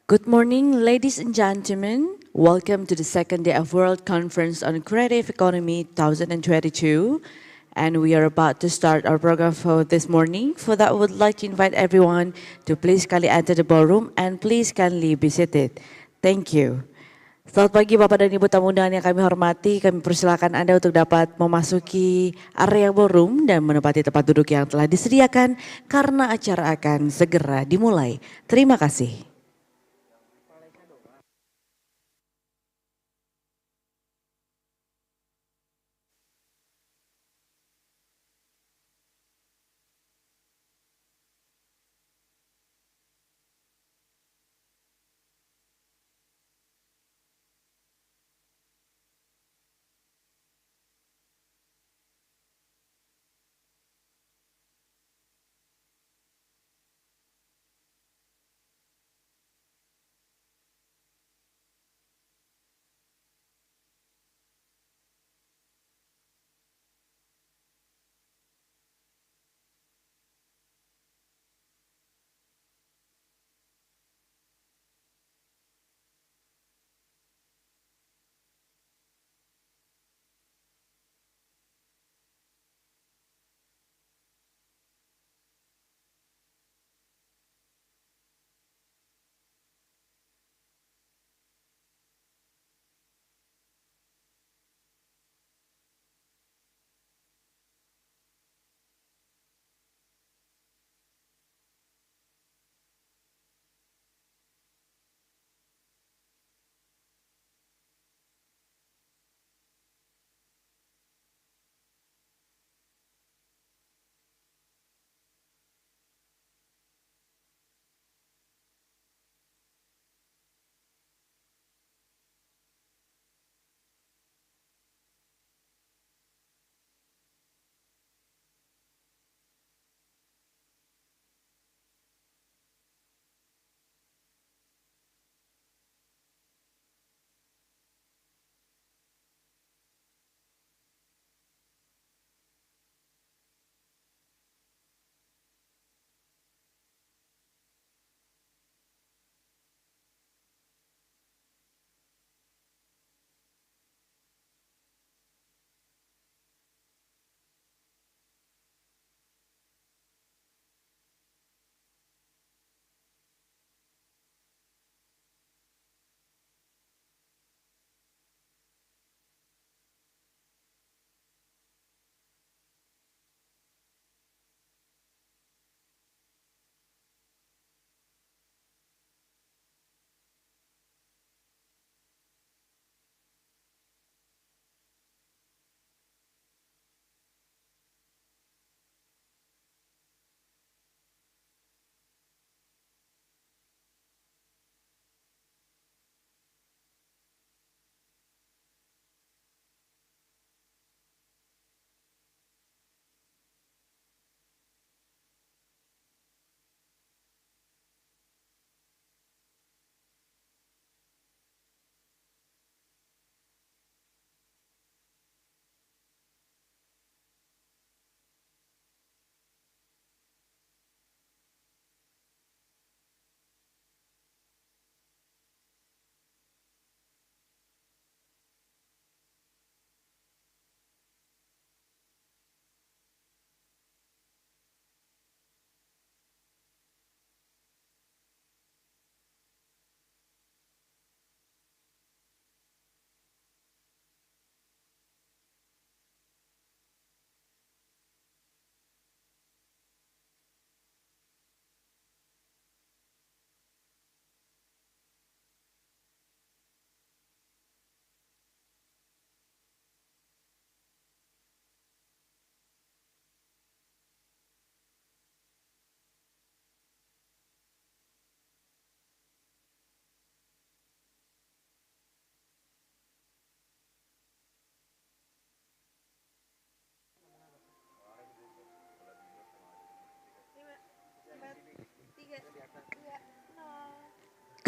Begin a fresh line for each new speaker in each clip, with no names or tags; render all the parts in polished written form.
Good morning, ladies and gentlemen. Welcome to the second day of World Conference on Creative Economy 2022. And we are about to start our program for this morning. For that, I would like to invite everyone to please kindly enter the ballroom and please kindly be seated. Thank you. Selamat pagi Bapak dan Ibu tamu undangan yang kami hormati. Kami persilakan Anda untuk dapat memasuki area ballroom dan menempati tempat duduk yang telah disediakan karena acara akan segera dimulai. Terima kasih.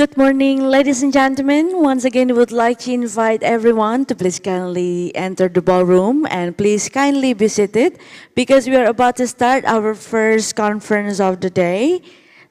Good morning, ladies and gentlemen. Once again, we would like to invite everyone to please kindly enter the ballroom and please kindly be seated because we are about to start our first conference of the day.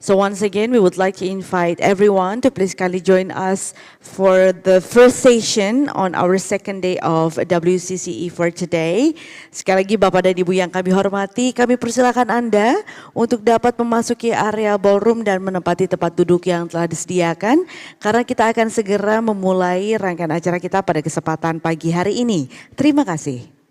So once again, we would like to invite everyone to please kindly join us for the first session on our second day of WCCE for today. Sekali lagi Bapak dan Ibu yang kami hormati, kami persilakan Anda untuk dapat memasuki area ballroom dan menempati tempat duduk yang telah disediakan, karena kita akan segera memulai rangkaian acara kita pada kesempatan pagi hari ini. Terima kasih.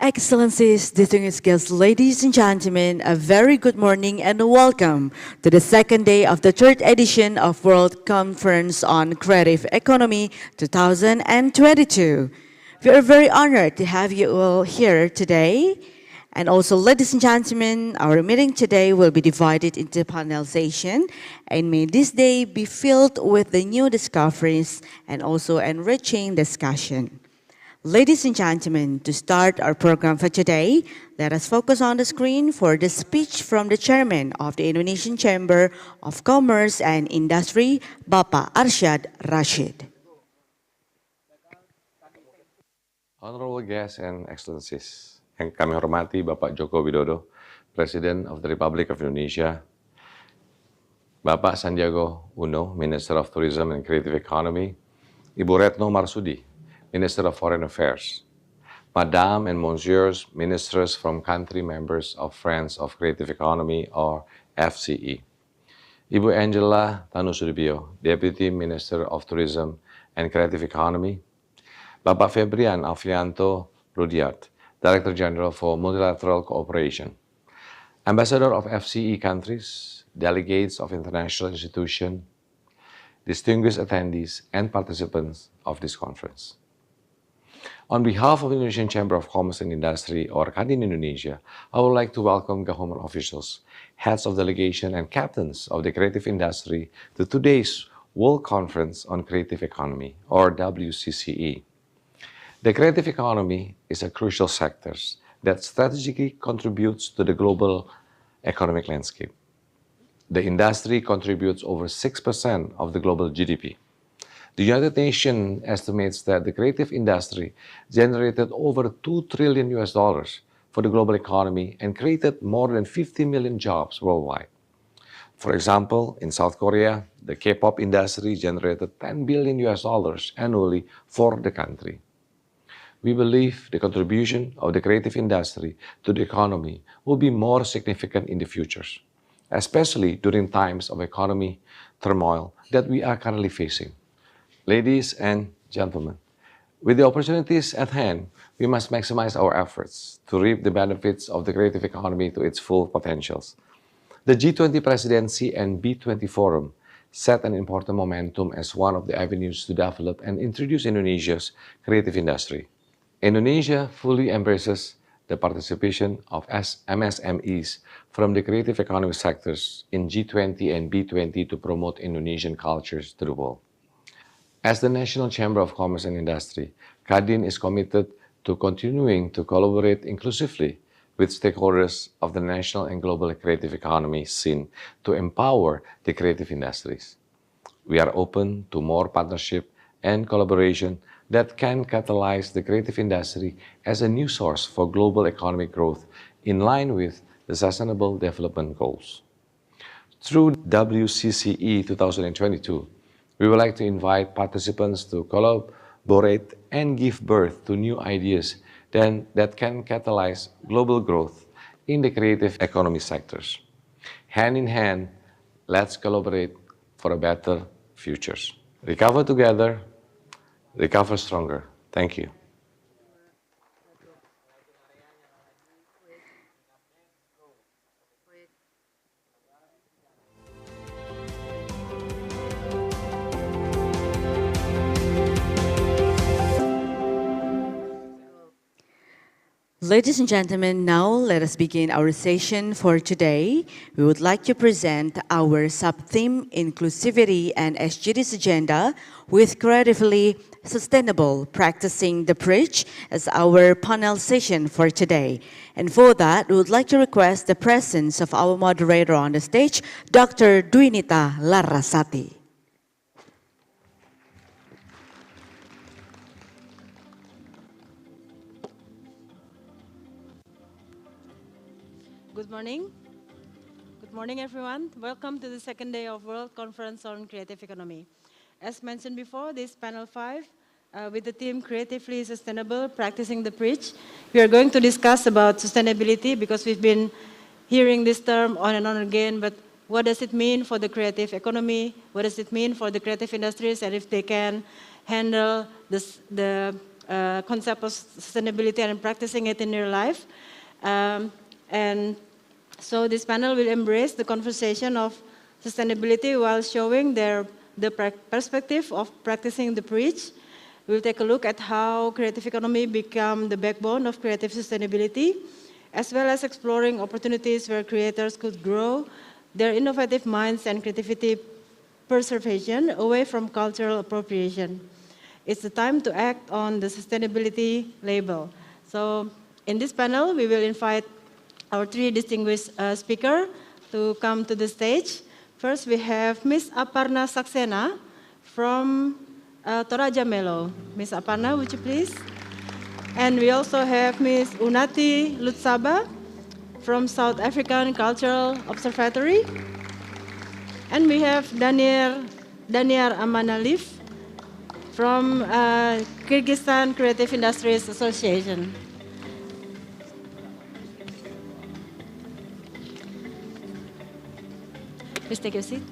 Excellencies, distinguished guests, ladies and gentlemen, a very good morning and welcome to the second day of the third edition of World Conference on Creative Economy 2022. We are very honored to have you all here today. And also, ladies and gentlemen, our meeting today will be divided into panel session, and may this day be filled with the new discoveries and also enriching discussion. Ladies and gentlemen, to start our program for today, let us focus on the screen for the speech from the chairman of the Indonesian Chamber of Commerce and Industry, Bapak Arsyad Rashid.
Honorable guests and excellencies, yang kami hormati Bapak Joko Widodo, President of the Republic of Indonesia, Bapak Sandiaga Uno, Minister of Tourism and Creative Economy, Ibu Retno Marsudi, Minister of Foreign Affairs, Madam and Monsieurs, Ministers from country members of Friends of Creative Economy or FCE, Ibu Angela Tanusudibio, Deputy Minister of Tourism and Creative Economy, Bapak Febrian Alfianto Rudiat, Director General for Multilateral Cooperation, Ambassador of FCE countries, delegates of international institutions, distinguished attendees, and participants of this conference. On behalf of the Indonesian Chamber of Commerce and Industry, or KADIN Indonesia, I would like to welcome government officials, heads of delegation, and captains of the creative industry to today's World Conference on Creative Economy, or WCCE. The creative economy is a crucial sector that strategically contributes to the global economic landscape. The industry contributes over 6% of the global GDP. The United Nations estimates that the creative industry generated over $2 trillion for the global economy and created more than 50 million jobs worldwide. For example, in South Korea, the K-pop industry generated $10 billion annually for the country. We believe the contribution of the creative industry to the economy will be more significant in the future, especially during times of economy turmoil that we are currently facing. Ladies and gentlemen, with the opportunities at hand, we must maximize our efforts to reap the benefits of the creative economy to its full potentials. The G20 presidency and B20 forum set an important momentum as one of the avenues to develop and introduce Indonesia's creative industry. Indonesia fully embraces the participation of MSMEs from the creative economy sectors in G20 and B20 to promote Indonesian cultures to the world. As the National Chamber of Commerce and Industry, KADIN is committed to continuing to collaborate inclusively with stakeholders of the national and global creative economy scene to empower the creative industries. We are open to more partnership and collaboration that can catalyze the creative industry as a new source for global economic growth in line with the Sustainable Development Goals. Through WCCE 2022, we would like to invite participants to collaborate and give birth to new ideas that can catalyze global growth in the creative economy sectors. Hand in hand, let's collaborate for a better future. Recover together, recover stronger. Thank you.
Ladies and gentlemen, now let us begin our session for today. We would like to present our sub-theme Inclusivity and SGD's Agenda with Creatively Sustainable Practicing the Bridge as our panel session for today. And for that, we would like to request the presence of our moderator on the stage, Dr. Dwinita Larasati.
Good morning. Good morning, everyone. Welcome to the second day of World Conference on Creative Economy. As mentioned before, this panel 5, with the theme Creatively Sustainable, Practicing the Preach, we are going to discuss about sustainability because we've been hearing this term on and on again, but what does it mean for the creative economy? What does it mean for the creative industries, and if they can handle the concept of sustainability and practicing it in their life? And so this panel will embrace the conversation of sustainability while showing the perspective of practicing the preach. We'll take a look at how creative economy become the backbone of creative sustainability, as well as exploring opportunities where creators could grow their innovative minds and creativity preservation away from cultural appropriation. It's the time to act on the sustainability label. So in this panel, we will invite our 3 distinguished speakers to come to the stage. First, we have Ms. Aparna Saxena from Toraja Melo. Ms. Aparna, would you please? And we also have Ms. Unati Lutsaba from South African Cultural Observatory. And we have Daniar Amanalif from Kyrgyzstan Creative Industries Association. Please take your seat.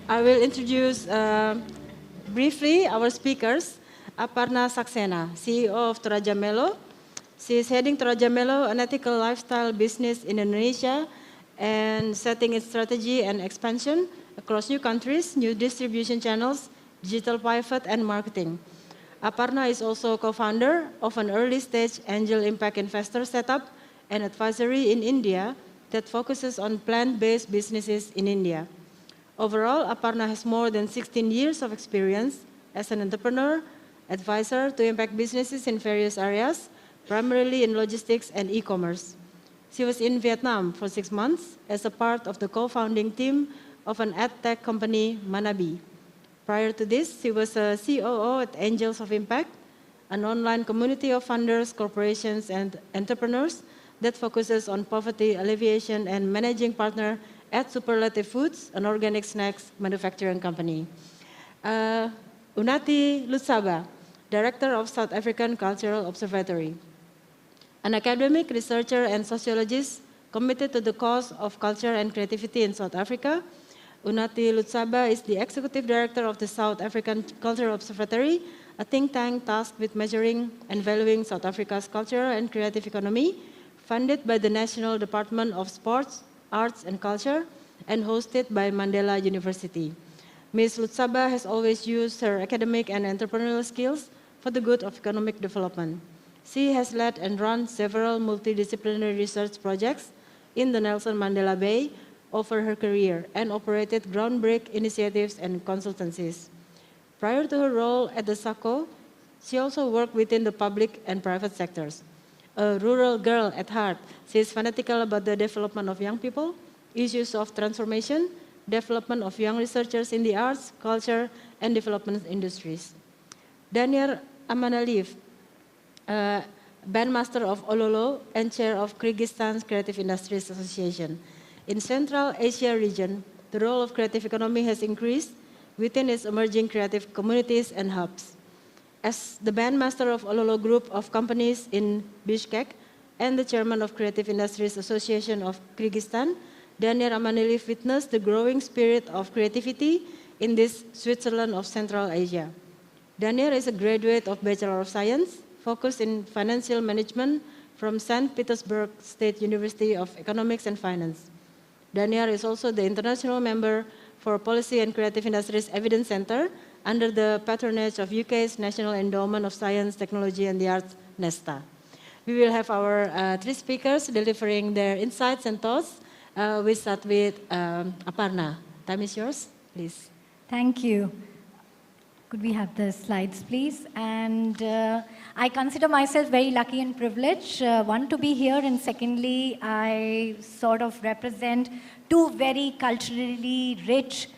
I will introduce briefly our speakers. Aparna Saxena, CEO of Toraja Melo. She is heading Toraja Melo, an ethical lifestyle business in Indonesia, and setting its strategy and expansion across new countries, new distribution channels, digital pivot, and marketing. Aparna is also co-founder of an early-stage angel impact investor setup and advisory in India that focuses on plant-based businesses in India. Overall, Aparna has more than 16 years of experience as an entrepreneur, advisor to impact businesses in various areas, primarily in logistics and e-commerce. She was in Vietnam for 6 months as a part of the co-founding team of an ad tech company, Manabi. Prior to this, she was a COO at Angels of Impact, an online community of funders, corporations, and entrepreneurs that focuses on poverty alleviation and managing partner at Superlative Foods, an organic snacks manufacturing company. Unati Lutsaba, Director of South African Cultural Observatory. An academic, researcher, and sociologist committed to the cause of culture and creativity in South Africa, Unati Lutsaba is the Executive Director of the South African Cultural Observatory, a think tank tasked with measuring and valuing South Africa's cultural and creative economy, funded by the National Department of Sports, Arts and Culture, and hosted by Mandela University. Ms. Lutsaba has always used her academic and entrepreneurial skills for the good of economic development. She has led and run several multidisciplinary research projects in the Nelson Mandela Bay over her career and operated groundbreaking initiatives and consultancies. Prior to her role at the SACO, she also worked within the public and private sectors. A rural girl at heart, she is fanatical about the development of young people, issues of transformation, development of young researchers in the arts, culture, and development industries. Daniar Amanalif, bandmaster of Ololo and chair of Kyrgyzstan's Creative Industries Association. In Central Asia region, the role of creative economy has increased within its emerging creative communities and hubs. As the bandmaster of Ololo Group of companies in Bishkek and the chairman of Creative Industries Association of Kyrgyzstan, Daniar Amanalif witnessed the growing spirit of creativity in this Switzerland of Central Asia. Daniar is a graduate of Bachelor of Science, focused in financial management from St. Petersburg State University of Economics and Finance. Daniar is also the international member for Policy and Creative Industries Evidence Center under the patronage of UK's National Endowment of Science, Technology and the Arts, NESTA. We will have our 3 speakers delivering their insights and thoughts. We start with Aparna. Time is yours, please.
Thank you. Could we have the slides, please? And I consider myself very lucky and privileged, one, to be here, and secondly, I sort of represent 2 very culturally rich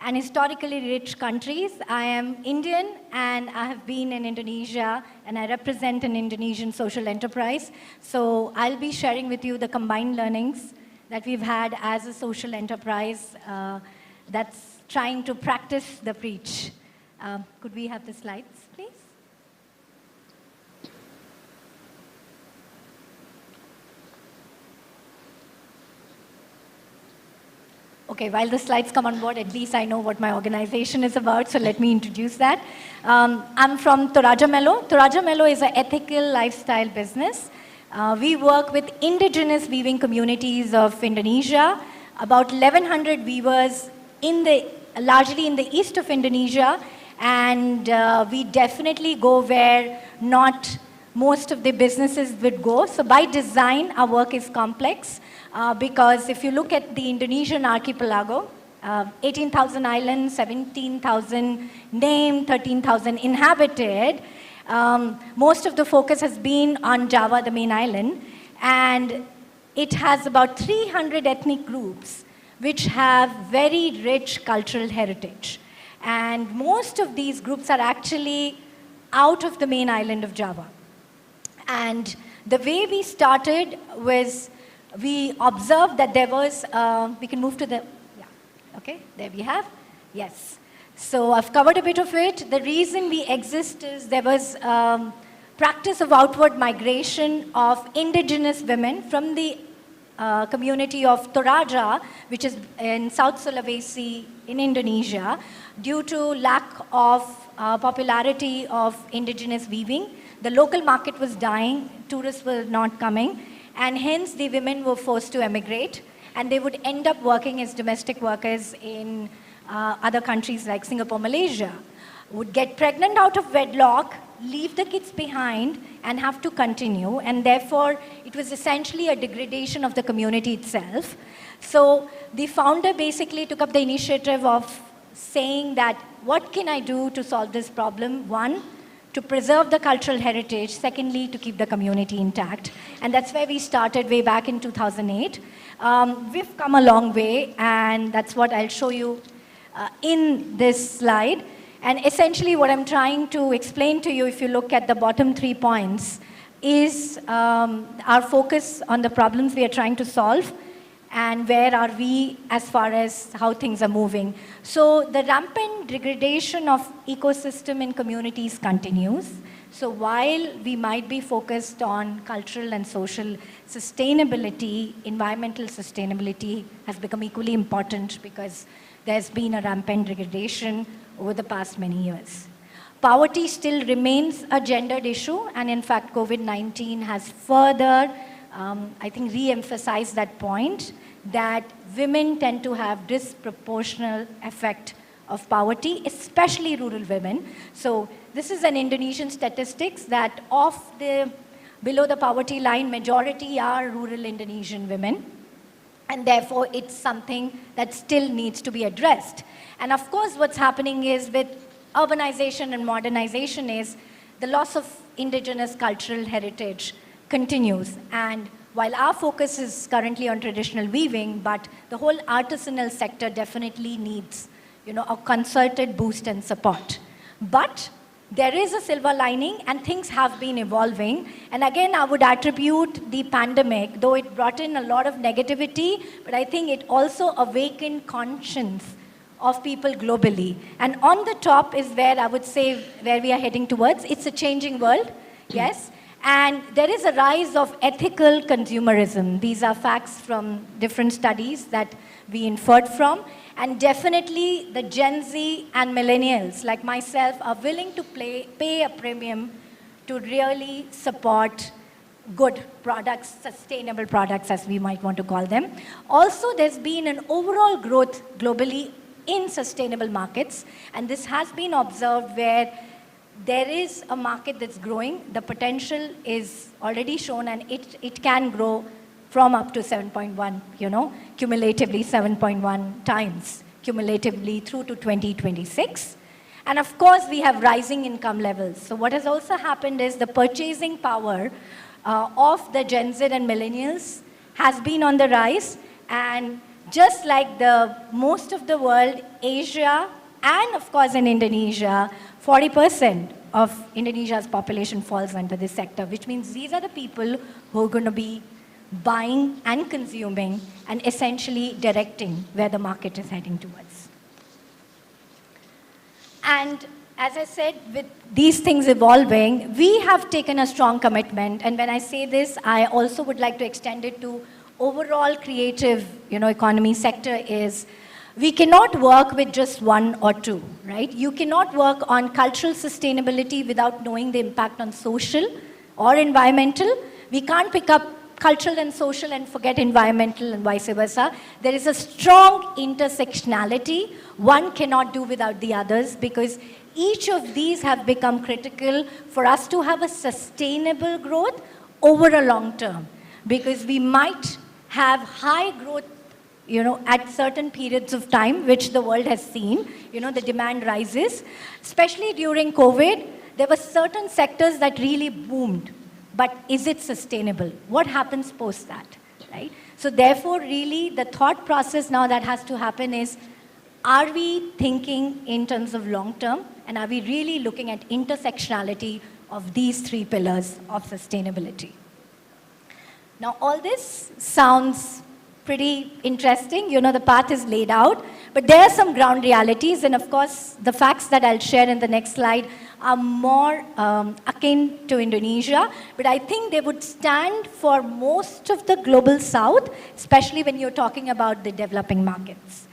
and historically rich countries. I am Indian and I have been in Indonesia and I represent an Indonesian social enterprise. So I'll be sharing with you the combined learnings that we've had as a social enterprise that's trying to practice the preach. Could we have the slides, please? Okay, while the slides come on board, at least I know what my organization is about, so let me introduce that. I'm from Toraja Mello. Toraja Mello is an ethical lifestyle business. We work with indigenous weaving communities of Indonesia, about 1,100 weavers largely in the east of Indonesia, and we definitely go where not most of the businesses would go. So by design, our work is complex. Because if you look at the Indonesian archipelago, 18,000 islands, 17,000 named, 13,000 inhabited, most of the focus has been on Java, the main island, and it has about 300 ethnic groups which have very rich cultural heritage. And most of these groups are actually out of the main island of Java. And the way we started was we observed that there was, we can move to the, yeah, okay, there we have, yes. So I've covered a bit of it. The reason we exist is there was practice of outward migration of indigenous women from the community of Toraja, which is in South Sulawesi in Indonesia, due to lack of popularity of indigenous weaving. The local market was dying, tourists were not coming, and hence the women were forced to emigrate, and they would end up working as domestic workers in other countries like Singapore, Malaysia, would get pregnant out of wedlock, leave the kids behind, and have to continue, and therefore it was essentially a degradation of the community itself. So the founder basically took up the initiative of saying that, what can I do to solve this problem? One, to preserve the cultural heritage. Secondly, to keep the community intact. And that's where we started way back in 2008. We've come a long way, and that's what I'll show you in this slide. And essentially what I'm trying to explain to you, if you look at the bottom 3 points, is our focus on the problems we are trying to solve and where are we as far as how things are moving. So the rampant degradation of ecosystem in communities continues. So while we might be focused on cultural and social sustainability, environmental sustainability has become equally important because there's been a rampant degradation over the past many years. Poverty still remains a gendered issue, and in fact, COVID-19 has further, I think, re-emphasized that point, that women tend to have disproportional effect of poverty, especially rural women. So this is an Indonesian statistics that of the below the poverty line, majority are rural Indonesian women. And therefore, it's something that still needs to be addressed. And of course, what's happening is with urbanization and modernization is the loss of indigenous cultural heritage continues. And while our focus is currently on traditional weaving, but the whole artisanal sector definitely needs, a concerted boost and support. But there is a silver lining, and things have been evolving. And again, I would attribute the pandemic, though it brought in a lot of negativity, but I think it also awakened conscience of people globally. And on the top is where I would say where we are heading towards. It's a changing world, yes. And there is a rise of ethical consumerism. These are facts from different studies that we inferred from. And definitely the Gen Z and millennials like myself are willing to pay a premium to really support good products, sustainable products as we might want to call them. Also, there's been an overall growth globally in sustainable markets, and this has been observed where there is a market that's growing. The potential is already shown, and it can grow from up to 7.1, cumulatively 7.1 times, cumulatively through to 2026. And of course, we have rising income levels. So what has also happened is the purchasing power of the Gen Z and millennials has been on the rise, and just like most of the world, Asia, and of course in Indonesia, 40% of Indonesia's population falls under this sector, which means these are the people who are going to be buying and consuming and essentially directing where the market is heading towards. And as I said, with these things evolving, we have taken a strong commitment. And when I say this, I also would like to extend it to overall creative economy sector is we cannot work with just one or two, right? You cannot work on cultural sustainability without knowing the impact on social or environmental. We can't pick up cultural and social and forget environmental and vice versa. There is a strong intersectionality. One cannot do without the others because each of these have become critical for us to have a sustainable growth over a long term. Because we might have high growth at certain periods of time, which the world has seen, the demand rises. Especially during COVID, there were certain sectors that really boomed. But is it sustainable? What happens post that, right? So therefore, really, the thought process now that has to happen is, are we thinking in terms of long term? And are we really looking at intersectionality of these three pillars of sustainability? Now, all this sounds pretty interesting. The path is laid out. But there are some ground realities. And of course, the facts that I'll share in the next slide are more akin to Indonesia. But I think they would stand for most of the global south, especially when you're talking about the developing markets.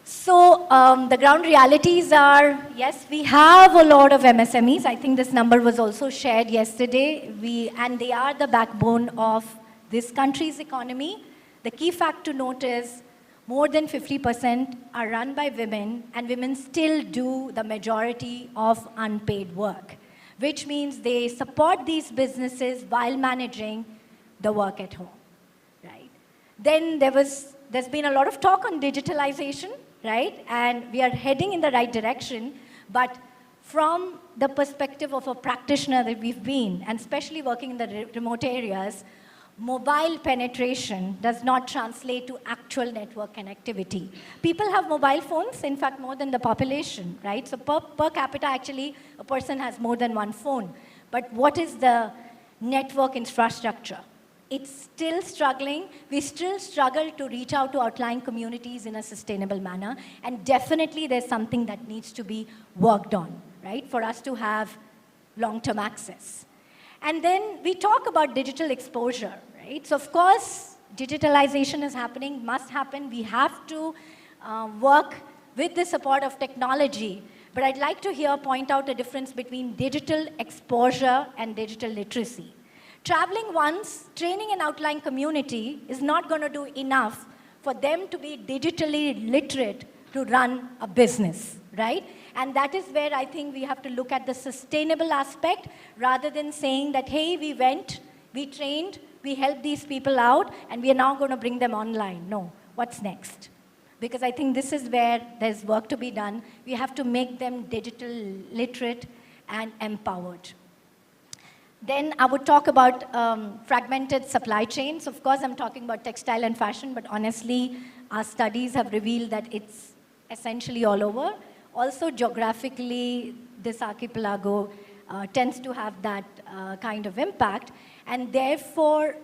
So the ground realities are, yes, we have a lot of MSMEs. I think this number was also shared yesterday. And they are the backbone of this country's economy. The key fact to note is more than 50% are run by women, and women still do the majority of unpaid work, which means they support these businesses while managing the work at home, right? Then there's been a lot of talk on digitalization, right? And we are heading in the right direction, but from the perspective of a practitioner that we've been, and especially working in the remote areas, mobile penetration does not translate to actual network connectivity. People have mobile phones, in fact, more than the population, right? So per capita, actually, a person has more than one phone. But what is the network infrastructure? It's still struggling. We still struggle to reach out to outlying communities in a sustainable manner. And definitely, there's something that needs to be worked on, right, for us to have long-term access. And then we talk about digital exposure, right? So of course, digitalization is happening, must happen. We have to work with the support of technology. But I'd like to here point out a difference between digital exposure and digital literacy. Traveling once, training an outlying community is not going to do enough for them to be digitally literate to run a business, right? And that is where I think we have to look at the sustainable aspect rather than saying that, hey, we went, we trained, we helped these people out, and we are now going to bring them online. No, what's next? Because I think this is where there's work to be done. We have to make them digital literate and empowered. Then I would talk about fragmented supply chains. Of course, I'm talking about textile and fashion, but honestly, our studies have revealed that it's essentially all over. Also, geographically, this archipelago tends to have that kind of impact. And therefore,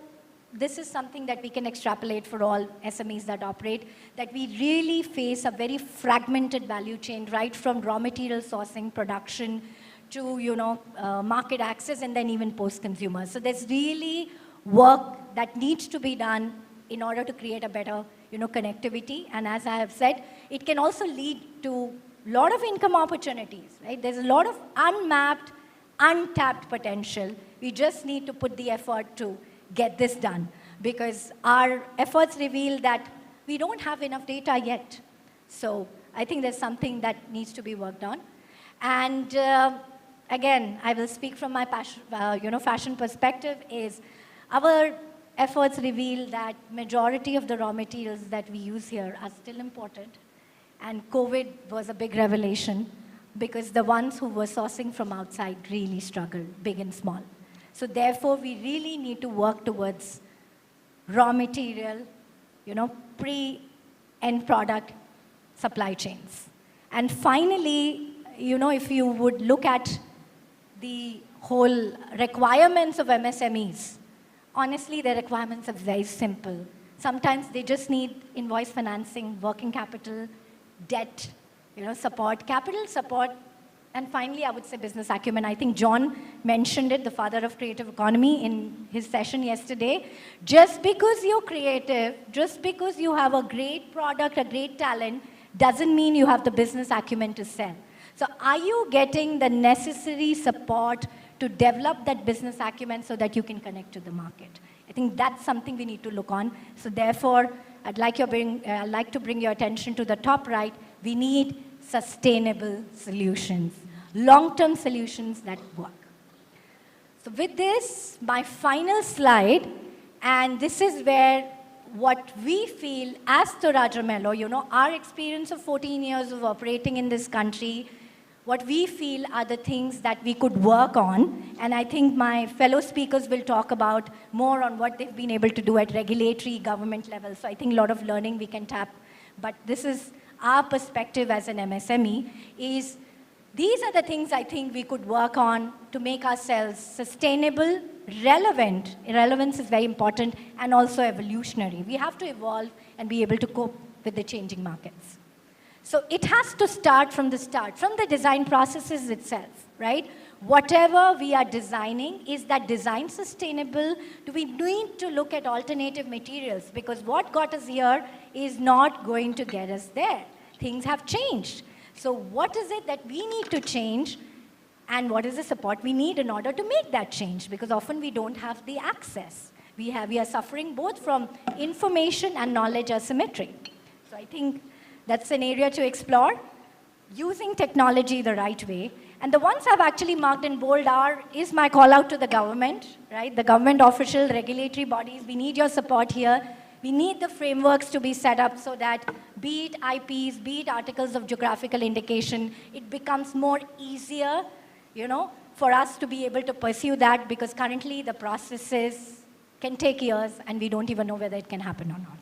this is something that we can extrapolate for all SMEs that operate, that we really face a very fragmented value chain, right from raw material sourcing, production, to market access, and then even post-consumer. So there's really work that needs to be done in order to create a better connectivity. And as I have said, it can also lead to a lot of income opportunities, right? There's a lot of unmapped, untapped potential. We just need to put the effort to get this done, because our efforts reveal that we don't have enough data yet. So I think there's something that needs to be worked on. And again, I will speak from my fashion perspective, is our efforts reveal that majority of the raw materials that we use here are still imported. And COVID was a big revelation, because the ones who were sourcing from outside really struggled, big and small. So therefore, we really need to work towards raw material pre-end product supply chains. And finally, if you would look at the whole requirements of MSMEs, honestly, their requirements are very simple. Sometimes they just need invoice financing, working capital, debt, support, capital support, and finally, I would say business acumen. I think John mentioned it, the father of creative economy, in his session yesterday. Just because you're creative, just because you have a great product, a great talent, doesn't mean you have the business acumen to sell. So are you getting the necessary support to develop that business acumen so that you can connect to the market? I think that's something we need to look on. So therefore, I'd like to bring your attention to the top right. We need sustainable solutions, long-term solutions that work. So with this, my final slide, and this is where what we feel as Toraja Mello, our experience of 14 years of operating in this country, what we feel are the things that we could work on. And I think my fellow speakers will talk about more on what they've been able to do at regulatory government level. So I think a lot of learning we can tap. But this is our perspective as an MSME, is these are the things I think we could work on to make ourselves sustainable, relevant. Relevance is very important, and also evolutionary. We have to evolve and be able to cope with the changing markets. So it has to start from the start, from the design processes itself, right? Whatever we are designing, is that design sustainable? Do we need to look at alternative materials? Because what got us here is not going to get us there. Things have changed. So what is it that we need to change, and what is the support we need in order to make that change? Because often we don't have the access. We are suffering both from information and knowledge asymmetry. So I think that's an area to explore, using technology the right way. And the ones I've actually marked in bold is my call out to the government, right? The government official, regulatory bodies, we need your support here. We need the frameworks to be set up so that, be it IPs, be it articles of geographical indication, it becomes more easier, for us to be able to pursue that, because currently the processes can take years and we don't even know whether it can happen or not.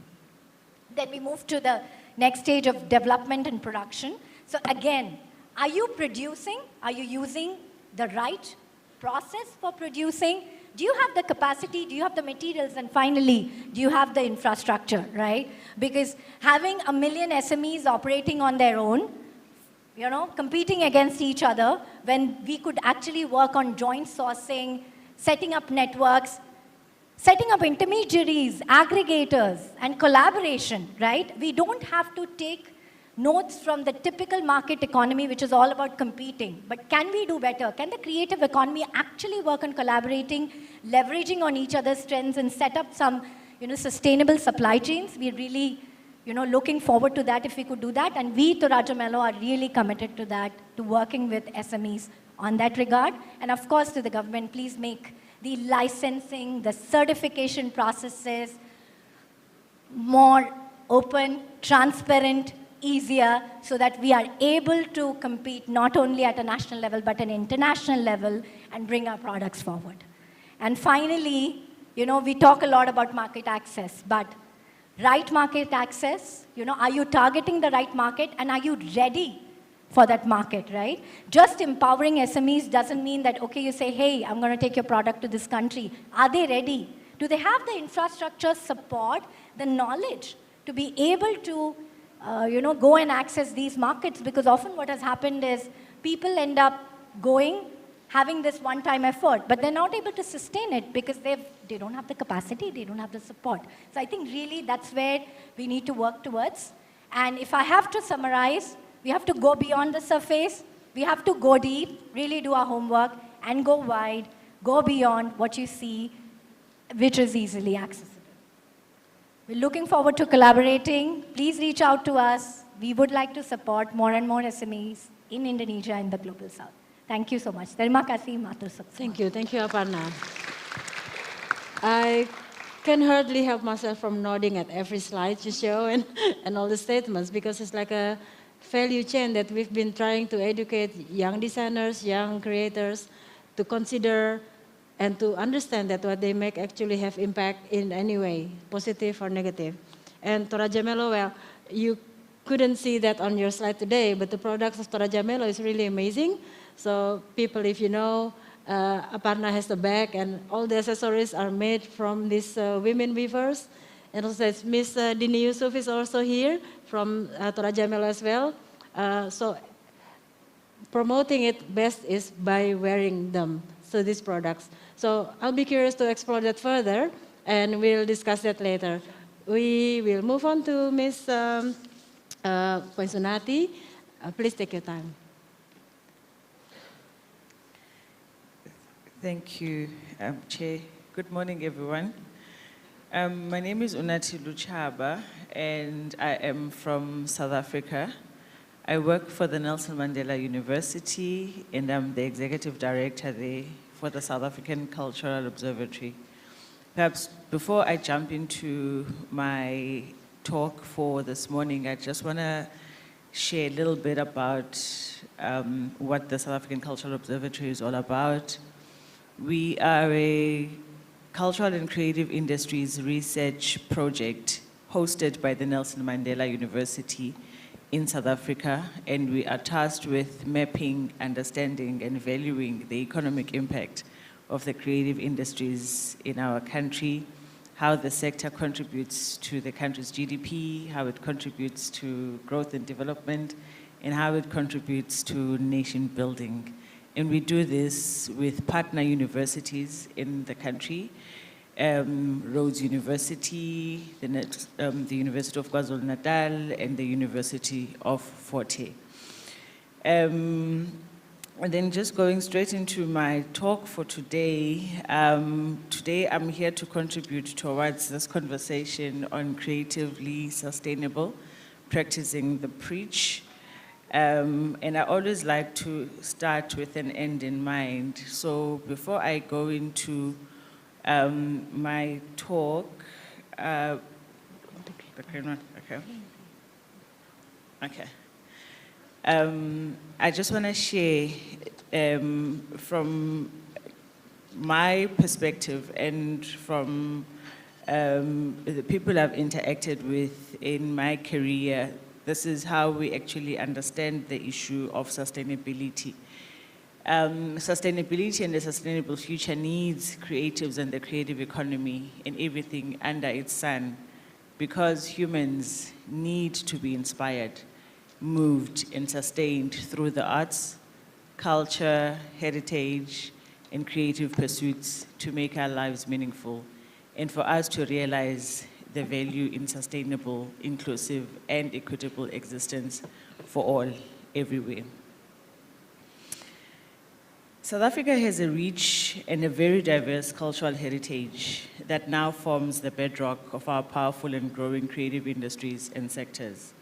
Then we move to the next stage of development and production. So again, are you producing? Are you using the right process for producing? Do you have the capacity? Do you have the materials? And finally, do you have the infrastructure, right? Because having 1 million SMEs operating on their own, competing against each other, when we could actually work on joint sourcing, setting up networks, setting up intermediaries, aggregators, and collaboration, right? We don't have to take notes from the typical market economy, which is all about competing. But can we do better? Can the creative economy actually work on collaborating, leveraging on each other's strengths, and set up some, sustainable supply chains? We're really, looking forward to that if we could do that. And we, Toraja Mello, are really committed to that, to working with SMEs on that regard. And of course, to the government, please make the licensing, the certification processes more open, transparent, easier, so that we are able to compete not only at a national level, but an international level, and bring our products forward. And finally, we talk a lot about market access, but right market access, are you targeting the right market, and are you ready for that market, right? Just empowering SMEs doesn't mean that, okay, you say, hey, I'm going to take your product to this country. Are they ready? Do they have the infrastructure support, the knowledge to be able to, go and access these markets? Because often what has happened is people end up going, having this one-time effort, but they're not able to sustain it because they don't have the capacity, they don't have the support. So I think really that's where we need to work towards. And if I have to summarize, we have to go beyond the surface. We have to go deep, really do our homework, and go wide, go beyond what you see, which is easily accessible. We're looking forward to collaborating. Please reach out to us. We would like to support more and more SMEs in Indonesia and the Global South. Thank you so much. Terima kasih, matur suksma.
Thank you, Aparna. I can hardly help myself from nodding at every slide you show and all the statements, because it's like a value chain that we've been trying to educate young designers, young creators to consider and to understand that what they make actually have impact in any way, positive or negative. And Toraja Melo, well, you couldn't see that on your slide today, but the products of Toraja Melo is really amazing. So people, if you know, Aparna has the bag and all the accessories are made from these women weavers. And also Miss Dini Yusuf is also here from Toraja Melo as well. So promoting it best is by wearing them, so these products. So I'll be curious to explore that further and we'll discuss that later. We will move on to Ms. Poinsunati. Please take your time.
Thank you, Chair. Good morning, everyone. My name is Unati Luchaba, and I am from South Africa. I work for the Nelson Mandela University, and I'm the executive director there for the South African Cultural Observatory. Perhaps before I jump into my talk for this morning, I just want to share a little bit about what the South African Cultural Observatory is all about. We are a cultural and creative industries research project hosted by the Nelson Mandela University in South Africa, and we are tasked with mapping, understanding, and valuing the economic impact of the creative industries in our country, how the sector contributes to the country's GDP, how it contributes to growth and development, and how it contributes to nation building. And we do this with partner universities in the country, Rhodes University, the University of KwaZulu-Natal, and the University of Forte. And then just going straight into my talk for today, today I'm here to contribute towards this conversation on creatively sustainable, practicing the preach. And I always like to start with an end in mind. So before I go into my talk, okay. I just want to share from my perspective and from the people I've interacted with in my career. This is how we actually understand the issue of sustainability. Sustainability and the sustainable future needs creatives and the creative economy and everything under its sun, because humans need to be inspired, moved, and sustained through the arts, culture, heritage, and creative pursuits to make our lives meaningful, and for us to realize the value in sustainable, inclusive, and equitable existence for all, everywhere. South Africa has a rich and a very diverse cultural heritage that now forms the bedrock of our powerful and growing creative industries and sectors.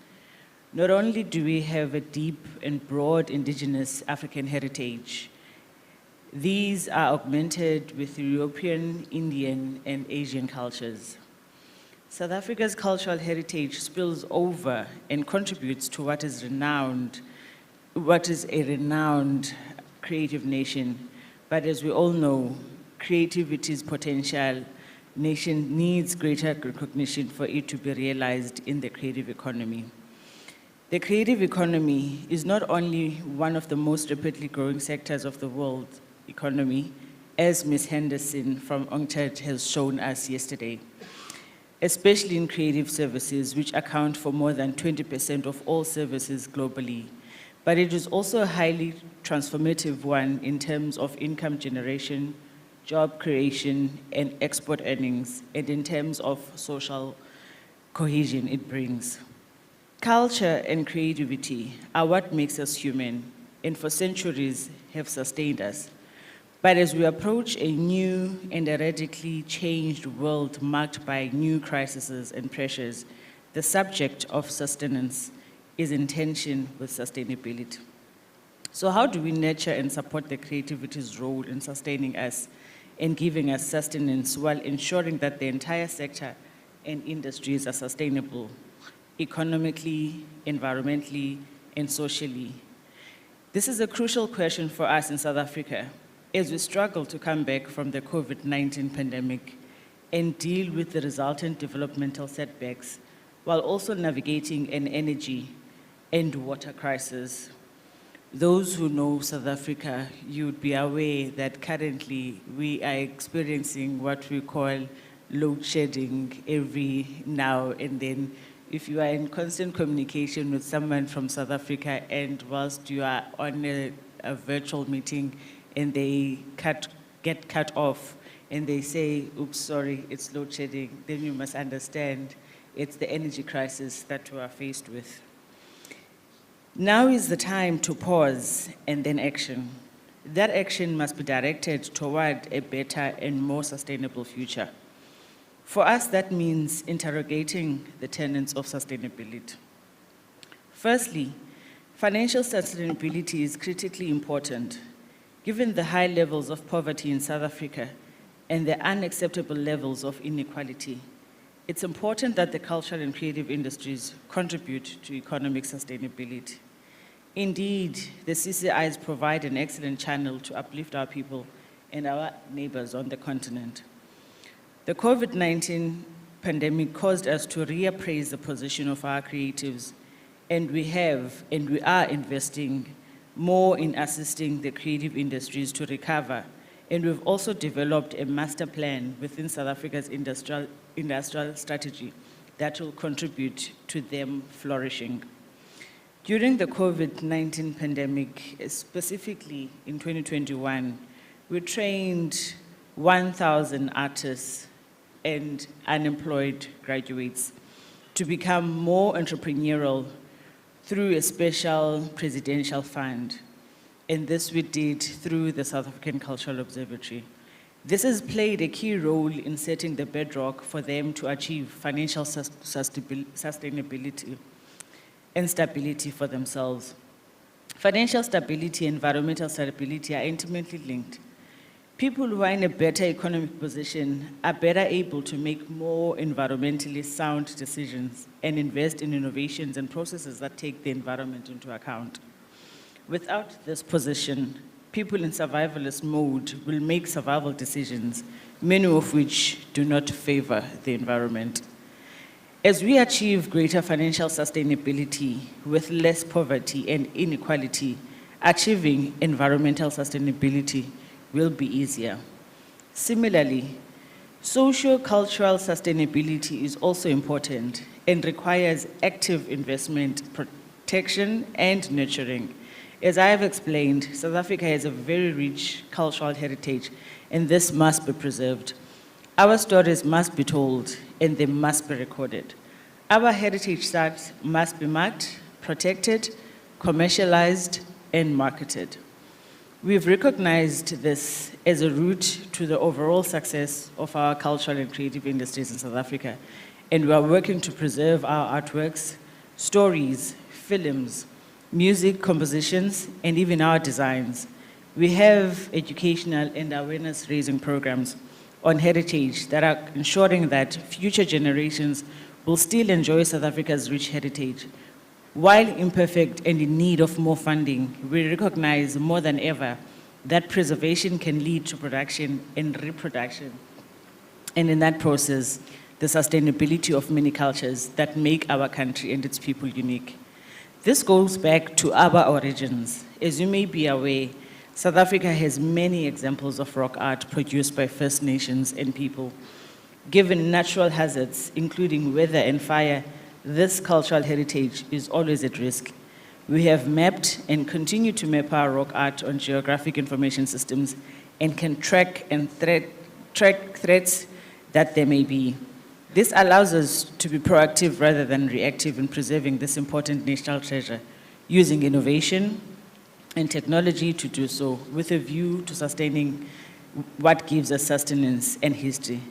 Not only do we have a deep and broad indigenous African heritage, these are augmented with European, Indian, and Asian cultures. South Africa's cultural heritage spills over and contributes to what is a renowned creative nation. But as we all know, creativity's potential nation needs greater recognition for it to be realized in the creative economy. The creative economy is not only one of the most rapidly growing sectors of the world economy, as Ms. Henderson from UNCTAD has shown us yesterday, especially in creative services, which account for more than 20% of all services globally. But it is also a highly transformative one in terms of income generation, job creation, and export earnings, and in terms of social cohesion it brings. Culture and creativity are what makes us human, and for centuries have sustained us. But as we approach a new and a radically changed world marked by new crises and pressures, the subject of sustenance is in tension with sustainability. So how do we nurture and support the creativity's role in sustaining us and giving us sustenance while ensuring that the entire sector and industries are sustainable economically, environmentally, and socially? This is a crucial question for us in South Africa as we struggle to come back from the COVID-19 pandemic and deal with the resultant developmental setbacks while also navigating an energy and water crisis. Those who know South Africa, you'd be aware that currently we are experiencing what we call load shedding every now and then. If you are in constant communication with someone from South Africa and whilst you are on a virtual meeting and they get cut off and they say, oops, sorry, it's load shedding, then you must understand it's the energy crisis that we are faced with. Now is the time to pause and then action. That action must be directed toward a better and more sustainable future. For us, that means interrogating the tenets of sustainability. Firstly, financial sustainability is critically important, given the high levels of poverty in South Africa and the unacceptable levels of inequality. It's important that the cultural and creative industries contribute to economic sustainability. Indeed, the CCIs provide an excellent channel to uplift our people and our neighbors on the continent. The COVID-19 pandemic caused us to reappraise the position of our creatives, and we are investing more in assisting the creative industries to recover. And we've also developed a master plan within South Africa's industrial strategy that will contribute to them flourishing. During the COVID-19 pandemic, specifically in 2021, we trained 1,000 artists and unemployed graduates to become more entrepreneurial through a special presidential fund. And this we did through the South African Cultural Observatory. This has played a key role in setting the bedrock for them to achieve financial sustainability and stability for themselves. Financial stability and environmental stability are intimately linked. People who are in a better economic position are better able to make more environmentally sound decisions and invest in innovations and processes that take the environment into account. Without this position, people in survivalist mode will make survival decisions, many of which do not favor the environment. As we achieve greater financial sustainability with less poverty and inequality, achieving environmental sustainability will be easier. Similarly, socio-cultural sustainability is also important and requires active investment, protection, and nurturing. As I have explained, South Africa has a very rich cultural heritage, and this must be preserved. Our stories must be told, and they must be recorded. Our heritage sites must be marked, protected, commercialized, and marketed. We've recognized this as a route to the overall success of our cultural and creative industries in South Africa, and we are working to preserve our artworks, stories, films, music compositions, and even our designs. We have educational and awareness-raising programs on heritage that are ensuring that future generations will still enjoy South Africa's rich heritage. While imperfect and in need of more funding, we recognize more than ever that preservation can lead to production and reproduction, and in that process, the sustainability of many cultures that make our country and its people unique. This goes back to our origins. As you may be aware, South Africa has many examples of rock art produced by First Nations and people. Given natural hazards, including weather and fire, this cultural heritage is always at risk. We have mapped and continue to map our rock art on geographic information systems and can track threats that there may be. This allows us to be proactive rather than reactive in preserving this important national treasure, using innovation and technology to do so with a view to sustaining what gives us sustenance and history.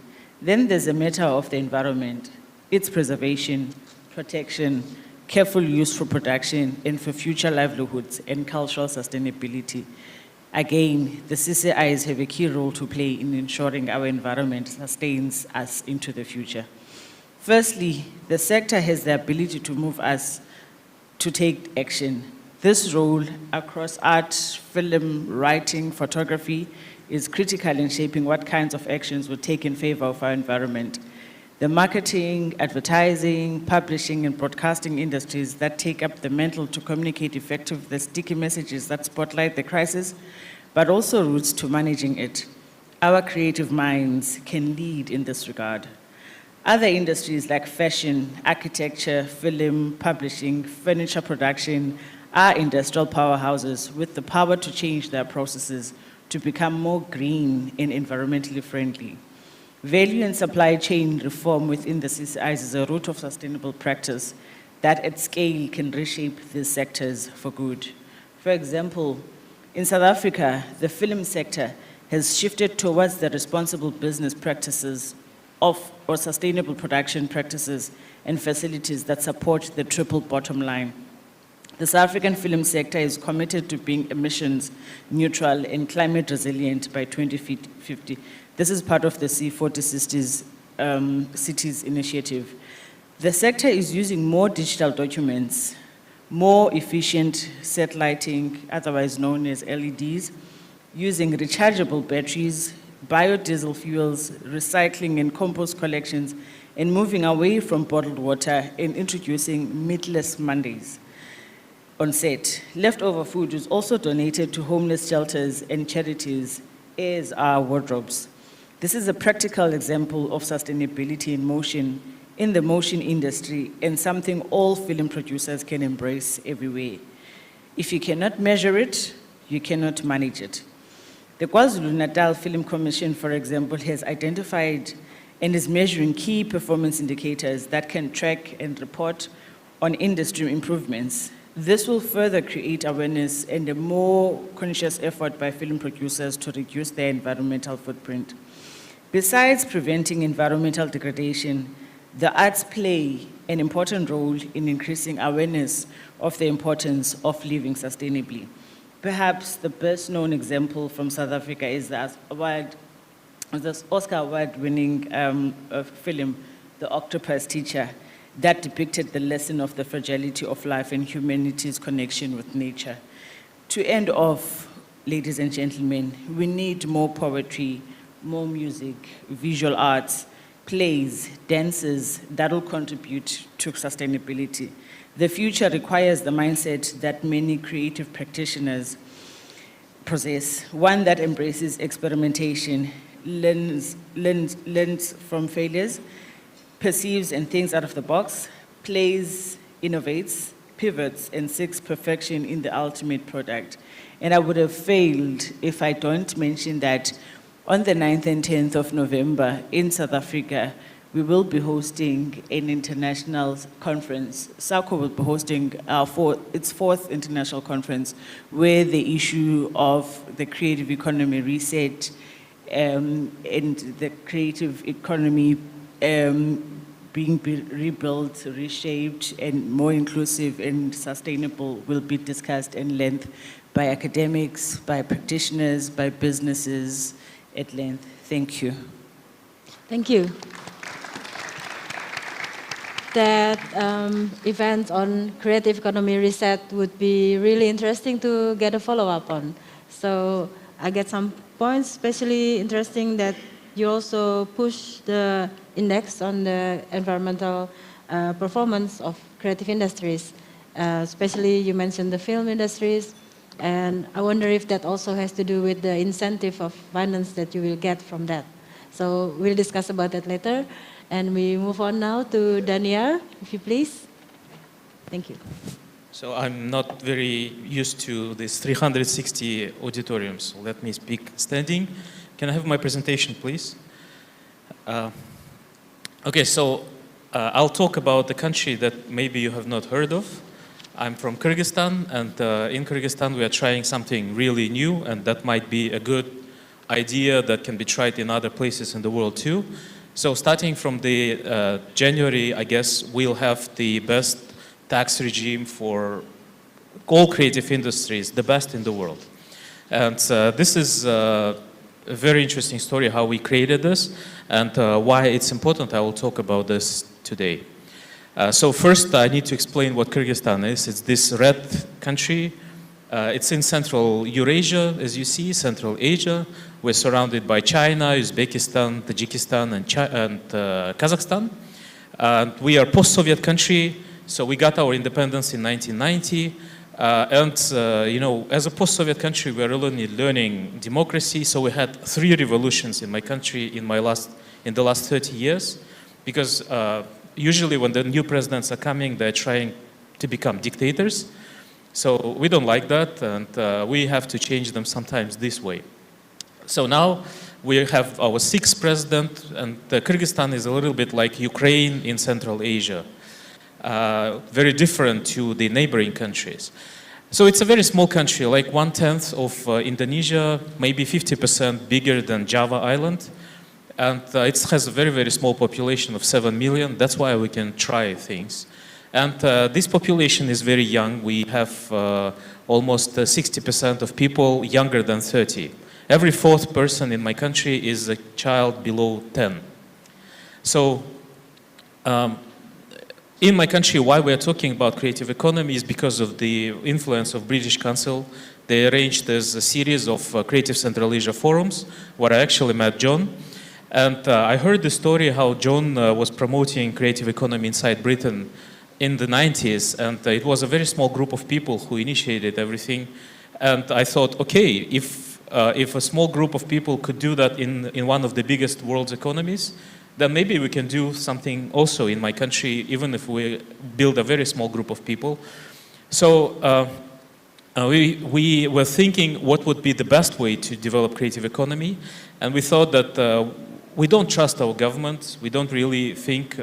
Then there's a matter of the environment, its preservation, protection, careful use for production and for future livelihoods and cultural sustainability. Again, the CCIs have a key role to play in ensuring our environment sustains us into the future. Firstly, the sector has the ability to move us to take action. This role across art, film, writing, photography is critical in shaping what kinds of actions we take in favor of our environment. The marketing, advertising, publishing, and broadcasting industries that take up the mantle to communicate effective the sticky messages that spotlight the crisis, but also routes to managing it. Our creative minds can lead in this regard. Other industries like fashion, architecture, film, publishing, furniture production are industrial powerhouses with the power to change their processes to become more green and environmentally friendly. Value and supply chain reform within the CCIs is a route of sustainable practice that at scale can reshape these sectors for good. For example, in South Africa, the film sector has shifted towards the responsible business practices or sustainable production practices and facilities that support the triple bottom line. The South African film sector is committed to being emissions neutral and climate resilient by 2050. This is part of the C40 cities initiative. The sector is using more digital documents, more efficient satelliting, otherwise known as LEDs, using rechargeable batteries, biodiesel fuels, recycling and compost collections, and moving away from bottled water and introducing meatless Mondays on set. Leftover food is also donated to homeless shelters and charities, as are wardrobes. This is a practical example of sustainability in motion in the motion industry and something all film producers can embrace everywhere. If you cannot measure it, you cannot manage it. The KwaZulu-Natal Film Commission, for example, has identified and is measuring key performance indicators that can track and report on industry improvements. This will further create awareness and a more conscious effort by film producers to reduce their environmental footprint. Besides preventing environmental degradation, the arts play an important role in increasing awareness of the importance of living sustainably. Perhaps the best known example from South Africa is the Oscar award-winning film, The Octopus Teacher, that depicted the lesson of the fragility of life and humanity's connection with nature. To end off, ladies and gentlemen, we need more poetry, more music, visual arts, plays, dances that will contribute to sustainability. The future requires the mindset that many creative practitioners possess, one that embraces experimentation, learns from failures, perceives and thinks out of the box, plays, innovates, pivots, and seeks perfection in the ultimate product. And I would have failed if I don't mention that on the 9th and 10th of November in South Africa, we will be hosting an international conference. SACO will be hosting its fourth international conference, where the issue of the creative economy reset and the creative economy being rebuilt, reshaped, and more inclusive and sustainable will be discussed in length by academics, by practitioners, by businesses at length. Thank you.
Thank you. That event on creative economy reset would be really interesting to get a follow-up on. So I get some points, especially interesting that you also push the index on the environmental performance of creative industries. Especially you mentioned the film industries, and I wonder if that also has to do with the incentive of finance that you will get from that. So we'll discuss about that later. And we move on now to Daniel, if you please. Thank you.
So I'm not very used to this 360 auditoriums. So let me speak standing. Can I have my presentation, please? Okay, so I'll talk about the country that maybe you have not heard of. I'm from Kyrgyzstan, and in Kyrgyzstan we are trying something really new, and that might be a good idea that can be tried in other places in the world too. So starting from the January, I guess, we'll have the best tax regime for all creative industries, the best in the world. And this is a very interesting story how we created this and why it's important. I will talk about this today. So first, I need to explain what Kyrgyzstan is. It's this red country It's in Central Eurasia, as you see, Central Asia. We're surrounded by China, Uzbekistan, Tajikistan, and Kazakhstan. We are post-Soviet country, so we got our independence in 1990. You know, as a post-Soviet country, we're only learning democracy. So we had 3 revolutions in my country in the last 30 years, because usually when the new presidents are coming, they're trying to become dictators. So we don't like that, and we have to change them sometimes this way. So now we have our 6th president, and Kyrgyzstan is a little bit like Ukraine in Central Asia. Very different to the neighboring countries. So it's a very small country, like 1/10 of Indonesia, maybe 50% bigger than Java Island. And it has a very, very small population of 7 million. That's why we can try things. And this population is very young. We have almost 60% of people younger than 30. Every 4th person in my country is a child below 10. So in my country, why we're talking about creative economy is because of the influence of British Council. They arranged a series of Creative Central Asia forums where I actually met John. And I heard the story how John was promoting creative economy inside Britain in the 90s. And it was a very small group of people who initiated everything. And I thought, okay, if a small group of people could do that in one of the biggest world's economies, then maybe we can do something also in my country, even if we build a very small group of people. So we were thinking what would be the best way to develop creative economy. And we thought that we don't trust our government. We don't really think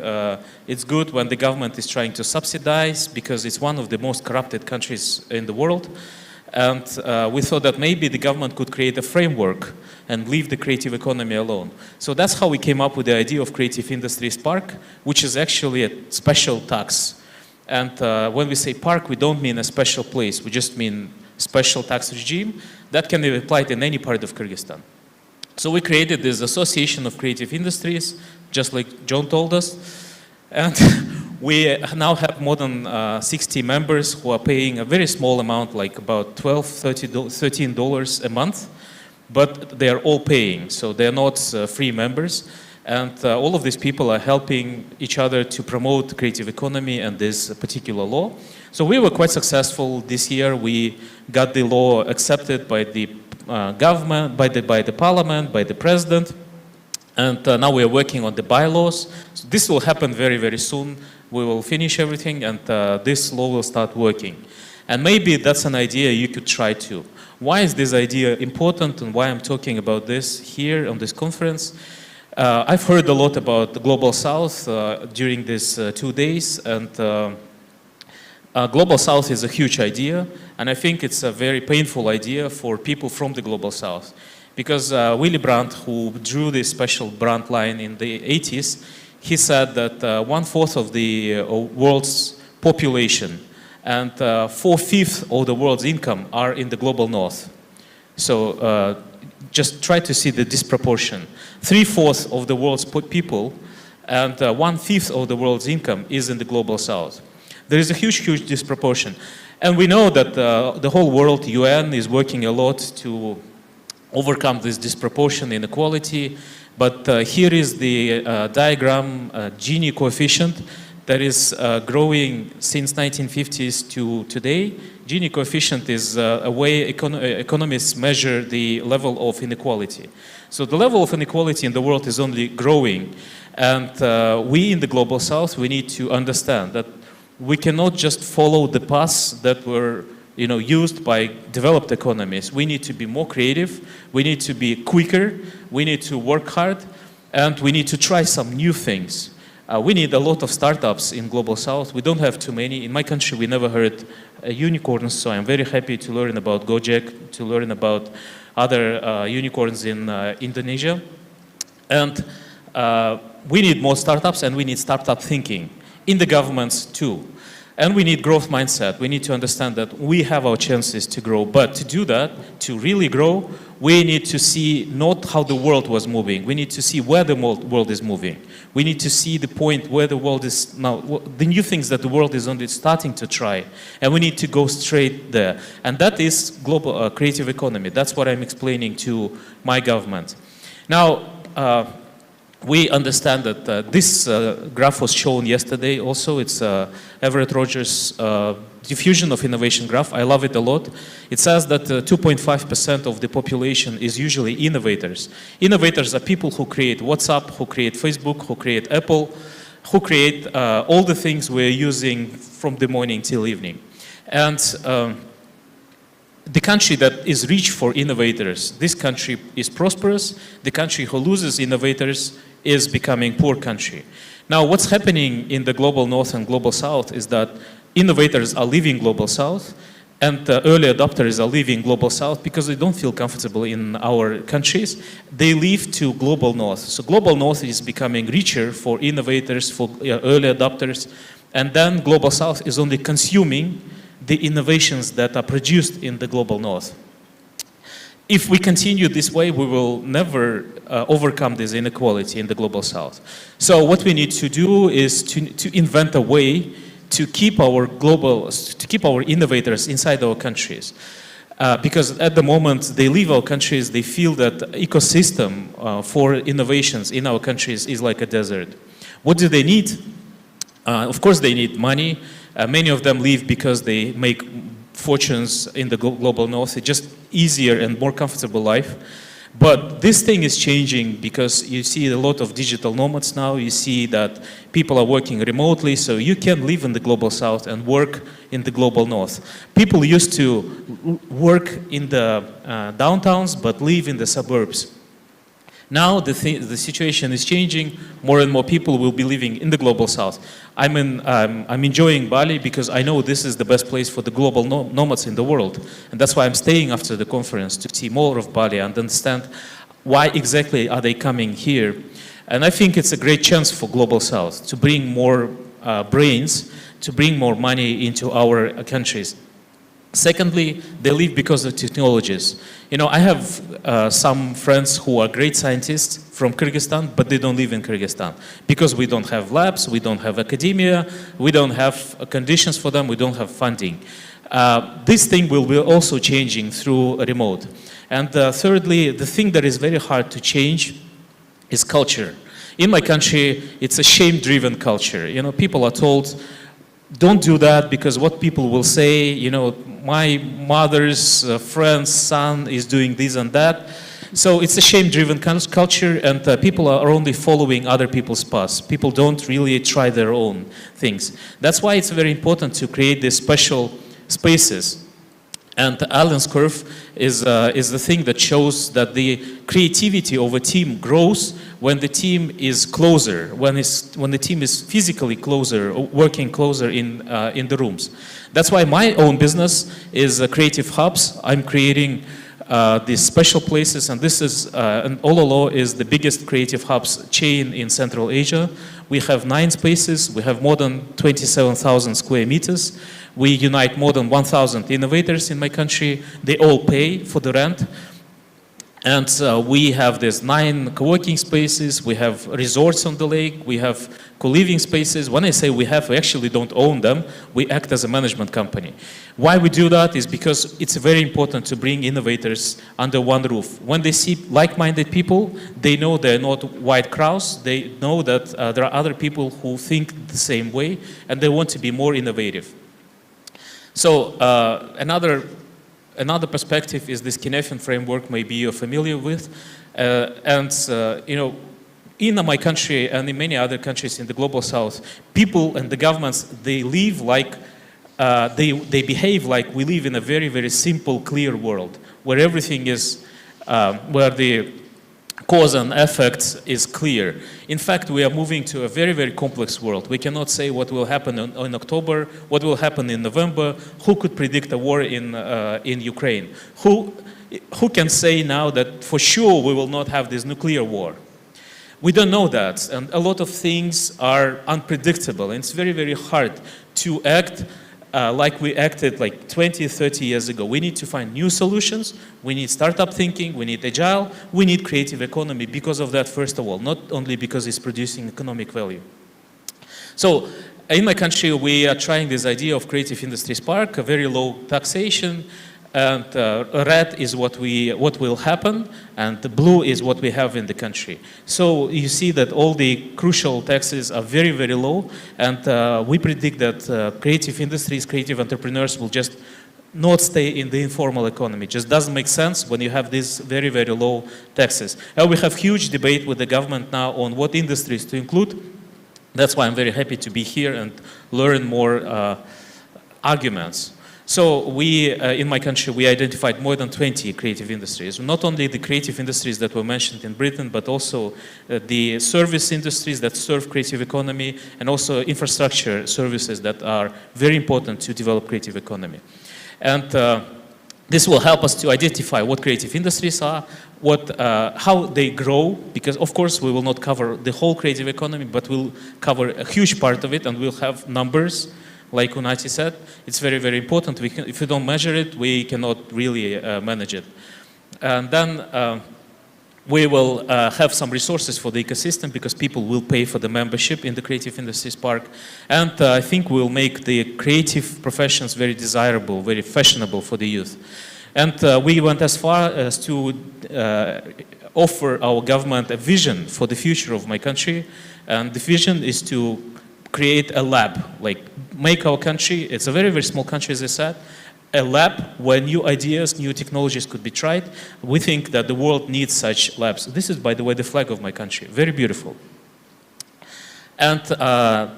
it's good when the government is trying to subsidize, because it's one of the most corrupted countries in the world. And we thought that maybe the government could create a framework and leave the creative economy alone. So that's how we came up with the idea of Creative Industries Park, which is actually a special tax. And when we say park, we don't mean a special place. We just mean special tax regime that can be applied in any part of Kyrgyzstan. So we created this association of creative industries, just like John told us. And we now have more than 60 members who are paying a very small amount, like about $12, $13 a month. But they are all paying, so they're not free members. And all of these people are helping each other to promote creative economy and this particular law. So we were quite successful this year. We got the law accepted by the government, by the parliament, by the president. And now we are working on the bylaws. So this will happen very, very soon. We will finish everything, and this law will start working. And maybe that's an idea you could try too. Why is this idea important, and why I'm talking about this here on this conference? I've heard a lot about the Global South during these 2 days, and Global South is a huge idea, and I think it's a very painful idea for people from the Global South. Because Willy Brandt, who drew this special Brandt line in the 80s, he said that 1/4 of the world's population and 4/5 of the world's income are in the global north. So just try to see the disproportion. 3/4 of the world's people and 1/5 of the world's income is in the global south. There is a huge, huge disproportion. And we know that the whole world, UN, is working a lot to overcome this disproportion inequality. But here is the diagram, Gini coefficient, that is growing since 1950s to today. Gini coefficient is a way economists measure the level of inequality. So the level of inequality in the world is only growing. And we in the Global South, we need to understand that we cannot just follow the paths that were used by developed economies. We need to be more creative, we need to be quicker, we need to work hard, and we need to try some new things. We need a lot of startups in Global South. We don't have too many. In my country, we never heard unicorns, so I'm very happy to learn about Gojek, to learn about other unicorns in Indonesia. And we need more startups, and we need startup thinking in the governments too. And we need growth mindset. We need to understand that we have our chances to grow. But to do that, to really grow, we need to see not how the world was moving. We need to see where the world is moving. We need to see the point where the world is now, the new things that the world is only starting to try. And we need to go straight there. And that is global creative economy. That's what I'm explaining to my government. Now, we understand that this graph was shown yesterday also. It's Everett Rogers' diffusion of innovation graph. I love it a lot. It says that 2.5% of the population is usually innovators. Innovators are people who create WhatsApp, who create Facebook, who create Apple, who create all the things we're using from the morning till evening. And the country that is rich for innovators, this country is prosperous. The country who loses innovators is becoming poor country. Now, what's happening in the global north and global south is that innovators are leaving global south, and early adopters are leaving global south because they don't feel comfortable in our countries. They leave to global north. So global north is becoming richer for innovators, for early adopters, and then global south is only consuming the innovations that are produced in the global north. If we continue this way, we will never overcome this inequality in the global south. So what we need to do is to invent a way to keep our innovators inside our countries. Because at the moment they leave our countries, they feel that the ecosystem for innovations in our countries is like a desert. What do they need? Of course they need money. Many of them leave because they make fortunes in the global north. It's just easier and more comfortable life. But this thing is changing because you see a lot of digital nomads now. You see that people are working remotely, so you can live in the global south and work in the global north. People used to work in the downtowns but live in the suburbs. Now the situation is changing. More and more people will be living in the global south. I'm enjoying Bali because I know this is the best place for the global nomads in the world. And that's why I'm staying after the conference to see more of Bali and understand why exactly are they coming here. And I think it's a great chance for global south to bring more brains, to bring more money into our countries. Secondly, they leave because of technologies. You know, I have some friends who are great scientists from Kyrgyzstan, but they don't live in Kyrgyzstan because we don't have labs, we don't have academia, we don't have conditions for them, we don't have funding. This thing will be also changing through remote. And thirdly, the thing that is very hard to change is culture. In my country, it's a shame-driven culture. You know, people are told, don't do that because what people will say, you know, my mother's friend's son is doing this and that. So it's a shame-driven culture, and people are only following other people's paths. People don't really try their own things. That's why it's very important to create these special spaces. And the Allen's curve is the thing that shows that the creativity of a team grows when the team is closer, when the team is physically closer, working closer in the rooms. That's why my own business is Creative Hubs. I'm creating these special places, and this is, and Ololo is the biggest Creative Hubs chain in Central Asia. We have 9 spaces, we have more than 27,000 square meters. We unite more than 1,000 innovators in my country. They all pay for the rent. And we have these 9 co-working spaces, we have resorts on the lake, we have co-living spaces. When I say we have, we actually don't own them, we act as a management company. Why we do that is because it's very important to bring innovators under one roof. When they see like-minded people, they know they're not white crowds, they know that there are other people who think the same way, and they want to be more innovative. So another perspective is this Kinefian framework, maybe you're familiar with. You know, in my country and in many other countries in the global south, people and the governments, they live like, they behave like we live in a very, very simple, clear world, where everything is, where the cause and effect is clear. In fact, we are moving to a very, very complex world. We cannot say what will happen in October, what will happen in November. Who could predict a war in Ukraine? Who can say now that for sure we will not have this nuclear war? We don't know that, and a lot of things are unpredictable, and it's very, very hard to act like we acted like 20, 30 years ago. We need to find new solutions. We need startup thinking. We need agile. We need creative economy because of that, first of all, not only because it's producing economic value. So in my country, we are trying this idea of creative industries park, a very low taxation, and red is what will happen, and the blue is what we have in the country. So you see that all the crucial taxes are very, very low, and we predict that creative industries, creative entrepreneurs will just not stay in the informal economy. It just doesn't make sense when you have these very, very low taxes. And we have huge debate with the government now on what industries to include. That's why I'm very happy to be here and learn more arguments. So we, in my country, we identified more than 20 creative industries. Not only the creative industries that were mentioned in Britain, but also the service industries that serve creative economy, and also infrastructure services that are very important to develop creative economy. And this will help us to identify what creative industries are, how they grow, because of course we will not cover the whole creative economy, but we'll cover a huge part of it, and we'll have numbers. Like Unati said, it's very, very important. If we don't measure it, we cannot really manage it. And then we will have some resources for the ecosystem, because people will pay for the membership in the Creative Industries Park. And I think we'll make the creative professions very desirable, very fashionable for the youth. And we went as far as to offer our government a vision for the future of my country. And the vision is to create a lab, like make our country, it's a very, very small country, as I said, a lab where new ideas, new technologies could be tried. We think that the world needs such labs. This is, by the way, the flag of my country, very beautiful. And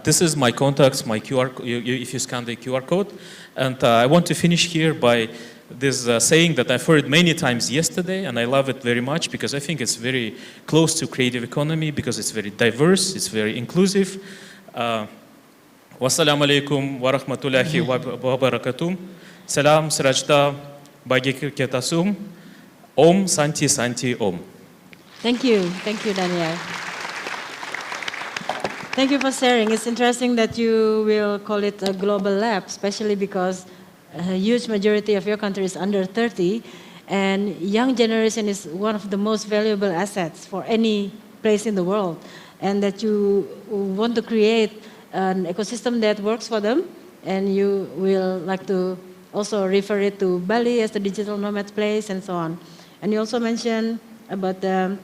this is my contacts, my QR, if you scan the QR code. And I want to finish here by this saying that I've heard many times yesterday, and I love it very much because I think it's very close to creative economy, because it's very diverse, it's very inclusive. Wassalamu alaikum wa rahmatullahi wa barakatuh. Salam srajta bagi ketasum. Om Santi Santi Om.
Thank you, Daniel. Thank you for sharing. It's interesting that you will call it a global lab, especially because a huge majority of your country is under 30, and young generation is one of the most valuable assets for any place in the world, and that you want to create an ecosystem that works for them, and you will like to also refer it to Bali as the digital nomad place and so on. And you also mentioned about the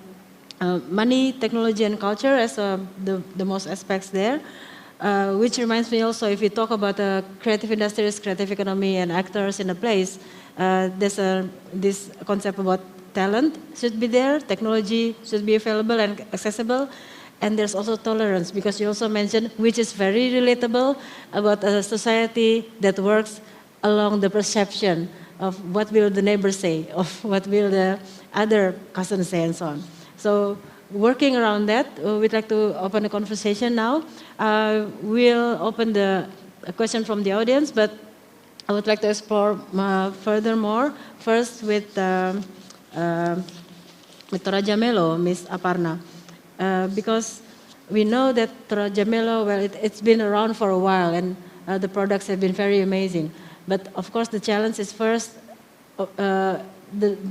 money, technology, and culture as the most aspects there, which reminds me also, if we talk about creative industries, creative economy, and actors in a place, there's this concept about talent should be there, technology should be available and accessible, and there's also tolerance, because you also mentioned, which is very relatable, about a society that works along the perception of what will the neighbor say, of what will the other cousin say, and so on. So working around that, we'd like to open a conversation now. We'll open a question from the audience, but I would like to explore furthermore, first with Toraja Melo, Ms. Aparna. Because we know that Toraja Melo, well, it's been around for a while, and the products have been very amazing. But of course, the challenge is first, the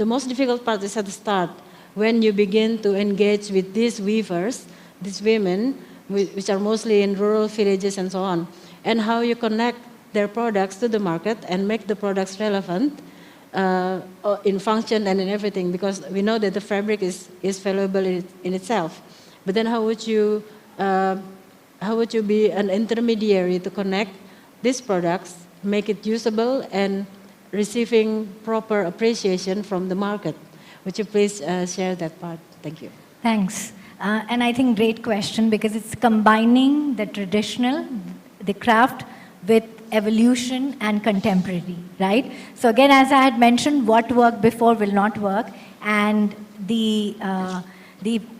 most difficult part is at the start, when you begin to engage with these weavers, these women, which are mostly in rural villages and so on, and how you connect their products to the market and make the products relevant in function and in everything, because we know that the fabric is valuable in itself. But then how would you be an intermediary to connect these products, make it usable, and receiving proper appreciation from the market? Would you please share that part? Thank you.
Thanks. And I think great question, because it's combining the traditional, the craft, with evolution and contemporary, right? So again, as I had mentioned, what worked before will not work, and the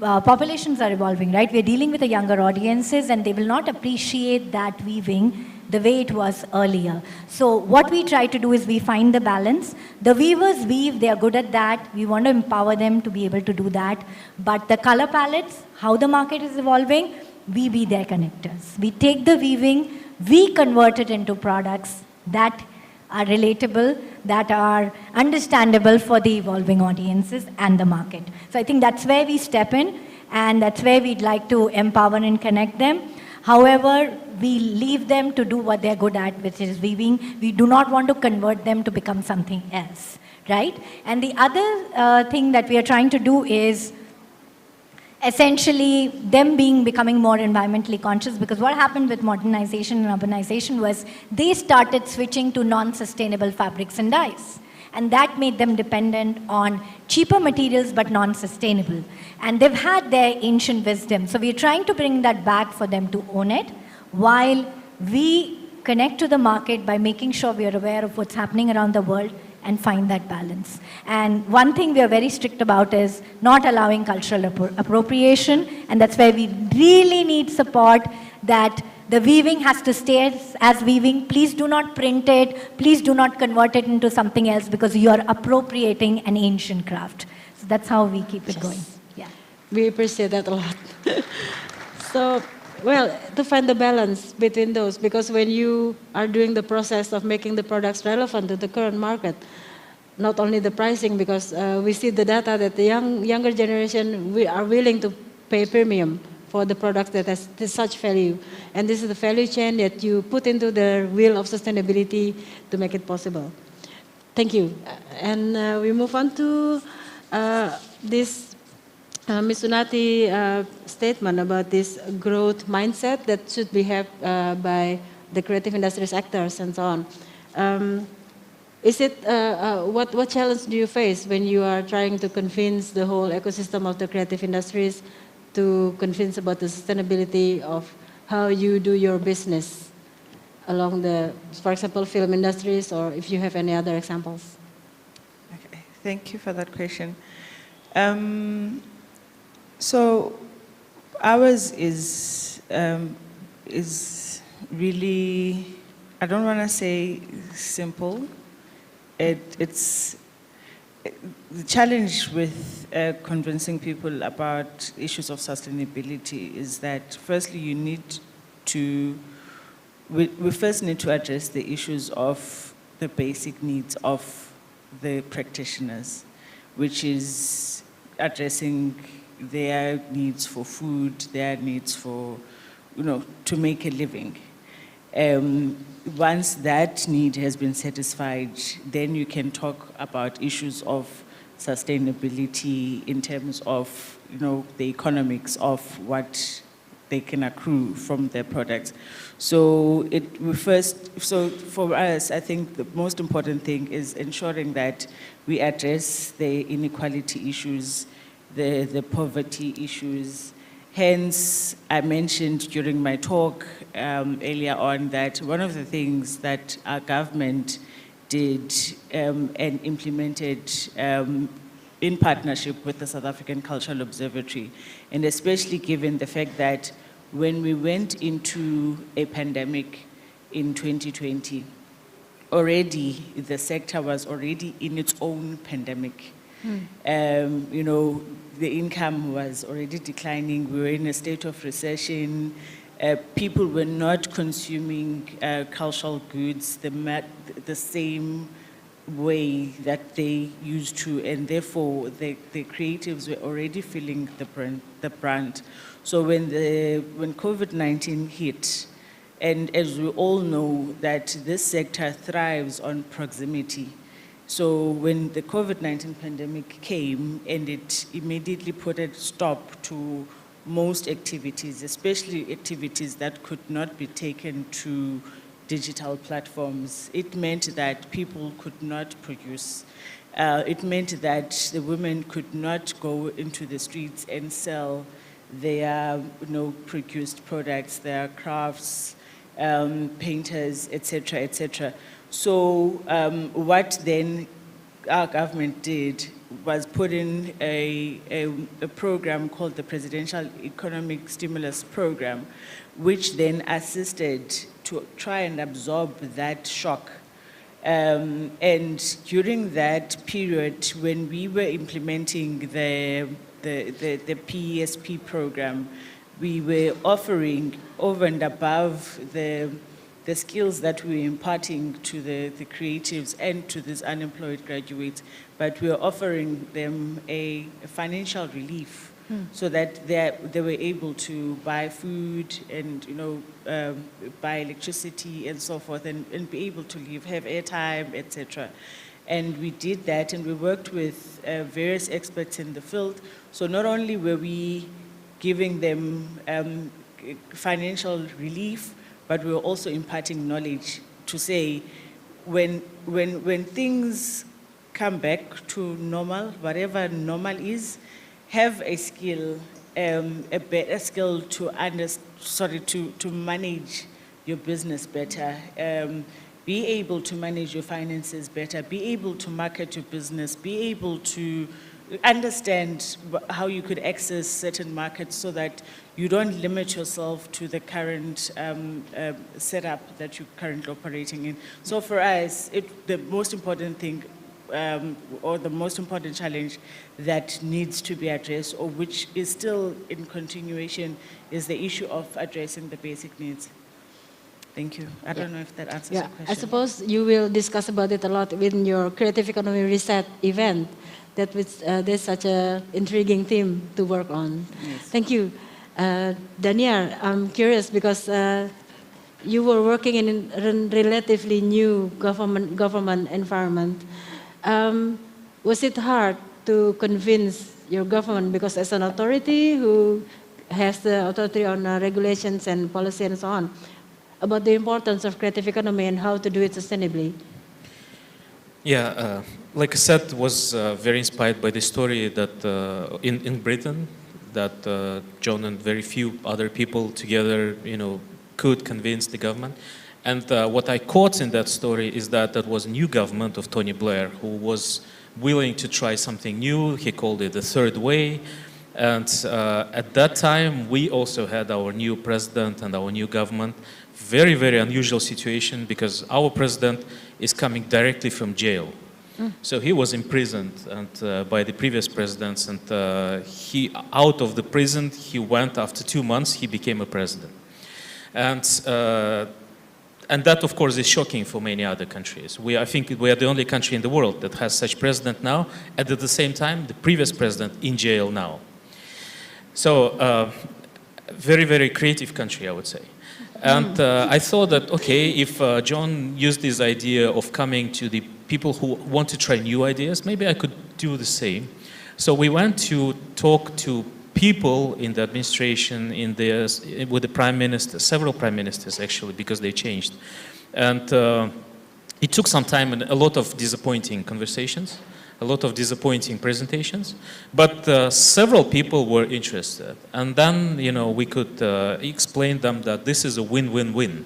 populations are evolving, right? We're dealing with the younger audiences, and they will not appreciate that weaving the way it was earlier. So what we try to do is we find the balance. The weavers weave, they are good at that. We want to empower them to be able to do that. But the color palettes, how the market is evolving, we be their connectors. We take the weaving, we convert it into products that are relatable, that are understandable for the evolving audiences and the market. So I think that's where we step in, and that's where we'd like to empower and connect them. However, we leave them to do what they're good at, which is weaving. We do not want to convert them to become something else, right? And the other thing that we are trying to do is essentially them becoming more environmentally conscious, because what happened with modernization and urbanization was they started switching to non-sustainable fabrics and dyes. And that made them dependent on cheaper materials but non-sustainable. And they've had their ancient wisdom. So we're trying to bring that back for them to own it, while we connect to the market by making sure we are aware of what's happening around the world and find that balance. And one thing we are very strict about is not allowing cultural appropriation, and that's where we really need support, that the weaving has to stay as weaving. Please do not print it. Please do not convert it into something else, because you are appropriating an ancient craft. So that's how we keep it going. Yeah.
We appreciate that a lot. So, well, to find the balance between those, because when you are doing the process of making the products relevant to the current market, not only the pricing, because we see the data that the younger generation are willing to pay premium for the products that has such value. And this is the value chain that you put into the wheel of sustainability to make it possible. Thank you. And we move on to this Ms. Unati statement about this growth mindset that should be had by the creative industries actors and so on. What challenge do you face when you are trying to convince the whole ecosystem of the creative industries to convince about the sustainability of how you do your business along the, for example, film industries, or if you have any other examples?
Okay, thank you for that question. So ours is really, I don't want to say simple. It's the challenge with convincing people about issues of sustainability is that firstly we first need to address the issues of the basic needs of the practitioners, which is addressing their needs for food, their needs for, to make a living. Once that need has been satisfied, then you can talk about issues of sustainability in terms of, the economics of what they can accrue from their products. So for us, I think the most important thing is ensuring that we address the inequality issues, the poverty issues. Hence, I mentioned during my talk earlier on that one of the things that our government did and implemented in partnership with the South African Cultural Observatory, and especially given the fact that when we went into a pandemic in 2020, already the sector was already in its own pandemic. The income was already declining. We were in a state of recession. People were not consuming cultural goods the same way that they used to, and therefore the creatives were already feeling the brunt. So when COVID-19 hit, and as we all know that this sector thrives on proximity. So when the COVID-19 pandemic came, and it immediately put a stop to most activities, especially activities that could not be taken to digital platforms, it meant that people could not produce. It meant that the women could not go into the streets and sell their produced products, their crafts, painters, etc., etc. So what then our government did was put in a program called the Presidential Economic Stimulus Program, which then assisted to try and absorb that shock. And during that period, when we were implementing the PESP program, we were offering over and above the the skills that we're imparting to the creatives and to these unemployed graduates, but we're offering them a financial relief so that they were able to buy food and, buy electricity and so forth and be able to live, have airtime, etc. And we did that, and we worked with various experts in the field. So not only were we giving them financial relief, but we were also imparting knowledge to say, when things come back to normal, whatever normal is, have a skill, a better skill to manage your business better. Be able to manage your finances better, be able to market your business, be able to understand how you could access certain markets so that you don't limit yourself to the current setup that you're currently operating in. So for us, the most important thing or the most important challenge that needs to be addressed, or which is still in continuation, is the issue of addressing the basic needs. Thank you. I don't know if that answers your question.
I suppose you will discuss about it a lot in your Creative Economy Reset event. That was, there's such an intriguing theme to work on.
Yes.
Thank you. Daniel, I'm curious because you were working in a relatively new government environment. Was it hard to convince your government, because as an authority who has the authority on regulations and policy and so on, about the importance of creative economy and how to do it sustainably?
Yeah, like I said, was very inspired by the story that in Britain, that John and very few other people together, could convince the government. And what I caught in that story is that was a new government of Tony Blair, who was willing to try something new. He called it the third way. And at that time, we also had our new president and our new government. Very, very unusual situation, because our president is coming directly from jail. So he was imprisoned by the previous presidents, and he, out of the prison, he went after 2 months, he became a president. And that, of course, is shocking for many other countries. I think we are the only country in the world that has such president now, and at the same time, the previous president in jail now. So, very, very creative country, I would say. And I thought that, okay, if John used this idea of coming to the people who want to try new ideas, maybe I could do the same. So we went to talk to people in the administration, with the prime minister, several prime ministers actually, because they changed. And it took some time and a lot of disappointing conversations, a lot of disappointing presentations, but several people were interested. And then, we could explain them that this is a win-win-win,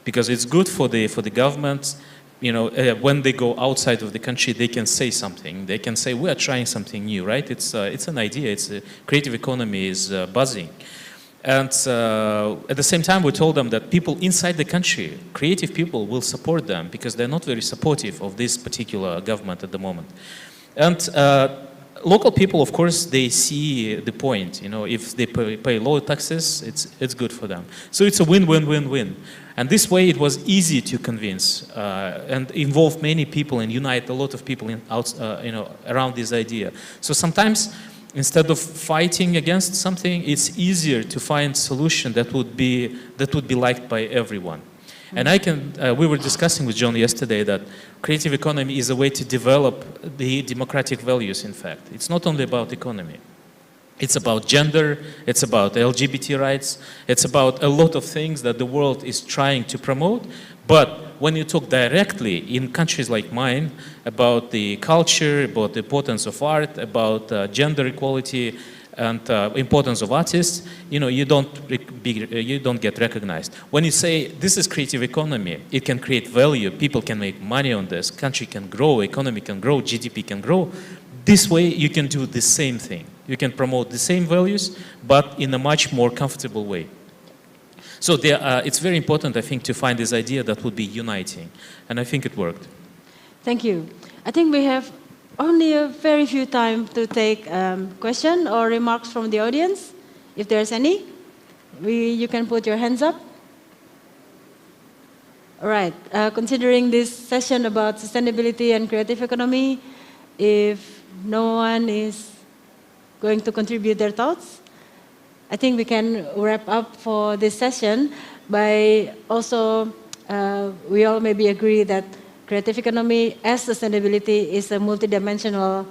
because it's good for the government. When they go outside of the country, they can say something. They can say, we are trying something new, right? It's an idea. It's a creative economy is buzzing. And at the same time, we told them that people inside the country, creative people, will support them, because they're not very supportive of this particular government at the moment. And local people, of course, they see the point. If they pay low taxes, it's good for them. So it's a win-win-win-win. And this way, it was easy to convince and involve many people and unite a lot of people around this idea. So sometimes, instead of fighting against something, it's easier to find solution that would be liked by everyone. And we were discussing with John yesterday that creative economy is a way to develop the democratic values, in fact. It's not only about economy. It's about gender, it's about LGBT rights, it's about a lot of things that the world is trying to promote. But when you talk directly in countries like mine about the culture, about the importance of art, about gender equality, and importance of artists, you don't get recognized. When you say this is creative economy, it can create value, people can make money on this, country can grow, economy can grow, GDP can grow. This way you can do the same thing. You can promote the same values, but in a much more comfortable way. So it's very important, I think, to find this idea that would be uniting, and I think it worked.
Thank you. I think we have only a very few time to take question or remarks from the audience. If there's any, you can put your hands up. All right, considering this session about sustainability and creative economy, if no one is going to contribute their thoughts, I think we can wrap up for this session by also, we all maybe agree that creative economy as sustainability is a multidimensional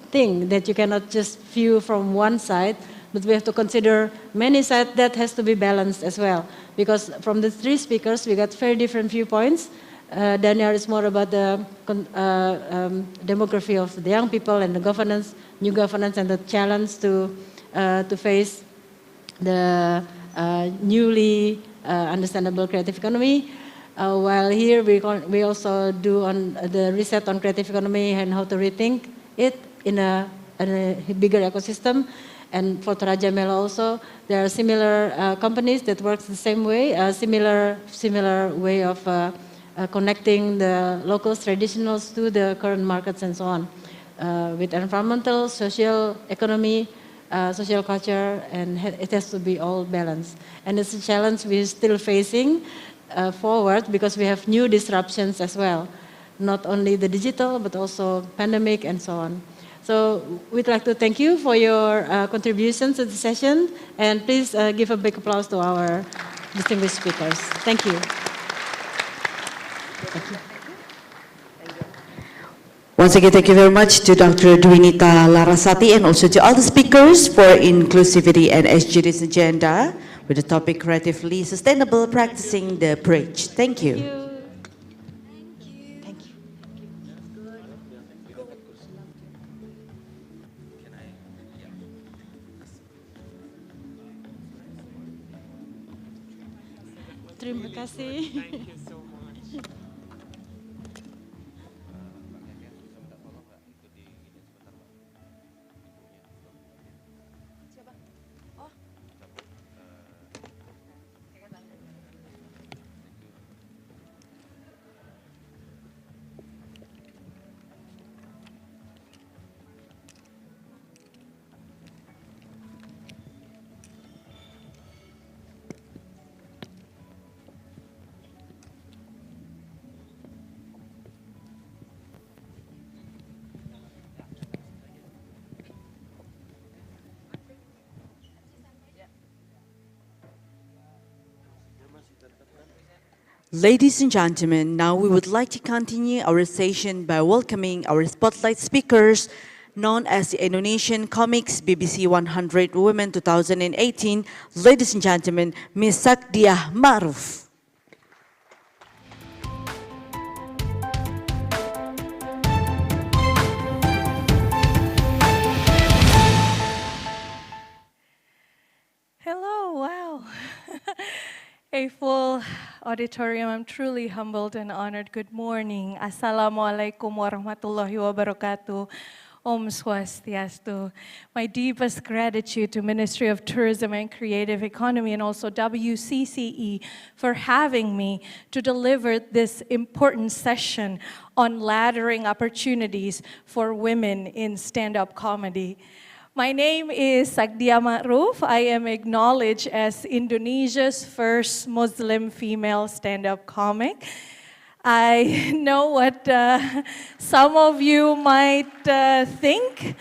thing that you cannot just view from one side, but we have to consider many sides that has to be balanced as well. Because from the three speakers, we got very different viewpoints. Daniel is more about the demography of the young people and the governance, new governance, and the challenge to face the newly understandable creative economy. While here we also do on the reset on creative economy and how to rethink it in a bigger ecosystem. And for Toraja Melo also, there are similar companies that works the same way, a similar way of connecting the locals, traditionals to the current markets and so on. With environmental, social, economy, social culture, and it has to be all balanced. And it's a challenge we're still facing forward because we have new disruptions as well. Not only the digital, but also pandemic and so on. So we'd like to thank you for your contributions to the session, and please give a big applause to our distinguished speakers. Thank you. Thank you.
Once again, thank you very much to Dr. Dwinita Larasati and also to all the speakers for inclusivity and SGD's agenda with the topic creatively sustainable practicing the bridge. Thank you.
Thank you. Terima kasih.
Ladies and gentlemen, now we would like to continue our session by welcoming our spotlight speakers, known as the Indonesian Comics BBC 100 Women 2018. Ladies and gentlemen, Ms. Sakdiah Ma'ruf.
Hello, wow. A full auditorium. I'm truly humbled and honored. Good morning. Assalamualaikum warahmatullahi wabarakatuh. Om Swastiastu. My deepest gratitude to Ministry of Tourism and Creative Economy and also WCCE for having me to deliver this important session on laddering opportunities for women in stand-up comedy. My name is Sakdiah Ma'ruf. I am acknowledged as Indonesia's first Muslim female stand-up comic. I know what some of you might think.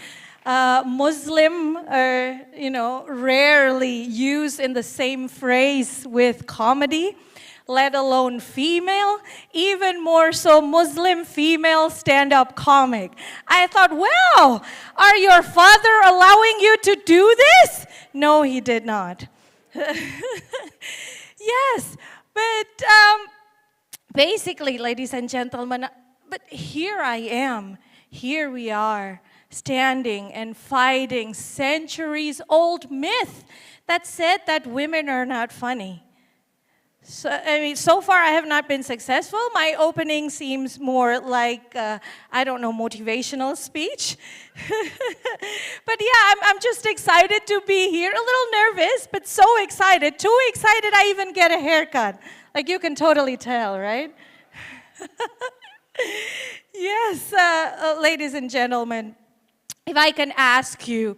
Muslim are, rarely used in the same phrase with comedy, let alone female, even more so Muslim female stand-up comic. I thought, wow, are your father allowing you to do this? No, he did not. Yes, but basically, ladies and gentlemen, but here I am, here we are, standing and fighting centuries-old myth that said that women are not funny. So far I have not been successful. My opening seems more like, motivational speech. But yeah, I'm just excited to be here. A little nervous, but so excited. Too excited I even get a haircut. Like you can totally tell, right? Yes, ladies and gentlemen, if I can ask you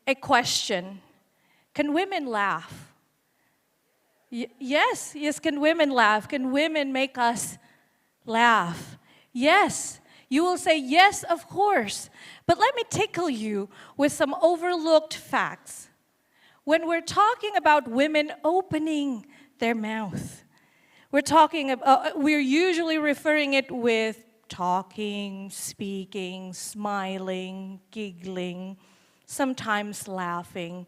a question, can women laugh? Yes, yes, can women laugh? Can women make us laugh? Yes. You will say, yes, of course. But let me tickle you with some overlooked facts. When we're talking about women opening their mouth, we're usually referring it with talking, speaking, smiling, giggling, sometimes laughing,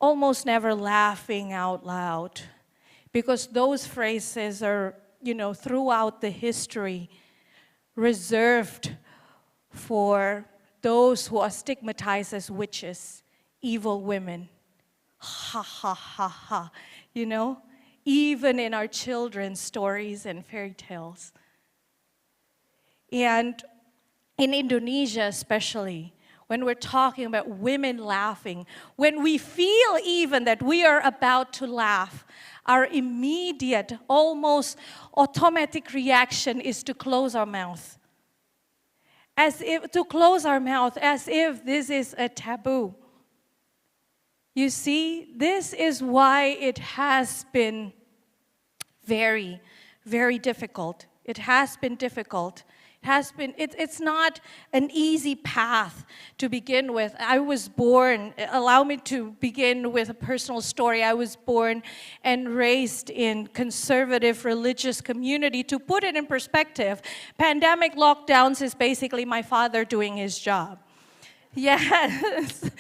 almost never laughing out loud, because those phrases are, throughout the history, reserved for those who are stigmatized as witches, evil women. Ha, ha, ha, ha, even in our children's stories and fairy tales. And in Indonesia especially, when we're talking about women laughing, when we feel even that we are about to laugh, our immediate, almost automatic reaction is to close our mouth. As if this is a taboo. You see, this is why it has been very, very difficult. It has been difficult. It's not an easy path to begin with. Allow me to begin with a personal story. I was born and raised in conservative religious community. To put it in perspective, pandemic lockdowns is basically my father doing his job. Yes.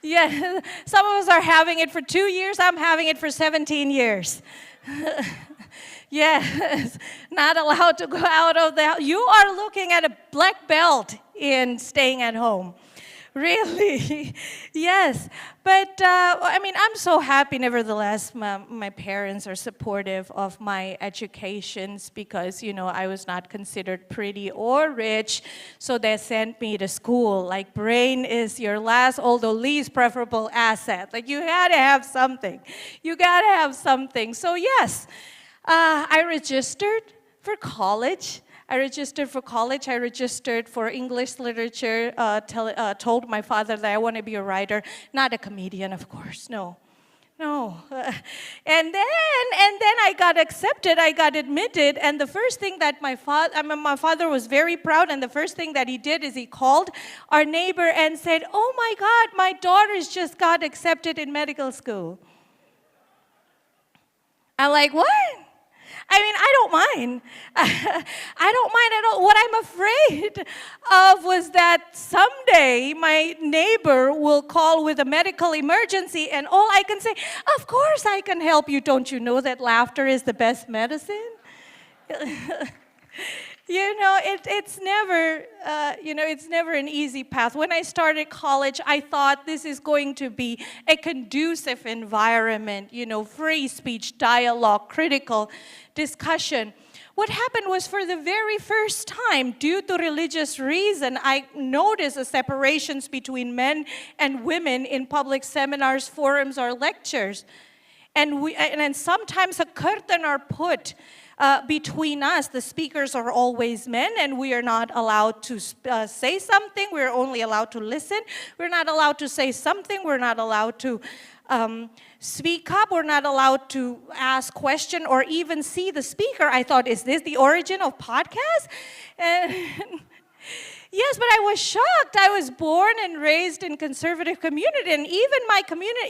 Yes. Some of us are having it for 2 years. I'm having it for 17 years. Yes, not allowed to go out of the house. You are looking at a black belt in staying at home. Really, yes. But, I'm so happy, nevertheless, my parents are supportive of my educations because, I was not considered pretty or rich, so they sent me to school. Like, brain is your last, although least preferable asset. Like, you gotta have something. So, yes. I registered for college. I registered for English literature, told my father that I want to be a writer, not a comedian, of course, no. And then I got accepted, I got admitted, and the first thing that my father was very proud, and the first thing that he did is he called our neighbor and said, "Oh my God, my daughter's just got accepted in medical school." I'm like, what? I don't mind. I don't mind at all. What I'm afraid of was that someday my neighbor will call with a medical emergency and all I can say, "Of course I can help you. Don't you know that laughter is the best medicine?" It's never an easy path. When I started college, I thought this is going to be a conducive environment, free speech, dialogue, critical discussion. What happened was for the very first time, due to religious reason, I noticed a separations between men and women in public seminars, forums, or lectures. And sometimes a curtain are put between us. The speakers are always men, and we are not allowed to say something. We're only allowed to listen. We're not allowed to say something. We're not allowed to speak up. We're not allowed to ask question or even see the speaker. I thought, is this the origin of podcasts? And yes, but I was shocked. I was born and raised in conservative community, and even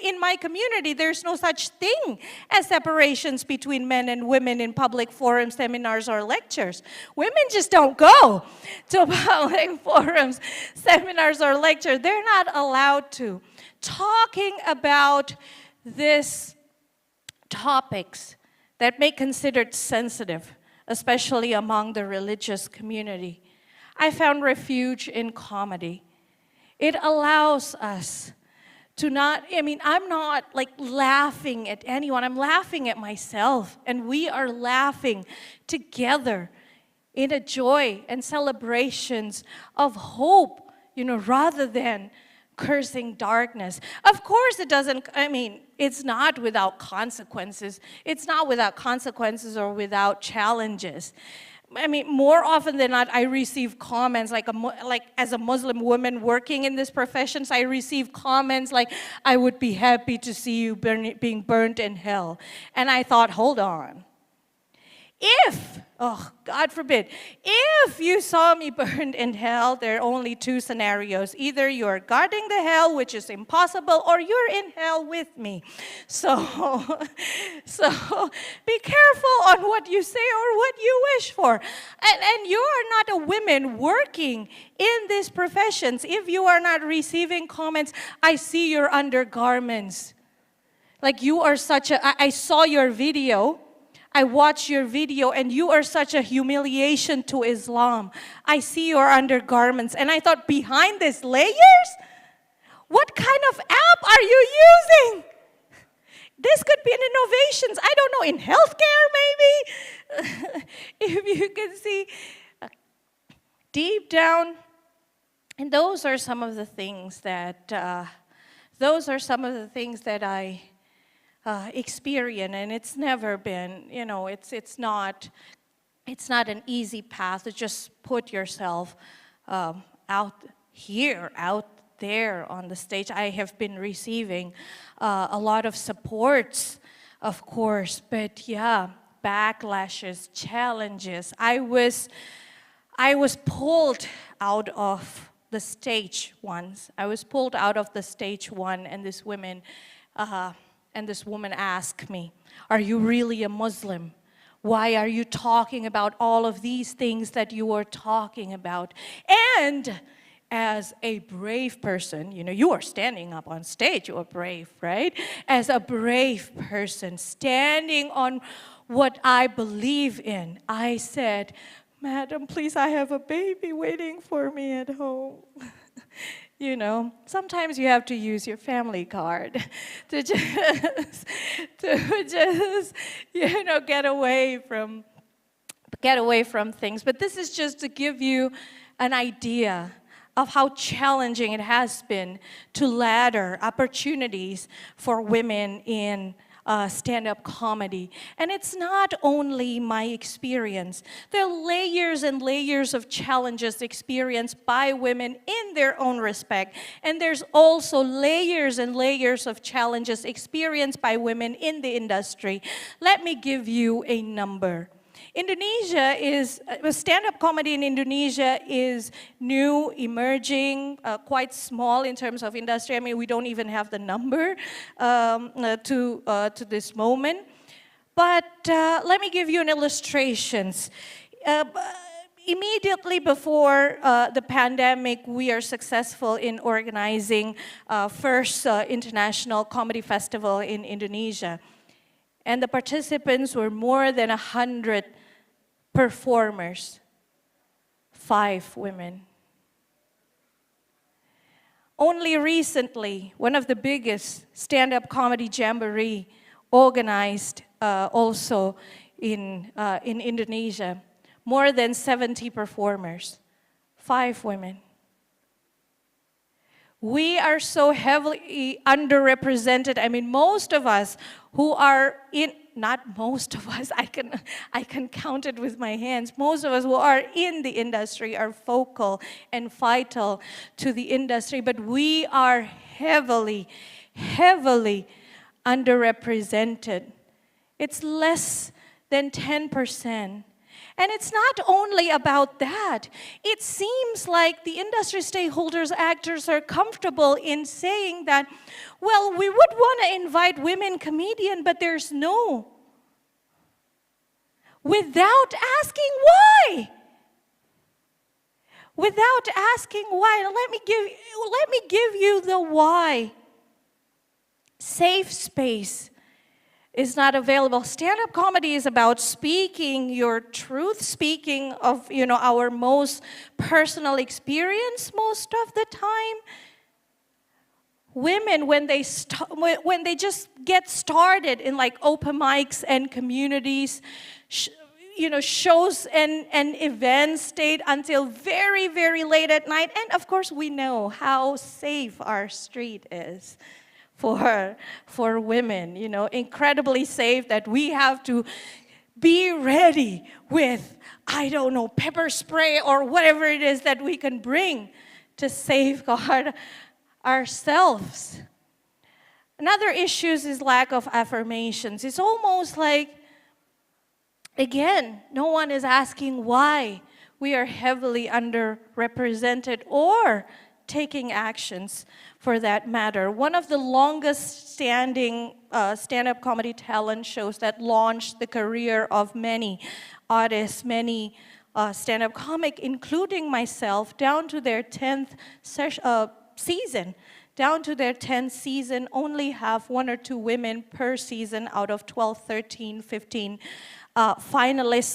in my community, there's no such thing as separations between men and women in public forums, seminars, or lectures. Women just don't go to public forums, seminars, or lectures. They're not allowed to. Talking about these topics that may be considered sensitive, especially among the religious community, I found refuge in comedy. It allows us to not, I'm not like laughing at anyone, I'm laughing at myself, and we are laughing together in a joy and celebrations of hope, rather than cursing darkness. Of course it's not without consequences. It's not without consequences or without challenges. I mean, more often than not, I receive comments like as a Muslim woman working in this profession, I receive comments like, "I would be happy to see you being burnt in hell." And I thought, hold on. If, oh, God forbid, if you saw me burned in hell, there are only two scenarios. Either you're guarding the hell, which is impossible, or you're in hell with me. So be careful on what you say or what you wish for. And you are not a woman working in these professions. If you are not receiving comments, "I see your undergarments. Like you are such a, I saw your video. I watched your video and you are such a humiliation to Islam. I see your undergarments." And I thought, behind these layers? What kind of app are you using? This could be an innovation. I don't know, in healthcare maybe? If you can see deep down. And those are some of the things that, I experience, and it's never been, it's not an easy path to just put yourself out there on the stage. I have been receiving a lot of supports, of course, but yeah, backlashes, challenges. I was pulled out of the stage once. I was pulled out of the stage one, and this woman asked me, "Are you really a Muslim? Why are you talking about all of these things that you are talking about?" And as a brave person, you are standing up on stage, you are brave, right? As a brave person standing on what I believe in, I said, "Madam, please, I have a baby waiting for me at home." Sometimes you have to use your family card to just get away from things. But this is just to give you an idea of how challenging it has been to ladder opportunities for women in stand-up comedy. And it's not only my experience. There are layers and layers of challenges experienced by women in their own respect. And there's also layers and layers of challenges experienced by women in the industry. Let me give you a number. Stand-up comedy in Indonesia is new, emerging, quite small in terms of industry. I mean, we don't even have the number to this moment. But let me give you an illustration. Immediately before the pandemic, we are successful in organizing first international comedy festival in Indonesia. And the participants were more than 100 performers, 5 women. Only recently, one of the biggest stand-up comedy jamboree organized also in Indonesia, more than 70 performers, 5 women. We are so heavily underrepresented. I mean, most of us who are in, not most of us, I can count it with my hands. Most of us who are in the industry are vocal and vital to the industry, but we are heavily underrepresented. It's less than 10%. And it's not only about that. It seems like the industry stakeholders, actors are comfortable in saying that, well, we would want to invite women comedians, but there's no. Without asking why. Without asking why. Let me give you the why. Safe space is not available. Stand-up comedy is about speaking your truth, speaking of our most personal experience most of the time. Women, when they just get started in like open mics and communities, shows and events stayed until very, very late at night. And of course, we know how safe our street is for women, incredibly safe, that we have to be ready with, I don't know, pepper spray or whatever it is that we can bring to safeguard ourselves. Another issue is lack of affirmations. It's almost like, again, no one is asking why we are heavily underrepresented or taking actions for that matter. One of the longest standing stand-up comedy talent shows that launched the career of many artists, many stand-up comic, including myself, down to their 10th season. Down to their 10th season, only have 1 or 2 women per season out of 12, 13, 15 finalists,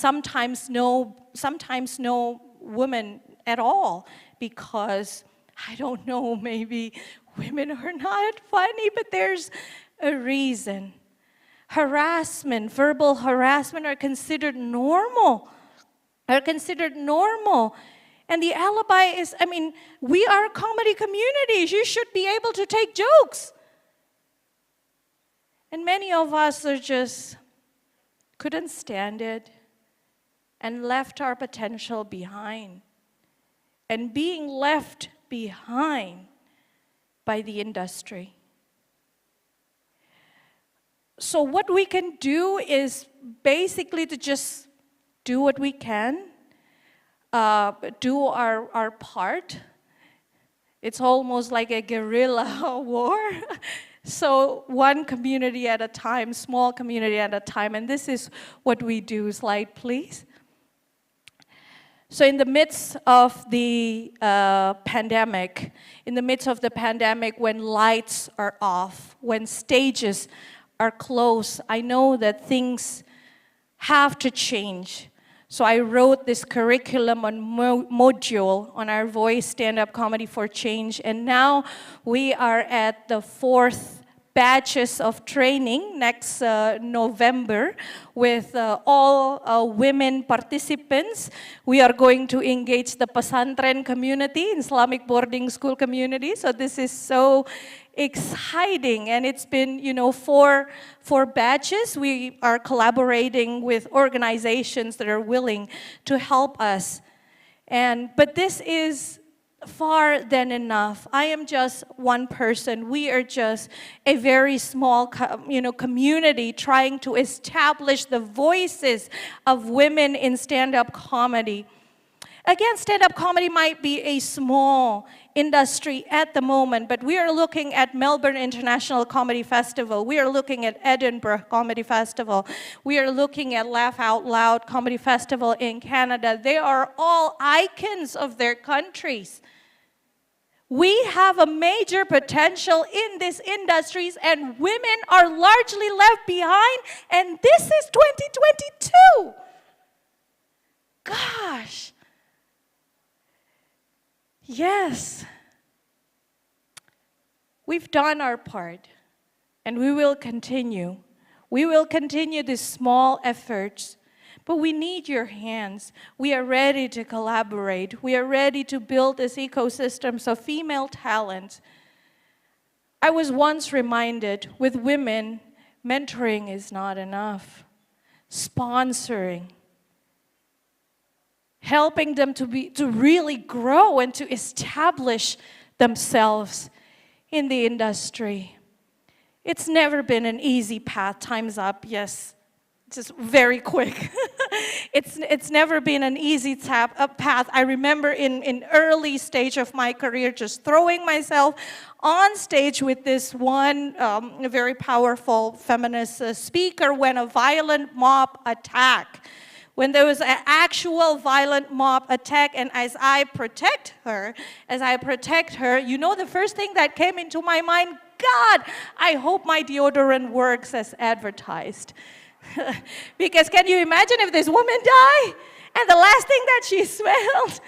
sometimes no women at all, because, I don't know, maybe women are not funny, but there's a reason. Harassment, verbal harassment are considered normal, And the alibi is, we are comedy communities. You should be able to take jokes. And many of us are just couldn't stand it and left our potential behind. And being left behind by the industry. So what we can do is basically to just do what we can, do our part. It's almost like a guerrilla war. So one community at a time, small community at a time, and this is what we do. Slide, please. So in the midst of the pandemic, when lights are off, when stages are closed, I know that things have to change. So I wrote this curriculum on module on our voice stand-up comedy for change, and now we are at the 4th batches of training next November with all women participants. We are going to engage the Pesantren community, Islamic boarding school community. So this is so exciting, and it's been, 4 batches. We are collaborating with organizations that are willing to help us. But this is far than enough. I am just one person. We are just a very small, community trying to establish the voices of women in stand-up comedy. Again, stand-up comedy might be a small industry at the moment, but we are looking at Melbourne International Comedy Festival. We are looking at Edinburgh Comedy Festival. We are looking at Laugh Out Loud Comedy Festival in Canada. They are all icons of their countries. We have a major potential in these industries, and women are largely left behind, and this is 2022. Gosh. Yes. We've done our part, and we will continue. We will continue these small efforts, but we need your hands. We are ready to collaborate. We are ready to build this ecosystems of female talent. I was once reminded, with women, mentoring is not enough. Sponsoring, helping them to really grow and to establish themselves in the industry. It's never been an easy path. Time's up, yes. Just very quick. It's never been an easy path. I remember in early stage of my career just throwing myself on stage with this one very powerful feminist speaker when a violent mob attack. When there was an actual violent mob attack, and as I protect her, the first thing that came into my mind, God, I hope my deodorant works as advertised. Because can you imagine if this woman died and the last thing that she smelled,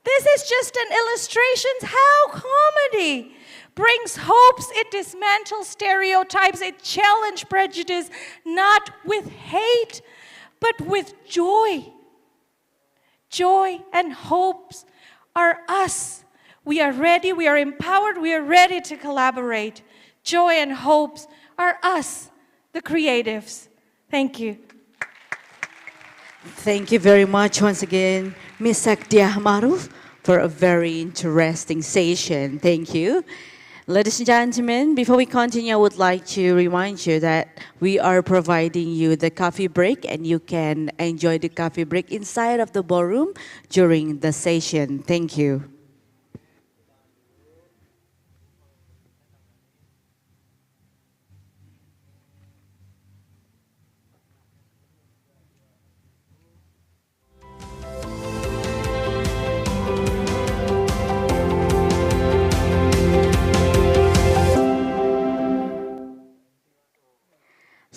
this is just an illustration how comedy brings hopes, it dismantles stereotypes, it challenges prejudice, not with hate, but with joy. Joy and hopes are us. We are ready, we are empowered, we are ready to collaborate. Joy and hopes are us, the creatives. Thank you.
Thank you very much once again, Ms. Sakdia Maruf, for a very interesting session. Thank you. Ladies and gentlemen, before we continue, I would like to remind you that we are providing you the coffee break, and you can enjoy the coffee break inside of the ballroom during the session. Thank you.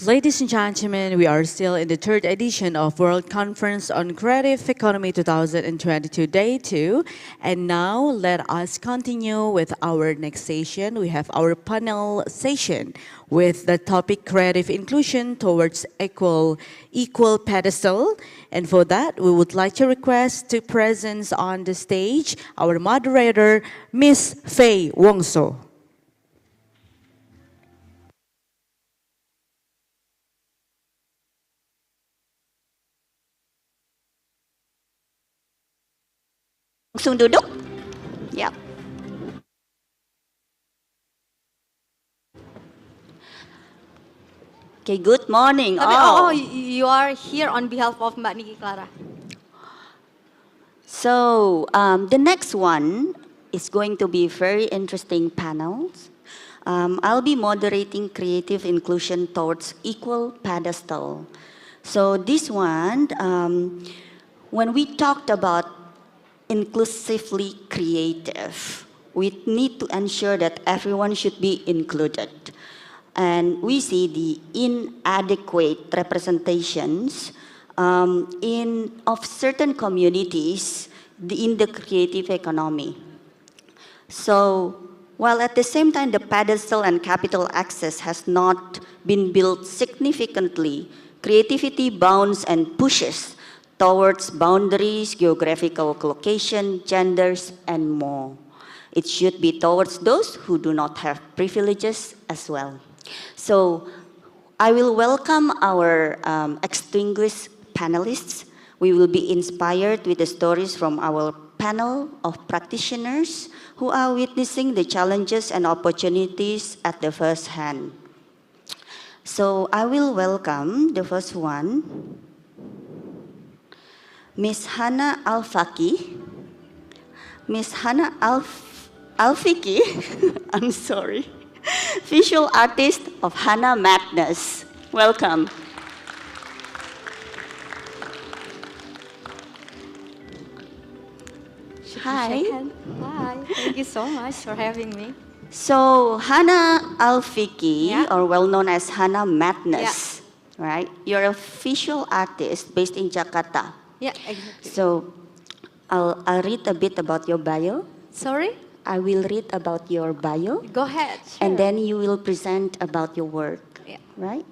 Ladies and gentlemen, we are still in the third edition of World Conference on Creative Economy 2022 Day 2. And now let us continue with our next session. We have our panel session with the topic Creative Inclusion Towards Equal Pedestal. And for that, we would like to request to presence on the stage our moderator, Miss Faye Wongso.
Langsung duduk. Ya. Okay, good morning.
You are here on behalf of Mbak Niki Clara.
So the next one is going to be very interesting panels. I'll be moderating creative inclusion towards equal pedestal. So this one, when we talked about inclusively creative, we need to ensure that everyone should be included. And we see the inadequate representations of certain communities in the creative economy. So while at the same time the pedestal and capital access has not been built significantly, creativity bounds and pushes towards boundaries, geographical location, genders, and more. It should be towards those who do not have privileges as well. So I will welcome our extinguished panelists. We will be inspired with the stories from our panel of practitioners who are witnessing the challenges and opportunities at the first hand. So I will welcome the first one, Ms. Hana Al-Faki. Ms. Hana Al-Fiki, I'm sorry, visual artist of Hana Madness. Welcome. Hi.
Hi, thank you so much for having me.
So Hana Al-Fiki, or well known as Hana Madness, right? You're a visual artist based in Jakarta.
Yeah, exactly.
So I'll read a bit about your bio.
Sorry?
I will read about your bio.
Go ahead. Sure.
And then you will present about your work, right?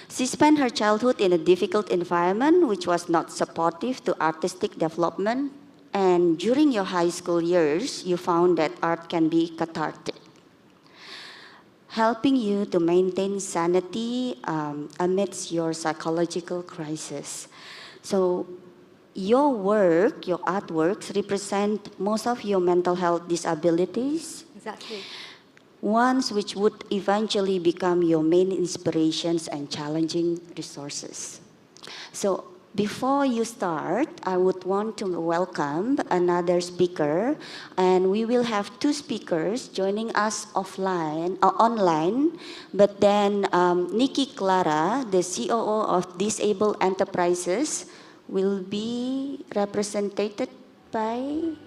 She spent her childhood in a difficult environment which was not supportive to artistic development. And during your high school years, you found that art can be cathartic, helping you to maintain sanity amidst your psychological crisis. So your work, your artworks, represent most of your mental health disabilities.
Exactly.
Ones which would eventually become your main inspirations and challenging resources. So before you start, I would want to welcome another speaker, and we will have two speakers joining us online, but then Nikki Clara, the COO of Disabled Enterprises, will be represented by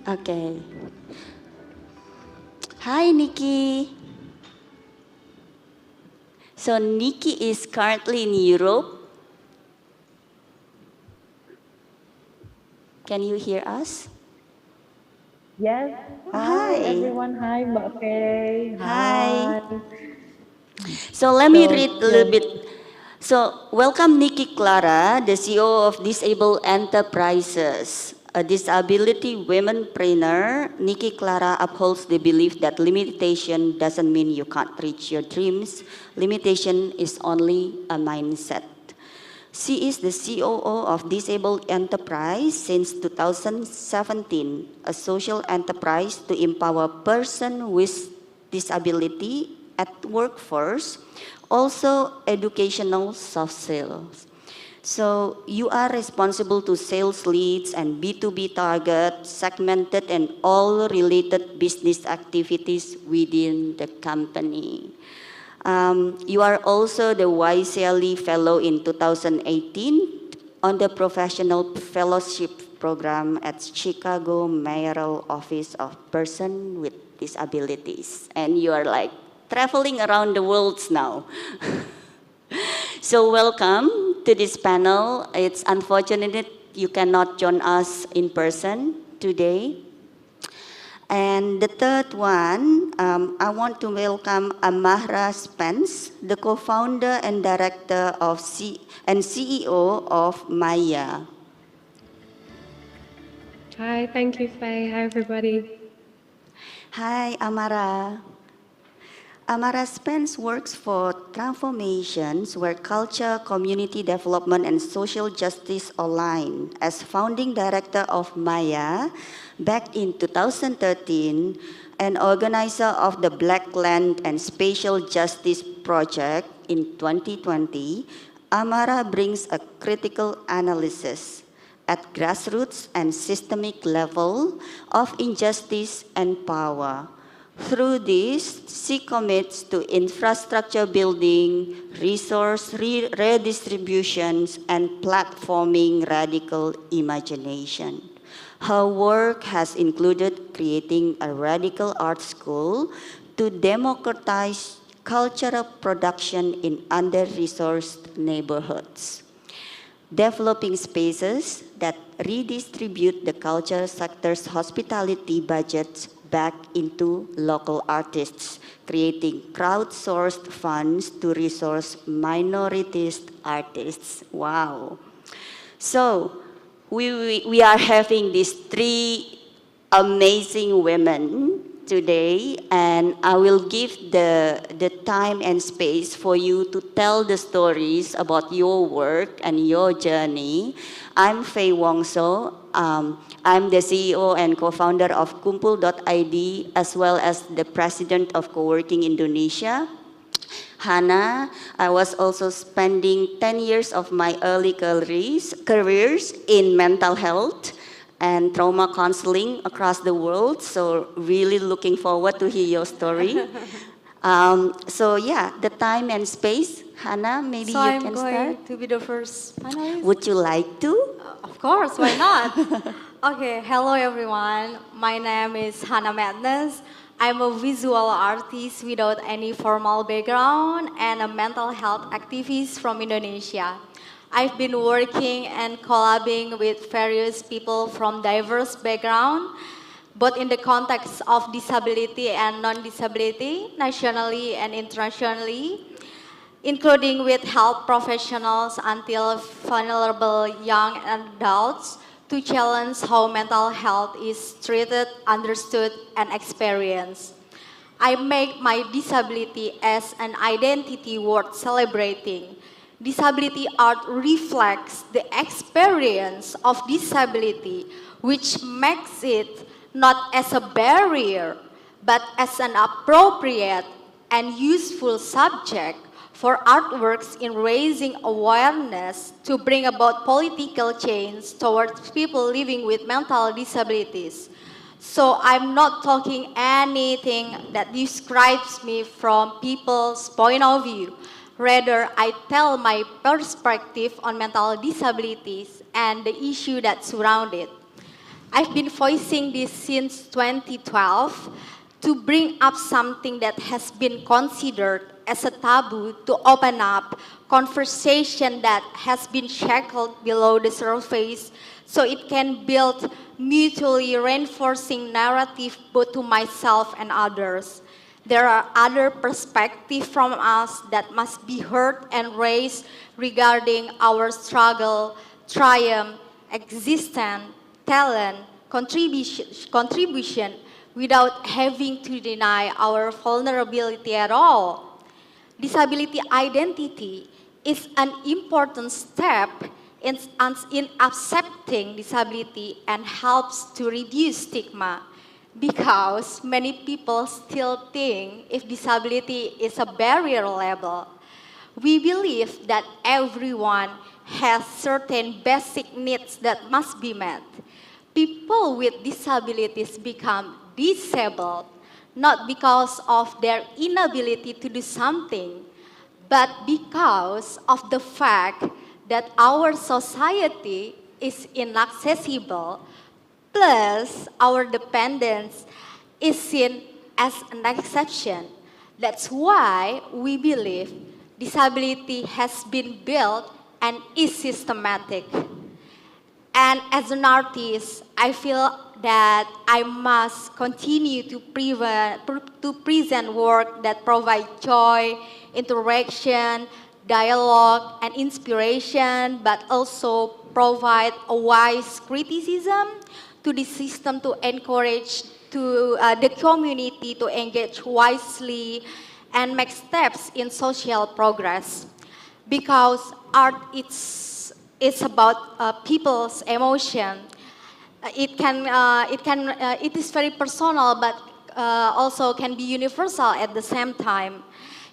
Okay. Hi, Nikki. So Nikki is currently in Europe. Can you hear us?
Yes. Hi, everyone. Hi, Mbak Faye.
Hi. So let me read a little bit. So welcome Nikki Clara, the CEO of Disabled Enterprises. A disability womenpreneur, Nikki Clara upholds the belief that limitation doesn't mean you can't reach your dreams. Limitation is only a mindset. She is the COO of Disabled Enterprise since 2017, a social enterprise to empower persons with disability at workforce, also educational soft skills. So you are responsible to sales leads and B2B target, segmented and all related business activities within the company. You are also the YCLE Fellow in 2018 on the Professional Fellowship Program at Chicago Mayoral Office of Persons with Disabilities. And you are like traveling around the world now. So welcome to this panel. It's unfortunate you cannot join us in person today. And the third one, I want to welcome Amahra Spence, the co-founder and director of and CEO of Maya.
Hi, thank you, Faye. Hi, everybody.
Hi, Amara. Amara Spence works for Transformations, where culture, community development, and social justice align. As founding director of Maya, back in 2013, and organizer of the Black Land and Spatial Justice Project in 2020, Amara brings a critical analysis at grassroots and systemic level of injustice and power. Through this, she commits to infrastructure building, resource redistributions, and platforming radical imagination. Her work has included creating a radical art school to democratize cultural production in under-resourced neighborhoods, developing spaces that redistribute the culture sector's hospitality budgets back into local artists, creating crowdsourced funds to resource minoritist artists. Wow. So we are having these three amazing women today, and I will give the time and space for you to tell the stories about your work and your journey. I'm Faye Wongso. I'm the CEO and co-founder of Kumpul.id, as well as the president of Co-working Indonesia. Hana, I was also spending 10 years of my early careers in mental health and trauma counseling across the world. So really looking forward to hear your story. So yeah, the time and space. Hana, maybe
So
you
I'm
can
going
start.
to be the first panelist.
Would you like to?
Of course, why not? Okay, hello everyone. My name is Hana Madness. I'm a visual artist without any formal background and a mental health activist from Indonesia. I've been working and collabing with various people from diverse backgrounds, both in the context of disability and non-disability, nationally and internationally, including with health professionals until vulnerable young adults, to challenge how mental health is treated, understood, and experienced. I make my disability as an identity worth celebrating. Disability art reflects the experience of disability, which makes it not as a barrier, but as an appropriate and useful subject for artworks in raising awareness to bring about political change towards people living with mental disabilities. So I'm not talking anything that describes me from people's point of view. Rather, I tell my perspective on mental disabilities and the issue that surround it. I've been voicing this since 2012 to bring up something that has been considered as a taboo, to open up conversation that has been shackled below the surface so it can build mutually reinforcing narrative both to myself and others. There are other perspectives from us that must be heard and raised regarding our struggle, triumph, existence, talent, contribution without having to deny our vulnerability at all. Disability identity is an important step in accepting disability and helps to reduce stigma because many people still think if disability is a barrier label. We believe that everyone has certain basic needs that must be met. People with disabilities become disabled not because of their inability to do something, but because of the fact that our society is inaccessible, plus our dependence is seen as an exception. That's why we believe disability has been built and is systematic. And as an artist, I feel that I must continue to present work that provide joy, interaction, dialogue, and inspiration, but also provide a wise criticism to the system to encourage the community to engage wisely and make steps in social progress. Because art it's about people's emotion. It is very personal, but also can be universal at the same time.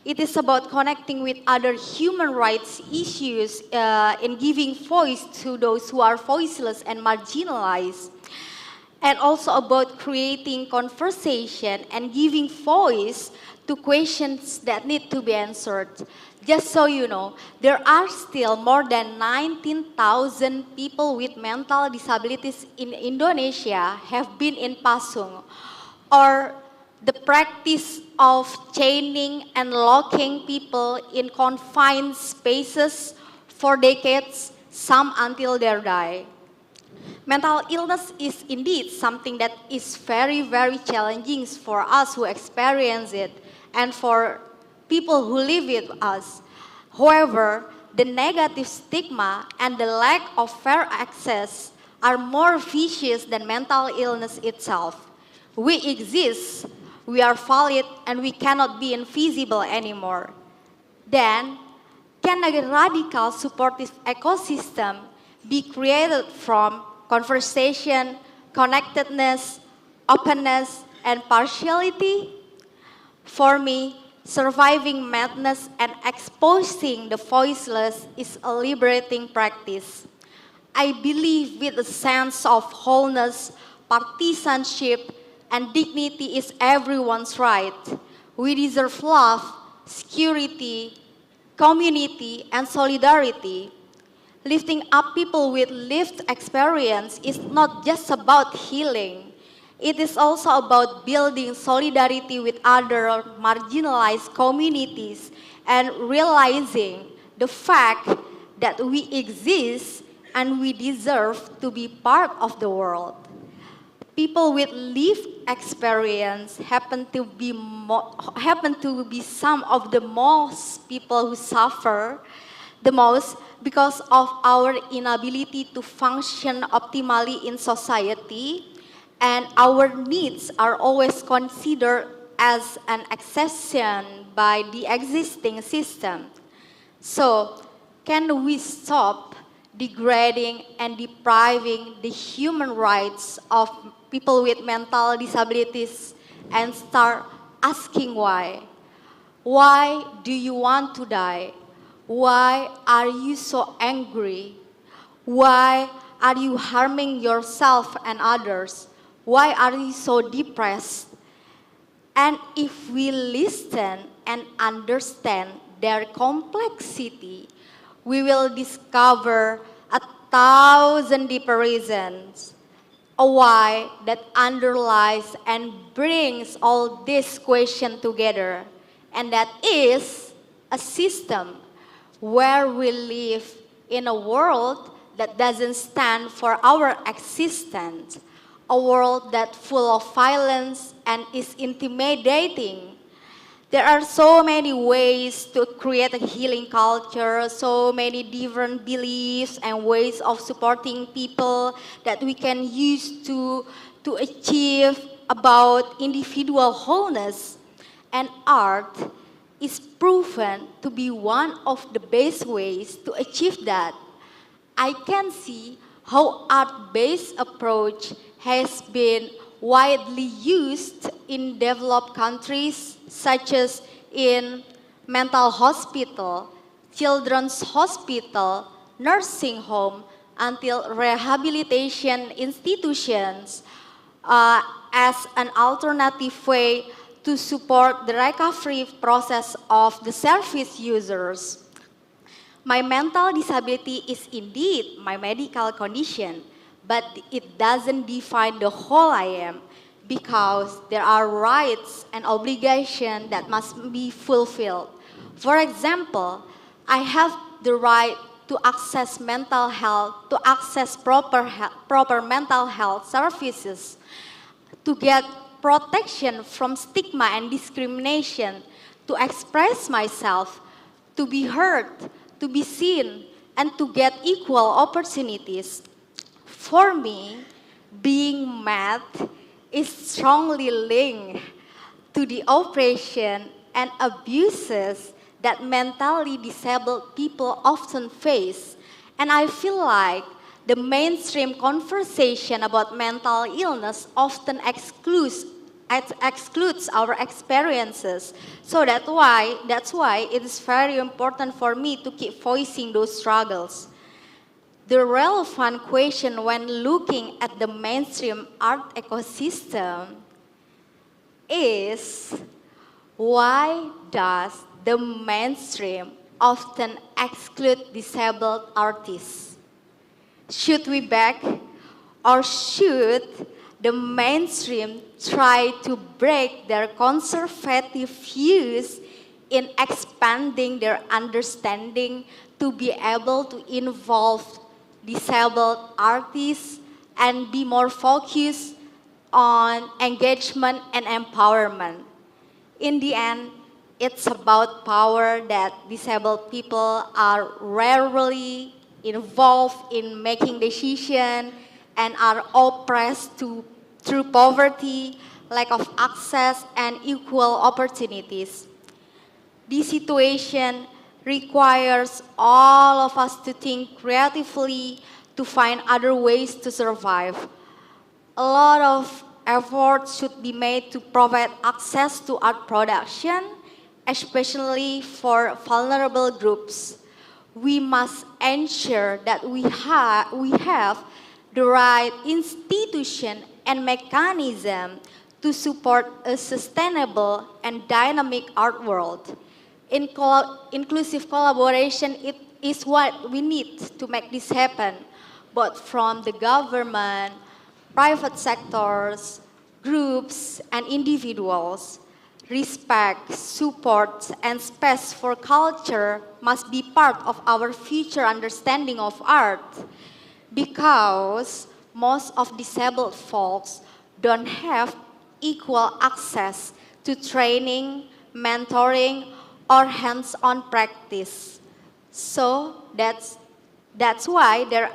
It is about connecting with other human rights issues in giving voice to those who are voiceless and marginalized. And also about creating conversation and giving voice to questions that need to be answered. Just so you know, there are still more than 19,000 people with mental disabilities in Indonesia have been in Pasung, or the practice of chaining and locking people in confined spaces for decades, some until they die. Mental illness is indeed something that is very, very challenging for us who experience it and for people who live with us. However, the negative stigma and the lack of fair access are more vicious than mental illness itself. We exist, we are valid, and we cannot be invisible anymore. Then, can a radical supportive ecosystem be created from conversation, connectedness, openness, and partiality? For me, surviving madness and exposing the voiceless is a liberating practice. I believe with a sense of wholeness, partisanship, and dignity is everyone's right. We deserve love, security, community, and solidarity. Lifting up people with lived experience is not just about healing. It is also about building solidarity with other marginalized communities and realizing the fact that we exist and we deserve to be part of the world. People with lived experience happen to be some of the most people who suffer the most because of our inability to function optimally in society, and our needs are always considered as an exception by the existing system. So, can we stop degrading and depriving the human rights of people with mental disabilities and start asking why? Why do you want to die? Why are you so angry? Why are you harming yourself and others? Why are you so depressed? And if we listen and understand their complexity, we will discover 1,000 deeper reasons, a why that underlies and brings all this question together. And that is a system where we live in a world that doesn't stand for our existence, a world that's full of violence and is intimidating. There are so many ways to create a healing culture, so many different beliefs and ways of supporting people that we can use to achieve about individual wholeness. And art is proven to be one of the best ways to achieve that. I can see how art-based approach has been widely used in developed countries such as in mental hospital, children's hospital, nursing home, until rehabilitation institutions as an alternative way to support the recovery process of the service users. My mental disability is indeed my medical condition, but it doesn't define the whole I am because there are rights and obligations that must be fulfilled. For example, I have the right to access mental health, to access proper mental health services, to get protection from stigma and discrimination, to express myself, to be heard, to be seen, and to get equal opportunities. For me, being mad is strongly linked to the oppression and abuses that mentally disabled people often face. And I feel like the mainstream conversation about mental illness often excludes our experiences. So that's why it is very important for me to keep voicing those struggles. The relevant question when looking at the mainstream art ecosystem is, why does the mainstream often exclude disabled artists? Should we back, or should the mainstream try to break their conservative views in expanding their understanding to be able to involve disabled artists and be more focused on engagement and empowerment? In the end, it's about power that disabled people are rarely involved in making decisions and are oppressed through poverty, lack of access, and equal opportunities. This situation requires all of us to think creatively to find other ways to survive. A lot of effort should be made to provide access to art production, especially for vulnerable groups. We must ensure that we have the right institution and mechanism to support a sustainable and dynamic art world. Inclusive collaboration is what we need to make this happen, both from the government, private sectors, groups, and individuals. Respect, support, and space for culture must be part of our future understanding of art, because most of disabled folks don't have equal access to training, mentoring, or hands-on practice. So that's why their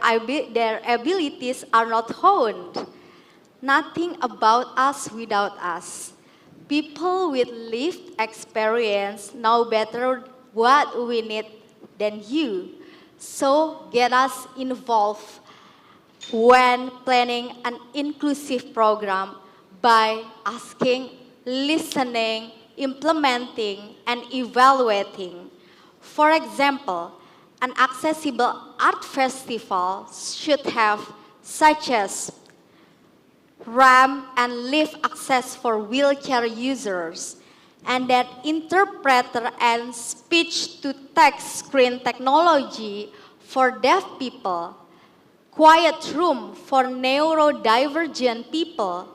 abilities are not honed. Nothing about us without us. People with lived experience know better what we need than you. So get us involved when planning an inclusive program by asking, listening, implementing, and evaluating. For example, an accessible art festival should have such as ramp and lift access for wheelchair users, and that interpreter and speech-to-text screen technology for deaf people, quiet room for neurodivergent people.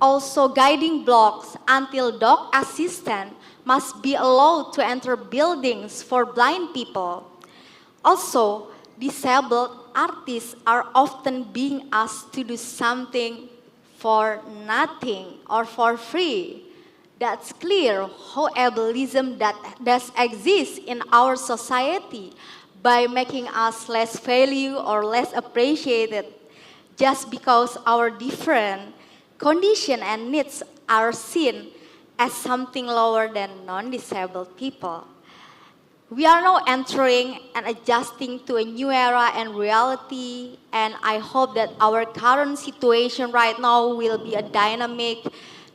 Also, guiding blocks until dog assistant must be allowed to enter buildings for blind people. Also, disabled artists are often being asked to do something for nothing or for free. That's clear how ableism that does exist in our society by making us less valued or less appreciated just because our different condition and needs are seen as something lower than non-disabled people. We are now entering and adjusting to a new era and reality, and I hope that our current situation right now will be a dynamic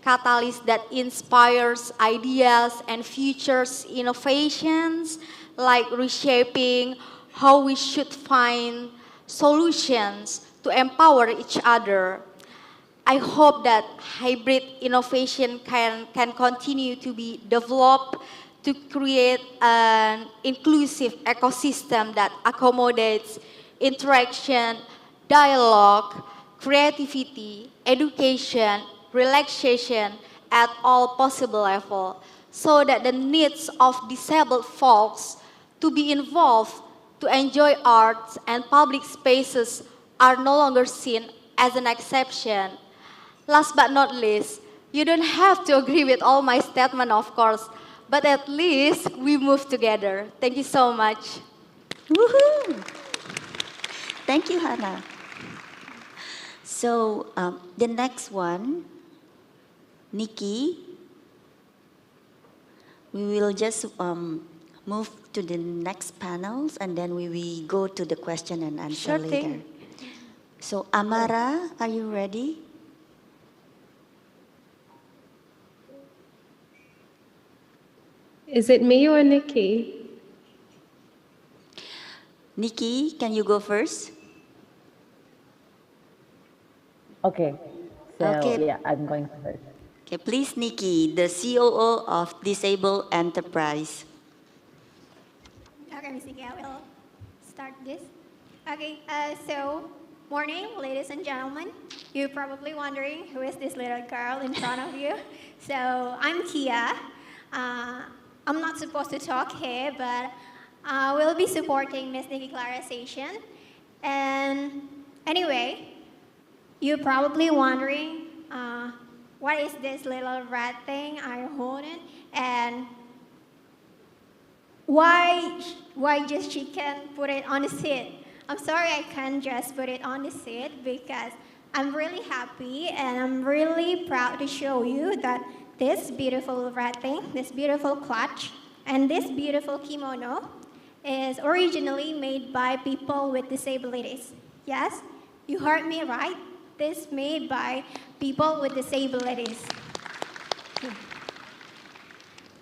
catalyst that inspires ideas and futures innovations, like reshaping how we should find solutions to empower each other. I hope that hybrid innovation can continue to be developed to create an inclusive ecosystem that accommodates interaction, dialogue, creativity, education, relaxation at all possible levels, so that the needs of disabled folks to be involved, to enjoy arts and public spaces are no longer seen as an exception. Last but not least, you don't have to agree with all my statement, of course, but at least we move together. Thank you so much.
Woohoo! Thank you, Hannah. So the next one, Nikki, we will just move to the next panels and then we will go to the question and answer
Sure
later.
thing.
So Amara, are you ready?
Is it me or Nikki?
Nikki, can you go first?
Okay. So
Okay.
yeah, I'm going first.
Okay, please, Nikki, the COO of Disabled Enterprise.
Okay, Ms. Nikki, I will start this. Okay, so morning, ladies and gentlemen. You're probably wondering who is this little girl in front of you. So I'm Kia. I'm not supposed to talk here, but I will be supporting Ms. Nikki Clarification. And anyway, you're probably wondering what is this little red thing I'm holding, and why just she can't put it on the seat. I'm sorry I can't just put it on the seat because I'm really happy and I'm really proud to show you that this beautiful red thing, this beautiful clutch, and this beautiful kimono is originally made by people with disabilities. Yes, you heard me right. This made by people with disabilities.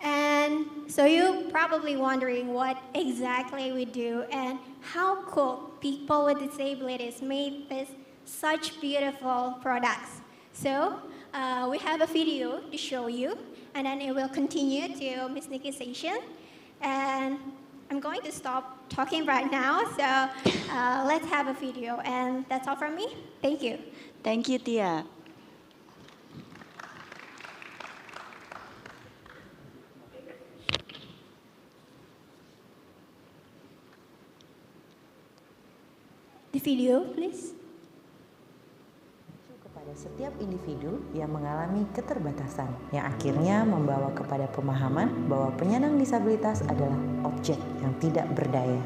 And so you're probably wondering what exactly we do and how cool people with disabilities made this such beautiful products. So we have a video to show you, and then it will continue to Ms. Nikki's session. And I'm going to stop talking right now, so let's have a video. And that's all from me. Thank you.
Thank you, Tia.
The video, please.
Kepada setiap individu yang mengalami keterbatasan, yang akhirnya membawa kepada pemahaman bahwa penyandang disabilitas adalah objek yang tidak berdaya.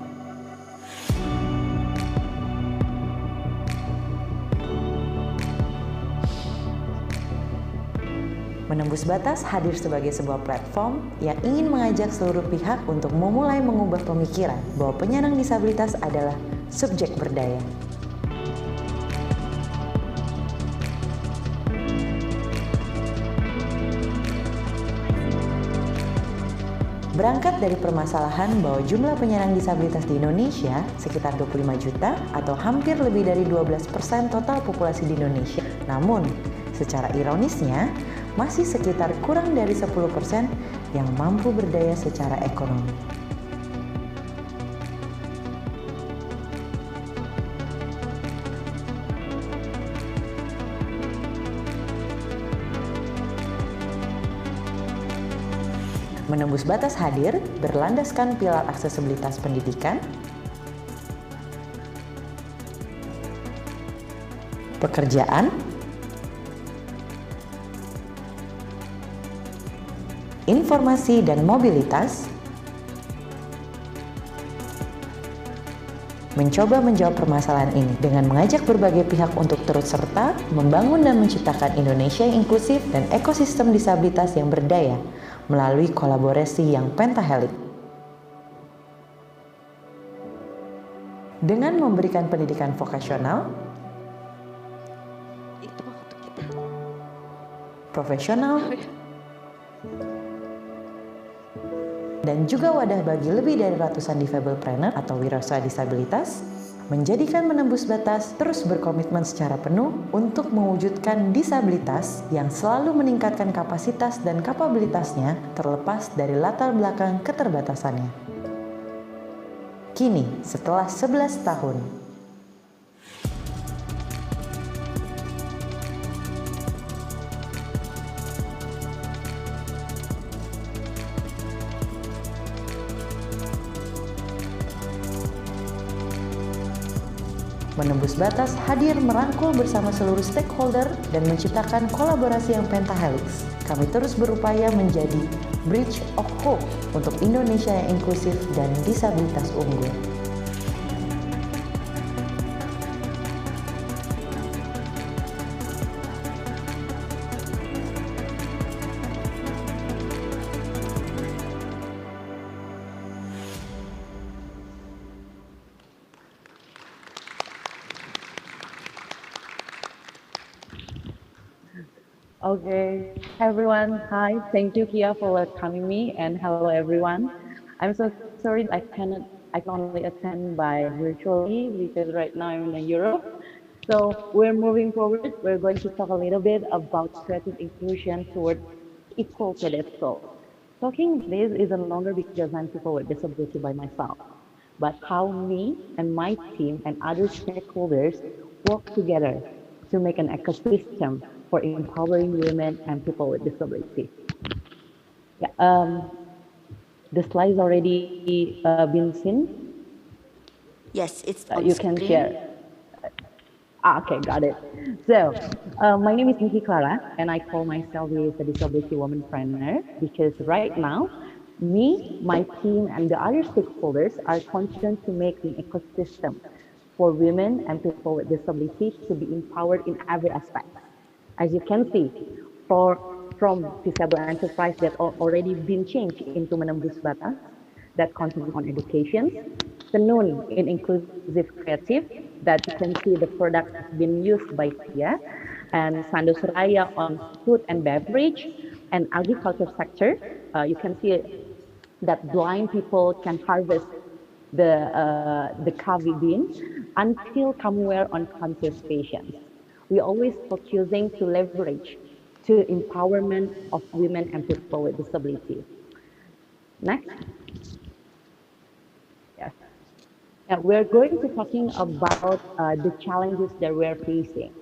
Menembus Batas hadir sebagai sebuah platform yang ingin mengajak seluruh pihak untuk memulai mengubah pemikiran bahwa penyandang disabilitas adalah subjek berdaya. Berangkat dari permasalahan bahwa jumlah penyandang disabilitas di Indonesia sekitar 25 juta atau hampir lebih dari 12% total populasi di Indonesia. Namun, secara ironisnya, masih sekitar kurang dari 10% yang mampu berdaya secara ekonomi. Menembus Batas hadir berlandaskan pilar aksesibilitas pendidikan, pekerjaan, informasi dan mobilitas, mencoba menjawab permasalahan ini dengan mengajak berbagai pihak untuk turut serta membangun dan menciptakan Indonesia yang inklusif dan ekosistem disabilitas yang berdaya melalui kolaborasi yang pentahelik. Dengan memberikan pendidikan vokasional, profesional, dan juga wadah bagi lebih dari ratusan disablepreneur atau wirausaha disabilitas, menjadikan Menembus Batas terus berkomitmen secara penuh untuk mewujudkan disabilitas yang selalu meningkatkan kapasitas dan kapabilitasnya terlepas dari latar belakang keterbatasannya. Kini, setelah 11 tahun, Menembus Batas hadir merangkul bersama seluruh stakeholder dan menciptakan kolaborasi yang pentahelix. Kami terus berupaya menjadi bridge of hope untuk Indonesia yang inklusif dan disabilitas unggul.
Okay, everyone. Hi, thank you, Kia, for welcoming me, and hello, everyone. I'm so sorry I can only attend by virtually because right now I'm in Europe. So we're moving forward. We're going to talk a little bit about creative inclusion toward equal pedestal. Talking this is no longer because I'm people with disability by myself, but how me and my team and other stakeholders work together to make an ecosystem for empowering women and people with disability. Yeah, the slides already been seen.
Yes, it's on
You can
screen.
share. Okay, got it. So, my name is Nikki Clara, and I call myself as a disability womanpreneur because right now, me, my team, and the other stakeholders are concerned to make an ecosystem for women and people with disability to be empowered in every aspect. As you can see, from feasible enterprise that already been changed into Menembus Batas, that concentrate on education, Tenun in inclusive creative, that you can see the product has been used by Tia, and Sandos Raya on food and beverage, and agriculture sector. You can see that blind people can harvest the coffee bean until somewhere on conscious patients. We always focusing to leverage to empowerment of women and people with disability. Next. Yes. We're going to talking about the challenges that we're facing.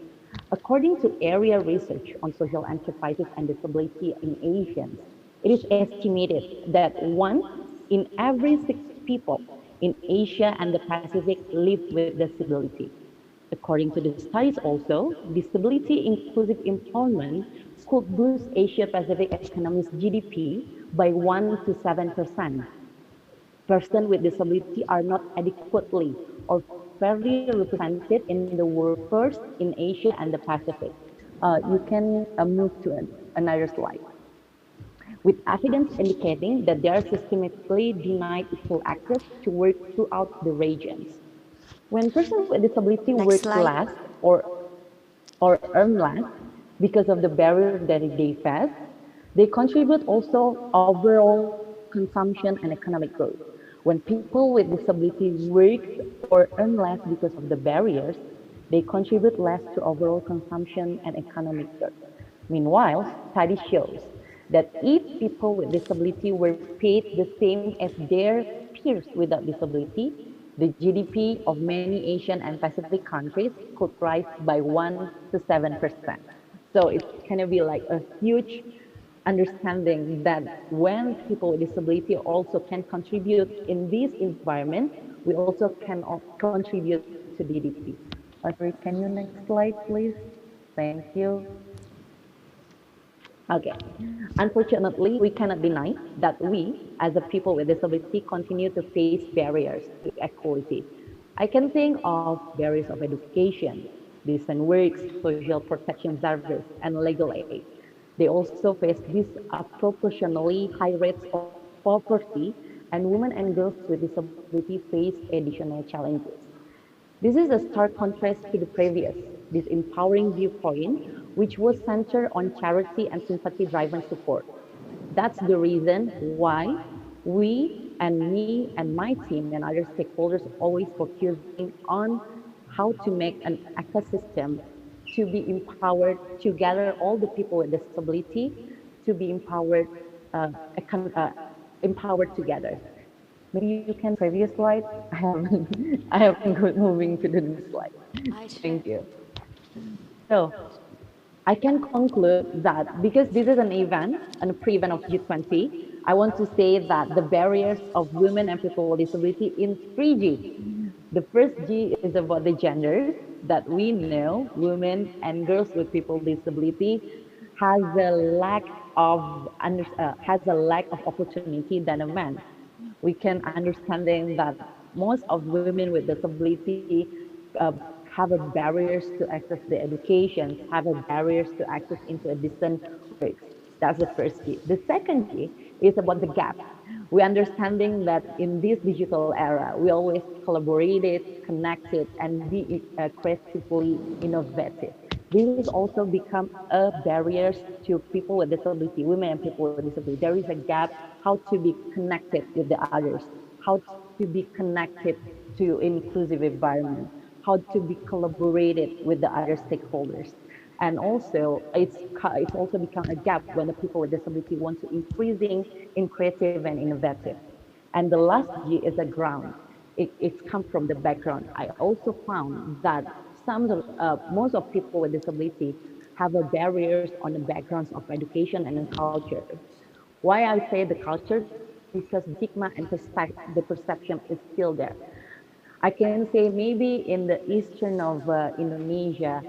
According to area research on social enterprises and disability in Asians, it is estimated that 1 in every 6 people in Asia and the Pacific live with disability. According to the studies also, disability inclusive employment could boost Asia Pacific economy's GDP by 1 to 7%. Persons with disability are not adequately or fairly represented in the workforce in Asia and the Pacific. You can move to another slide. With evidence indicating that they are systematically denied equal access to work throughout the regions. When persons with disability
Next
work
slide.
less or earn less because of the barriers that they face, they contribute also overall consumption and economic growth. When people with disability work or earn less because of the barriers, they contribute less to overall consumption and economic growth. Meanwhile, study shows that if people with disability were paid the same as their peers without disability, the GDP of many Asian and Pacific countries could rise by 1 to 7%. So it's kind of be like a huge understanding that when people with disability also can contribute in this environment, we also can contribute to GDP. Sorry, can you next slide, please? Thank you. Okay. Unfortunately, we cannot deny that we, as a people with disability, continue to face barriers to equality. I can think of barriers of education, decent works, social protection service, and legal aid. They also face disproportionately high rates of poverty, and women and girls with disability face additional challenges. This is a stark contrast to the previous, this empowering viewpoint, which was centered on charity and sympathy-driven support. That's the reason why we and me and my team and other stakeholders always focusing on how to make an ecosystem to be empowered to gather all the people with disability to be empowered, empowered together. Maybe you can previous slide. I haven't moving to the next slide. Thank you. So I can conclude that because this is an event and a pre-event of G20, I want to say that the barriers of women and people with disability in 3G. The first G is about the genders that we know women and girls with people with disability has a lack of has a lack of opportunity than a man. We can understanding that most of women with disability uh, have a barriers to access the education, have a barriers to access into a decent works. That's the first G. The second G is about the gap. We understanding that in this digital era, we always collaborated, connected, and be creatively innovative. This is also become a barriers to people with disability, women and people with disability. There is a gap how to be connected with the others, how to be connected to inclusive environment, how to be collaborated with the other stakeholders. And also, it's also become a gap when the people with disability want to increasing in creative and innovative. And the last G is the ground. It's come from the background. I also found that most of people with disability have a barriers on the backgrounds of education and in culture. Why I say the culture? Because the stigma and the perception is still there. I can say maybe in the eastern of Indonesia,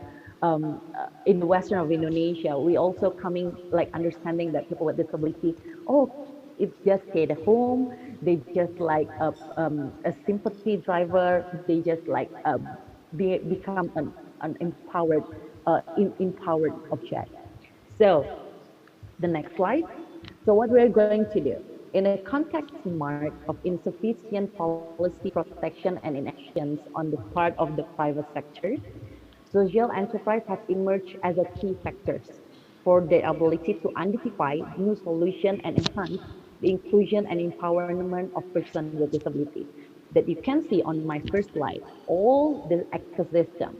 in the western of Indonesia, we also coming like understanding that people with disability, oh, it's just stay at home. They just like a sympathy driver. They just like become an empowered, empowered object. So the next slide. So what we're going to do, in a context marked of insufficient policy protection and inactions on the part of the private sector, social enterprise has emerged as a key factors for their ability to identify new solutions and enhance the inclusion and empowerment of persons with disability. That you can see on my first slide, all the ecosystem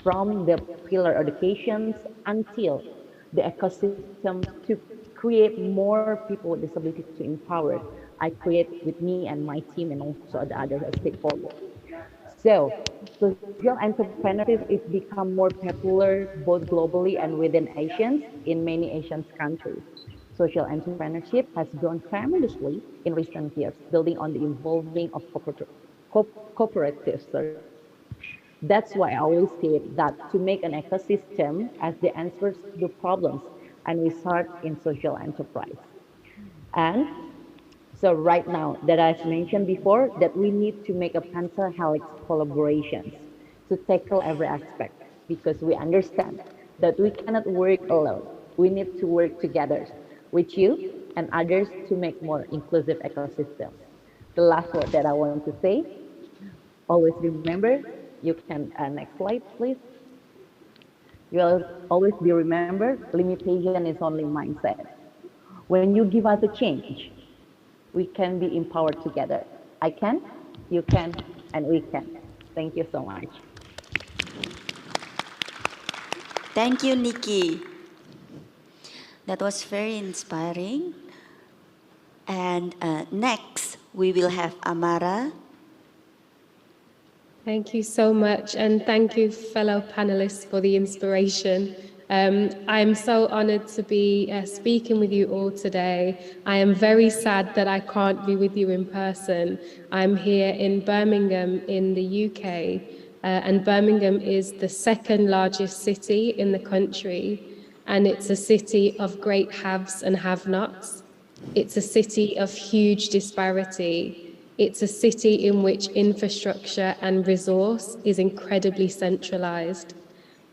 from the pillar educations until the ecosystem to create more people with disability to empower. I create with me and my team and also the other stakeholders. So, social entrepreneurship is become more popular both globally and within Asians in many Asian countries. Social entrepreneurship has grown tremendously in recent years, building on the evolving of cooperatives. Sorry. That's why I always say that to make an ecosystem as the answers to the problems, and we start in social enterprise. And so right now that I've mentioned before that we need to make a pentahelix collaborations to tackle every aspect because we understand that we cannot work alone. We need to work together with you and others to make more inclusive ecosystem. The last word that I want to say, always remember, you can, next slide please. You will always be remembered, limitation is only mindset. When you give us a change, we can be empowered together. I can, you can, and we can. Thank you so much.
Thank you, Nikki. That was very inspiring. And next, we will have Amara.
Thank you so much, and thank you, fellow panelists, for the inspiration. I'm so honored to be speaking with you all today. I am very sad that I can't be with you in person. I'm here in Birmingham in the UK, and Birmingham is the second largest city in the country. and it's a city of great haves and have-nots. It's a city of huge disparity. It's a city in which infrastructure and resource is incredibly centralized.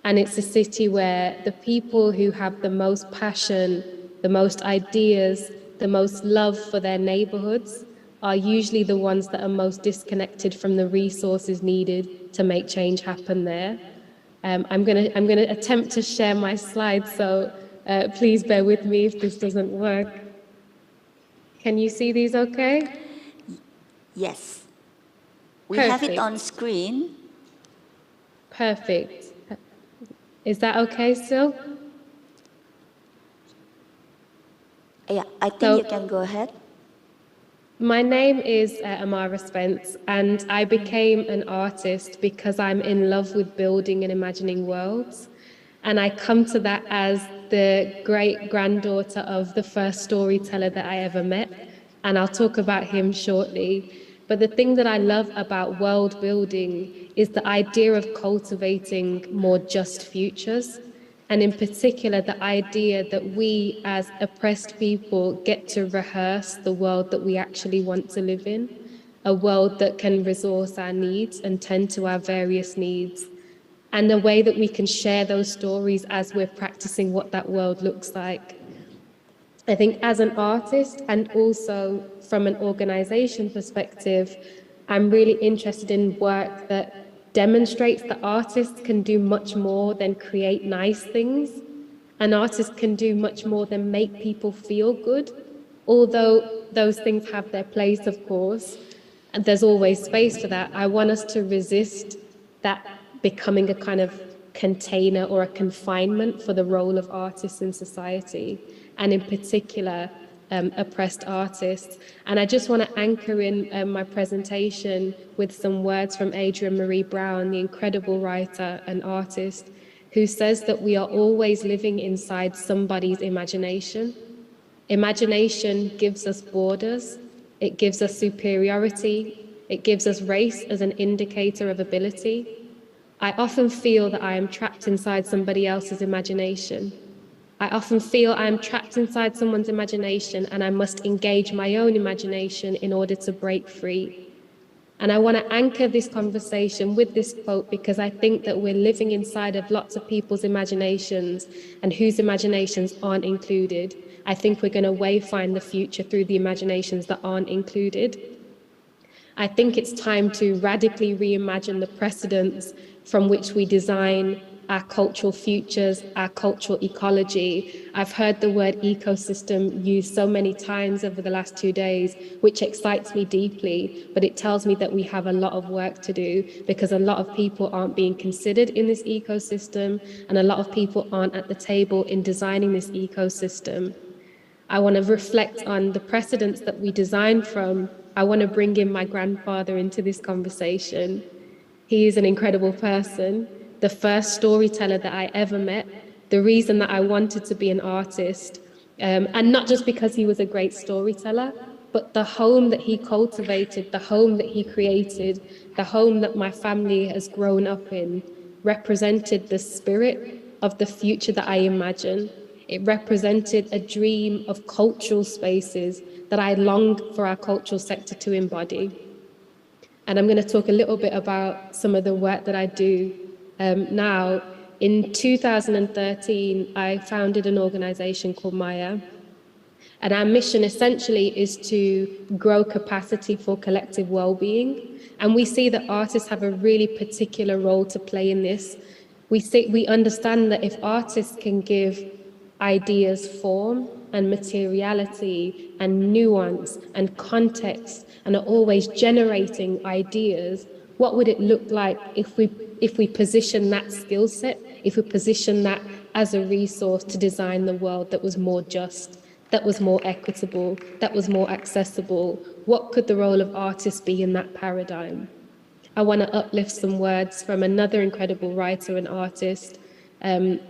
And it's a city where the people who have the most passion, the most ideas, the most love for their neighborhoods are usually the ones that are most disconnected from the resources needed to make change happen there. I'm gonna attempt to share my slides, so please bear with me if this doesn't work. Can you see these okay?
Yes. We have it on screen.
Perfect. Is that okay still?
Yeah, I think you can go ahead.
My name is Amara Spence, and I became an artist because I'm in love with building and imagining worlds. And I come to that as the great-granddaughter of the first storyteller that I ever met, and I'll talk about him shortly. But the thing that I love about world building is the idea of cultivating more just futures. And in particular, the idea that we as oppressed people get to rehearse the world that we actually want to live in, a world that can resource our needs and tend to our various needs, and the way that we can share those stories as we're practicing what that world looks like. I think as an artist and also from an organization perspective, I'm really interested in work that demonstrates that artists can do much more than create nice things. An artist can do much more than make people feel good, although those things have their place, of course, and there's always space for that. I want us to resist that becoming a kind of container or a confinement for the role of artists in society, and in particular, oppressed artists. And I just want to anchor in my presentation with some words from Adrienne Marie Brown, the incredible writer and artist, who says that we are always living inside somebody's imagination. Imagination gives us borders, it gives us superiority, it gives us race as an indicator of ability. I often feel that I am trapped inside somebody else's imagination. I often feel I am trapped inside someone's imagination and I must engage my own imagination in order to break free. And I want to anchor this conversation with this quote because I think that we're living inside of lots of people's imaginations and whose imaginations aren't included. I think we're going to wayfind the future through the imaginations that aren't included. I think it's time to radically reimagine the precedents from which we design our cultural futures, our cultural ecology. I've heard the word ecosystem used so many times over the last 2 days, which excites me deeply, but it tells me that we have a lot of work to do because a lot of people aren't being considered in this ecosystem and a lot of people aren't at the table in designing this ecosystem. I want to reflect on the precedents that we design from. I want to bring in my grandfather into this conversation. He is an incredible person, the first storyteller that I ever met, the reason that I wanted to be an artist, and not just because he was a great storyteller, but the home that he cultivated, the home that he created, the home that my family has grown up in, represented the spirit of the future that I imagine. It represented a dream of cultural spaces that I longed for our cultural sector to embody. And I'm going to talk a little bit about some of the work that I do now. In 2013, I founded an organization called Maya. And our mission essentially is to grow capacity for collective well-being. And we see that artists have a really particular role to play in this. We understand that if artists can give ideas form and materiality and nuance and context and are always generating ideas, what would it look like if we position that skill set, if we position that as a resource to design the world that was more just, that was more equitable, that was more accessible? What could the role of artists be in that paradigm? I want to uplift some words from another incredible writer and artist,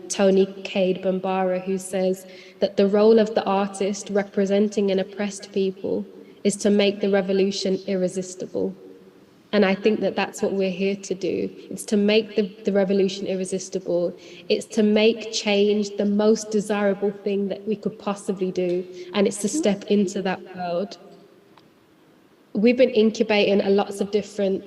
Tony Cade Bambara, who says that the role of the artist representing an oppressed people is to make the revolution irresistible. And I think that that's what we're here to do. It's to make the revolution irresistible. It's to make change the most desirable thing that we could possibly do. And it's to step into that world. We've been incubating lots of different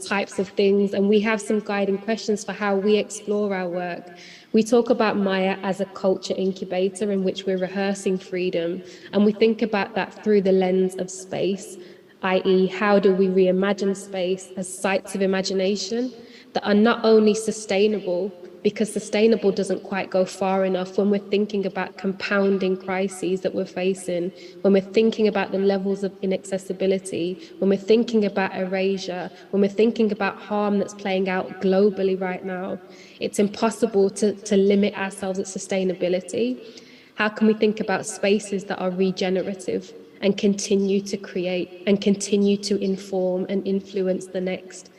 types of things, and we have some guiding questions for how we explore our work. We talk about Maya as a culture incubator in which we're rehearsing freedom, and we think about that through the lens of space, i.e., how do we reimagine space as sites of imagination that are not only sustainable, because sustainable doesn't quite go far enough when we're thinking about compounding crises that we're facing, when we're thinking about the levels of inaccessibility, when we're thinking about erasure, when we're thinking about harm that's playing out globally right now. It's impossible to limit ourselves at sustainability. How can we think about spaces that are regenerative and continue to create and continue to inform and influence the next?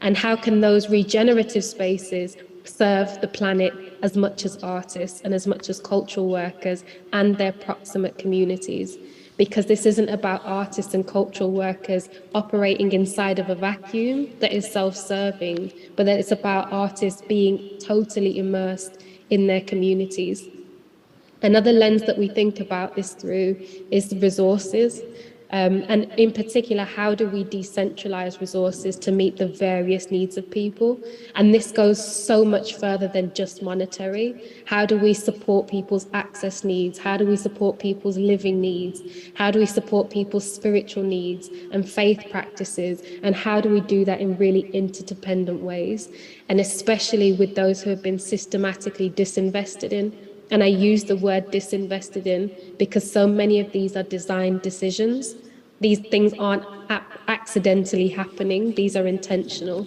And how can those regenerative spaces serve the planet as much as artists and as much as cultural workers and their proximate communities? Because this isn't about artists and cultural workers operating inside of a vacuum that is self-serving, but that it's about artists being totally immersed in their communities. Another lens that we think about this through is the resources. And in particular, how do we decentralize resources to meet the various needs of people? And this goes so much further than just monetary. How do we support people's access needs? How do we support people's living needs? How do we support people's spiritual needs and faith practices? And how do we do that in really interdependent ways? And especially with those who have been systematically disinvested in. And I use the word disinvested in because so many of these are designed decisions. These things aren't accidentally happening, these are intentional.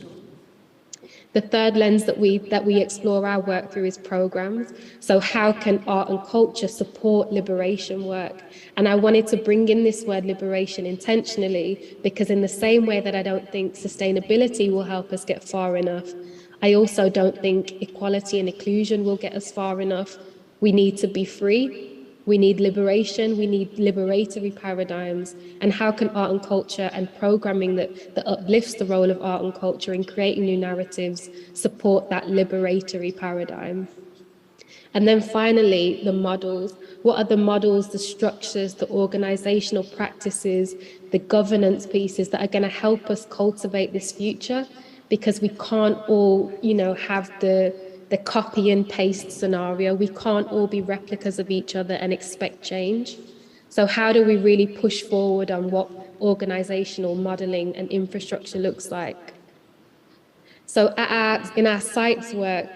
The third lens that we explore our work through is programs. So how can art and culture support liberation work? And I wanted to bring in this word liberation intentionally because in the same way that I don't think sustainability will help us get far enough, I also don't think equality and inclusion will get us far enough. We need to be free. We need liberation, we need liberatory paradigms. And how can art and culture and programming that uplifts the role of art and culture in creating new narratives support that liberatory paradigm? And then finally, the models. What are the models, the structures, the organizational practices, the governance pieces that are going to help us cultivate this future? Because we can't all, have the copy and paste scenario. We can't all be replicas of each other and expect change. So how do we really push forward on what organizational modeling and infrastructure looks like? So in our sites work,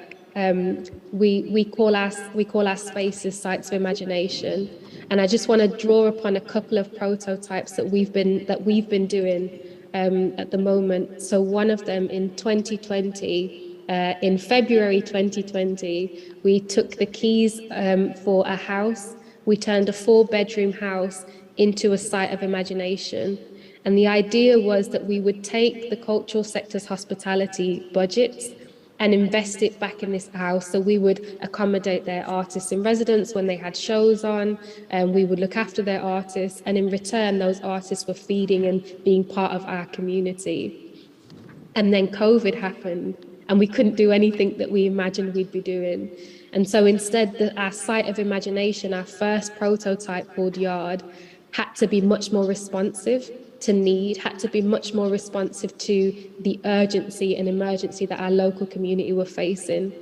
we call our spaces sites of imagination. And I just want to draw upon a couple of prototypes that we've been doing at the moment. So one of them in 2020, in February 2020, we took the keys for a house. We turned a 4-bedroom house into a site of imagination. And the idea was that we would take the cultural sector's hospitality budgets and invest it back in this house. So we would accommodate their artists in residence when they had shows on, and we would look after their artists. And in return, those artists were feeding and being part of our community. And then COVID happened, and we couldn't do anything that we imagined we'd be doing. And so instead, our site of imagination, our first prototype called Yard, had to be much more responsive to need, had to be much more responsive to the urgency and emergency that our local community were facing.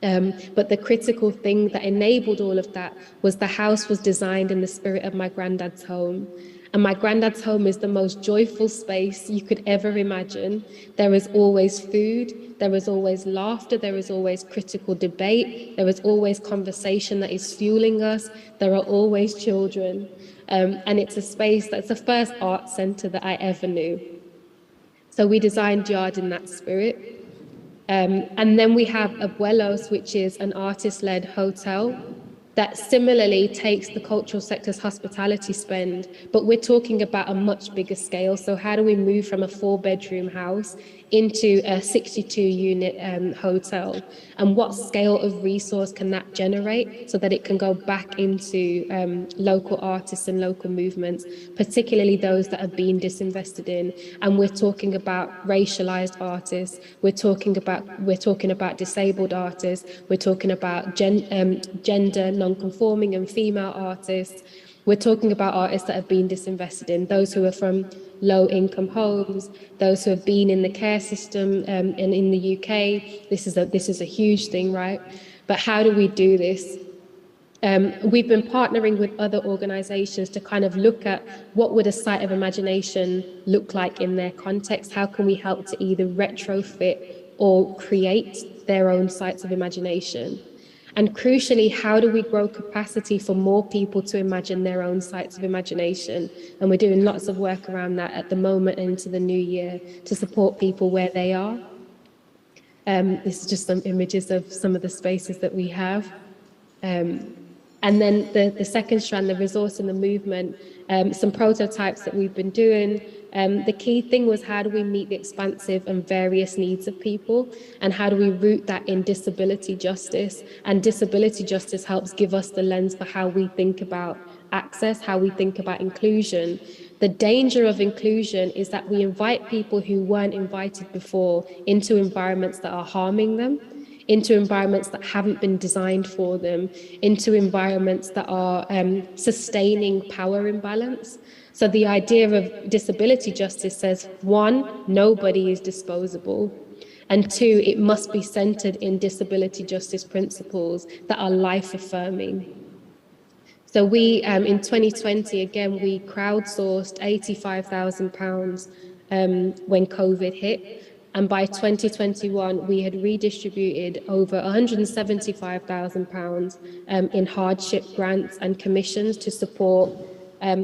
But the critical thing that enabled all of that was the house was designed in the spirit of my granddad's home. And my granddad's home is the most joyful space you could ever imagine. There is always food, there is always laughter, there is always critical debate, there is always conversation that is fueling us, there are always children. And it's a space that's the first art centre that I ever knew. So we designed Yard in that spirit. And then we have Abuelos, which is an artist-led hotel that similarly takes the cultural sector's hospitality spend, but we're talking about a much bigger scale. So how do we move from a 4-bedroom house into a 62-unit hotel, and what scale of resource can that generate so that it can go back into local artists and local movements, particularly those that are being disinvested in. And we're talking about racialized artists, we're talking about disabled artists, we're talking about gender non-conforming and female artists. We're talking about artists that have been disinvested in, those who are from low-income homes, those who have been in the care system, and in the UK, this is a huge thing, right? But how do we do this? We've been partnering with other organizations to kind of look at what would a site of imagination look like in their context? How can we help to either retrofit or create their own sites of imagination? And crucially, how do we grow capacity for more people to imagine their own sites of imagination? And we're doing lots of work around that at the moment and into the new year to support people where they are. This is just some images of some of the spaces that we have. And then the second strand, the resource and the movement, some prototypes that we've been doing. The key thing was, how do we meet the expansive and various needs of people? And how do we root that in disability justice? And disability justice helps give us the lens for how we think about access, how we think about inclusion. The danger of inclusion is that we invite people who weren't invited before into environments that are harming them, into environments that haven't been designed for them, into environments that are sustaining power imbalance. So the idea of disability justice says, one, nobody is disposable. And two, it must be centered in disability justice principles that are life affirming. So we, in 2020, again, we crowdsourced £85,000 when COVID hit. And by 2021, we had redistributed over £175,000 in hardship grants and commissions to support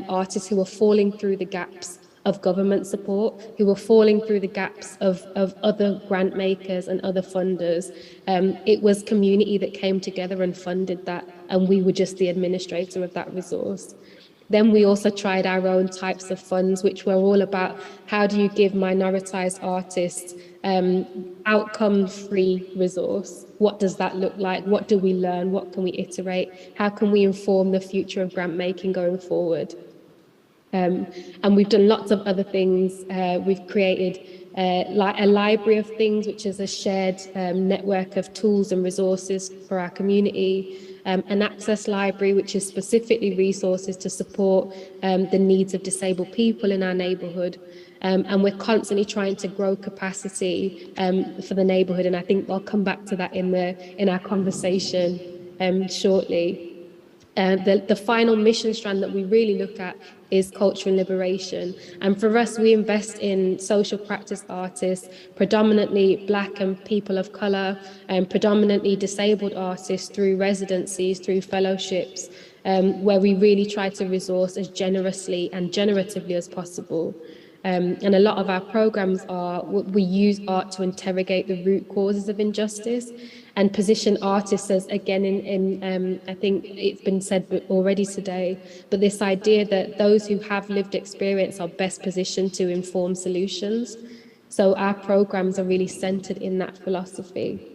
artists who were falling through the gaps of government support, who were falling through the gaps of other grant makers and other funders. It was community that came together and funded that, and we were just the administrator of that resource. Then we also tried our own types of funds, which were all about how do you give minoritized artists outcome-free resource? What does that look like? What do we learn? What can we iterate? How can we inform the future of grant making going forward? And we've done lots of other things. We've created a library of things, which is a shared network of tools and resources for our community. An access library, which is specifically resources to support the needs of disabled people in our neighbourhood. And we're constantly trying to grow capacity for the neighbourhood. And I think I'll come back to that in our conversation shortly. The final mission strand that we really look at is culture and liberation. And for us, we invest in social practice artists, predominantly Black and people of colour, and predominantly disabled artists through residencies, through fellowships, where we really try to resource as generously and generatively as possible. And a lot of our programs we use art to interrogate the root causes of injustice and position artists as, again, I think it's been said already today, but this idea that those who have lived experience are best positioned to inform solutions. So our programs are really centered in that philosophy.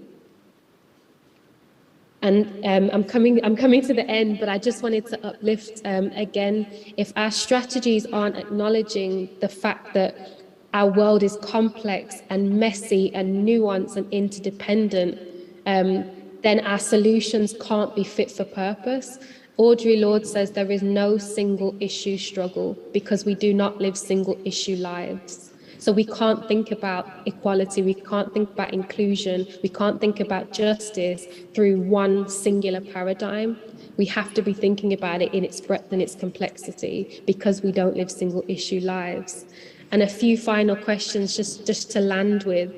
And I'm coming to the end, but I just wanted to uplift again, if our strategies aren't acknowledging the fact that our world is complex and messy and nuanced and interdependent, then our solutions can't be fit for purpose. Audre Lorde says there is no single issue struggle because we do not live single issue lives. So we can't think about equality, we can't think about inclusion, we can't think about justice through one singular paradigm. We have to be thinking about it in its breadth and its complexity because we don't live single issue lives. And a few final questions just to land with.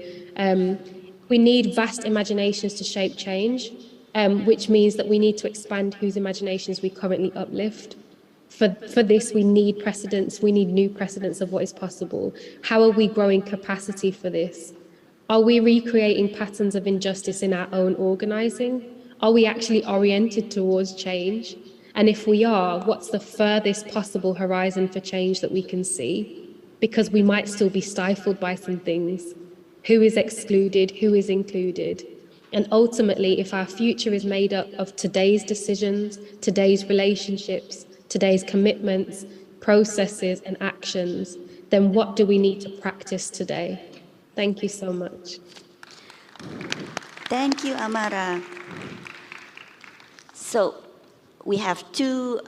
We need vast imaginations to shape change, which means that we need to expand whose imaginations we currently uplift. For this, we need precedents, we need new precedents of what is possible. How are we growing capacity for this? Are we recreating patterns of injustice in our own organising? Are we actually oriented towards change? And if we are, what's the furthest possible horizon for change that we can see? Because we might still be stifled by some things. who is excluded, who is included. And ultimately, if our future is made up of today's decisions, today's relationships, today's commitments, processes, and actions, then what do we need to practice today? Thank you so much.
Thank you, Amara. So we have two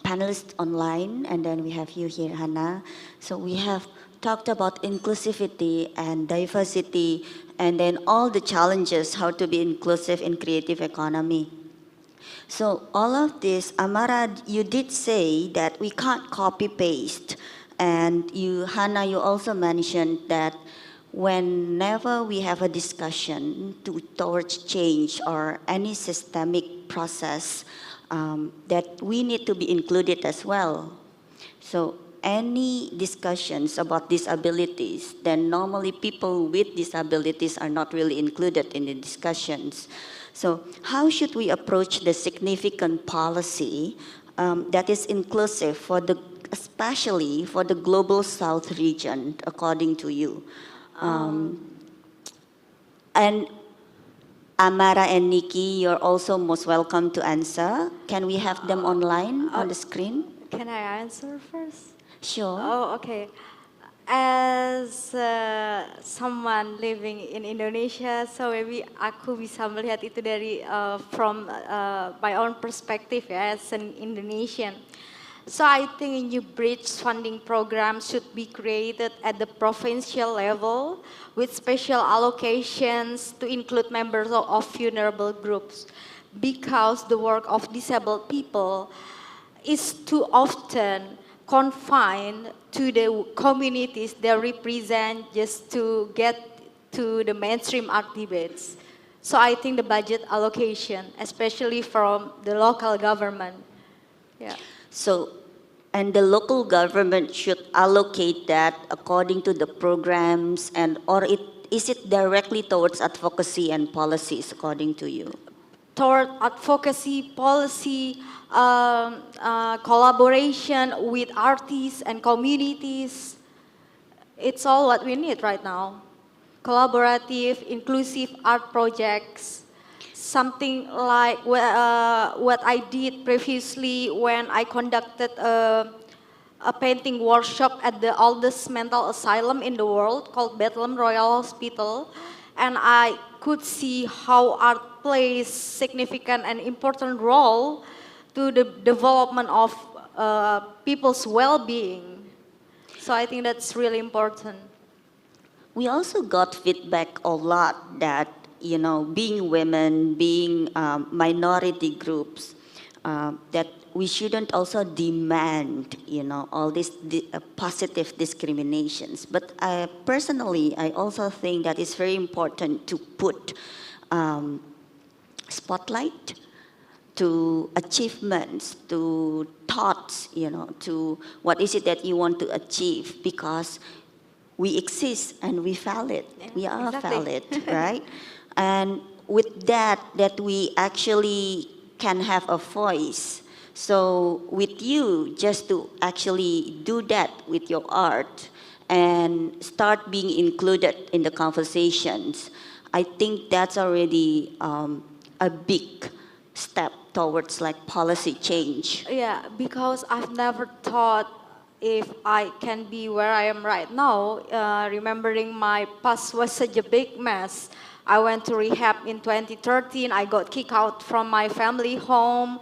panelists online, and then we have you here, Hannah. So we have talked about inclusivity and diversity, and then all the challenges, how to be inclusive in creative economy. So all of this, Amara, you did say that we can't copy paste. And you, Hannah, you also mentioned that whenever we have a discussion towards change or any systemic process, that we need to be included as well. So any discussions about disabilities, then normally people with disabilities are not really included in the discussions. So how should we approach the significant policy that is inclusive for especially for the Global South region, according to you? And Amara and Nikki, you're also most welcome to answer. Can we have them online on the screen?
Can I answer first?
Sure.
Oh, okay. As someone living in Indonesia, so maybe aku bisa melihat itu dari from my own perspective ya, as an Indonesian. So I think a new bridge funding program should be created at the provincial level with special allocations to include members of vulnerable groups, because the work of disabled people is too often confined to the communities they represent just to get to the mainstream art debates. So I think the budget allocation, especially from the local government. Yeah.
So, and the local government should allocate that according to the programs, and or is it directly towards advocacy and policies, according to you?
Toward advocacy, policy, collaboration with artists and communities. It's all what we need right now. Collaborative, inclusive art projects. Something like what I did previously when I conducted a painting workshop at the oldest mental asylum in the world called Bethlehem Royal Hospital. And I could see how art plays significant and important role to the development of people's well-being. So I think that's really important.
We also got feedback a lot that, you know, being women, being minority groups, that we shouldn't also demand, you know, all these positive discriminations. But personally, I also think that it's very important to put spotlight to achievements, to thoughts, you know, to what is it that you want to achieve, because we exist and we valid. Yeah, we are valid, right? And with that we actually can have a voice. So with you, just to actually do that with your art and start being included in the conversations, I think that's already a big step towards like policy change.
Yeah, because I've never thought if I can be where I am right now. Remembering my past was such a big mess. I went to rehab in 2013. I got kicked out from my family home.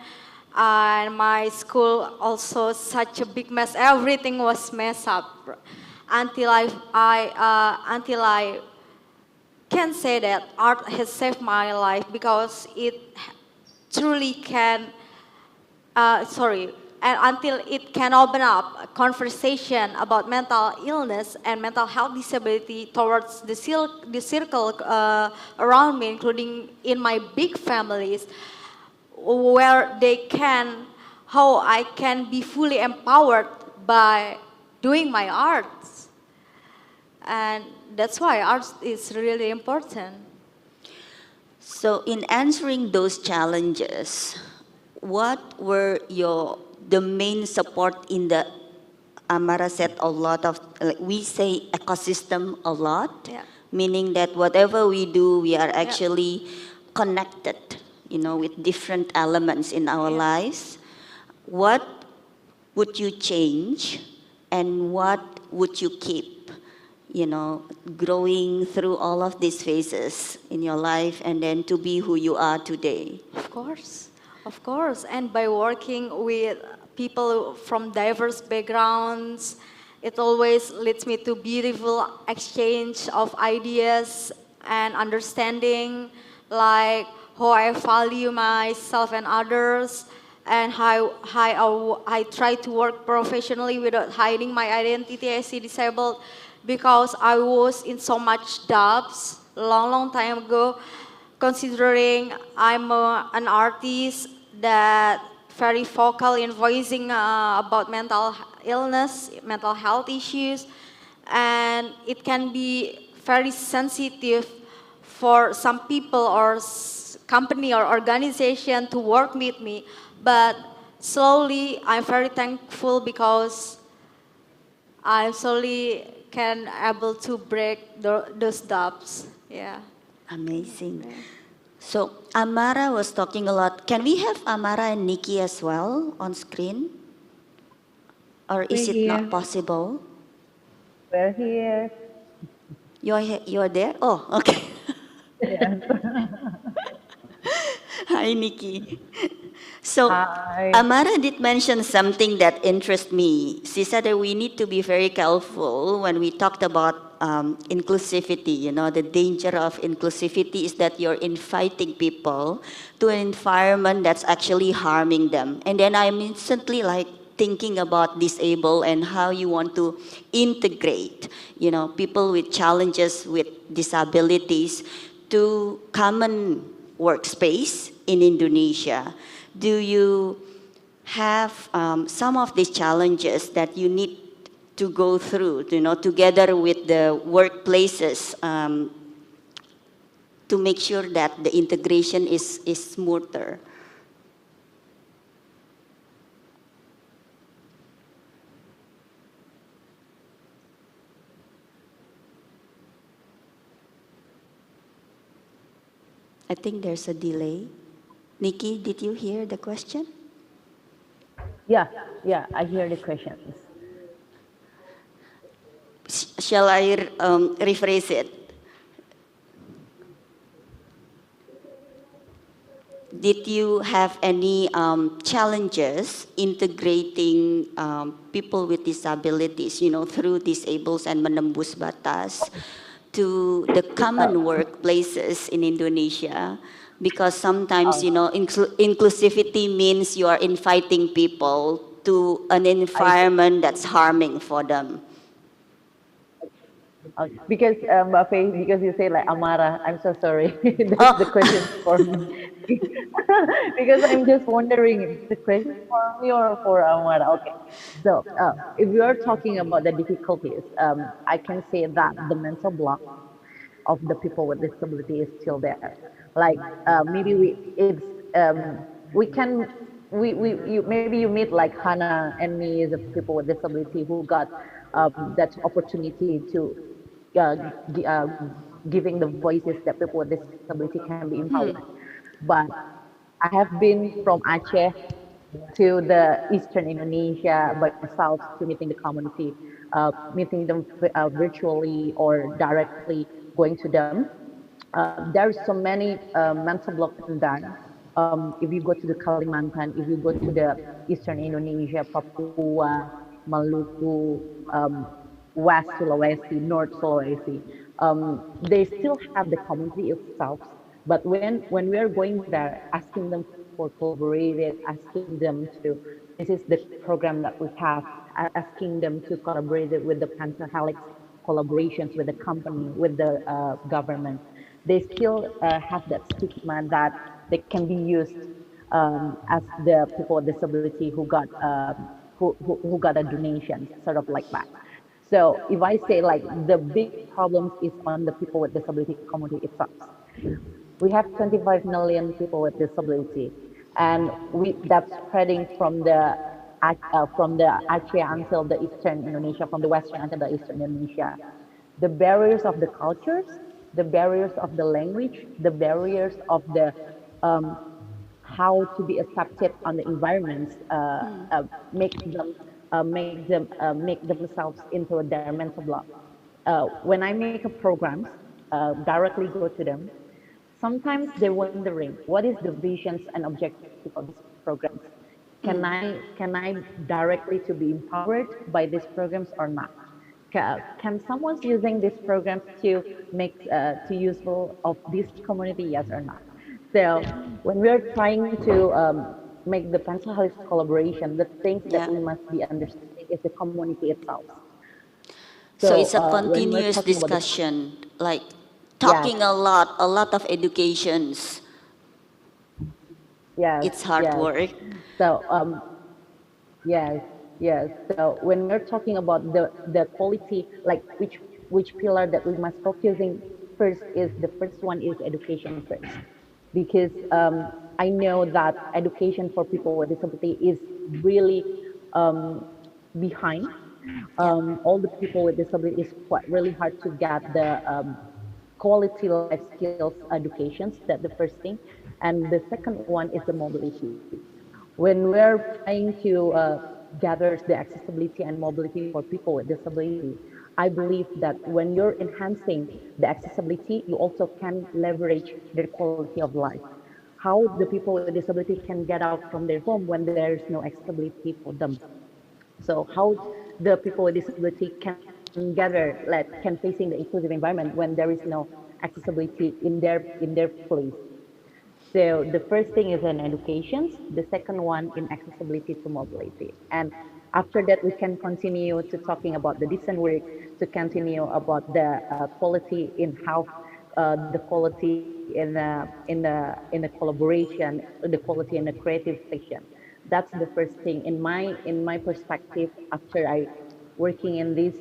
And my school also such a big mess. Everything was messed up. Until I can say that art has saved my life, because it truly can, and until it can open up a conversation about mental illness and mental health disability towards the circle around me, including in my big families, where how I can be fully empowered by doing my arts. And that's why art is really important.
So in answering those challenges, what were the main support in Amara said a lot of, like we say ecosystem a lot.
Yeah.
meaning that whatever we do, we are actually connected, with different elements in our lives. What would you change and what would you keep, growing through all of these phases in your life and then to be who you are today?
Of course. And by working with people from diverse backgrounds, it always leads me to beautiful exchange of ideas and understanding, like how I value myself and others, and how I try to work professionally without hiding my identity as a disabled, because I was in so much doubts long time ago, considering I'm an artist that very vocal in voicing about mental illness, mental health issues, and it can be very sensitive for some people or company or organization to work with me. But slowly, I'm very thankful because I slowly can able to break those doubts. Yeah.
Amazing. So Amara was talking a lot. Can we have Amara and Nikki as well on screen? Or is
We're
it not
here.
possible?
We're here.
You're there? Oh, okay.
Yes.
Hi, Nikki. So
Hi.
Amara did mention something that interests me. She said that we need to be very careful when we talked about inclusivity. The danger of inclusivity is that you're inviting people to an environment that's actually harming them. And then I'm instantly thinking about disabled and how you want to integrate, people with challenges, with disabilities to common workspace in Indonesia. Do you have some of these challenges that you need to go through, together with the workplaces, to make sure that the integration is smoother? I think there's a delay. Nikki, did you hear the question?
Yeah, I hear the questions.
Shall I rephrase it? Did you have any challenges integrating people with disabilities, through Disables and Menembus Batas to the common workplaces in Indonesia? Because sometimes, inclusivity means you are inviting people to an environment that's harming for them.
Because Buffet, because you say like Amara, I'm so sorry. That's the question for me. Because I'm just wondering, is the question for me or for Amara? Okay. So if you are talking about the difficulties, I can say that the mental block of the people with disability is still there. Like maybe we can maybe you meet like Hannah and me as a people with disability who got that opportunity to uh, gi- uh, giving the voices that people with disability can be empowered. But I have been from Aceh to the Eastern Indonesia by myself to meeting the community, meeting them virtually or directly going to them. There's so many mental blocks in that. If you go to the Kalimantan, if you go to the Eastern Indonesia, Papua, Maluku, West Sulawesi, North Sulawesi, they still have the community itself. But when we are going there, asking them for collaborated, asking them to, this is the program that we have, asking them to collaborate with the Pentahelix collaborations with the company, with the government, they still have that stigma that they can be used as the people with disability who got who got a donation, sort of like that. So if I say like the big problems is on the people with disability community itself. We have 25 million people with disability, and that's spreading from the Aceh until the Eastern Indonesia, from the Western until the Eastern Indonesia. the barriers of the cultures, the barriers of the language, the barriers of the how to be accepted on the environments, make themselves into their mental block. When I make a programs, directly go to them. Sometimes they're wondering, what is the visions and objective of these programs? Can I directly to be empowered by these programs or not? Can someone's using these programs to make to useful of this community, yes or not? So when we're trying to make the pencil health collaboration, the things that
Yeah.
we must be understanding is the community itself.
So
So
it's a
when we're
continuous
talking about the
discussion, like
yes,
talking a lot of educations.
yes,
It's hard
yes.
work.
So yes, yes. So when we're talking about the quality, like which pillar that we must focusing first is the first one is education first, because I know that education for people with disability is really behind.
Yeah.
All the people with disability is quite really hard to get the quality life skills educations. That the first thing, and the second one is the mobility. When we're trying to gather the accessibility and mobility for people with disability, I believe that when you're enhancing the accessibility, you also can leverage their quality of life. How the people with disability can get out from their home when there's no accessibility for them. So how the people with disability can gather, like, can facing the inclusive environment when there is no accessibility in their place. So the first thing is in education, the second one in accessibility to mobility. And after that, we can continue to talking about the decent work, to continue about the quality in how the quality in the collaboration, the quality in the creative section. That's the first thing in my perspective after I working in this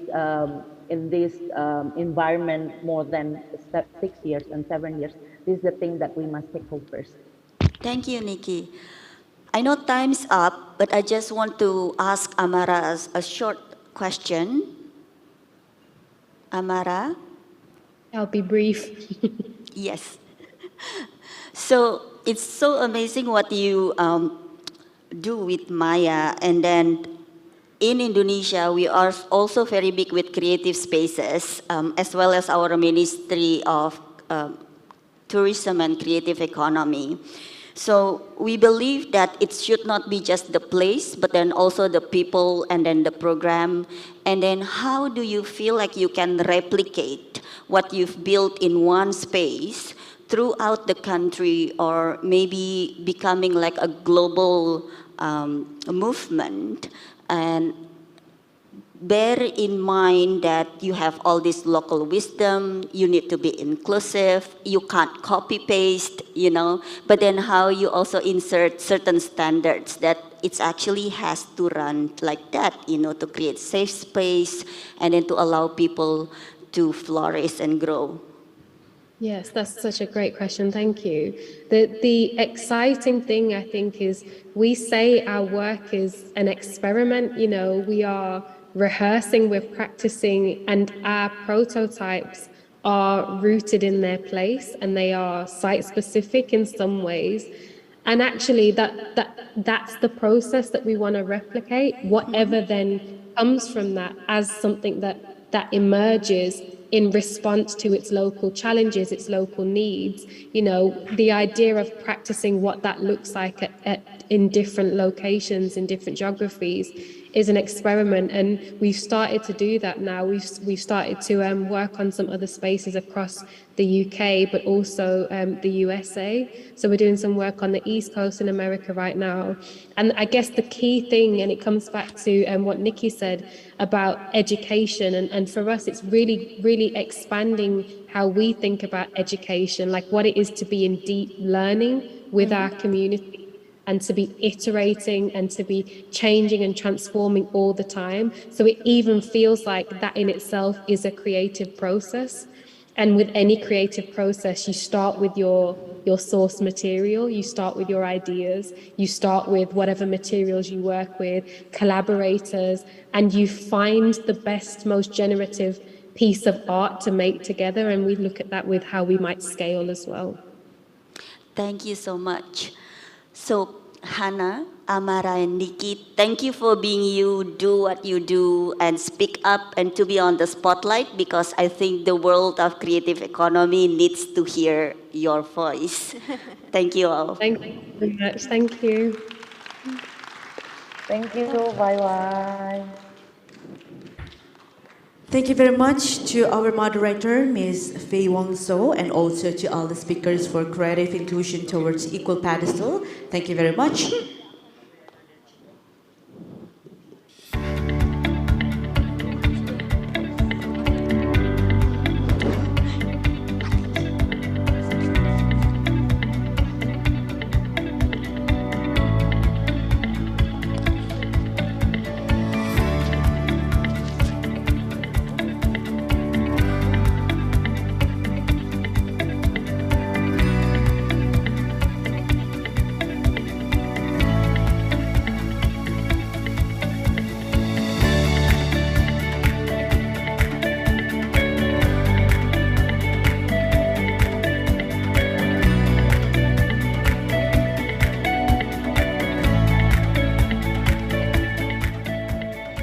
environment more than 6 years and 7 years. This is the thing that we must tackle first.
Thank you, Nikki. I know time's up, but I just want to ask Amara a short question. Amara?
I'll be brief.
Yes. So it's so amazing what you do with Maya. And then in Indonesia, we are also very big with creative spaces, as well as our Ministry of Tourism and Creative Economy. So we believe that it should not be just the place, but then also the people and then the program. And then how do you feel like you can replicate what you've built in one space throughout the country, or maybe becoming like a global movement? And bear in mind that you have all this local wisdom, you need to be inclusive, you can't copy paste, but then how you also insert certain standards that it actually has to run like that, to create safe space and then to allow people to flourish and grow.
Yes, that's such a great question. Thank you. The exciting thing, I think, is we say our work is an experiment. We are rehearsing, we're practicing, and our prototypes are rooted in their place and they are site-specific in some ways. And actually, that's the process that we want to replicate. Whatever then comes from that as something that emerges in response to its local challenges, its local needs. The idea of practicing what that looks like in different locations, in different geographies, is an experiment, and we've started to do that now. We've started to work on some other spaces across the UK, but also the USA. So we're doing some work on the East Coast in America right now. And I guess the key thing, and it comes back to what Nikki said about education, and for us, it's really, really expanding how we think about education, like what it is to be in deep learning with our community, and to be iterating and to be changing and transforming all the time. So it even feels like that in itself is a creative process. And with any creative process, you start with your source material, you start with your ideas, you start with whatever materials you work with, collaborators, and you find the best, most generative piece of art to make together, and we look at that with how we might scale as well.
Thank you so much. So, Hannah, Amara, and Nikki, thank you for being you, do what you do, and speak up and to be on the spotlight, because I think the world of creative economy needs to hear your voice. Thank you all.
Thank you very much. Thank you.
Thank you. Bye-bye.
Thank you very much to our moderator, Ms. Fei Wong So, and also to all the speakers for creative inclusion towards equal pedestal. Thank you very much.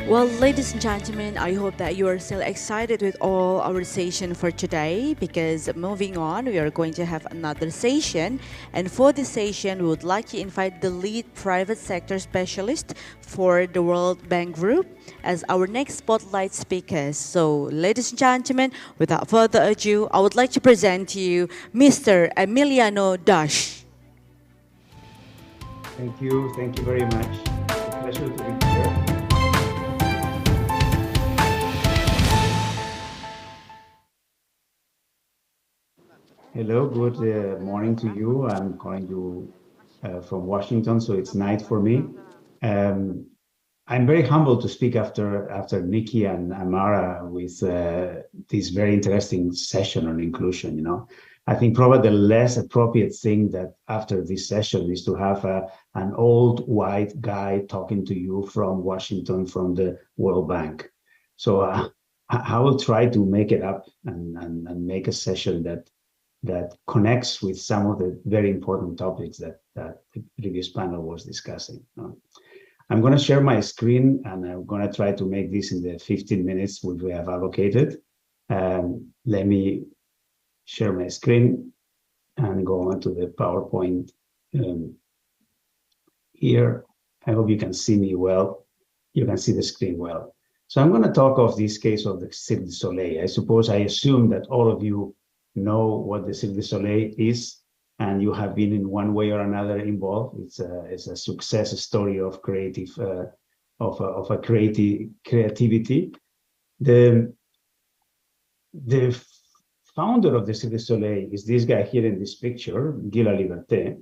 Well, ladies and gentlemen, I hope that you are still excited with all our session for today, because moving on, we are going to have another session. And for this session, we would like to invite the lead private sector specialist for the World Bank Group as our next spotlight speakers. So, ladies and gentlemen, without further ado, I would like to present to you Mr. Emiliano Dash.
Thank you very much. It's a pleasure to be here. Hello, good morning to you. I'm calling you from Washington, so it's night for me. I'm very humbled to speak after Nikki and Amara with this very interesting session on inclusion. You know, I think probably the less appropriate thing that after this session is to have an old white guy talking to you from Washington, from the World Bank. So I will try to make it up and make a session that connects with some of the very important topics that the previous panel was discussing. I'm going to share my screen, and I'm going to try to make this in the 15 minutes which we have allocated. Let me share my screen and go on to the PowerPoint here. I hope you can see me well. You can see the screen well. So I'm going to talk of this case of the Cirque du Soleil. I assume that all of you know what the Cirque du Soleil is, and you have been in one way or another involved. It's a success story of creativity. The founder of the Cirque du Soleil is this guy here in this picture, Guy Laliberté.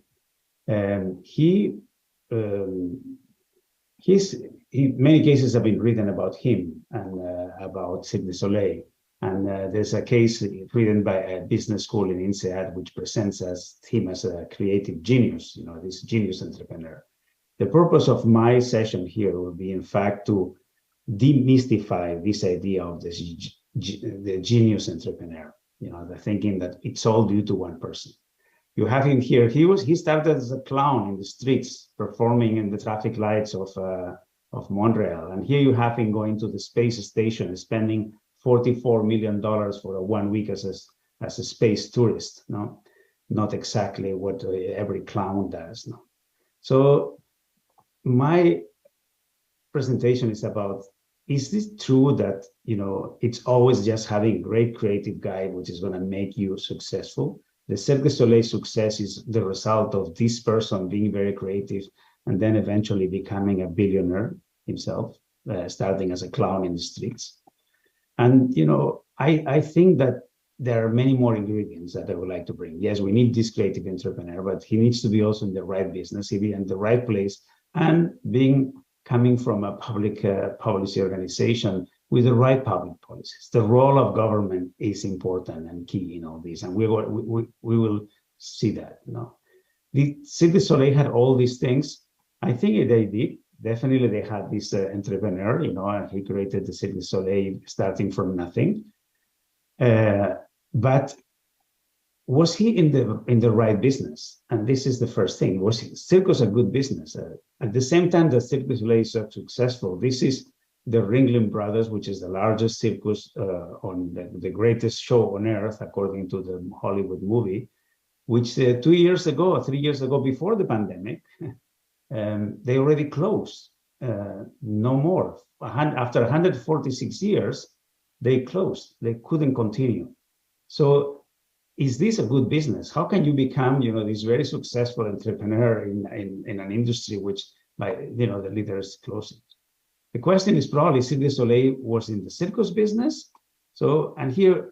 Many cases have been written about him and about Cirque du Soleil. And there's a case written by a business school in INSEAD which presents him as a creative genius, you know, this genius entrepreneur. The purpose of my session here will be, in fact, to demystify this idea of the genius entrepreneur, you know, the thinking that it's all due to one person. You have him here. He started as a clown in the streets, performing in the traffic lights of Montreal. And here you have him going to the space station, spending $44 million for 1 week as a space tourist. No, not exactly what every clown does. No. So my presentation is about: is this true that, you know, it's always just having a great creative guy which is going to make you successful? The Cirque du Soleil success is the result of this person being very creative and then eventually becoming a billionaire himself, starting as a clown in the streets. And, you know, I think that there are many more ingredients that I would like to bring. Yes, we need this creative entrepreneur, but he needs to be also in the right business, he be in the right place, and coming from a public policy organization with the right public policies. The role of government is important and key in all this, and we will see that. You know, the Cirque du Soleil had all these things. I think they did. Definitely, they had this entrepreneur, you know, and he created the Cirque du Soleil starting from nothing. But was he in the right business? And this is the first thing. Was circus a good business? At the same time that Cirque du Soleil is so successful, this is the Ringling Brothers, which is the largest circus on the greatest show on earth, according to the Hollywood movie, which 2 years ago or 3 years ago, before the pandemic, they already closed. No more. After 146 years, they closed. They couldn't continue. So is this a good business? How can you become, this very successful entrepreneur in an industry which, the leader is closing? The question is probably Cirque du Soleil was in the circus business. So, and here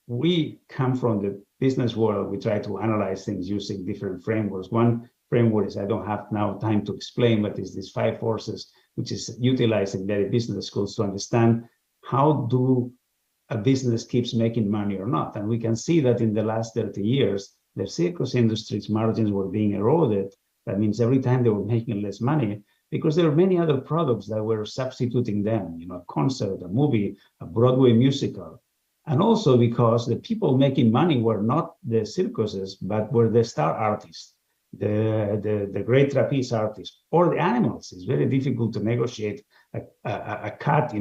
we come from the business world. We try to analyze things using different frameworks. One framework is, I don't have now time to explain, but it's these 5 forces, which is utilized in many business schools to understand how do a business keeps making money or not. And we can see that in the last 30 years, the circus industry's margins were being eroded. That means every time they were making less money, because there are many other products that were substituting them, a concert, a movie, a Broadway musical. And also because the people making money were not the circuses, but were the star artists, the great trapeze artists, or the animals. It's very difficult to negotiate a cut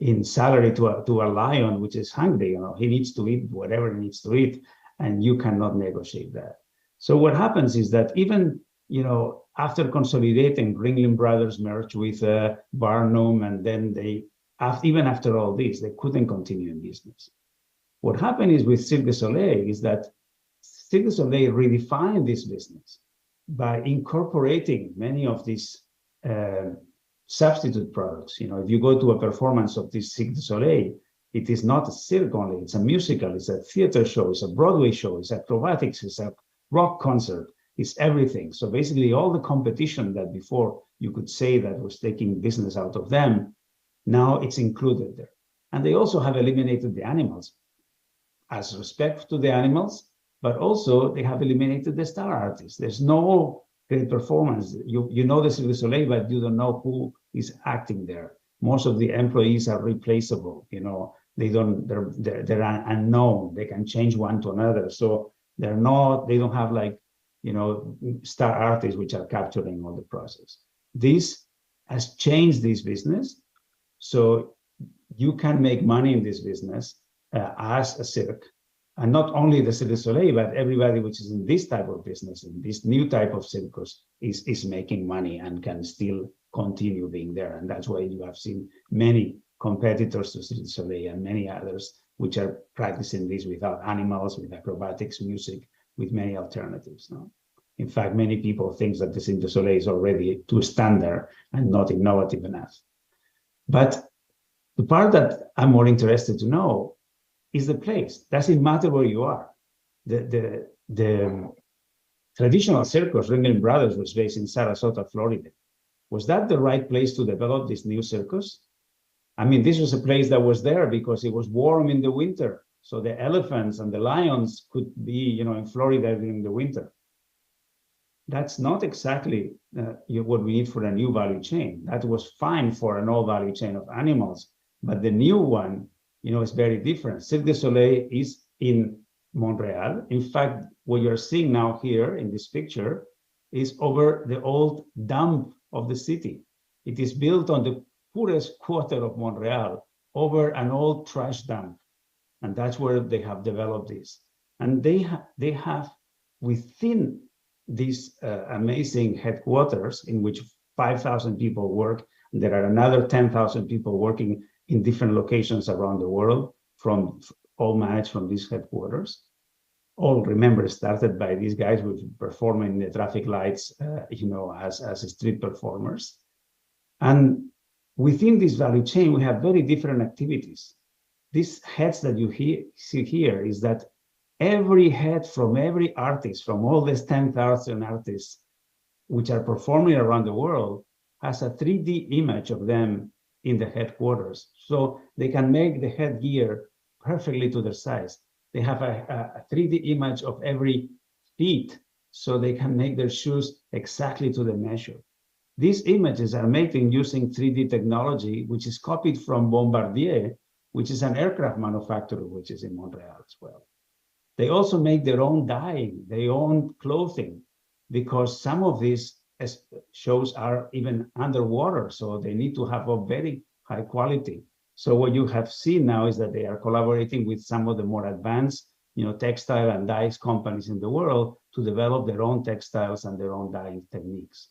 in salary to a lion, which is hungry. He needs to eat whatever he needs to eat, and you cannot negotiate that. So what happens is that even, after consolidating, Ringling Brothers merged with Barnum, and then even after all this, they couldn't continue in business. What happened is with Cirque du Soleil is that Cirque du Soleil redefined this business by incorporating many of these substitute products. If you go to a performance of this Cirque du Soleil, it is not a cirque only, it's a musical, it's a theater show, it's a Broadway show, it's acrobatics, it's a rock concert, it's everything. So basically all the competition that before you could say that was taking business out of them, now it's included there. And they also have eliminated the animals as respect to the animals, but also they have eliminated the star artists. There's no great performance. You know the Cirque du Soleil, but you don't know who is acting there. Most of the employees are replaceable. They're unknown. They can change one to another. So they don't have star artists which are capturing all the process. This has changed this business. So you can make money in this business as a cirque. And not only the Cirque du Soleil, but everybody which is in this type of business, in this new type of circus, is making money and can still continue being there. And that's why you have seen many competitors to Cirque du Soleil and many others which are practicing this without animals, with acrobatics, music, with many alternatives. No? In fact, many people think that the Cirque du Soleil is already too standard and not innovative enough. But the part that I'm more interested to know is the place. Doesn't matter where you are. The traditional circus, Ringling Brothers, was based in Sarasota, Florida. Was that the right place to develop this new circus? I mean, this was a place that was there because it was warm in the winter. So the elephants and the lions could be, in Florida during the winter. That's not exactly what we need for a new value chain. That was fine for an old value chain of animals, but the new one, is very different. Cirque du Soleil is in Montreal. In fact, what you're seeing now here in this picture is over the old dump of the city. It is built on the poorest quarter of Montreal over an old trash dump. And that's where they have developed this. And they have within these amazing headquarters in which 5,000 people work, and there are another 10,000 people working in different locations around the world, all managed from these headquarters. All, remember, started by these guys who performing the traffic lights, as street performers. And within this value chain, we have very different activities. These heads that you see here is that every head from every artist, from all these 10,000 artists which are performing around the world, has a 3D image of them in the headquarters. So they can make the headgear perfectly to their size. They have a 3D image of every feet, so they can make their shoes exactly to the measure. These images are made using 3D technology, which is copied from Bombardier, which is an aircraft manufacturer, which is in Montreal as well. They also make their own dyeing, their own clothing, because some of these shows are even underwater, so they need to have a very high quality. So what you have seen now is that they are collaborating with some of the more advanced, textile and dyes companies in the world to develop their own textiles and their own dyeing techniques.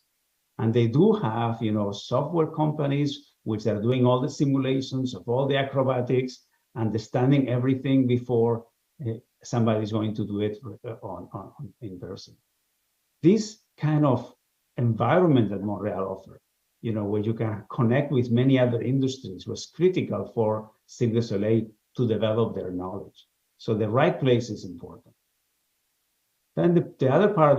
And they do have, software companies which are doing all the simulations of all the acrobatics, understanding everything before somebody's going to do it in person. This kind of environment that Montreal offered, where you can connect with many other industries, was critical for Cirque du Soleil to develop their knowledge. So the right place is important. Then the other part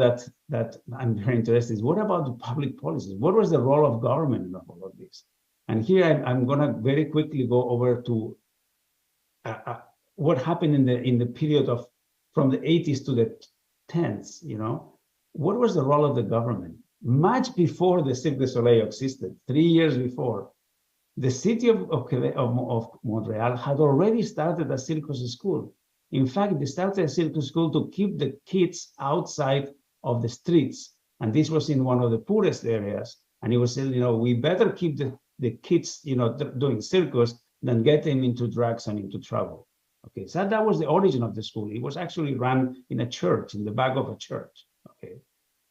that I'm very interested is, what about the public policies? What was the role of government in all of this? And here I'm going to very quickly go over to what happened in the period of from the 80s to the 10s. What was the role of the government? Much before the Cirque du Soleil existed, 3 years before, the city of Montreal had already started a circus school. In fact, they started a circus school to keep the kids outside of the streets. And this was in one of the poorest areas. And he was saying, we better keep the kids, doing circus than get them into drugs and into trouble. Okay, so that was the origin of the school. It was actually run in a church, in the back of a church. Okay,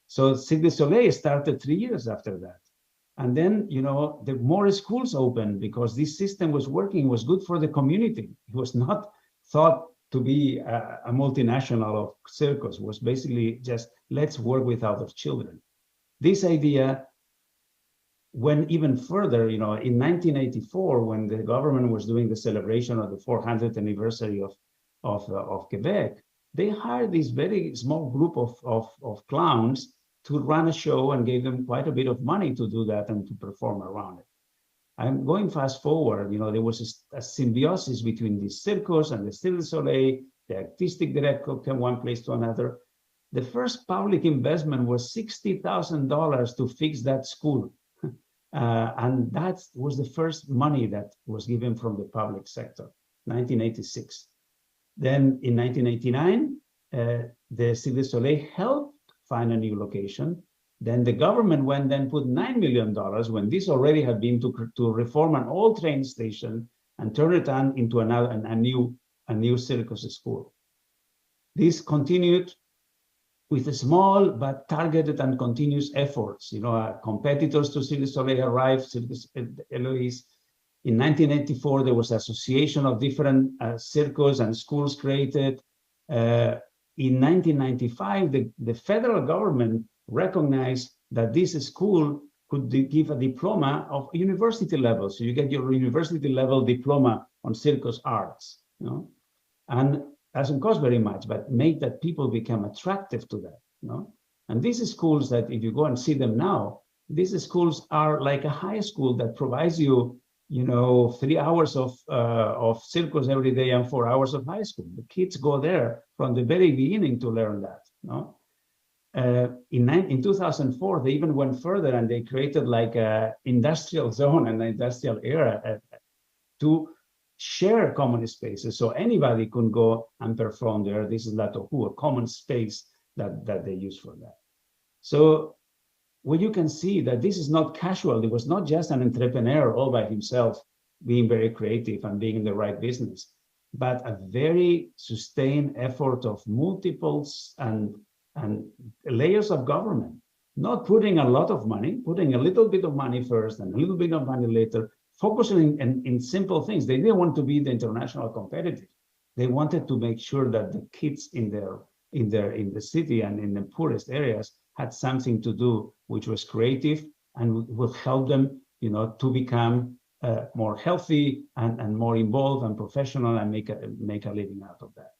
so Cirque du Soleil started 3 years after that. And then, the more schools opened because this system was working, was good for the community. It was not thought to be a multinational of circus. It was basically just, let's work with other children. This idea went even further, in 1984, when the government was doing the celebration of the 400th anniversary of Quebec, they hired this very small group of clowns to run a show and gave them quite a bit of money to do that and to perform around it. I'm going fast forward, there was a symbiosis between the circus and the Cirque du Soleil, the artistic director from one place to another. The first public investment was $60,000 to fix that school. And that was the first money that was given from the public sector, 1986. Then in 1989, the Cirque du Soleil helped find a new location. Then the government went and put $9 million when this already had been to reform an old train station and turn it on into a new circus school. This continued with small but targeted and continuous efforts. Competitors to Cirque du Soleil arrived, Cirque du Eloise. In 1984, there was an association of different circus and schools created. In 1995, the federal government recognized that this school could give a diploma of university level. So you get your university level diploma on circus arts, and doesn't cost very much, but make that people become attractive to that, And these schools that if you go and see them now, these schools are like a high school that provides you, 3 hours of circus every day and 4 hours of high school. The kids go there from the very beginning to learn that, In 2004, they even went further and they created like an industrial zone and an industrial area to share common spaces, so anybody can go and perform there. This is Latohu, a common space that they use for that. So what you can see that this is not casual. It was not just an entrepreneur all by himself being very creative and being in the right business, but a very sustained effort of multiples and layers of government, not putting a lot of money, putting a little bit of money first and a little bit of money later, focusing in simple things. They didn't want to be the international competitive. They wanted to make sure that the kids in the city and in the poorest areas had something to do which was creative and will help them, to become more healthy and more involved and professional and make a living out of that.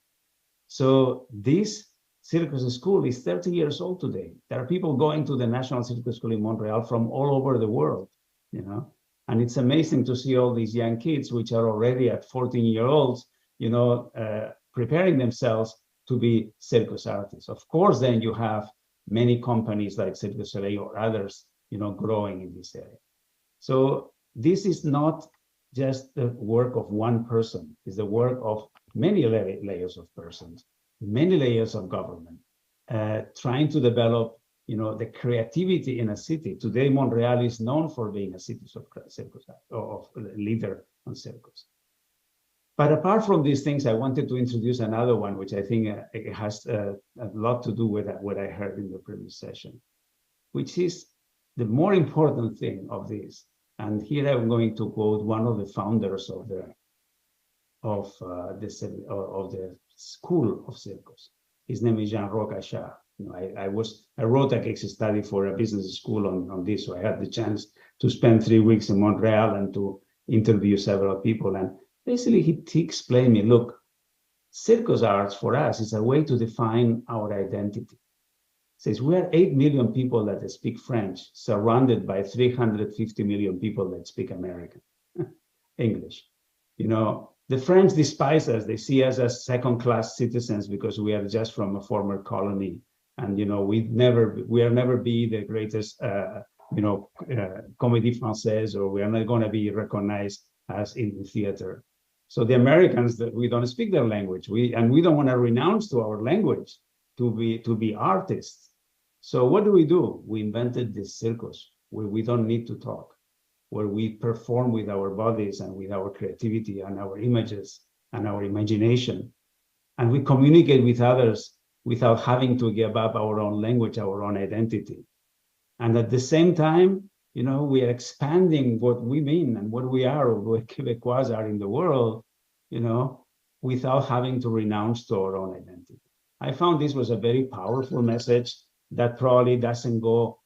So this circus school is 30 years old today. There are people going to the National Circus School in Montreal from all over the world, And it's amazing to see all these young kids, which are already at 14-year-olds, preparing themselves to be circus artists. Of course, then you have many companies like Cirque du Soleil or others, growing in this area. So this is not just the work of one person. It's the work of many layers of persons, many layers of government, trying to develop, the creativity in a city. Today, Montreal is known for being a city of circus, of leader on circus. But apart from these things, I wanted to introduce another one, which I think it has a lot to do with what I heard in the previous session, which is the more important thing of this. And here I'm going to quote one of the founders of the school of circus. His name is Jean-Roch Achard. I wrote a case study for a business school on this, so I had the chance to spend 3 weeks in Montreal and to interview several people. And basically, he explained me, look, circus arts for us is a way to define our identity. Says we are 8 million people that speak French, surrounded by 350 million people that speak American English. The French despise us. They see us as second-class citizens because we are just from a former colony, and we are never be the greatest, comédie française, or we are not going to be recognized as in the theater. So the Americans, that we don't speak their language, we don't want to renounce to our language to be artists. So what do? We invented this circus where we don't need to talk, where we perform with our bodies and with our creativity and our images and our imagination. And we communicate with others without having to give up our own language, our own identity. And at the same time, we are expanding what we mean and what we are, or what Quebecois are in the world, without having to renounce to our own identity. I found this was a very powerful message that probably doesn't go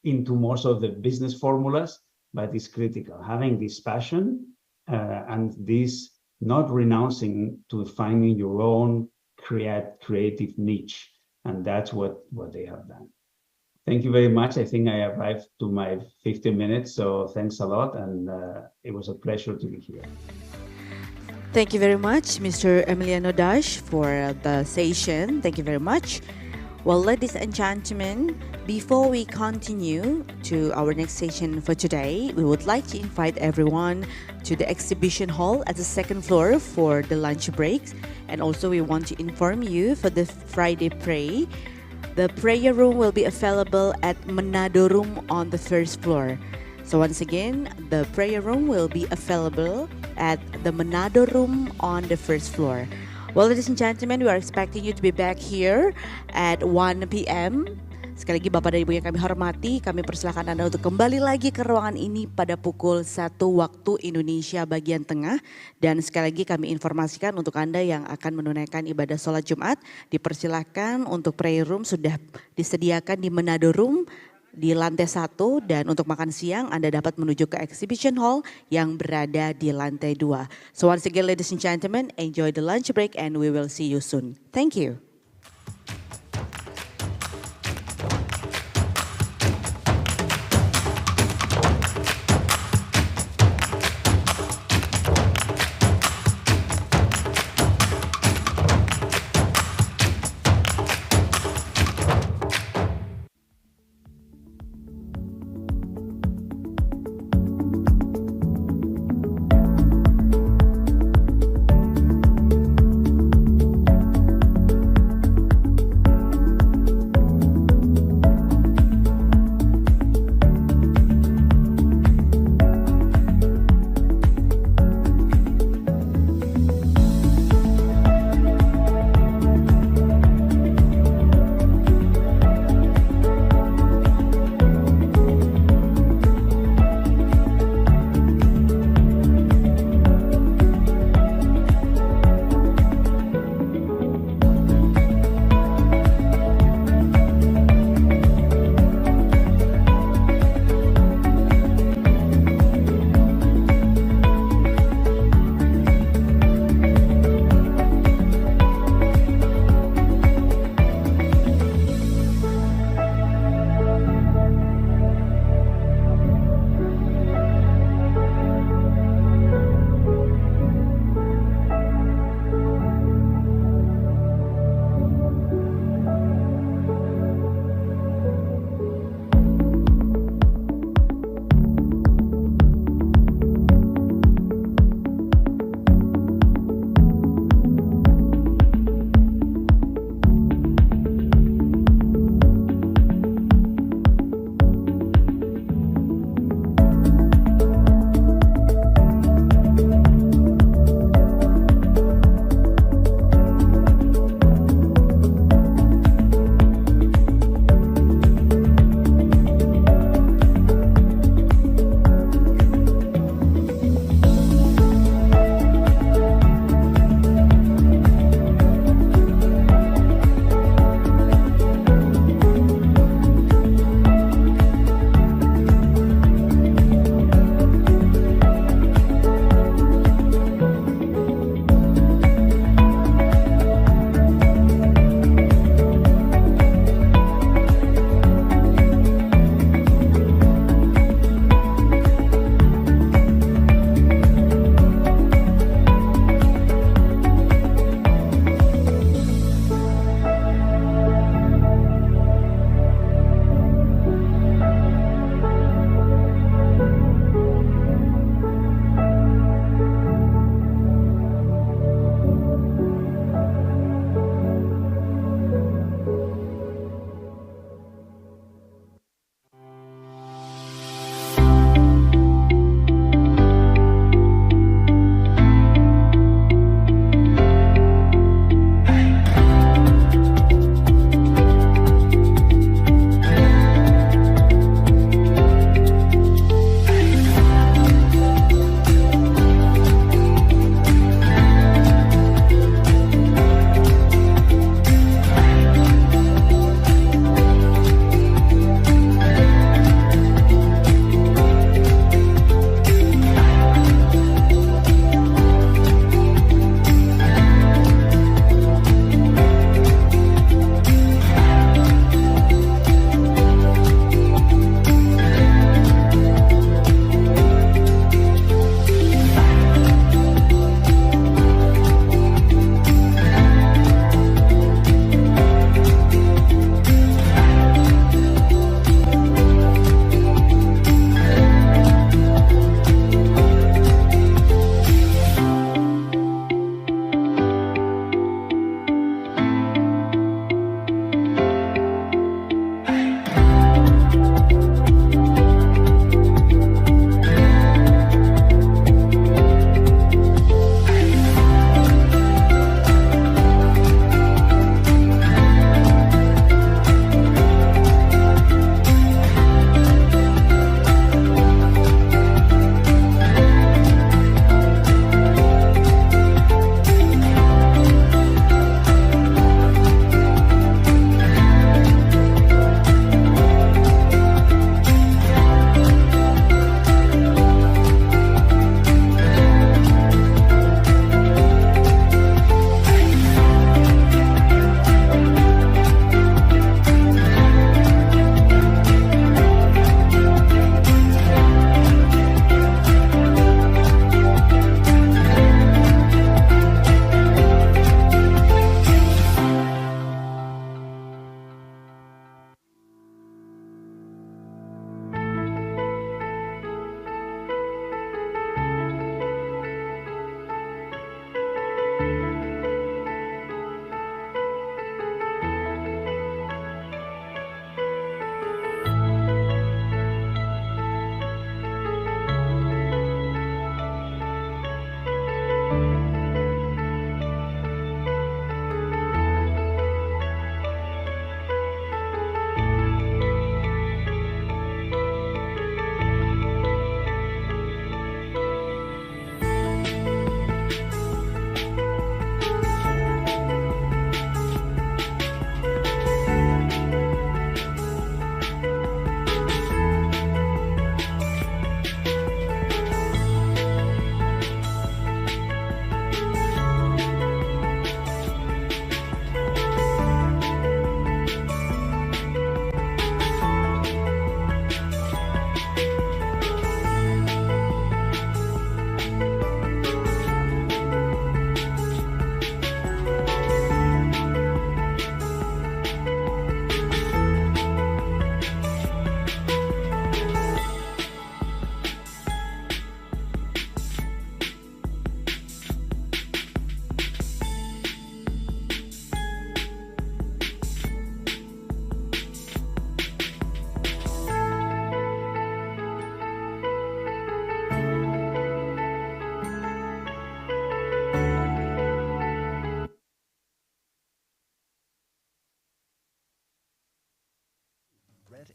into most of the business formulas, but it's critical. Having this passion and this not renouncing to finding your own creative niche. And that's what they have done. Thank you very much. I think I arrived to my 15 minutes, so thanks a lot, and it was a pleasure to be here.
Thank you very much, Mr. Emiliano Dash, for the session. Thank you very much. Well, ladies and gentlemen, before we continue to our next session for today, we would like to invite everyone to the exhibition hall at the second floor for the lunch breaks. And also we want to inform you for the Friday pray. The prayer room will be available at Manado Room on the first floor. So once again, the prayer room will be available at the Manado Room on the first floor. Well, ladies and gentlemen, we are expecting you to be back here at 1 p.m. Sekali lagi Bapak dan Ibu yang kami hormati, kami persilakan Anda untuk kembali lagi ke ruangan ini pada pukul 1 waktu Indonesia bagian tengah. Dan sekali lagi kami informasikan untuk Anda yang akan menunaikan ibadah sholat Jumat, dipersilakan untuk prayer room sudah disediakan di Manado Room di lantai 1, dan untuk makan siang Anda dapat menuju ke exhibition hall yang berada di lantai 2. So once again, ladies and gentlemen, enjoy the lunch break and we will see you soon. Thank you.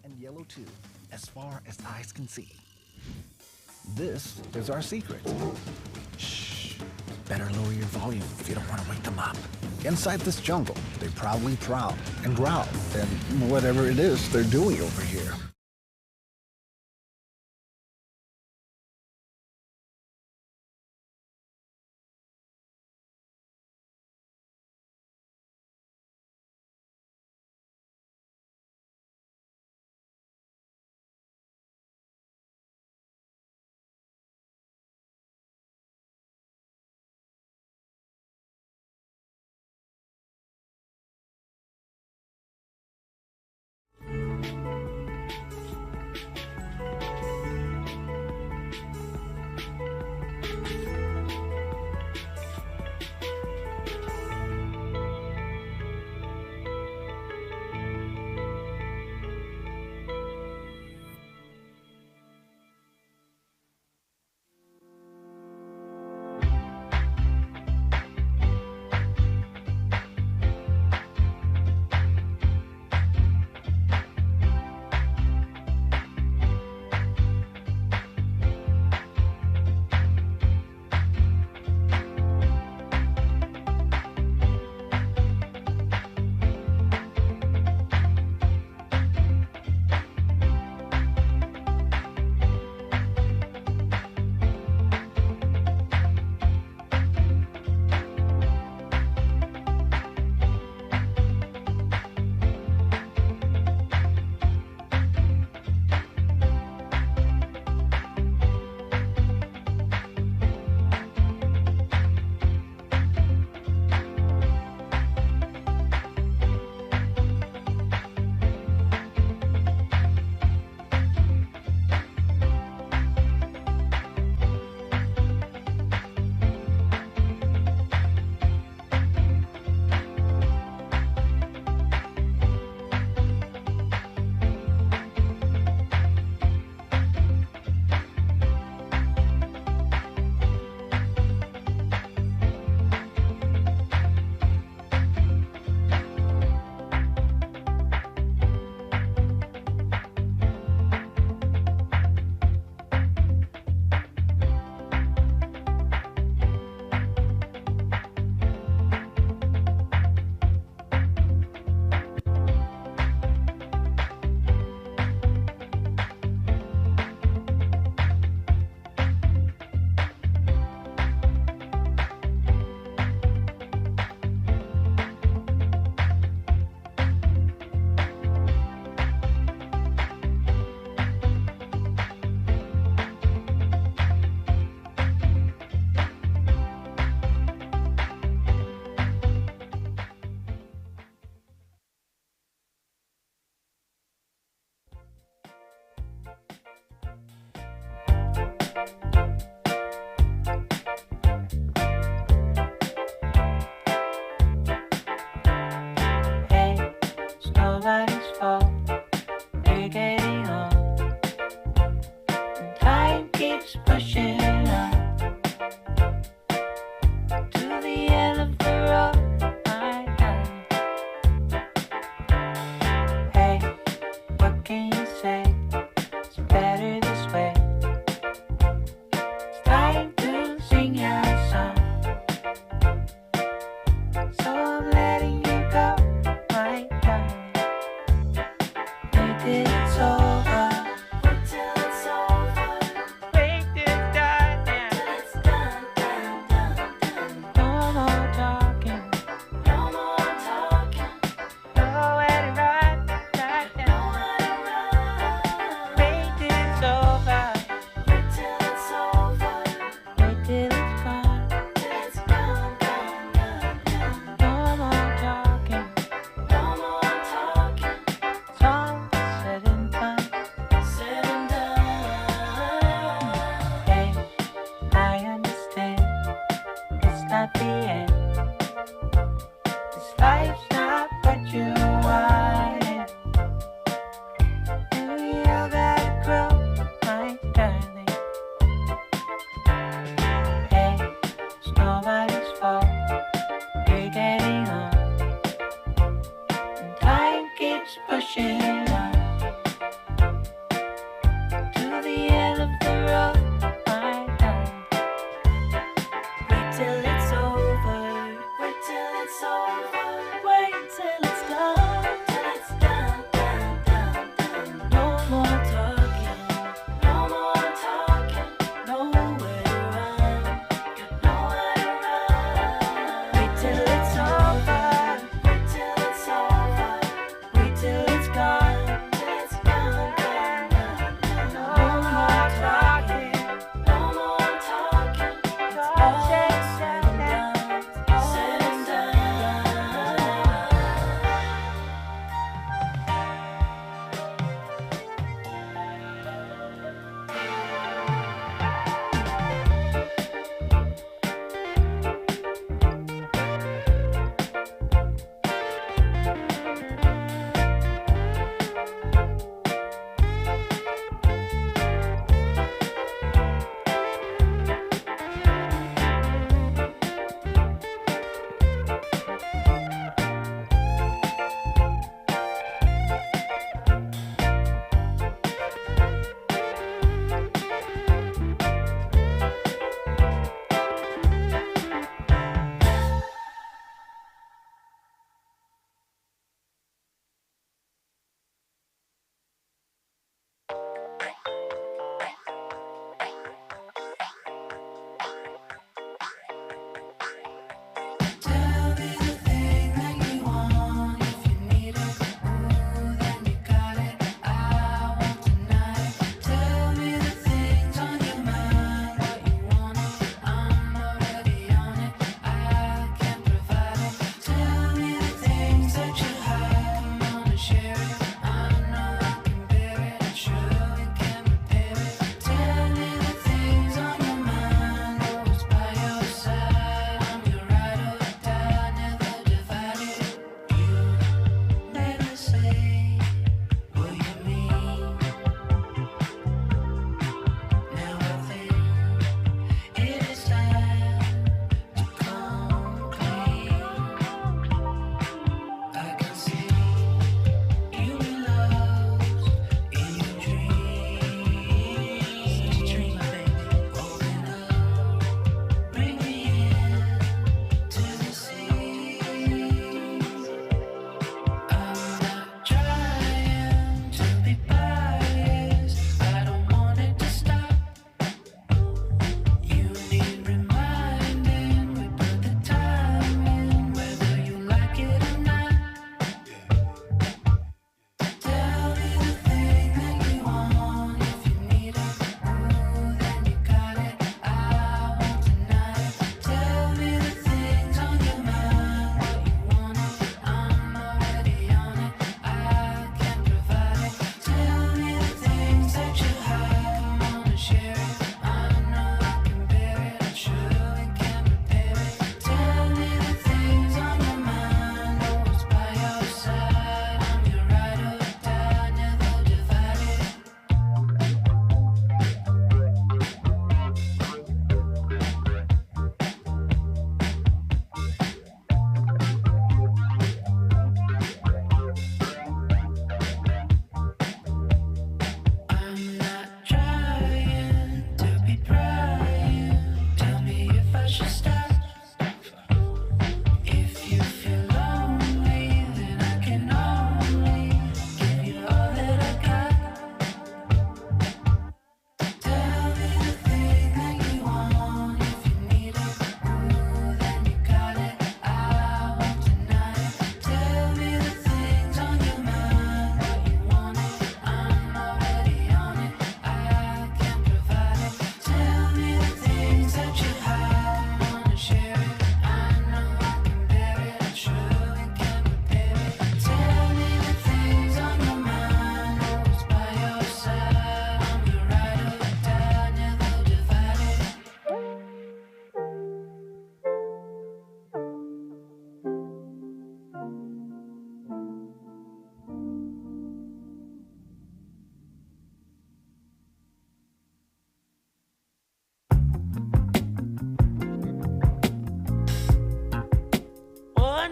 and yellow too, as far as eyes can see. This is our secret. Shh. Better lower your volume if you don't want to wake them up. Inside this jungle, they proudly prowl and growl and whatever it is they're doing over here.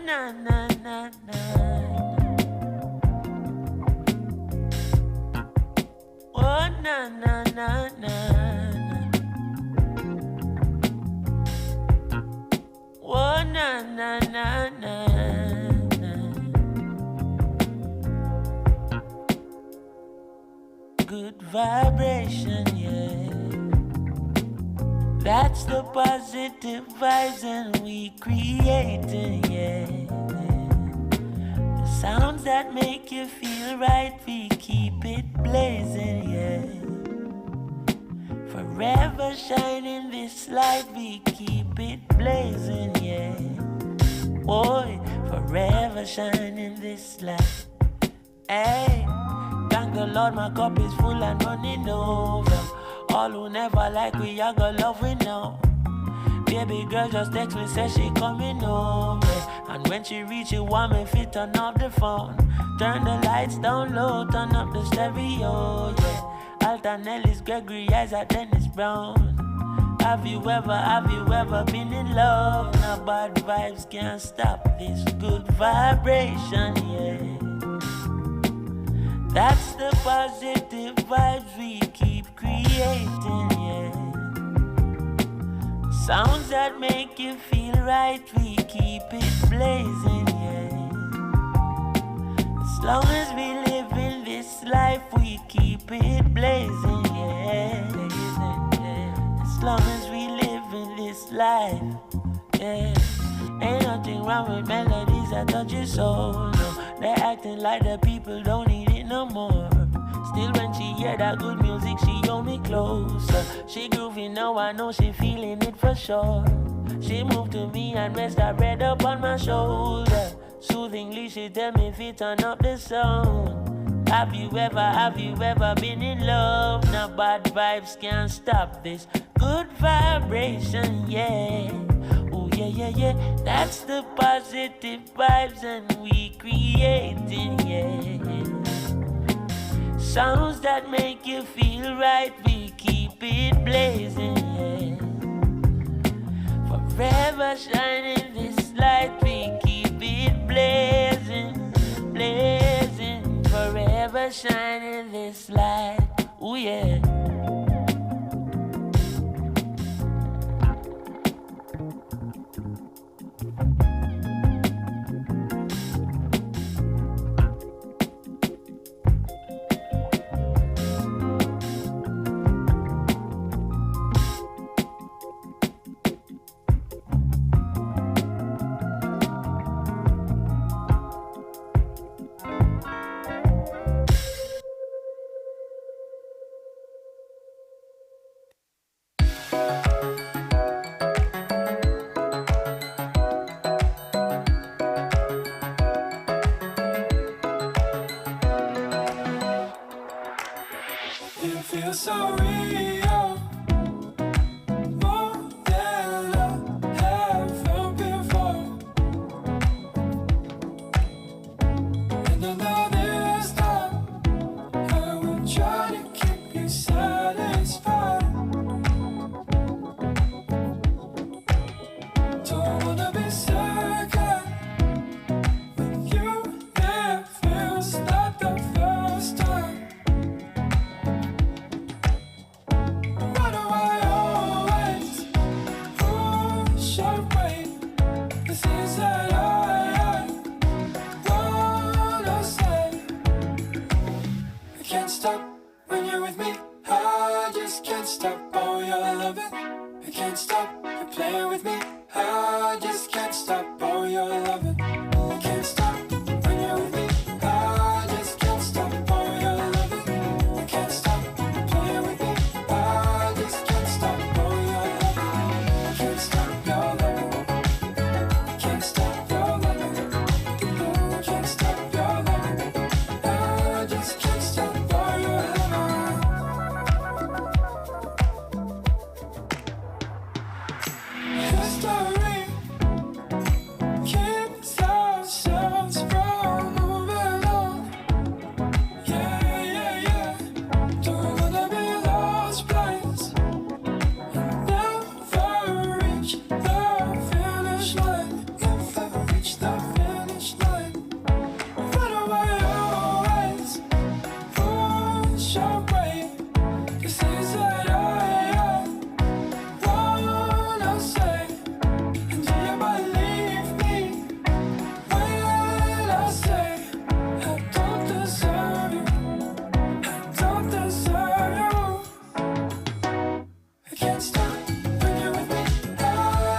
na na na na. Oh na na na na. Oh na na na na. Good vibration, yeah. That's the positive vibes and we creating, yeah. The sounds that make you feel right, we keep it blazing, yeah. Forever shining this light, we keep it blazing, yeah. Boy, forever shining this light. Hey, thank the Lord, my cup is full and running over. All who never like we, I got love we know. Baby girl just text me, say she coming over. And when she reach it, want me fit turn off the phone. Turn the lights down low, turn up the stereo, yeah. Alton Ellis, Gregory Isaac, Dennis Brown. Have you ever been in love? No bad vibes can't stop this good vibration, yeah. That's the positive vibes we keep creating, yeah. Sounds that make you feel right, we keep it blazing, yeah. As long as we live in this life, we keep it blazing, yeah. As long as we live in this life, yeah. Ain't nothing wrong with melodies that touch your soul, no. They're acting like the people don't need it no more. Still when she hear that good music, she hold me closer. She groovy now, I know she feeling it for sure. She moved to me and rest her head up on my shoulder. Soothingly she tell me if it turn up the sound. Have you ever been in love? Now bad vibes can't stop this good vibration, yeah. Oh yeah, yeah, yeah. That's the positive vibes and we creating, yeah. Sounds that make you feel right, we keep it blazing, yeah. Forever shining this light, we keep it blazing, blazing. Forever shining this light, ooh yeah.
It feels so real, more than I have felt before. And I know this time I will try to keep you satisfied. Don't wanna be second with you. It feels like the first time. Why do I always push away the things that I wanna say? I can't stop when you're with me. I just can't stop. Oh, you're loving. I can't stop. You're playing with me. I just can't stop. Oh, you're loving. I can't stop when you're with me. I just can't stop. Oh, you're loving. I can't stop. You're playing with me. I just can't stop. Oh, you're loving. I can't stop. You're loving. I can't stop. You're loving. I can't stop. You're loving. I just can't stop. Oh, you're loving. History keeps ourselves from moving on. Yeah, yeah, yeah. Don't wanna be lost place. Never reach the finish line. Never reach the finish line. Why do I always push away the things that I wanna say? And do you believe me when I say I don't deserve you? I don't deserve you. I can't stop when you're with me. I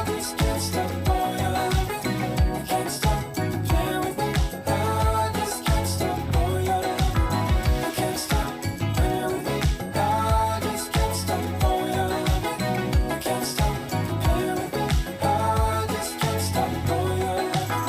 just can't stop. Oh, you're loving. I can't stop playing with me. I just can't stop. Oh, you're loving. I can't stop when you're with me. I just can't stop. Oh, you're loving. I can't stop playing with me. I just can't stop. Oh, you're loving.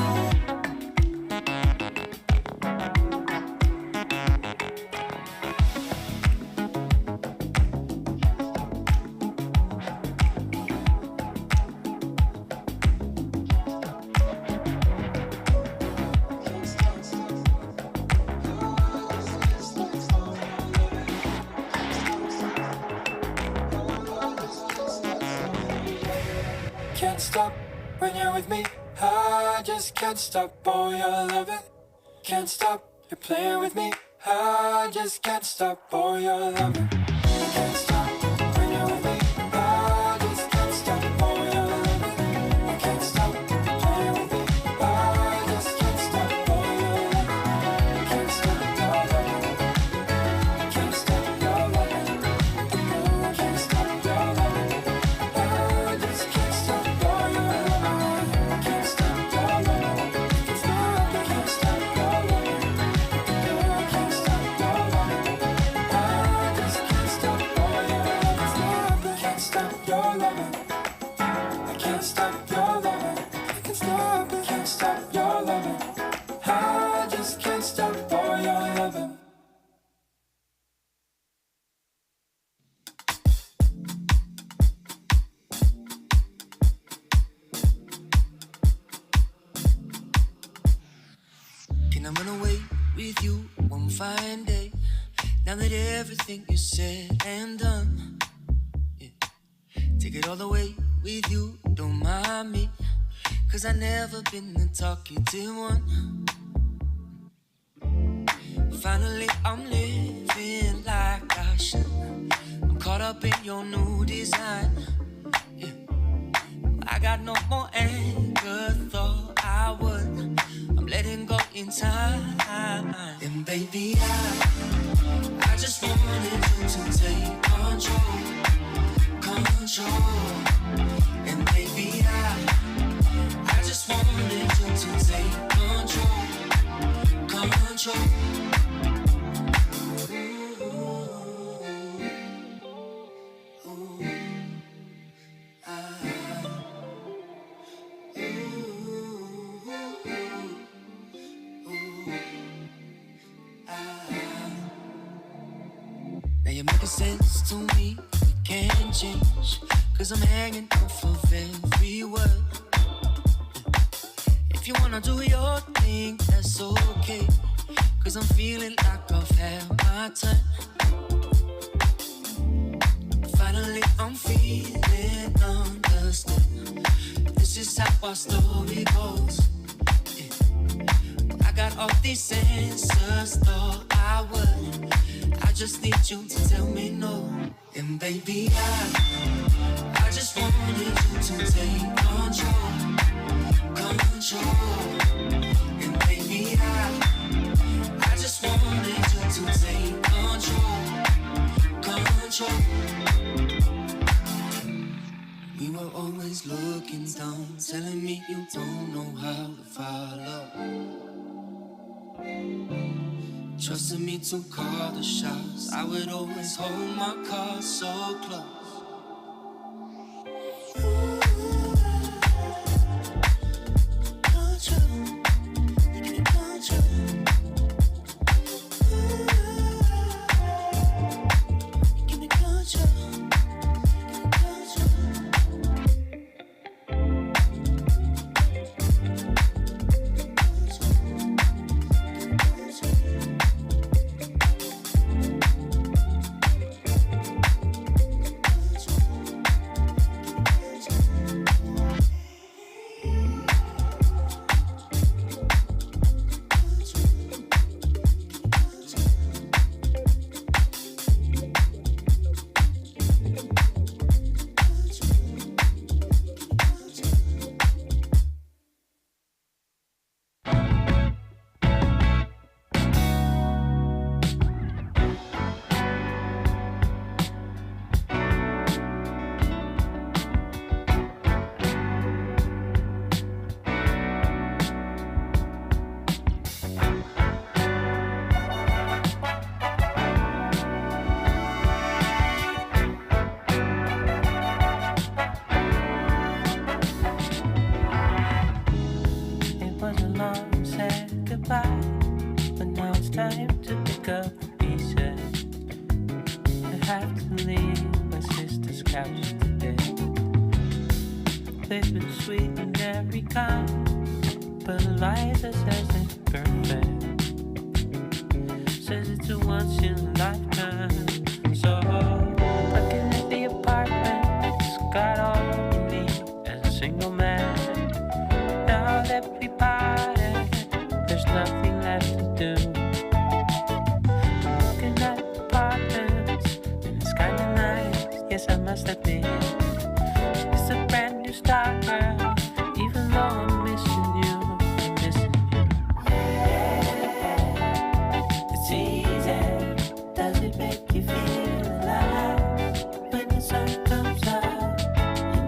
Can't stop when you're with me. I just can't stop. Oh, you're loving. Can't stop. You're playing with me. I just can't stop. Oh, you're loving. Can't stop when you're with me. I just can't stop. Oh, you're loving. I can't stop. You're playing with me. I just can't stop. Oh, you're loving. Can't stop. You're loving. Can't stop. You're loving. Can't stop. You're loving. I just can't stop. Oh, you're loving. Can't stop. You're loving. Can't stop. Can't stop. You're loving. Can't stop. You're loving. I just can't.
with you one fine day. Now that everything is said and done, yeah. Take it all the way with you, don't mind me, 'cause I never been the talkative one. Finally, I'm living like I should. I'm caught up in your new design. Yeah. I got no more anger, thought I would. I'm letting go in time. And baby, I just wanted you to take control. And baby, I just wanted you to take control. Now you're making sense to me, we can't change, 'cause I'm hanging off of every word. If you wanna do your thing, that's okay, 'cause I'm feeling like I've had my turn. Finally, I'm feeling understood. This is how our story goes. Yeah. I got all these answers, thought I would. I just need you to tell me no. And baby, I just wanted you to take control. And baby, I just wanted you to take control. We were always looking down, telling me you don't know how to follow. Trusting me to call the shots, I would always hold my cards so close.
They've been sweet in every kind, but Eliza says it's perfect. Says it's a once in a lifetime. So looking at the apartment, it's got all you need as a single man. Now that we parted, there's nothing left to do. Looking at apartments, and it's kinda nice. Yes, I must admit. It's a brand new start, girl, even though I'm missing you, It's easy, does it make you feel alive? When the sun comes up,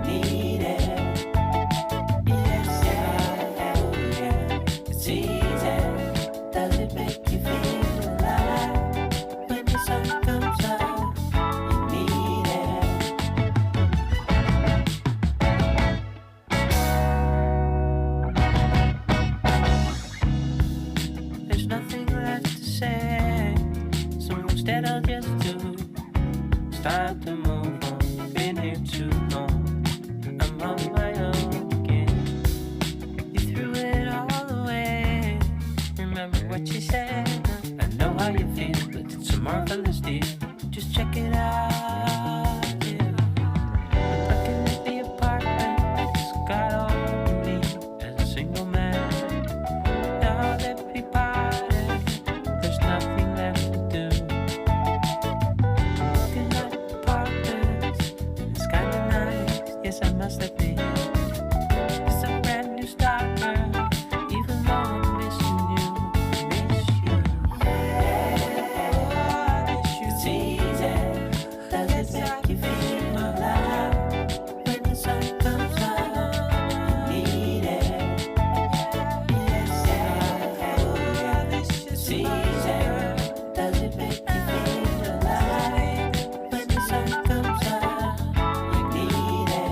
you need it. Yes, yeah. It's easy, does it make you feel alive? When the sun comes up, you need it. There's nothing left to say, so instead I'll just do start to move on. Been here too long, I'm on my own again. You threw it all away. Remember what you said? a list here. Just check it out. Yeah. I'm looking at the apartment. It's got all you need as a single man. Now that we parted, there's nothing left to do. I'm looking at apartments, and it's kinda nice. Yes, I must admit, it's a brand new start, girl. Even though I'm missing you, miss you. It's easy. Does it make you feel alive when the sun comes out? You need it. Yes, it's easy. Does it make you feel alive when the sun comes out? You need it.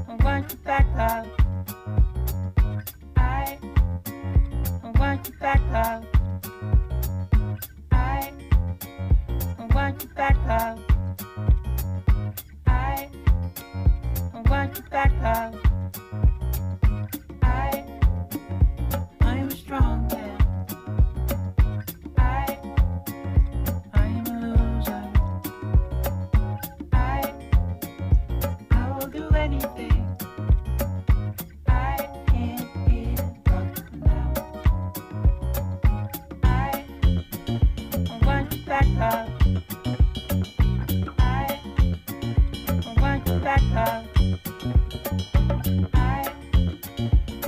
I want you back, love. I want you back, love. I want you back, love. I want you back, love. I'm a strong man. I am a loser. I will do anything. I can't get up now. I want you back, love. I want you back, love.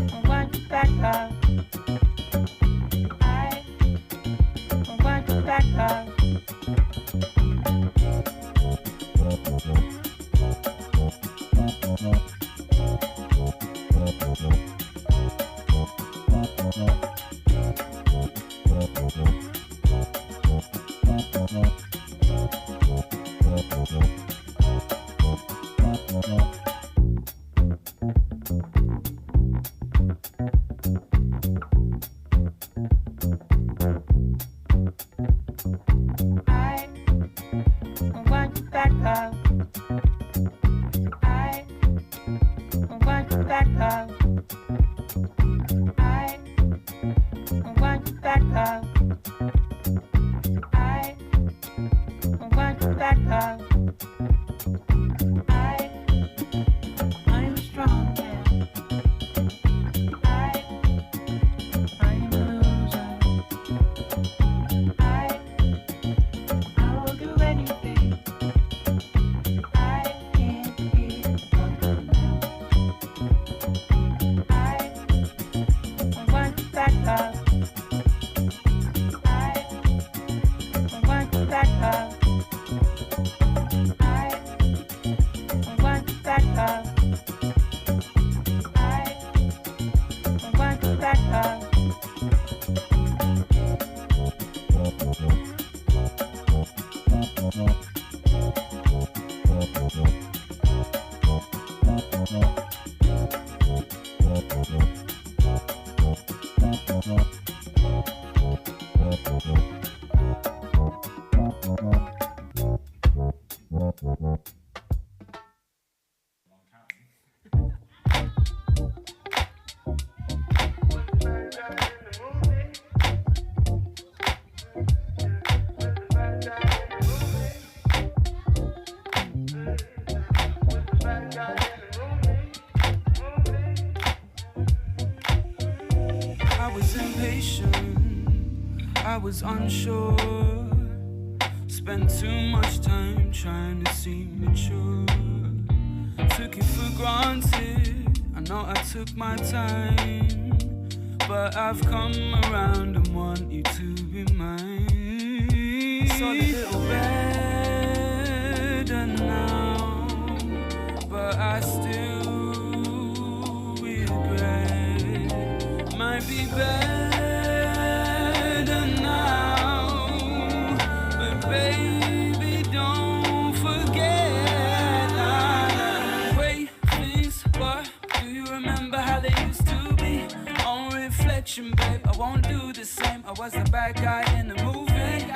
I want you back, love. I want you back, love. I want you back, love. I want you back, love. I want you back, love. I want you back, love. I'm a strong man. I am a loser. I will do anything. I can't get up now. I want you back, love. I want you back, love. I want you back, love. I want you back, love.
I was impatient, I was unsure. Spent too much time trying to seem mature. Took it for granted, I know I took my time. But I've come around and want you to be mine. So a little better now, but I still regret. Might be better now, but was the bad guy in the movie.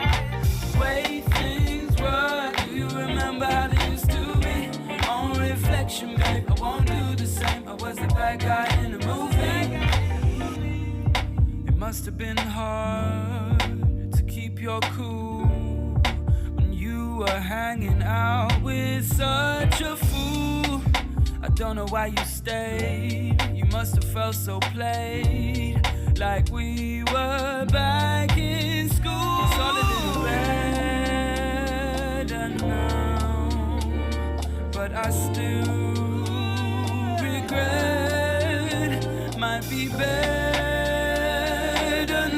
Way things were, do you remember how they used to be? On reflection, babe, I won't do the same. I was the bad guy in the movie. It must have been hard to keep your cool when you were hanging out with such a fool. I don't know why you stayed. You must have felt so played, like we were back in school. It's all a little better now, but I still regret. Might be better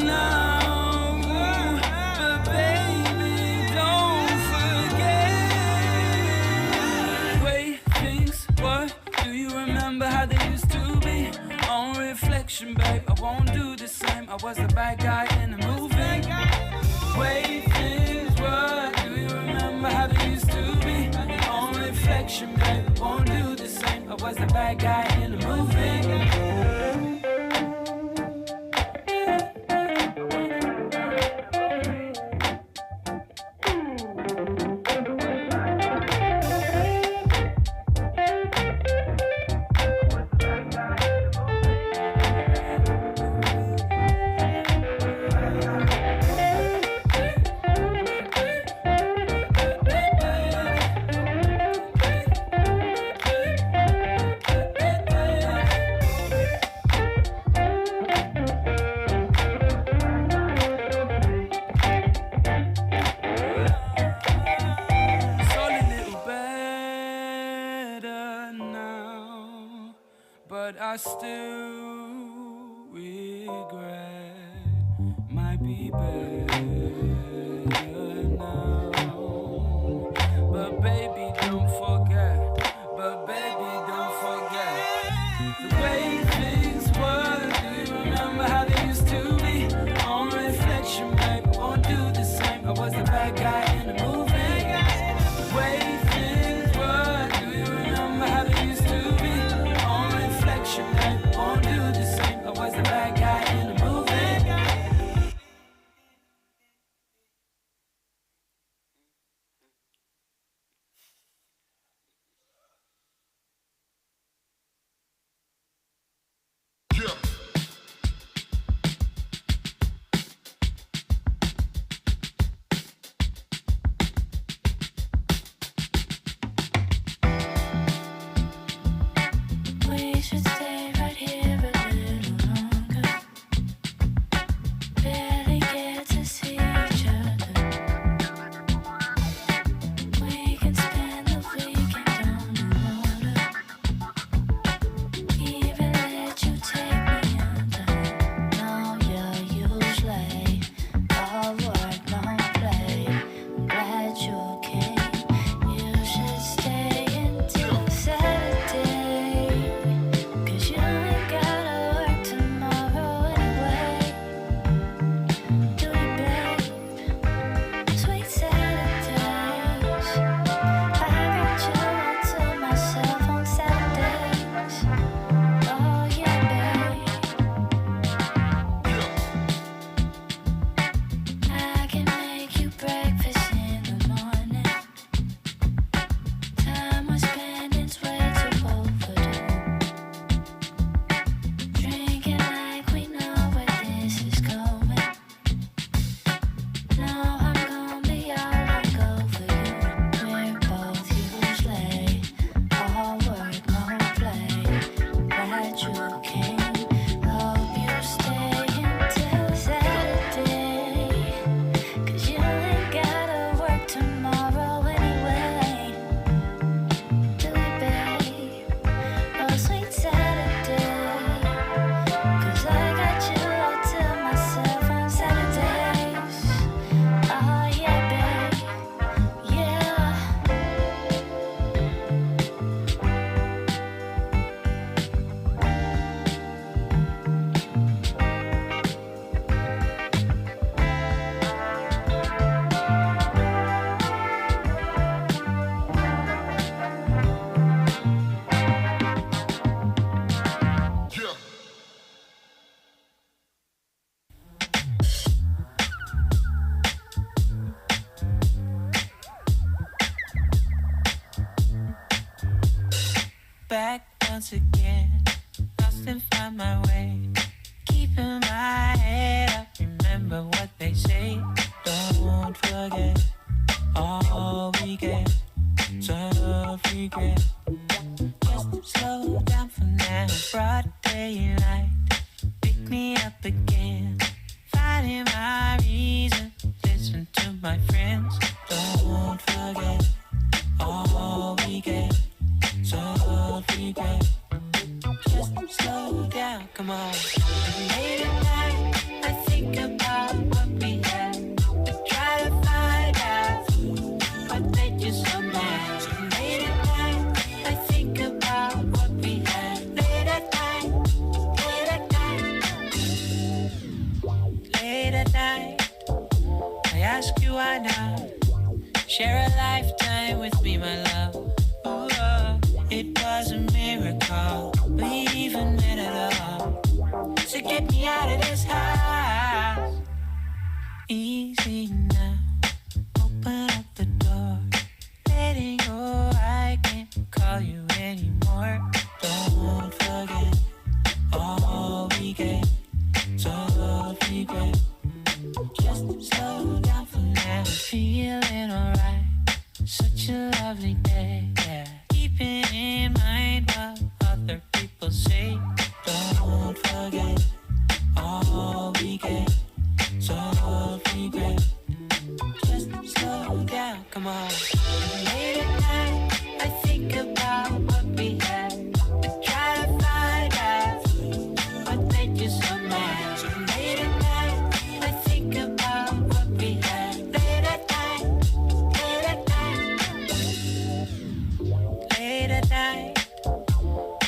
now, but baby, don't forget. Way things were, do you remember how they used to be? On reflection, babe, I won't do the same. I was the bad guy in the movie. Way things were, do you remember how they used to be? On reflection, babe, I won't do the same. I was the bad guy in the movie. But I still regret. Might be better now. But baby, don't forget. But baby, don't forget the way things were. Do you remember how they used to be? On reflection, babe, I won't do the same. I was the bad guy in the movie. The way things were. Do you remember how they used to be? On reflection, babe, I won't do the same. I was the bad guy in the movie.
back once again, lost and find my way, keeping my head up. Remember what they say, don't forget all we get, self-regret. Just slow down for now, broad daylight, pick me up again, finding my reason, listen to my friends, don't forget all we get, self-regret. Just slow down, come on. Late at night, I think about what we had, try to find out what made you so mad. So late at night, I think about what we had. Late at night, late at night, late at night. I ask you why not share a lifetime with me, my love. Ooh, it was a miracle we even met at all. So get me out of this house. Easy now, open up the door, letting go. I can't call you anymore. Don't forget all we get, self-regret. Just slow down for now, feeling alright. Such a lovely day, yeah. Keeping in mind what other people say. Don't forget all we get, self-regret. Just slow down, come on. Late at night, I think about what we had, try to find out what made you so mad. So late at night, I think about what we had. Late at night, late at night, late at night.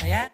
Yeah.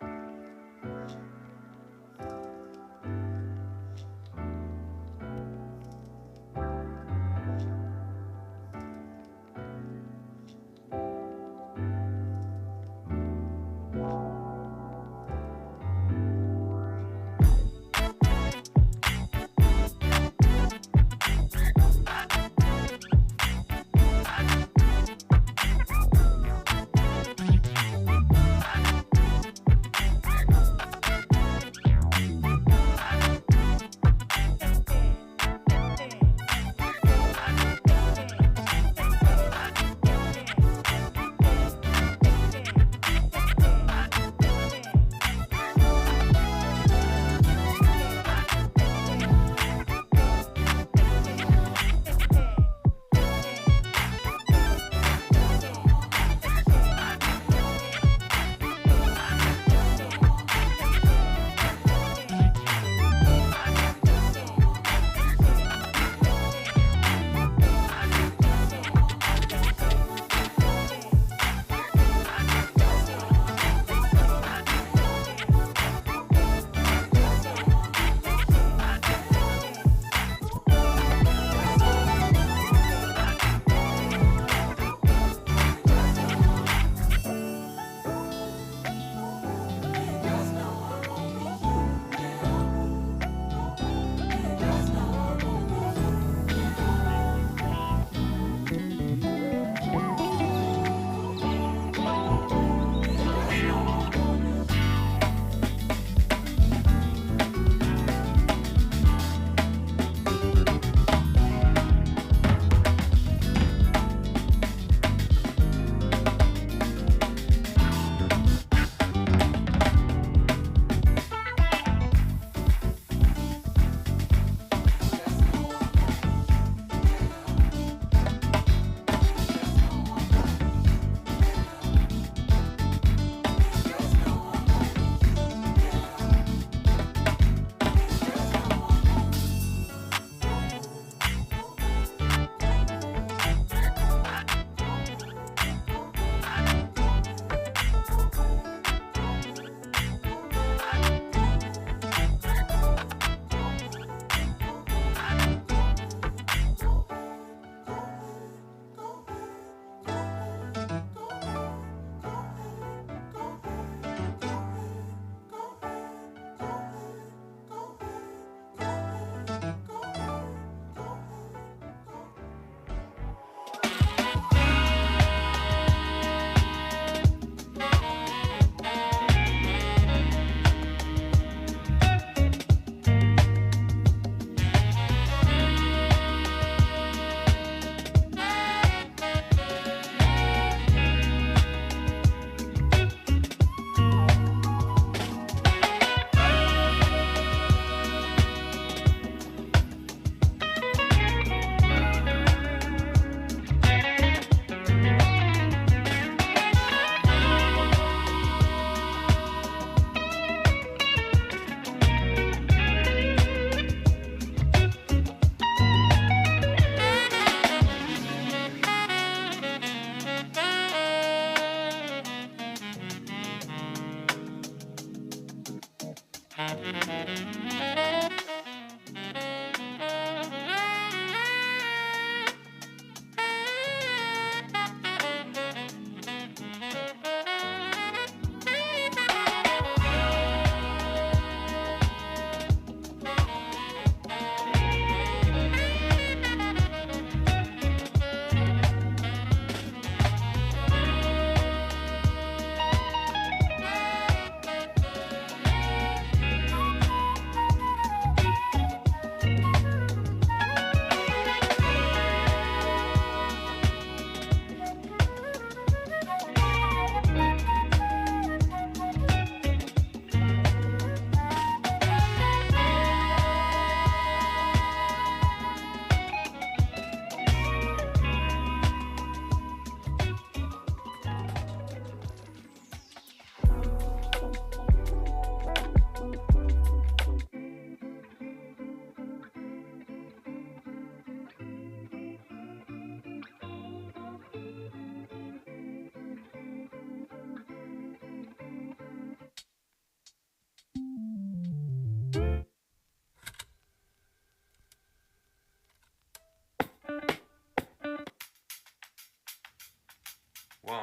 1,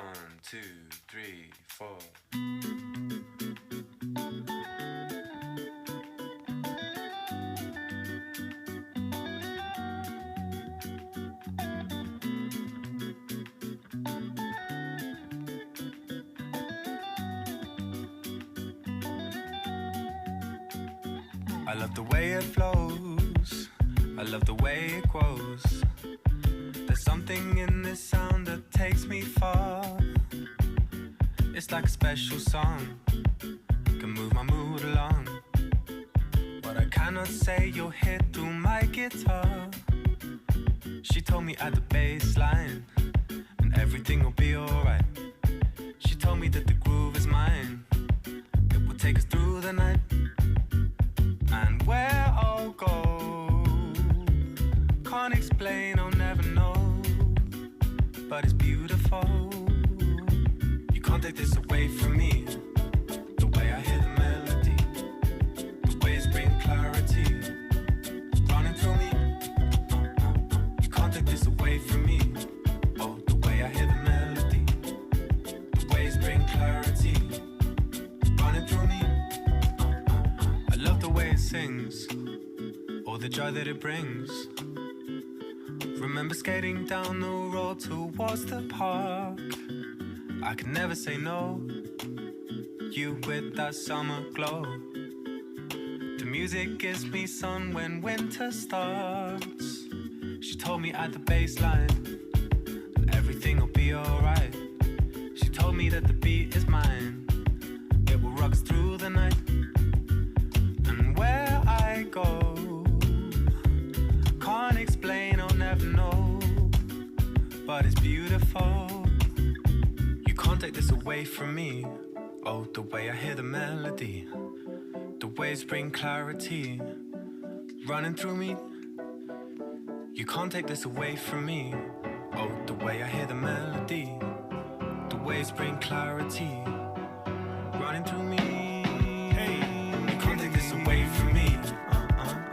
2, 3, 4. I love the way it flows. I love the way it grows. There's something in this sound that takes me far. It's like a special song, can move my mood along. What I cannot say, you'll hear through my guitar. She told me at the bass line, and everything will be alright. She told me that the groove is mine, it will take us through the night. And where I'll go, can't explain, I'll never know. But it's beautiful. You can't take this away from me. The way I hear the melody, the way it's bringing clarity, running through me. You can't take this away from me. Oh, the way I hear the melody, the way it's bringing clarity, running through me. I love the way it sings, all the joy that it brings. Remember skating down the road towards the park. I could never say no. You with that summer glow. The music gives me sun when winter starts. She told me at the baseline, and everything will be alright. She told me that the beat is mine, it will rock us through the night. And where I go, can't explain, I'll never know. But it's beautiful. You can't take this away from me. Oh, the way I hear the melody, the waves bring clarity, running through me. You can't take this away from me. Oh, the way I hear the melody, the waves bring clarity, running through me. Hey, you can't take this away from me.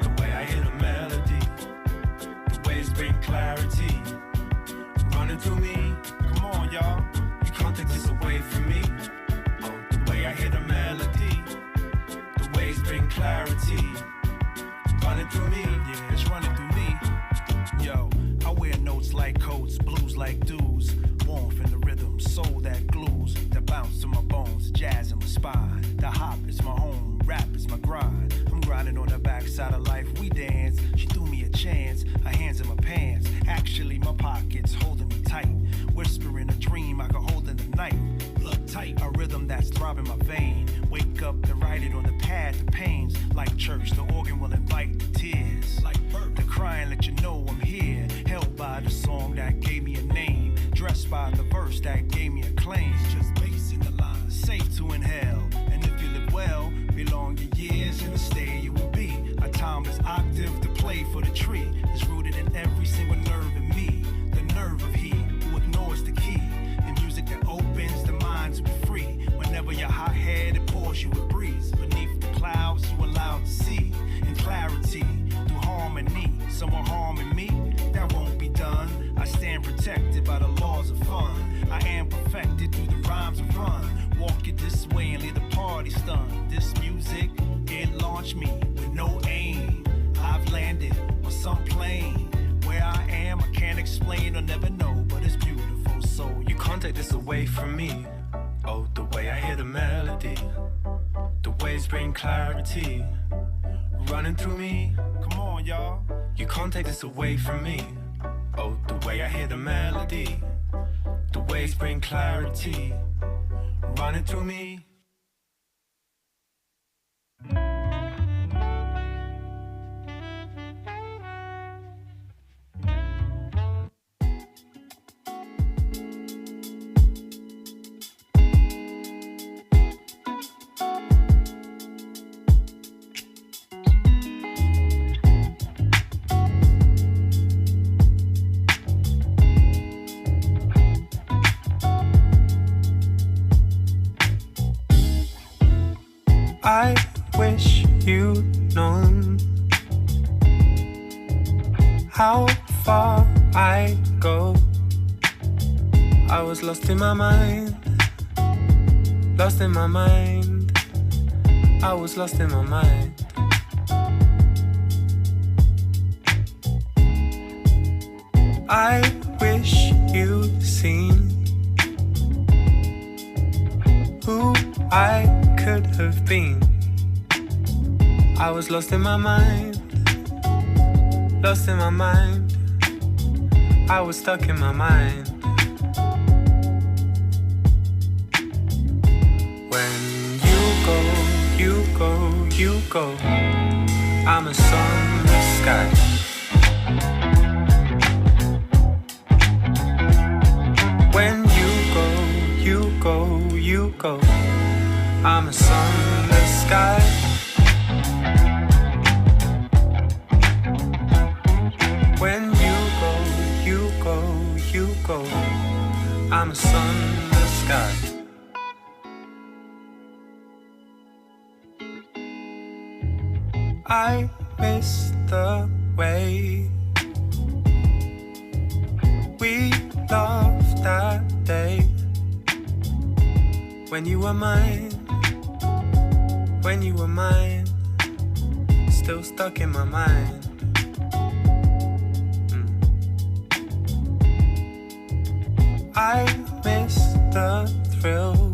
The way I hear the melody, the waves bring clarity, running through me. Come on, y'all. You can't take this away from me. Oh, the way I hear the melody, the waves bring clarity, running through me. Yeah, it's running through me. Yo, I wear notes like coats, blues like dues, warmth in the rhythm, soul that glues, that bounce to my bones, jazz in my spine. The hop is my home, rap is my grind. I'm grinding on the backside of life, we dance. She threw me a chance, her hands in my pants. Actually, my pockets holding me tight, whispering a dream I could hold in the night. Look tight, a rhythm that's throbbing my vein. Wake up and write it on the pad, the pains. Like church, the organ will invite the tears. Like birth, the crying let you know I'm here. Held by the song that gave me a name, dressed by the verse that gave me a claim. Just bass in the line, safe to inhale. And if you live well, belong your years in the stay you will be. A timeless octave to play for the tree is rooted in every single nerve in me. The nerve of he who ignores the key. In music that opens the mind to be free. Whenever you're hot-headed, pours you a breeze. Beneath the clouds you allowed to see. In clarity, through harmony. Someone harming me, that won't be done. I stand protected by the laws of fun. I am perfected through the rhymes of run. Walk it this way and leave the party stunned. This music, it launched me with no aim. I've landed on some plane. Where I am, I can't explain or never know, but it's beautiful. So you can't take this away from me. Oh, the way I hear the melody, the waves bring clarity, running through me. Come on, y'all. You can't take this away from me. Oh, the way I hear the melody, the waves bring clarity, running through me. I wish you'd known how far I go. I was lost in my mind, lost in my mind. I was lost in my mind. I wish you'd seen who I could have been. I was lost in my mind, lost in my mind. I was stuck in my mind. When you go, you go, you go, I'm a sun in the sky. When you go, you go, you go, I'm a sun in the sky. When you go, you go, you go, I'm a sun in the sky. I miss the way we loved that day. When you were mine, when you were mine, still stuck in my mind. I miss the thrill,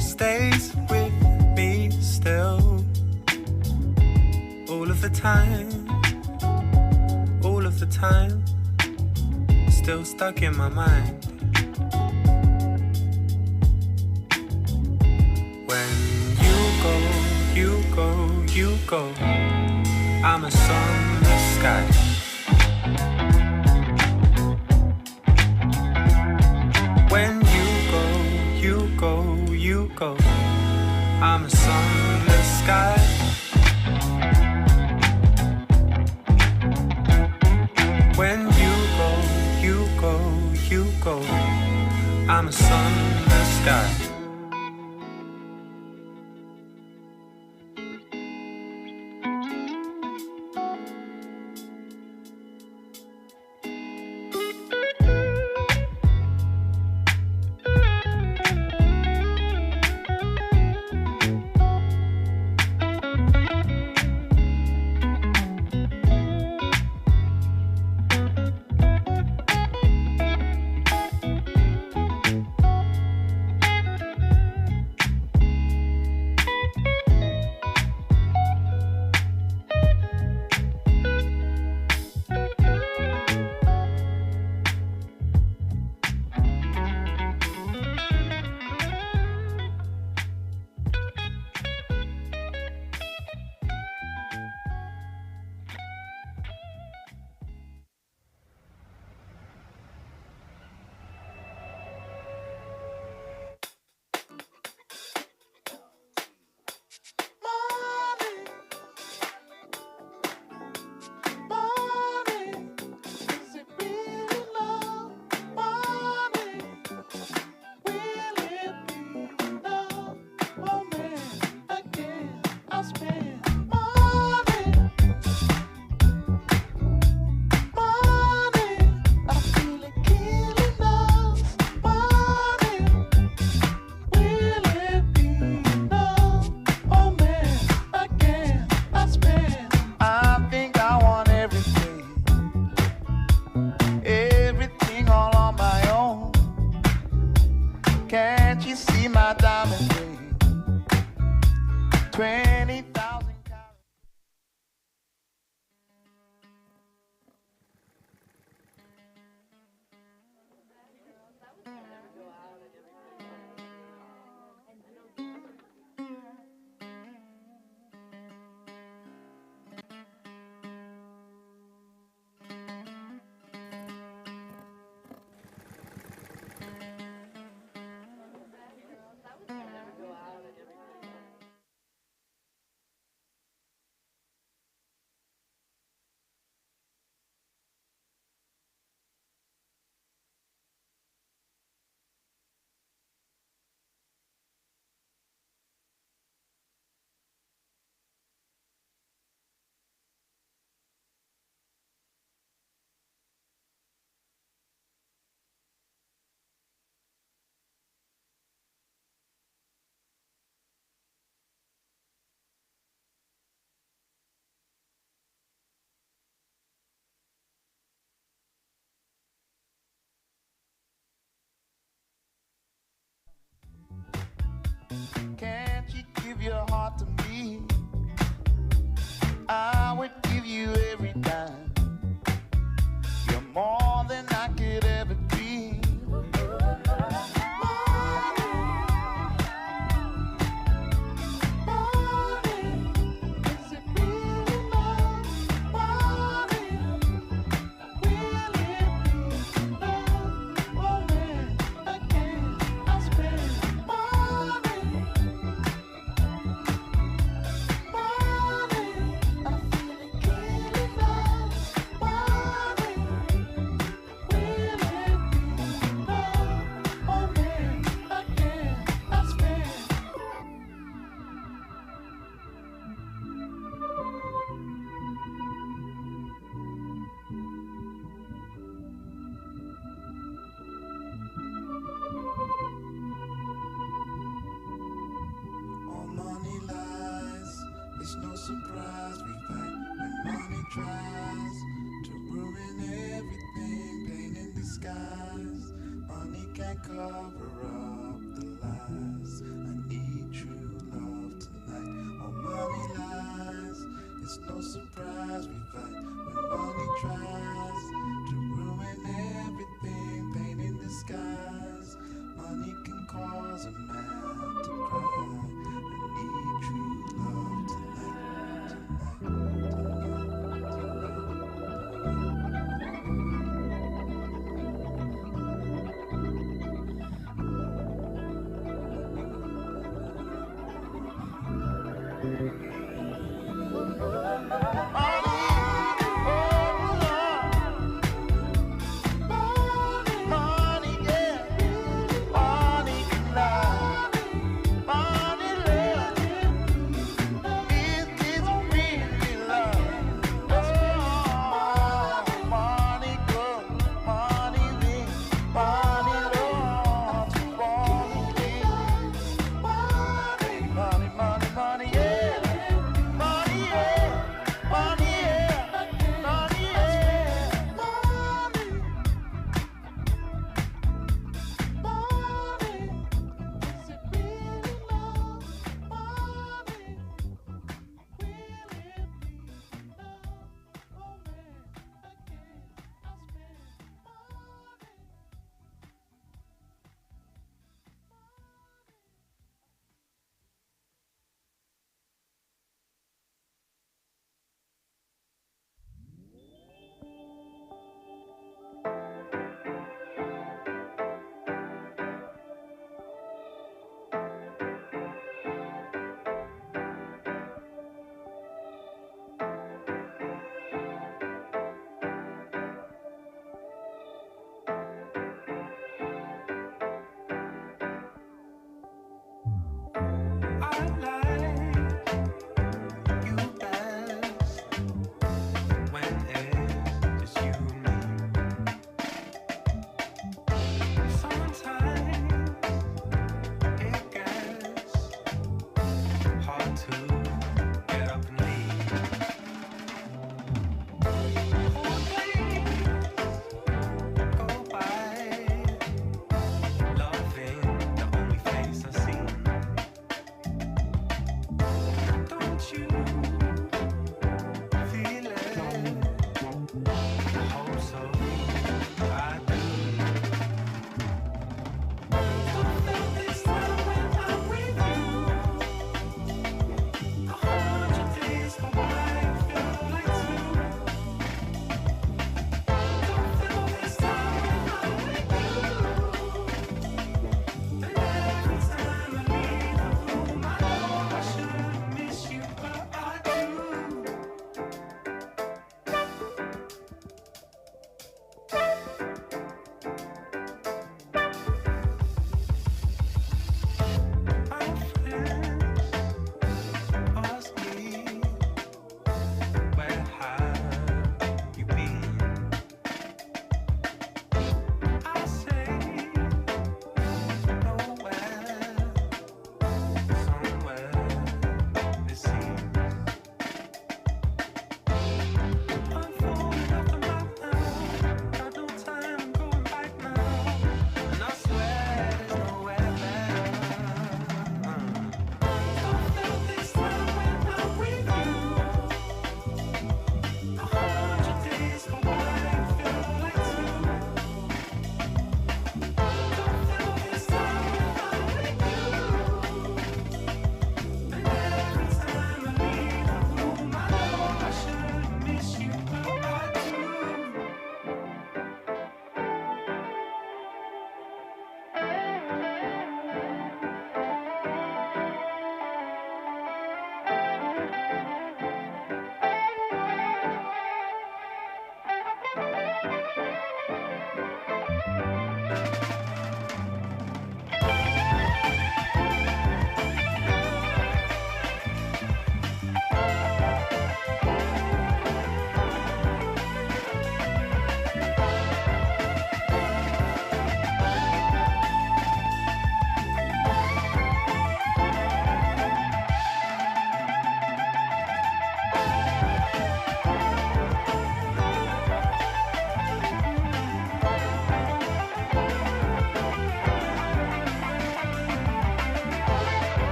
stays with me still, all of the time, all of the time, still stuck in my mind. When you go, you go, you go, I'm a sun in the sky. When you go, you go, you go, I'm a sun in the sky. When you go, you go, you go, I'm a sun in the sky.
can't cover up the lies. I need true love tonight. All money lies. It's no surprise we fight when money tries to ruin everything. Pain in disguise. Money can cause a man to cry. I need true love tonight. Money, money, money, yeah.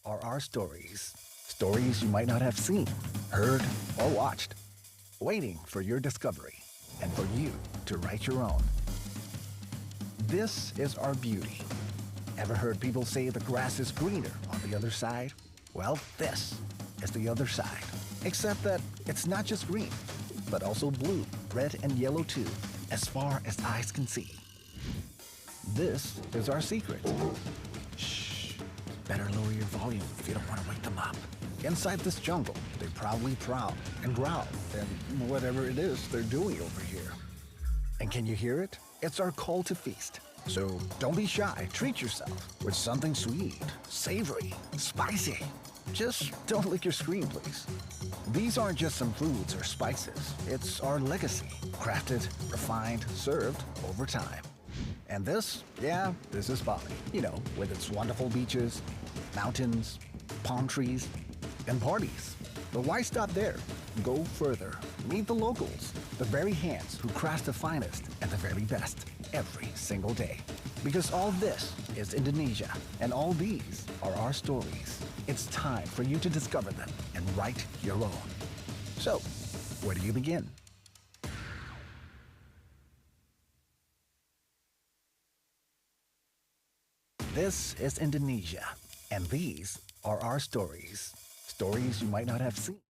are our stories. Stories you might not have seen, heard, or watched. Waiting for your discovery and for you to write your own. This is our beauty. Ever heard people say the grass is greener on the other side? Well, this is the other side. Except that it's not just green, but also blue, red, and yellow too, as far as eyes can see. This is our secret. Shh, better lower your volume if you don't want to wake them up. Inside this jungle, they proudly prowl and growl and whatever it is they're doing over here. And can you hear it? It's our call to feast. So don't be shy, treat yourself with something sweet, savory, spicy. Just don't lick your screen, please. These aren't just some foods or spices. It's our legacy, crafted, refined, served over time. And this, yeah, this is Bali. You know, with its wonderful beaches, mountains, palm trees, and parties. But why stop there? Go further. Meet the locals, the very hands who craft the finest and the very best every single day. Because all this is Indonesia, and all these are our stories. It's time for you to discover them and write your own. So, where do you begin? This is Indonesia, and these are our stories. Stories you might not have seen.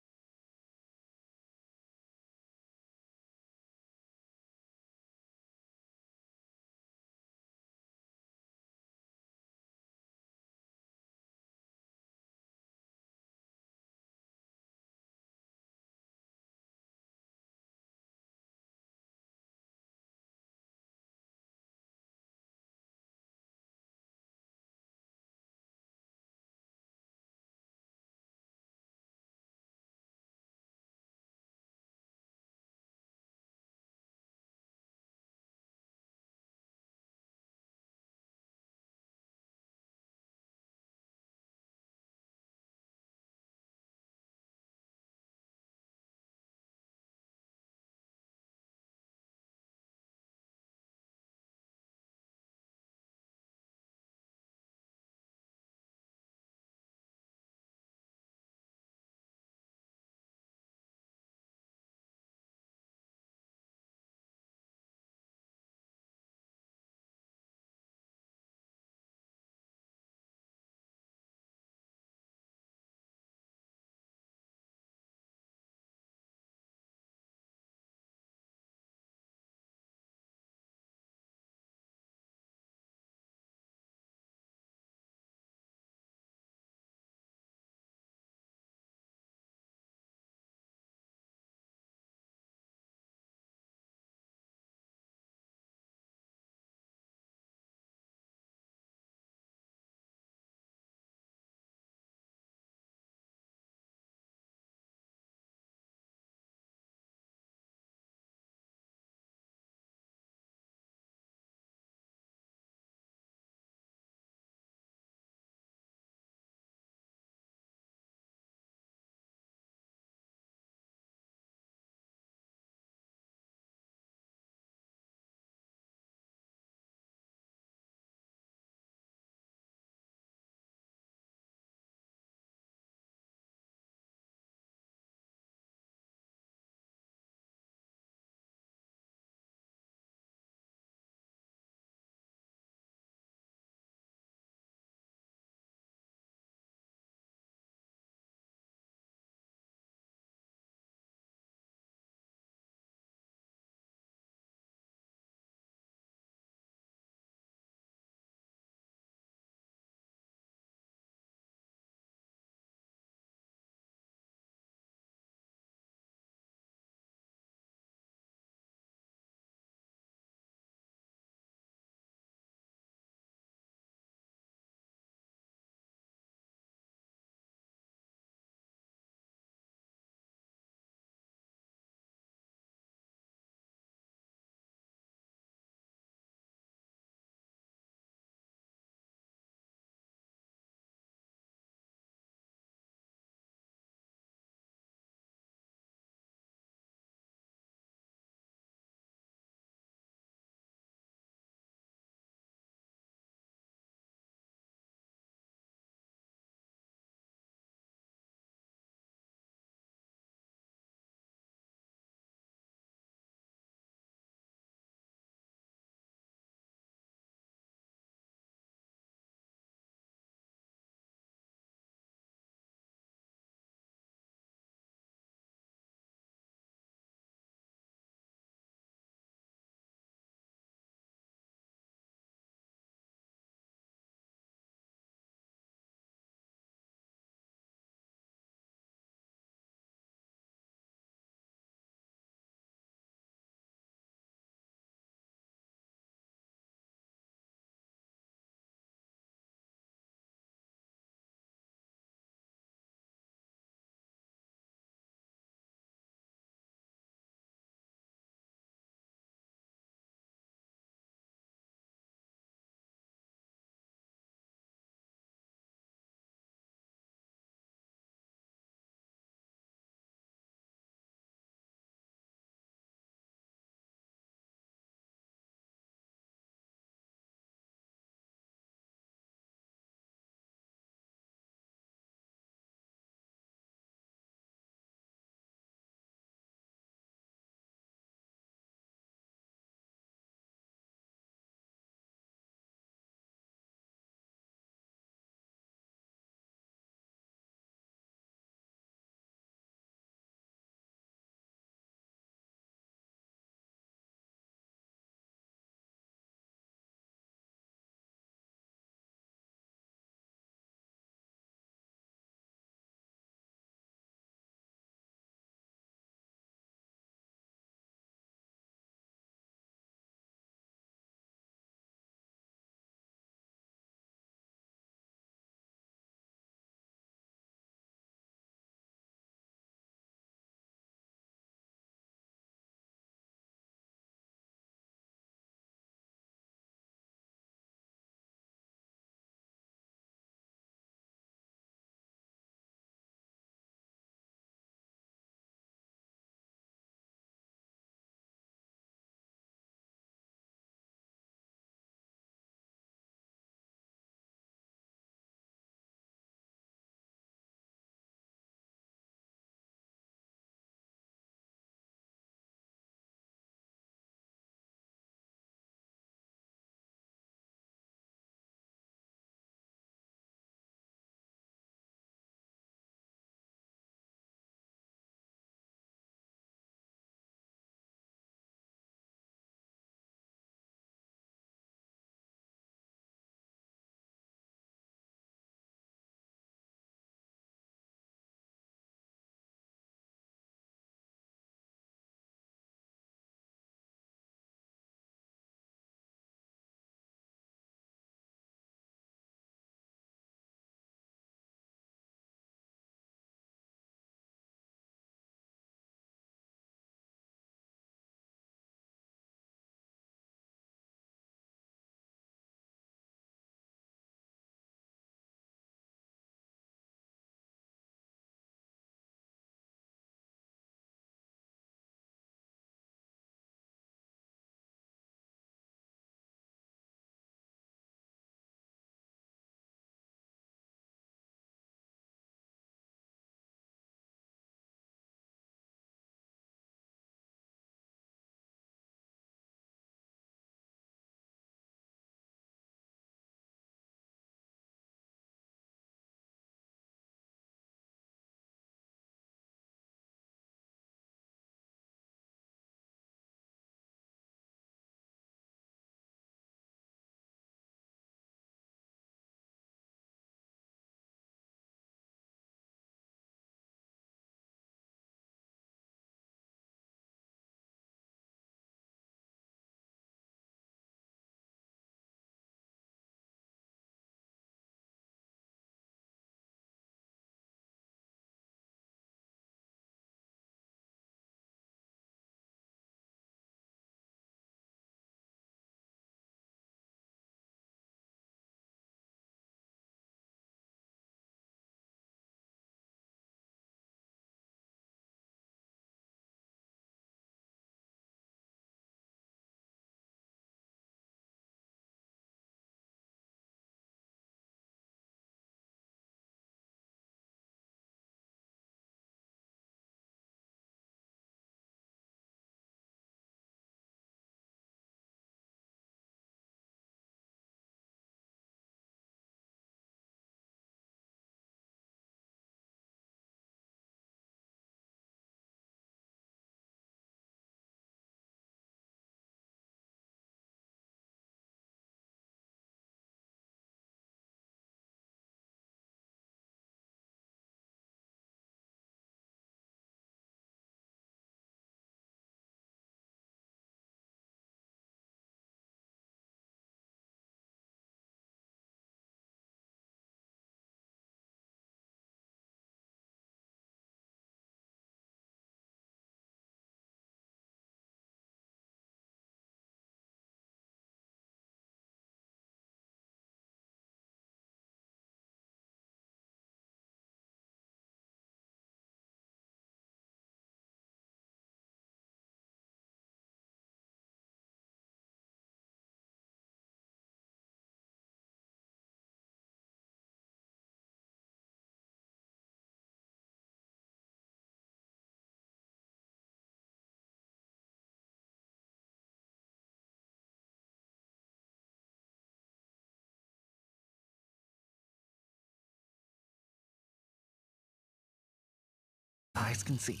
eyes can see.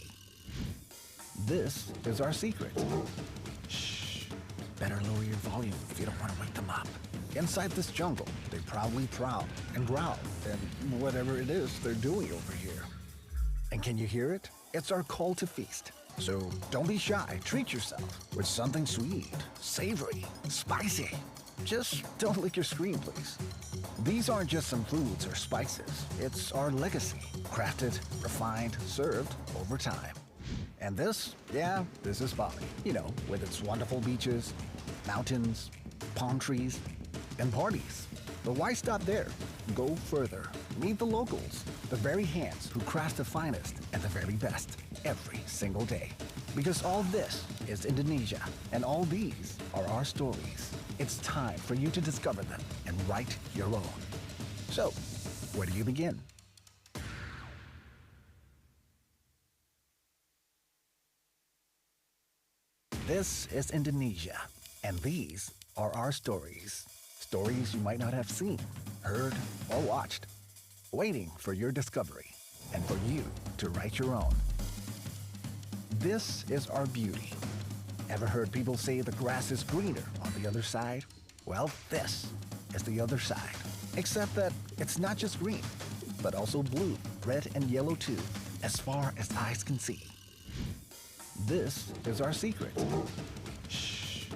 This is our secret. Shh. Better lower your volume if you don't want to wake them up. Inside this jungle, they proudly prowl and growl and whatever it is they're doing over here. And can you hear it? It's our call to feast. So don't be shy, treat yourself with something sweet, savory, spicy. Just don't lick your screen, please. These aren't just some foods or spices. It's our legacy, crafted, refined, served over time. And this, yeah, this is Bali. You know, with its wonderful beaches, mountains, palm trees, and parties. But why stop there? Go further. Meet the locals, the very hands who craft the finest and the very best every single day. Because all this is Indonesia, and all these are our stories. It's time for you to discover them and write your own. So, where do you begin? This is Indonesia, and these are our stories. Stories you might not have seen, heard, or watched, waiting for your discovery and for you to write your own. This is our beauty. Ever heard people say the grass is greener on the other side? Well, this is the other side. Except that it's not just green, but also blue, red, and yellow too, as far as eyes can see. This is our secret. Shh.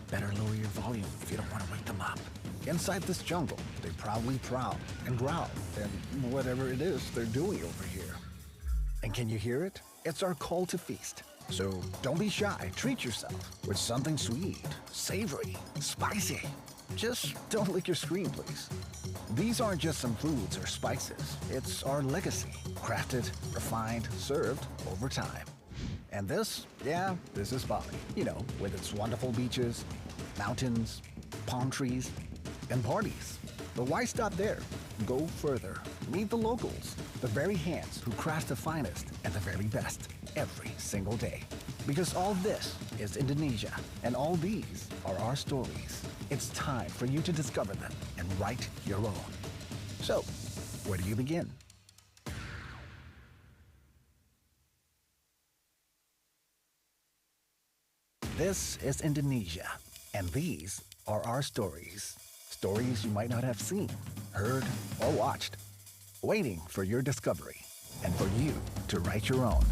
Better lower your volume if you don't want to wake them up. Inside this jungle, they proudly prowl and growl and whatever it is they're doing over here. And can you hear it? It's our call to feast. So don't be shy, treat yourself with something sweet, savory, spicy. Just don't lick your screen, please. These aren't just some foods or spices. It's our legacy, crafted, refined, served over time. And this, yeah, this is Bali. You know, with its wonderful beaches, mountains, palm trees, and parties. But why stop there? Go further. Meet the locals, the very hands who craft the finest and the very best every single day. Because all this is Indonesia, and all these are our stories. It's time for you to discover them and write your own. So, where do you begin? This is Indonesia, and these are our stories. Stories you might not have seen, heard, or watched, waiting for your discovery and for you to write your own.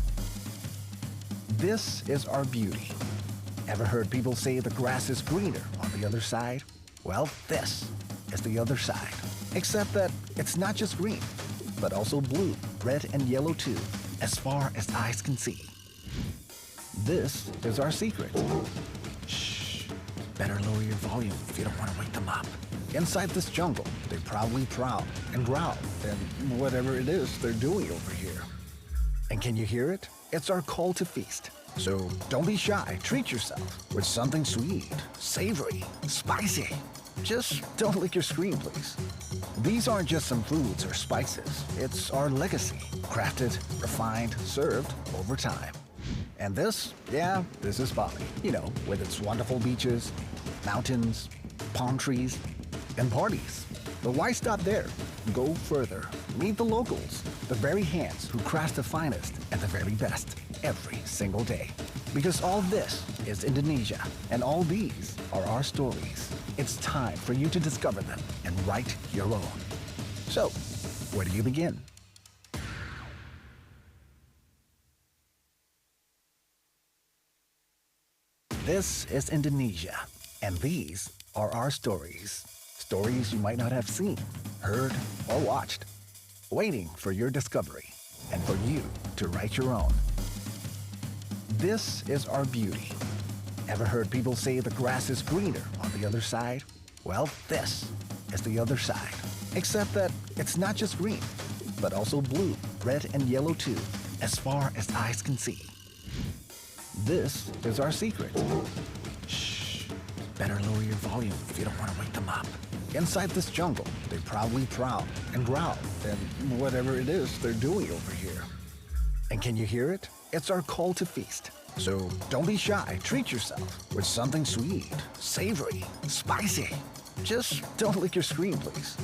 This is our beauty. Ever heard people say the grass is greener on the other side? Well, this is the other side. Except that it's not just green, but also blue, red, and yellow too, as far as eyes can see. This is our secret. Shh. Better lower your volume if you don't want to wake them up. Inside this jungle, they proudly prowl and growl and whatever it is they're doing over here. And can you hear it? It's our call to feast. So don't be shy, treat yourself with something sweet, savory, spicy. Just don't lick your screen, please. These aren't just some foods or spices. It's our legacy, crafted, refined, served over time. And this, yeah, this is Bali. You know, with its wonderful beaches, mountains, palm trees, and parties. But why stop there? Go further. Meet the locals, the very hands who craft the finest and the very best every single day. Because all this is Indonesia, and all these are our stories. It's time for you to discover them and write your own. So, where do you begin? This is Indonesia, and these are our stories. Stories you might not have seen, heard, or watched, waiting for your discovery and for you to write your own. This is our beauty. Ever heard people say the grass is greener on the other side? Well, this is the other side. Except that it's not just green, but also blue, red, and yellow too, as far as eyes can see. This is our secret. Shh. Better lower your volume if you don't want to wake them up. Inside this jungle, they proudly prowl and growl and whatever it is they're doing over here. And can you hear it? It's our call to feast. So don't be shy, treat yourself with something sweet, savory, spicy. just don't lick your screen, please.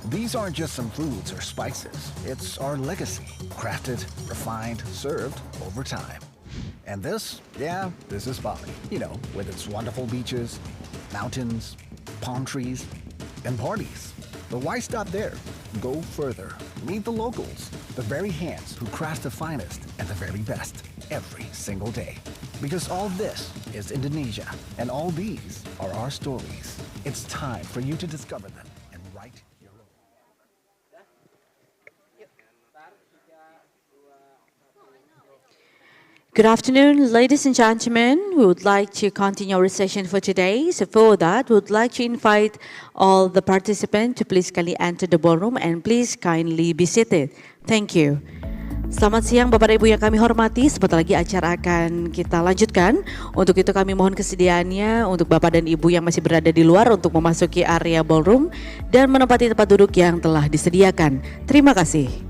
These aren't just some foods or spices. It's our legacy, crafted, refined, served over time. And this, yeah, this is Bali. You know, with its wonderful beaches, mountains, palm trees, and parties. But why stop there? Go further. Meet the locals, the very hands who craft the finest and the very best every single day. Because all this is Indonesia, and all these are our stories. It's time for you to discover them and write your own.
Good afternoon, ladies and gentlemen. We would like to continue our session for today. So for that, we would like to invite all the participants to please kindly enter the ballroom and please kindly be seated. Thank you. Selamat siang Bapak dan Ibu yang kami hormati. Sebentar lagi acara akan kita lanjutkan. Untuk itu kami mohon kesediaannya untuk Bapak dan Ibu yang masih berada di luar untuk memasuki area ballroom dan menempati tempat duduk yang telah disediakan. Terima kasih.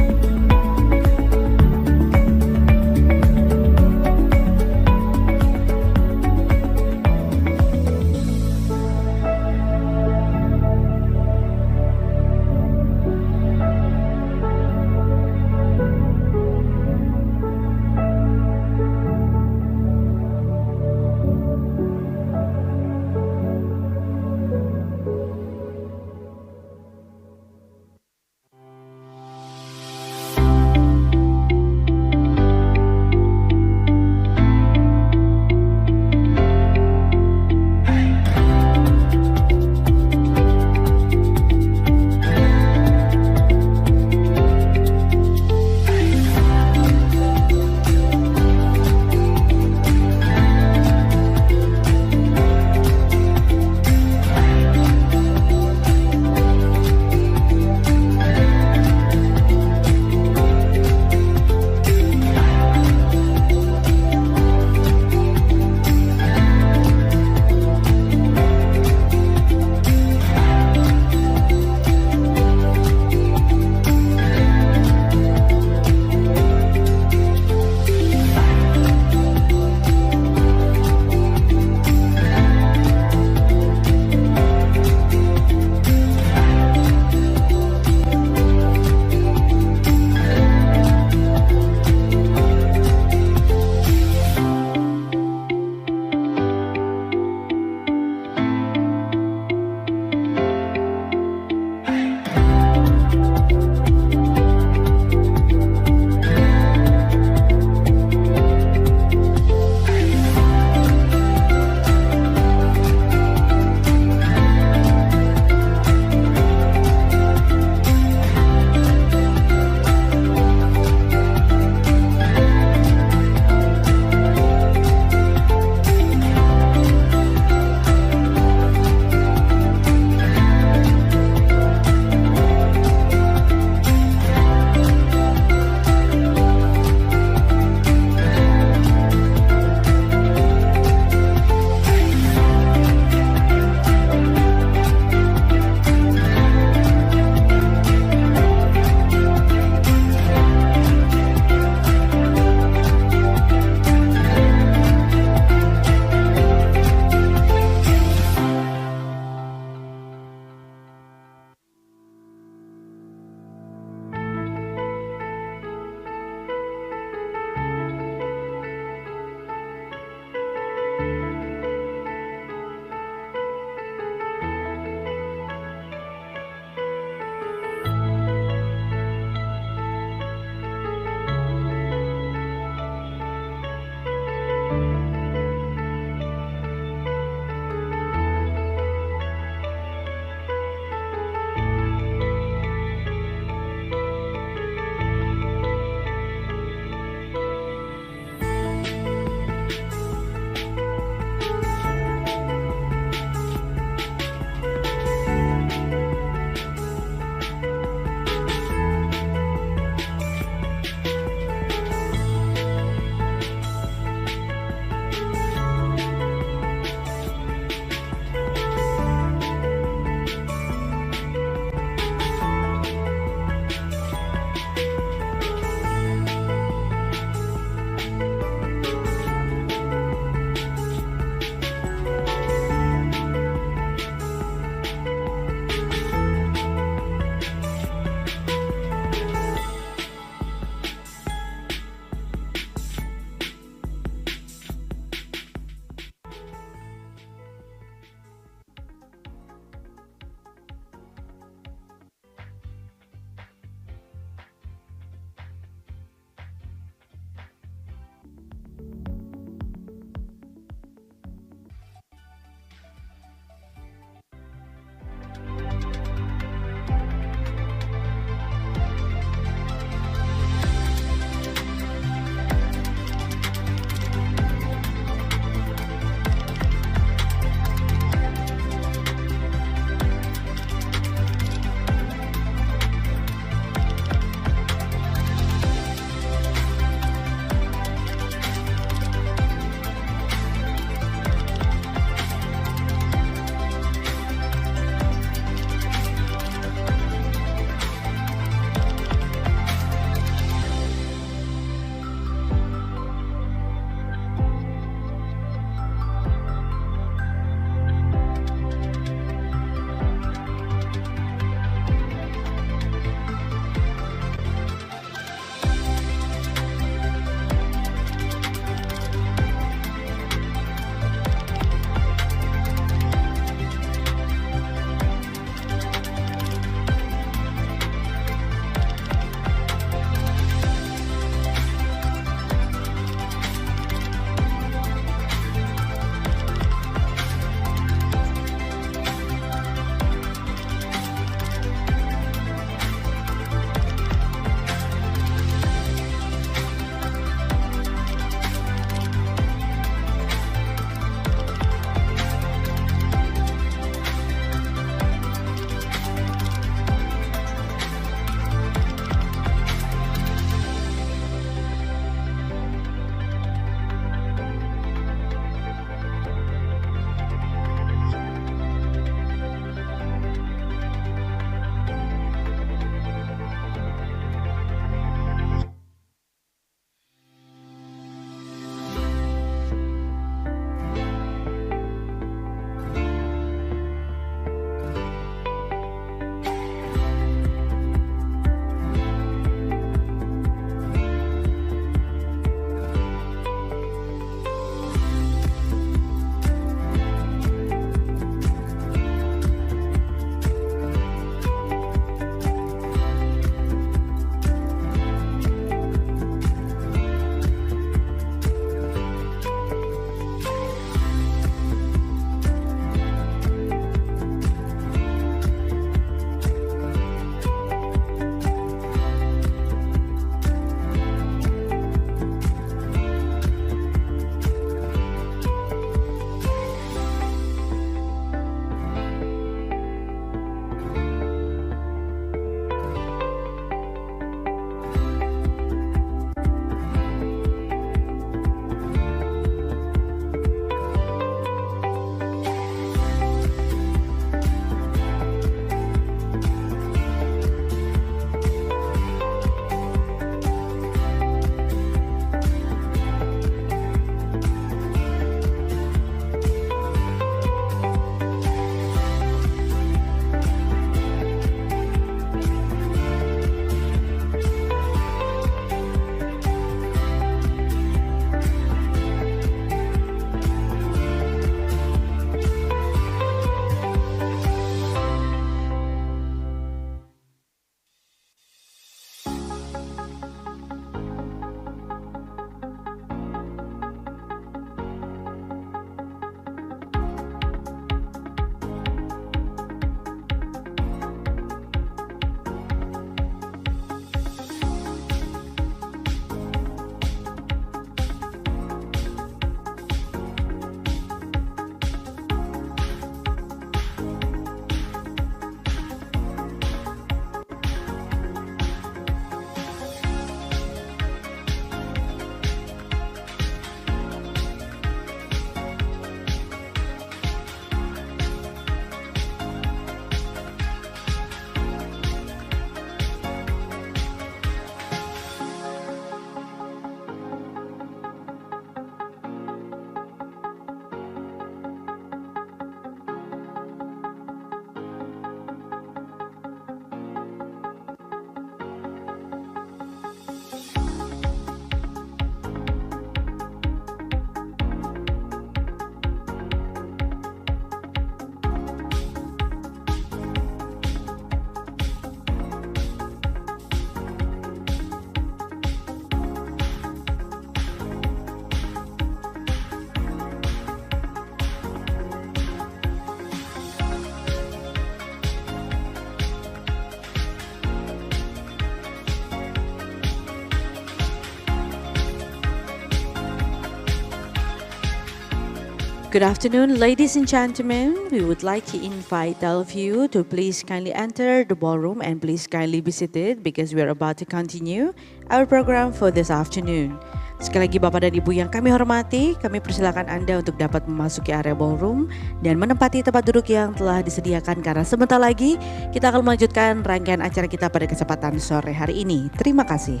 Good afternoon, ladies and gentlemen. We would like to invite all of you to please kindly enter the ballroom and please kindly be seated because we are about to continue our program for this afternoon. Sekali lagi Bapak dan Ibu yang kami hormati, kami persilakan Anda untuk dapat memasuki area ballroom dan menempati tempat duduk yang telah disediakan karena sebentar lagi kita akan melanjutkan rangkaian acara kita pada kesempatan sore hari ini. Terima kasih.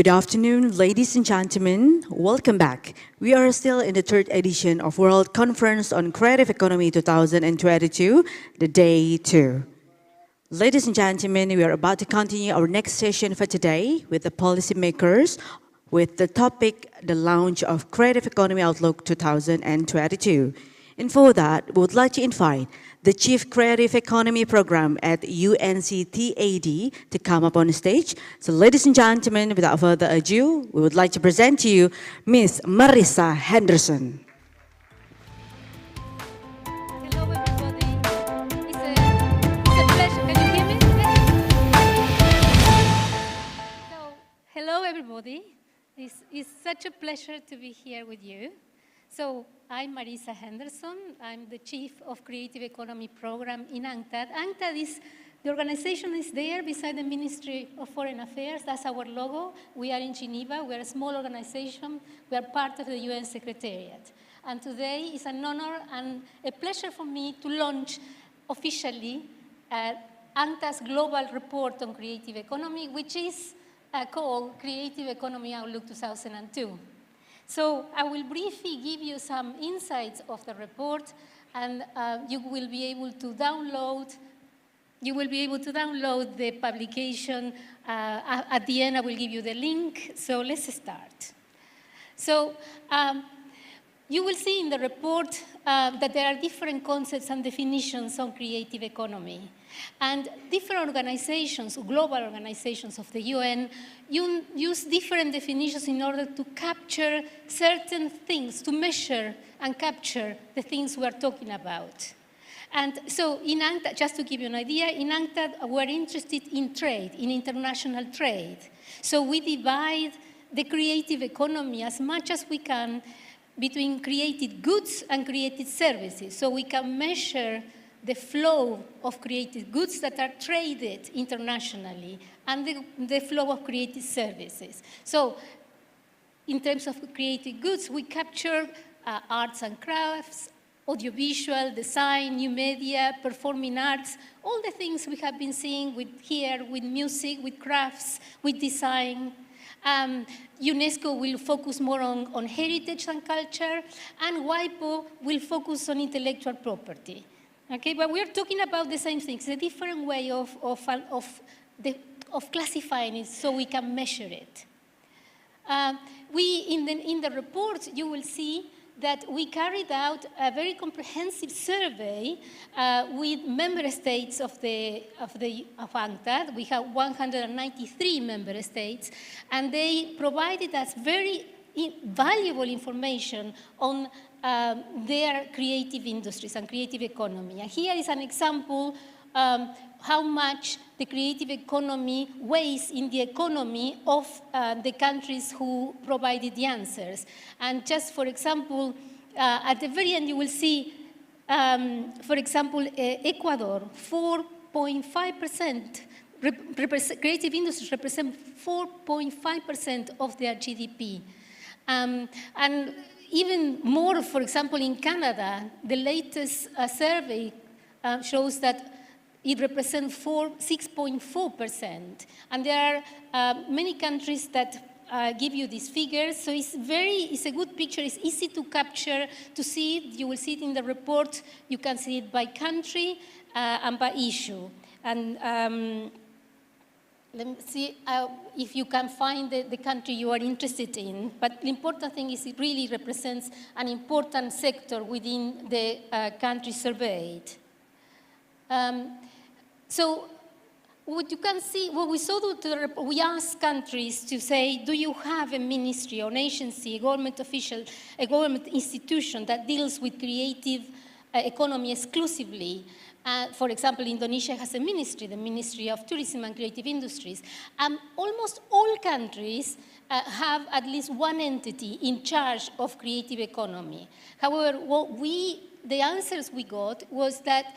Good afternoon, ladies and gentlemen. Welcome back. We are still in the third edition of World Conference on Creative Economy 2022, the day 2. Ladies and gentlemen, we are about to continue our next session for today with the policymakers with the topic, the launch of Creative Economy Outlook 2022. And for that, we would like to invite the Chief Creative Economy Program at UNCTAD to come up on the stage. So ladies and gentlemen, without further ado, we would like to present to you Ms. Marissa Henderson.
Hello everybody. It's a pleasure. Can you hear me? So, hello everybody. It's such a pleasure to be here with you. So, I'm Marissa Henderson. I'm the Chief of Creative Economy Program in UNCTAD. UNCTAD is, the organization is there beside the Ministry of Foreign Affairs. That's our logo. We are in Geneva. We are a small organization. We are part of the UN Secretariat. And today is an honor and a pleasure for me to launch officially UNCTAD's Global Report on Creative Economy, which is called Creative Economy Outlook 2002. So I will briefly give you some insights of the report, and you will be able to download the publication. At the end, I will give you the link. So let's start. So you will see in the report that there are different concepts and definitions on creative economy. And different organizations, global organizations of the UN, use different definitions in order to capture certain things, to measure and capture the things we are talking about. And so in UNCTAD, just to give you an idea, in UNCTAD we're interested in trade, in international trade. So we divide the creative economy as much as we can between created goods and created services. So we can measure the flow of created goods that are traded internationally and the flow of created services. So in terms of created goods, we capture arts and crafts, audiovisual, design, new media, performing arts, all the things we have been seeing here with music, with crafts, with design. UNESCO will focus more on heritage and culture, and WIPO will focus on intellectual property. Okay, but we're talking about the same things, a different way of classifying it so we can measure it. In the report, you will see that we carried out a very comprehensive survey with member states of UNCTAD. We have 193 member states, and they provided us very valuable information on their creative industries and creative economy. And here is an example how much the creative economy weighs in the economy of the countries who provided the answers. And just for example, at the very end you will see, for example, Ecuador, 4.5%, creative industries represent 4.5% of their GDP. And even more, for example, in Canada, the latest survey shows that it represents 6.4%. And there are many countries that give you these figures. So it's a good picture. It's easy to capture, to see it. You will see it in the report. You can see it by country and by issue. And let me see if you can find the country you are interested in. But the important thing is it really represents an important sector within the country surveyed. So what you can see, what we saw, we asked countries to say, do you have a ministry or an agency, a government official, a government institution that deals with creative economy exclusively? For example, Indonesia has a ministry, the Ministry of Tourism and Creative Industries. Almost all countries have at least one entity in charge of creative economy. However, the answers we got was that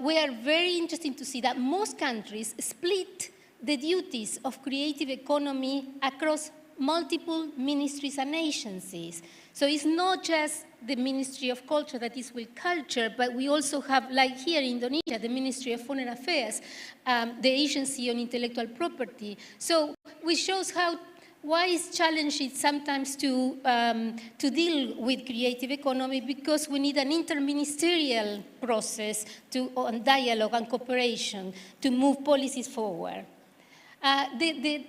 we are very interested to see that most countries split the duties of creative economy across multiple ministries and agencies. So it's not just the Ministry of Culture that is with culture, but we also have, like here in Indonesia, the Ministry of Foreign Affairs, the Agency on Intellectual Property. So which shows why it's challenging sometimes to deal with creative economy, because we need an interministerial process on dialogue and cooperation to move policies forward. The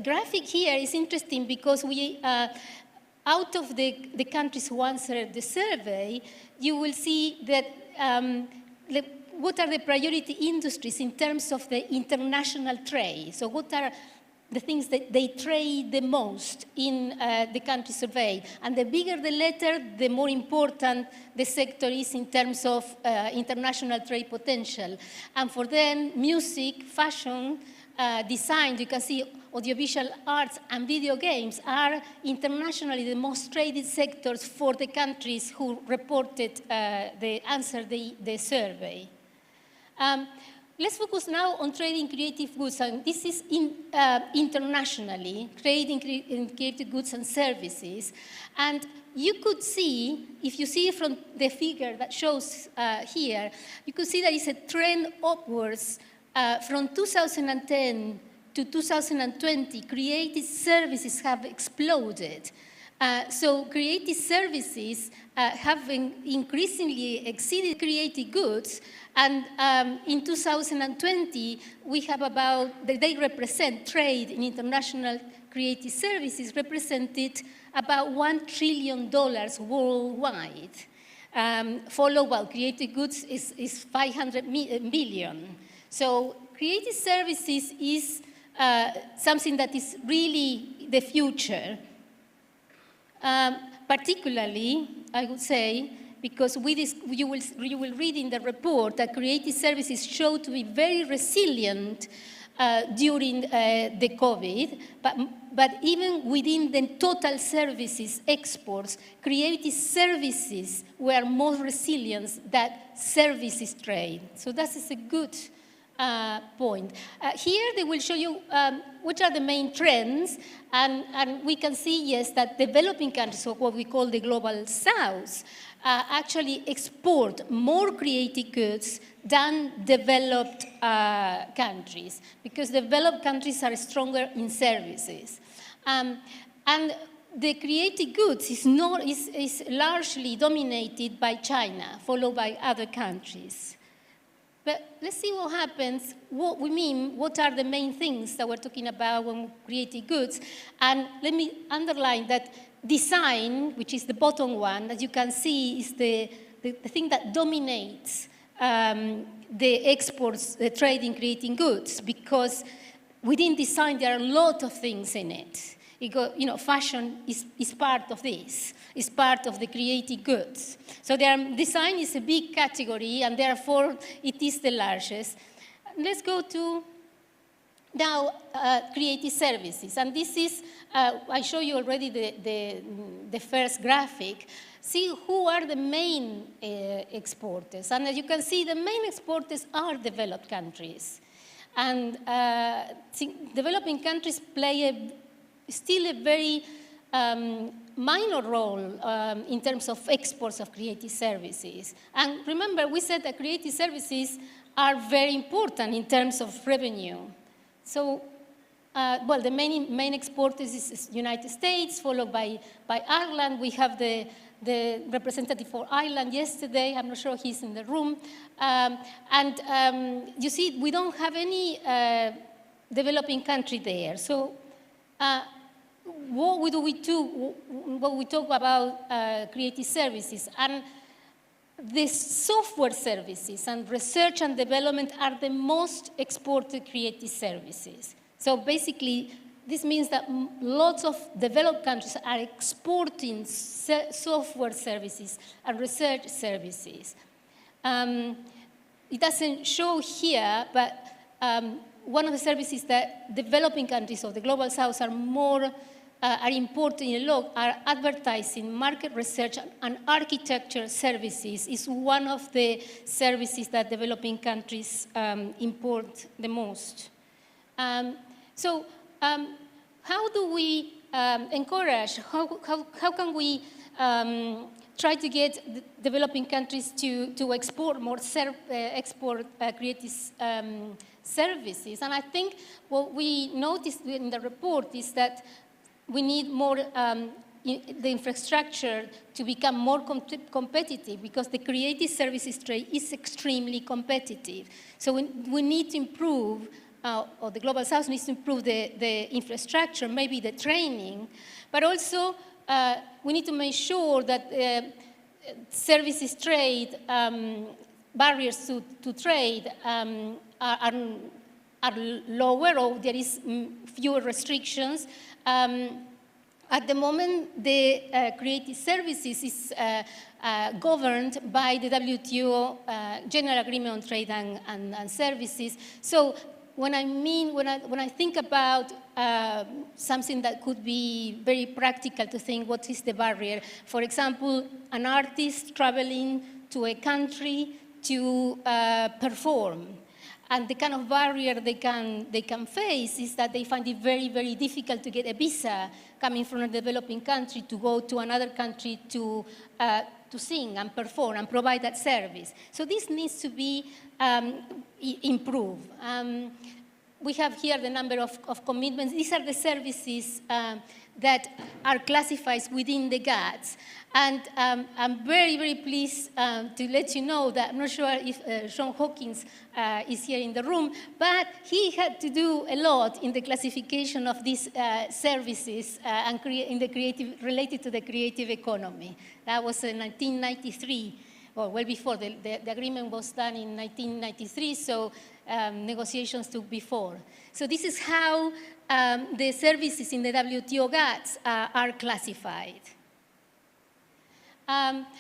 graphic here is interesting because we, out of the countries who answered the survey, you will see that what are the priority industries in terms of the international trade. So what are the things that they trade the most in the country survey. And the bigger the letter, the more important the sector is in terms of international trade potential. And for them, music, fashion, design, you can see audiovisual arts and video games are internationally the most traded sectors for the countries who reported answered the survey. Let's focus now on trading creative goods, and this is internationally, trading in creative goods and services. And you could see, if you see from the figure that shows here, you could see there is a trend upwards from 2010 to 2020. Creative services have exploded. So creative services have increasingly exceeded creative goods, and in 2020 we have they represent trade in international creative services represented about $1 trillion worldwide. Followed by creative goods is 500 million. So creative services is something that is really the future. Particularly, I would say, because you will read in the report that creative services show to be very resilient during the COVID, but even within the total services exports, creative services were more resilient than services trade. So that is a good point. Here they will show you which are the main trends, and we can see, yes, that developing countries, or what we call the global south, actually export more creative goods than developed countries, because developed countries are stronger in services. And the creative goods is largely dominated by China, followed by other countries. But let's see what happens, what we mean, what are the main things that we're talking about when creating goods. And let me underline that design, which is the bottom one, as you can see, is the thing that dominates the exports, the trade in creating goods, because within design there are a lot of things in it. Fashion is part of this. Is part of the creative goods. So design is a big category, and therefore it is the largest. Let's go to now creative services. And this is, I show you already the first graphic. See who are the main exporters. And as you can see, the main exporters are developed countries. And developing countries play still a very minor role in terms of exports of creative services. And remember, we said that creative services are very important in terms of revenue. So, well, the main exporters is United States, followed by Ireland. We have the representative for Ireland yesterday. I'm not sure he's in the room. You see, we don't have any developing country there. So, what do we do when we talk about creative services? And the software services and research and development are the most exported creative services. So basically, this means that lots of developed countries are exporting software services and research services. It doesn't show here, but one of the services that developing countries of the global south are important in law are advertising, market research, and architecture services is one of the services that developing countries import the most. How do we encourage, how can we try to get developing countries to export more creative services? And I think what we noticed in the report is that we need more the infrastructure to become more competitive, because the creative services trade is extremely competitive. So we need to improve, or the Global South needs to improve the infrastructure, maybe the training, but also we need to make sure that services trade, barriers to trade are lower, or there is fewer restrictions. At the moment, the creative services is governed by the WTO General Agreement on Trade and Services. So when I think about something that could be very practical to think what is the barrier, for example, an artist traveling to a country to perform. And the kind of barrier they can face is that they find it very, very difficult to get a visa coming from a developing country to go to another country to sing and perform and provide that service. So this needs to be improved. we have here the number of commitments. These are the services that are classified within the GATS. And I'm very, very pleased to let you know that I'm not sure if Sean Hawkins is here in the room, but he had to do a lot in the classification of these services and related to the creative economy. That was in 1993, or well before. The agreement was done in 1993, so negotiations took before. So this is how the services in the WTO GATS are classified.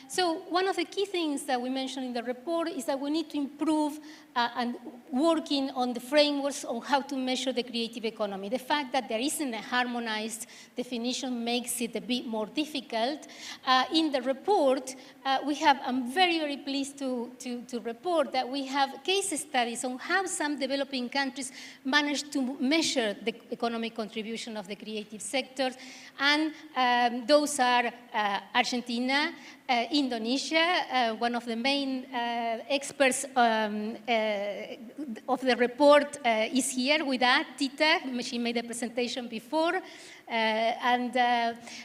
So one of the key things that we mentioned in the report is that we need to improve and working on the frameworks on how to measure the creative economy. The fact that there isn't a harmonized definition makes it a bit more difficult. In the report, I'm very, very pleased to report that we have case studies on how some developing countries managed to measure the economic contribution of the creative sectors. And those are Argentina, Indonesia. One of the main experts of the report is here with us, Tita. She made a presentation before. And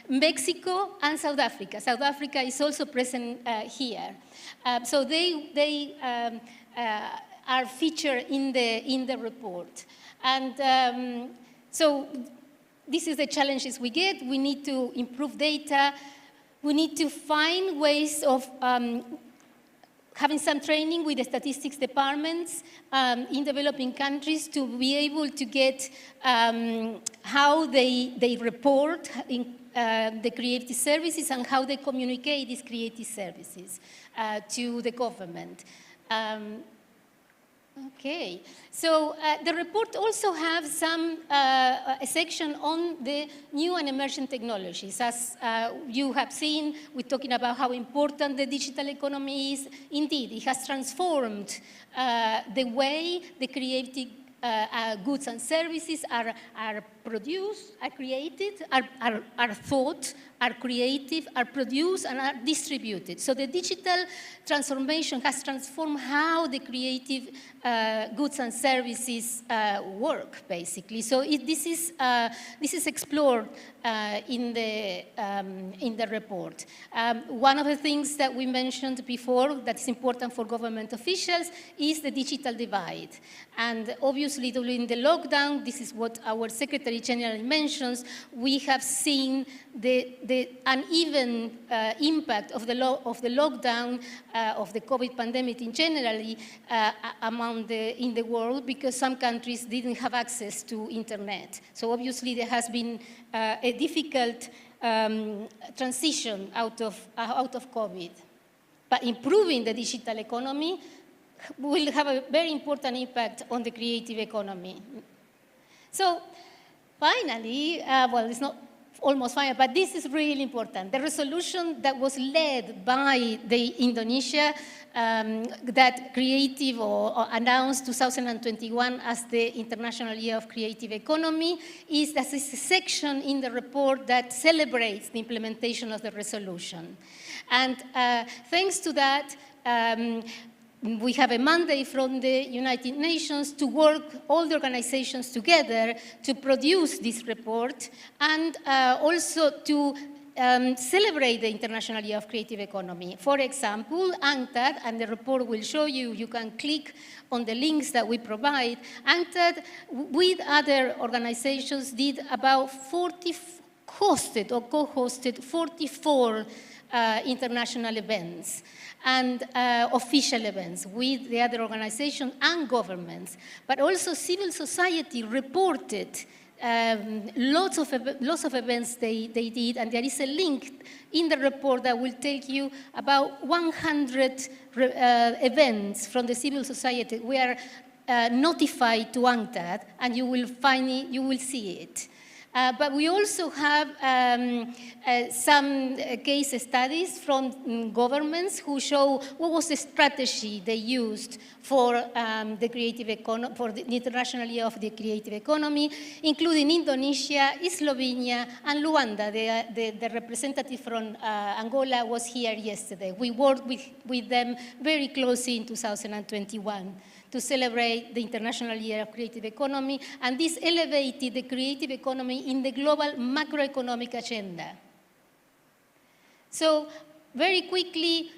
Mexico and South Africa. South Africa is also present here. So they are featured in the report. And so this is the challenges we get. We need to improve data. We need to find ways of having some training with the statistics departments in developing countries to be able to get how they report in the creative services and how they communicate these creative services to the government. Okay, so the report also has a section on the new and emerging technologies. As you have seen, we're talking about how important the digital economy is. Indeed, it has transformed the way the creative goods and services are produced, are created, are thought, are creative, are produced, and are distributed. So the digital transformation has transformed how the creative goods and services work, basically. So this is explored in the report. One of the things that we mentioned before that's important for government officials is the digital divide. And obviously during the lockdown, this is what our Secretary General mentions, we have seen the uneven impact of the lockdown of the COVID pandemic in generally in the world, because some countries didn't have access to internet. So obviously there has been a difficult transition out of COVID. But improving the digital economy will have a very important impact on the creative economy. So finally, well, it's not almost final, but this is really important. The resolution that was led by the Indonesia that creative or announced 2021 as the International Year of Creative Economy is that there's a section in the report that celebrates the implementation of the resolution. And thanks to that, we have a mandate from the United Nations to work all the organizations together to produce this report and also to celebrate the International Year of Creative Economy. For example, UNCTAD, and the report will show you, you can click on the links that we provide. UNCTAD, with other organizations, did about 40 hosted or co-hosted 44 international events and official events with the other organizations and governments. But also civil society reported lots of events they did, and there is a link in the report that will take you about 100 events from the civil society. We are notified to UNCTAD, and you will find it, you will see it. But we also have some case studies from governments who show what was the strategy they used for the creative economy, for the International Year of the Creative Economy, including Indonesia, Slovenia, and Luanda. The representative from Angola was here yesterday. We worked with them very closely in 2021 to celebrate the International Year of Creative Economy, and this elevated the creative economy in the global macroeconomic agenda. So very quickly,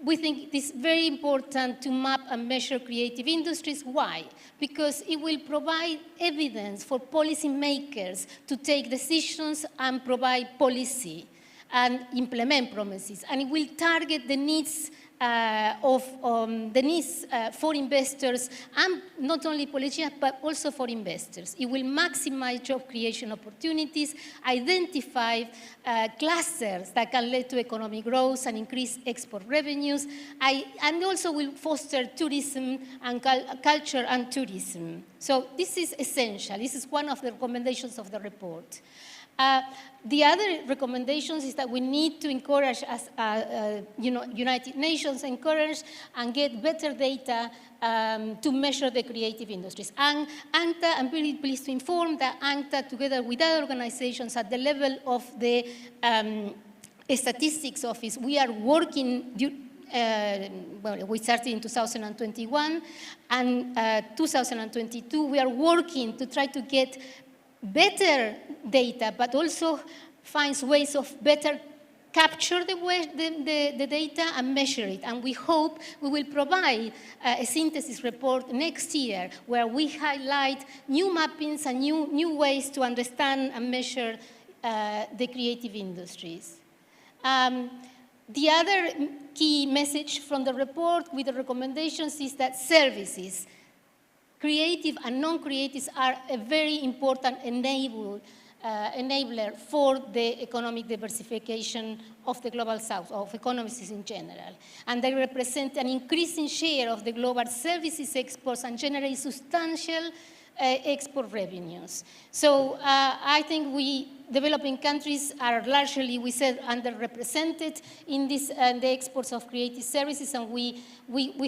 we think it is very important to map and measure creative industries. Why? Because it will provide evidence for policymakers to take decisions and provide policy and implement promises. And it will target the needs for investors, and not only politicians, but also for investors. It will maximize job creation opportunities, identify clusters that can lead to economic growth and increase export revenues, and also will foster tourism and culture and tourism. So this is essential. This is one of the recommendations of the report. The other recommendations is that we need to encourage, as United Nations encourage and get better data to measure the creative industries. And UNCTAD, I'm really pleased to inform that UNCTAD, together with other organizations at the level of the Statistics Office, we are working. Well, we started in 2021, and 2022, we are working to try to get better data, but also finds ways of better capture the data and measure it. And we hope we will provide a synthesis report next year where we highlight new mappings and new ways to understand and measure the creative industries. The other key message from the report with the recommendations is that services, creative and non-creatives, are a very important enabler for the economic diversification of the Global South, of economies in general. And they represent an increasing share of the global services exports and generate substantial export revenues. So I think developing countries are largely, we said, underrepresented in the exports of creative services, and we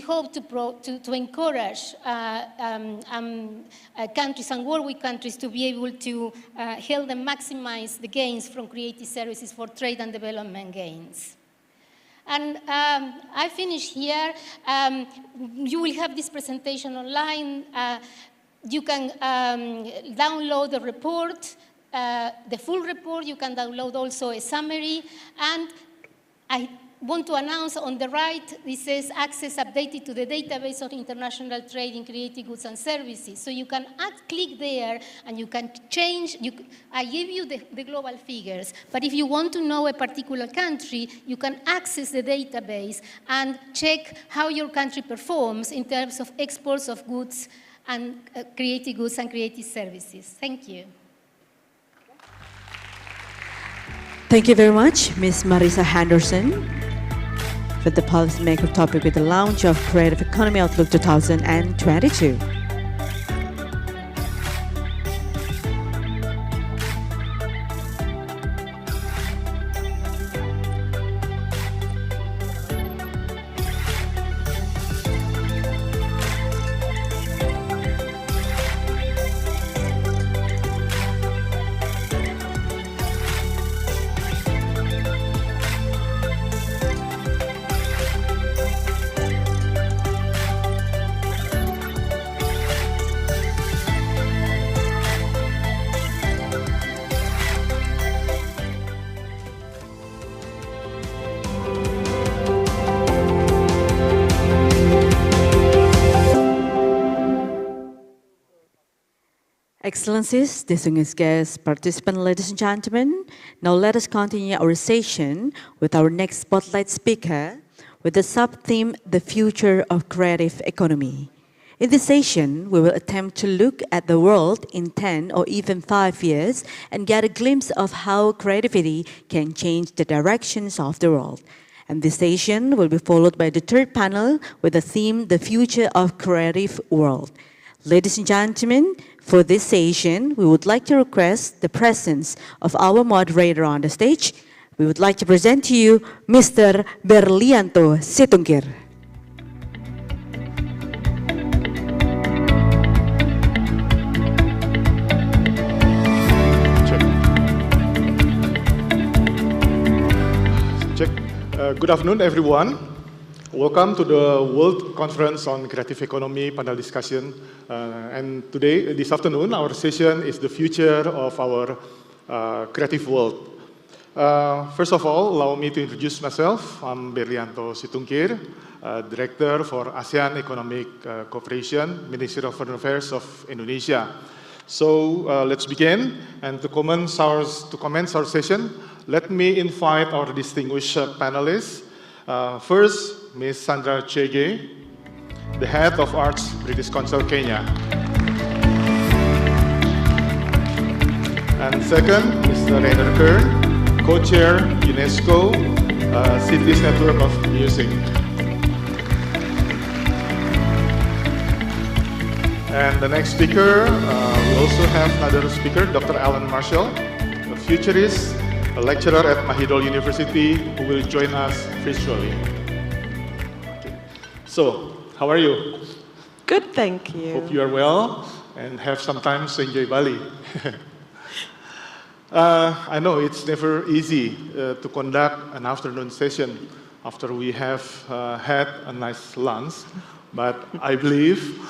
hope to encourage countries and work with countries to be able to help them maximize the gains from creative services for trade and development gains. And I finish here. You will have this presentation online. You can download the report, the full report. You can download also a summary. And I want to announce on the right, this says access updated to the database of international trade in creative goods and services. So you can click there and you can change. I give you the global figures, but if you want to know a particular country, you can access the database and check how your country performs in terms of exports of goods and creative goods and creative services. Thank you.
Thank you very much, Ms. Marisa Henderson, for the policymaker topic with the launch of Creative Economy Outlook 2022. Excellencies, distinguished guests, participants, ladies and gentlemen, now let us continue our session with our next spotlight speaker with the sub-theme, The Future of Creative Economy. In this session, we will attempt to look at the world in 10 or even 5 years and get a glimpse of how creativity can change the directions of the world. And this session will be followed by the third panel with the theme, The Future of Creative World. Ladies and gentlemen, for this session, we would like to request the presence of our moderator on the stage. We would like to present to you Mr. Berlianto Situngkir.
Check. Good afternoon, everyone. Welcome to the World Conference on Creative Economy panel discussion. And today, this afternoon, our session is the future of our creative world. First of all, allow me to introduce myself. I'm Berlianto Situngkir, Director for ASEAN Economic Cooperation, Ministry of Foreign Affairs of Indonesia. So let's begin. And to commence our session, let me invite our distinguished panelists. First, Ms. Sandra Chege, the Head of Arts, British Council, Kenya. And second, Mr. Rainer Kern, Co-Chair, UNESCO, Cities Network of Music. And the next speaker, we also have another speaker, Dr. Alan Marshall, a futurist, a lecturer at Mahidol University, who will join us virtually. Okay. So, how are you?
Good, thank you.
Hope you are well and have some time to enjoy Bali. I know it's never easy to conduct an afternoon session after we have had a nice lunch, but I believe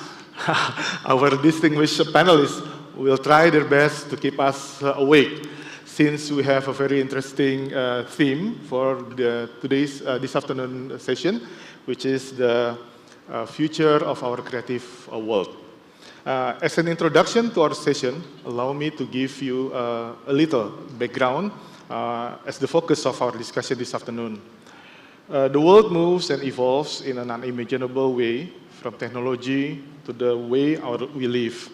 our distinguished panelists will try their best to keep us awake, since we have a very interesting theme for this afternoon session, which is the future of our creative world. As an introduction to our session, allow me to give you a little background as the focus of our discussion this afternoon. The world moves and evolves in an unimaginable way, from technology to the way we live,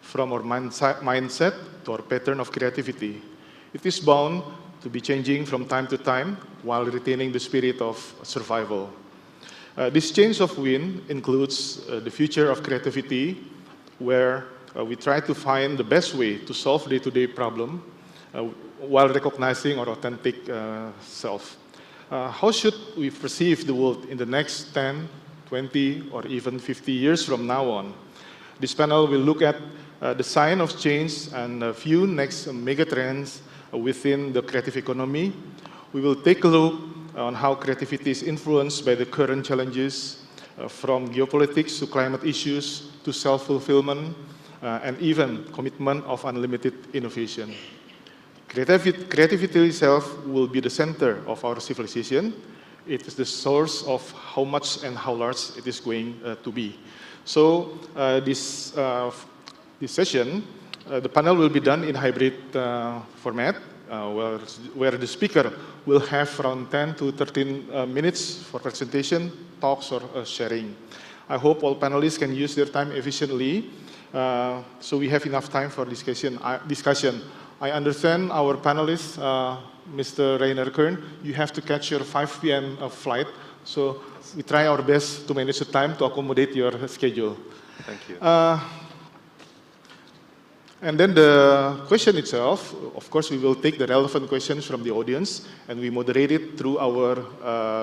from our mindset to our pattern of creativity. It is bound to be changing from time to time while retaining the spirit of survival. This change of wind includes the future of creativity, where we try to find the best way to solve day-to-day problem while recognizing our authentic self. How should we perceive the world in the next 10, 20, or even 50 years from now on? This panel will look at the sign of change and a few next megatrends within the creative economy. We will take a look on how creativity is influenced by the current challenges, from geopolitics to climate issues to self-fulfillment, and even commitment of unlimited innovation. Creativity itself will be the center of our civilization. It is the source of how much and how large it is going to be. So this session, the panel will be done in hybrid format, where the speaker will have around 10 to 13 minutes for presentation, talks, or sharing. I hope all panelists can use their time efficiently, so we have enough time for discussion. I understand our panelists, Mr. Rainer Kern, you have to catch your 5 p.m. flight, so we try our best to manage the time to accommodate your schedule.
Thank you.
And then the question itself, of course, we will take the relevant questions from the audience and we moderate it through our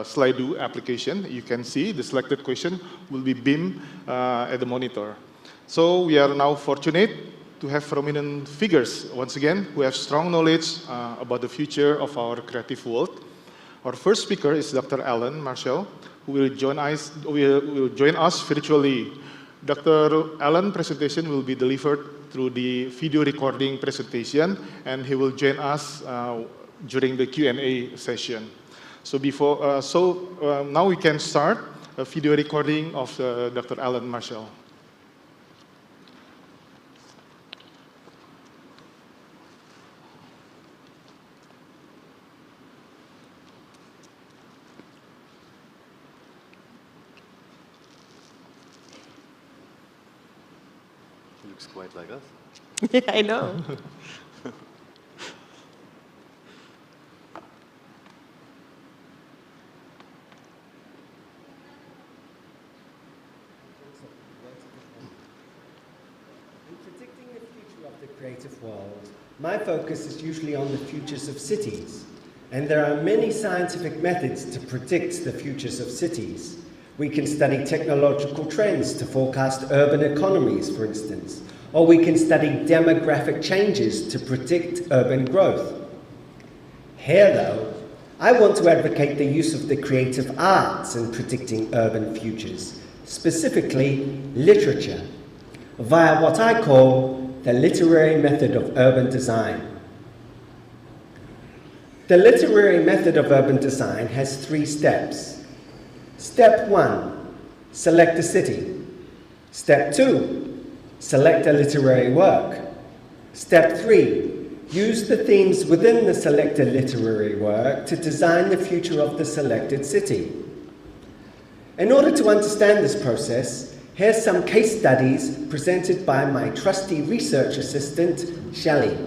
Slido application. You can see the selected question will be beamed at the monitor. So we are now fortunate to have prominent figures, once again, who have strong knowledge about the future of our creative world. Our first speaker is Dr. Alan Marshall, who will join us virtually. Dr. Alan's presentation will be delivered through the video recording presentation, and he will join us during the Q&A session. So now we can start a video recording of Dr. Alan Marshall.
Looks quite like us.
Yeah, I know.
In predicting the future of the creative world, my focus is usually on the futures of cities. And there are many scientific methods to predict the futures of cities. We can study technological trends to forecast urban economies, for instance, or we can study demographic changes to predict urban growth. Here, though, I want to advocate the use of the creative arts in predicting urban futures, specifically literature, via what I call the literary method of urban design. The literary method of urban design has 3 steps. Step 1, select a city. Step 2, select a literary work. Step 3, use the themes within the selected literary work to design the future of the selected city. In order to understand this process, here's some case studies presented by my trusty research assistant, Shelley.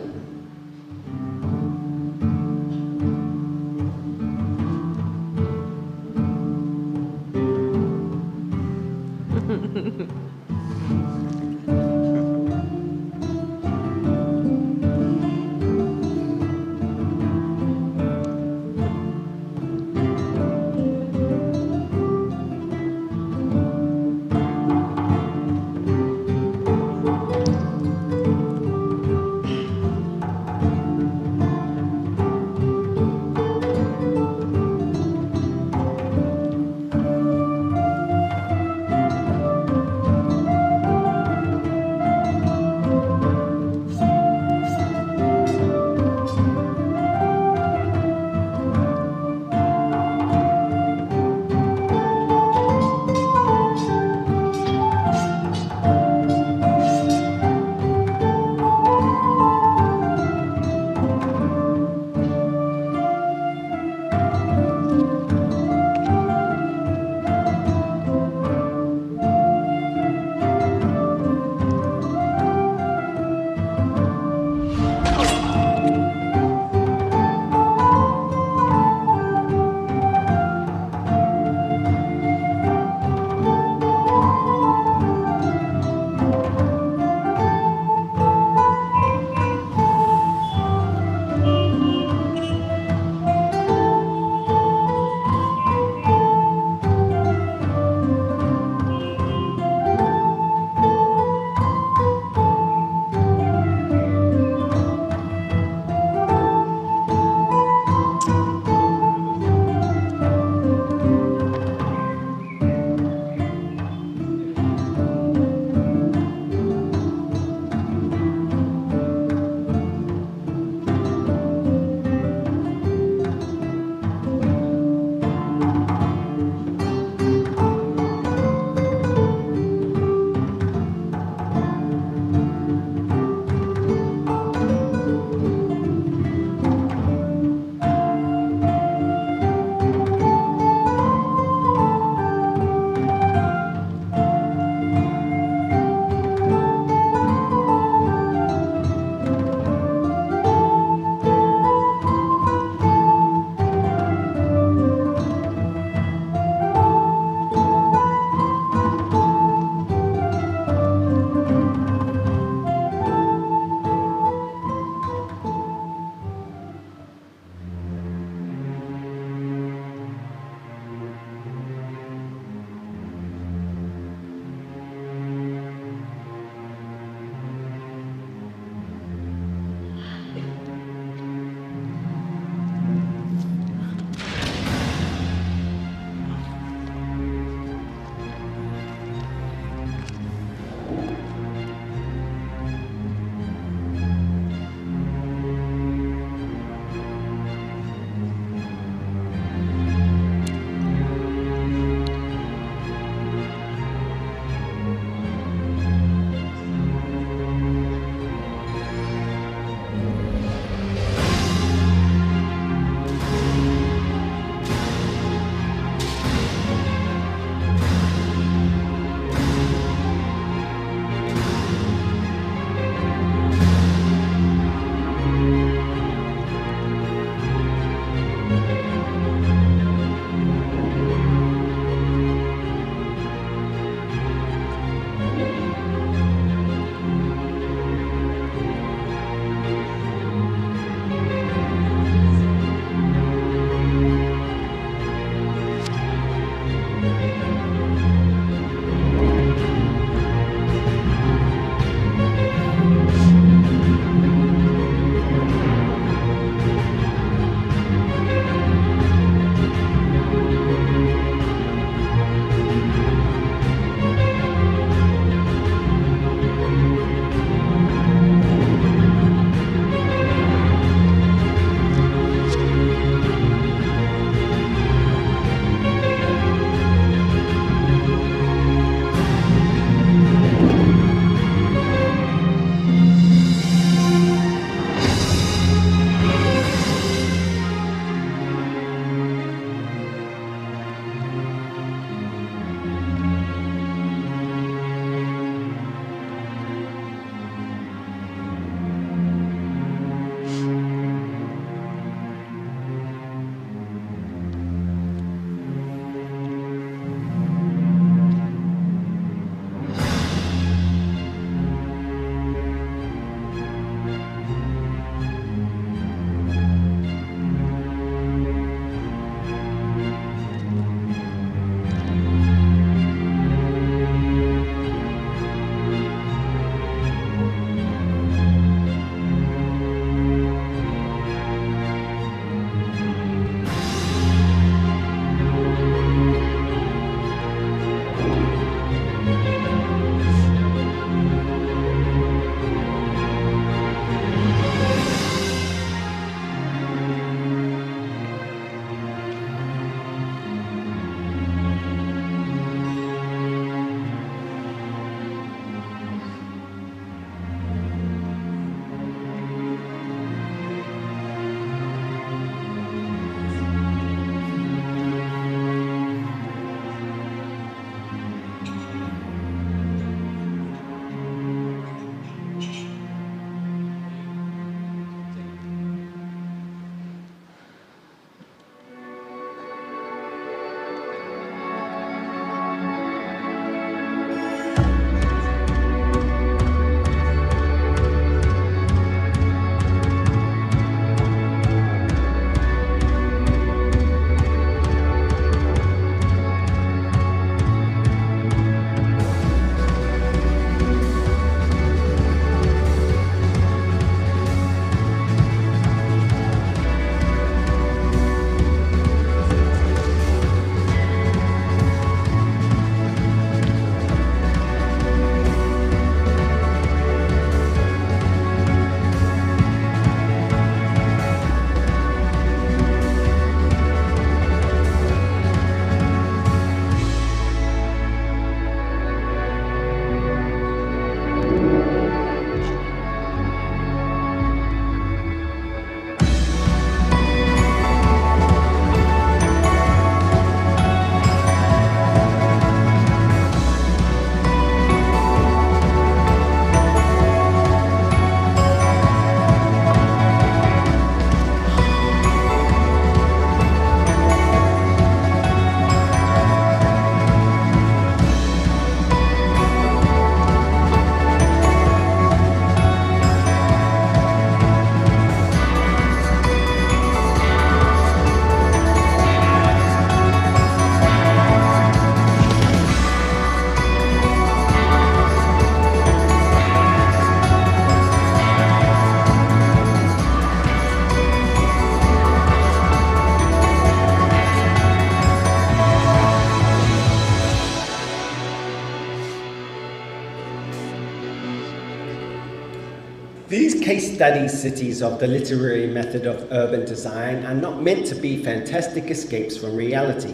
study cities of the literary method of urban design are not meant to be fantastic escapes from reality.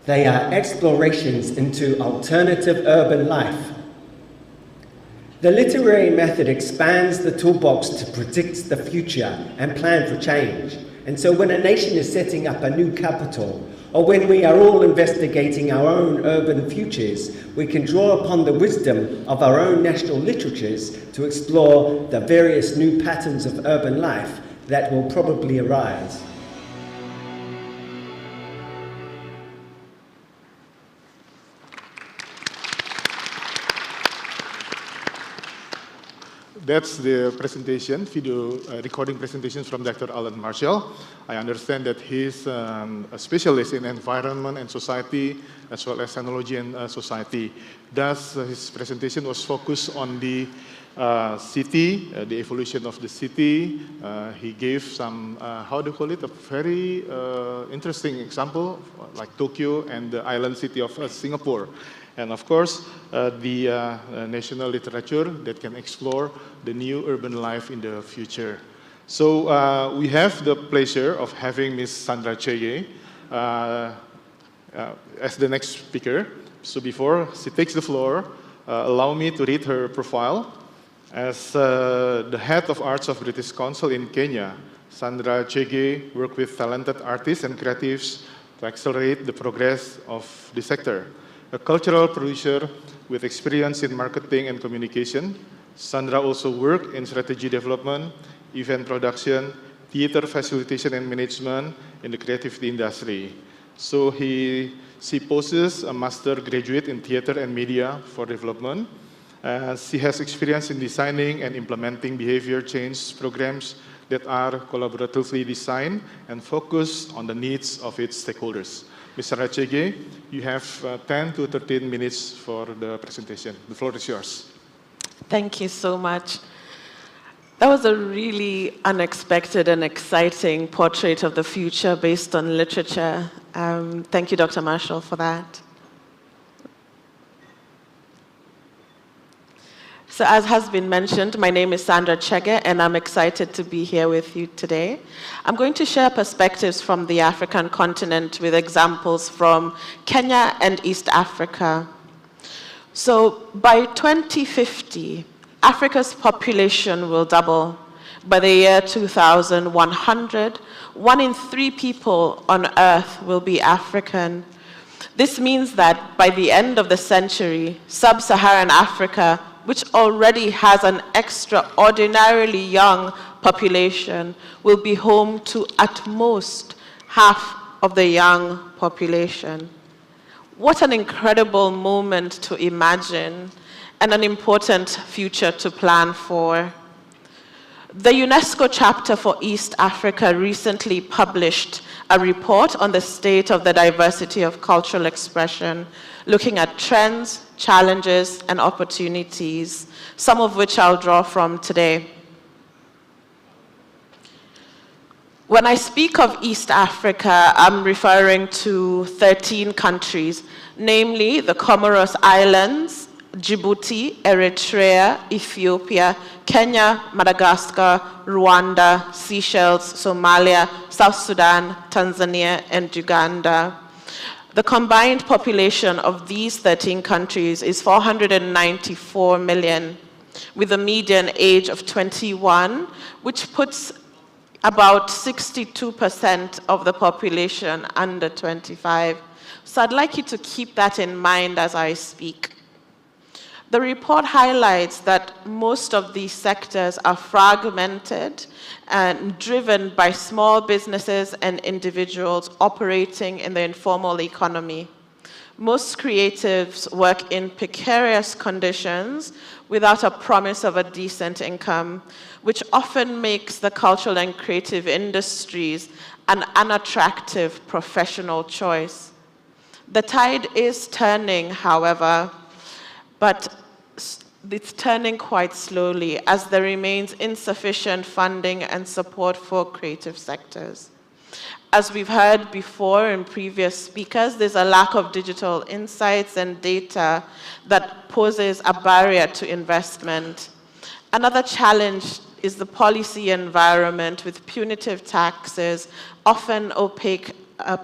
They are explorations into alternative urban life. The literary method expands the toolbox to predict the future and plan for change. And so when a nation is setting up a new capital, or when we are all investigating our own urban futures, we can draw upon the wisdom of our own national literatures to explore the various new patterns of urban life that will probably arise.
That's the presentation, video recording presentations from Dr. Alan Marshall. I understand that he's a specialist in environment and society, as well as technology and society. Thus, his presentation was focused on the city, the evolution of the city. He gave some, how do you call it, a very interesting example, like Tokyo and the island city of Singapore. And of course, the national literature that can explore the new urban life in the future. So we have the pleasure of having Ms. Sandra Chege as the next speaker. So before she takes the floor, allow me to read her profile. As the head of Arts of British Council in Kenya, Sandra Chege worked with talented artists and creatives to accelerate the progress of the sector. A cultural producer with experience in marketing and communication, Sandra also worked in strategy development, event production, theater facilitation and management in the creativity industry. So she possesses a master graduate in theater and media for development. She has experience in designing and implementing behavior change programs that are collaboratively designed and focused on the needs of its stakeholders. Mr. Chege, you have 10 to 13 minutes for the presentation. The floor is yours.
Thank you so much. That was a really unexpected and exciting portrait of the future based on literature. Thank you, Dr. Marshall, for that. So as has been mentioned, my name is Sandra Chege, and I'm excited to be here with you today. I'm going to share perspectives from the African continent with examples from Kenya and East Africa. So by 2050, Africa's population will double. By the year 2100, 1 in 3 people on Earth will be African. This means that by the end of the century, sub-Saharan Africa, which already has an extraordinarily young population, will be home to at most half of the young population. What an incredible moment to imagine and an important future to plan for. The UNESCO chapter for East Africa recently published a report on the state of the diversity of cultural expression, looking at trends, challenges, and opportunities, some of which I'll draw from today. When I speak of East Africa, I'm referring to 13 countries, namely the Comoros Islands, Djibouti, Eritrea, Ethiopia, Kenya, Madagascar, Rwanda, Seychelles, Somalia, South Sudan, Tanzania, and Uganda. The combined population of these 13 countries is 494 million, with a median age of 21, which puts about 62% of the population under 25. So I'd like you to keep that in mind as I speak. The report highlights that most of these sectors are fragmented and driven by small businesses and individuals operating in the informal economy. Most creatives work in precarious conditions without a promise of a decent income, which often makes the cultural and creative industries an unattractive professional choice. The tide is turning, however, but it's turning quite slowly as there remains insufficient funding and support for creative sectors. As we've heard before in previous speakers, there's a lack of digital insights and data that poses a barrier to investment. Another challenge is the policy environment with punitive taxes, often opaque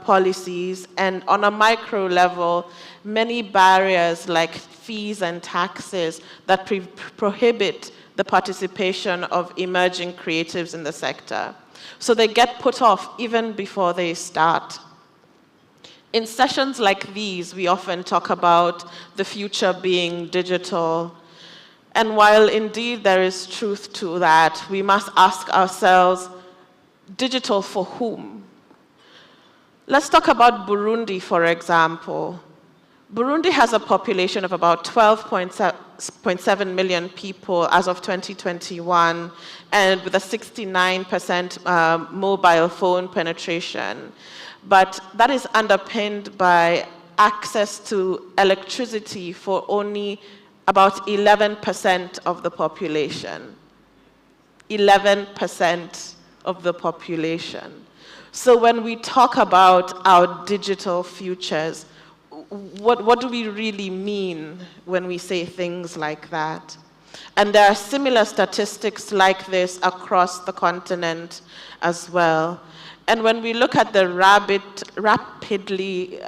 policies, and on a micro level, many barriers like fees and taxes that prohibit the participation of emerging creatives in the sector. So they get put off even before they start. In sessions like these, we often talk about the future being digital. And while indeed there is truth to that, we must ask ourselves, digital for whom? Let's talk about Burundi, for example. Burundi has a population of about 12.7 million people as of 2021, and with a 69% mobile phone penetration. But that is underpinned by access to electricity for only about 11% of the population. 11% of the population. So when we talk about our digital futures, what do we really mean when we say things like that? And there are similar statistics like this across the continent as well. And when we look at the rapidly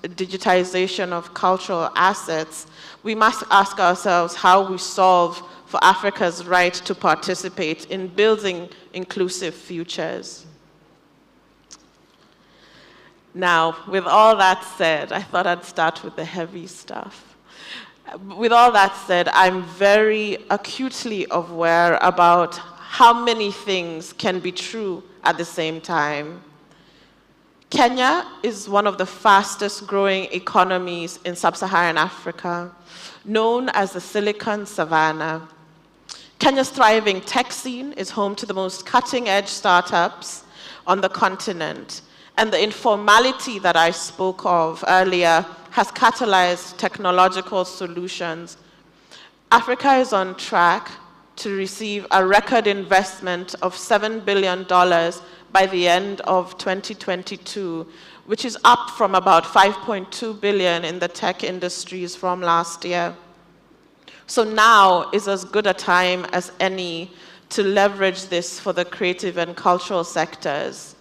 digitization of cultural assets, we must ask ourselves how we solve for Africa's right to participate in building inclusive futures. Now, with all that said, I thought I'd start with the heavy stuff. With all that said, I'm very acutely aware about how many things can be true at the same time. Kenya is one of the fastest growing economies in sub-Saharan Africa, known as the Silicon Savannah. Kenya's thriving tech scene is home to the most cutting-edge startups on the continent. And the informality that I spoke of earlier has catalyzed technological solutions. Africa is on track to receive a record investment of $7 billion by the end of 2022, which is up from about $5.2 billion in the tech industries from last year. So now is as good a time as any to leverage this for the creative and cultural sectors.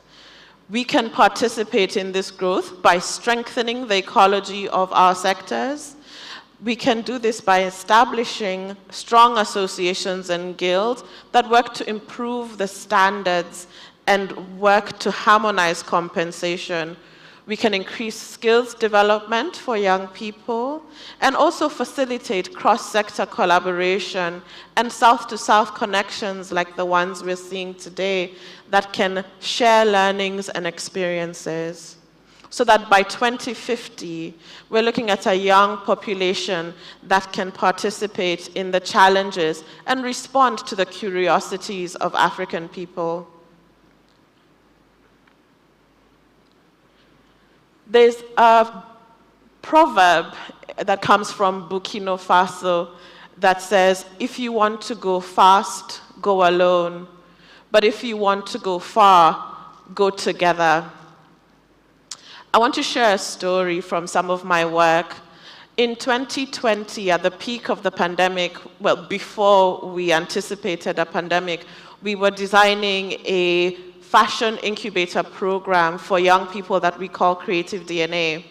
We can participate in this growth by strengthening the ecology of our sectors. We can do this by establishing strong associations and guilds that work to improve the standards and work to harmonize compensation. We can increase skills development for young people and also facilitate cross-sector collaboration and south-to-south connections like the ones we're seeing today that can share learnings and experiences. So that by 2050, we're looking at a young population that can participate in the challenges and respond to the curiosities of African people. There's a proverb that comes from Burkina Faso that says, if you want to go fast, go alone. But if you want to go far, go together. I want to share a story from some of my work. In 2020, at the peak of the pandemic, well, before we anticipated a pandemic, we were designing a fashion incubator program for young people that we call Creative DNA.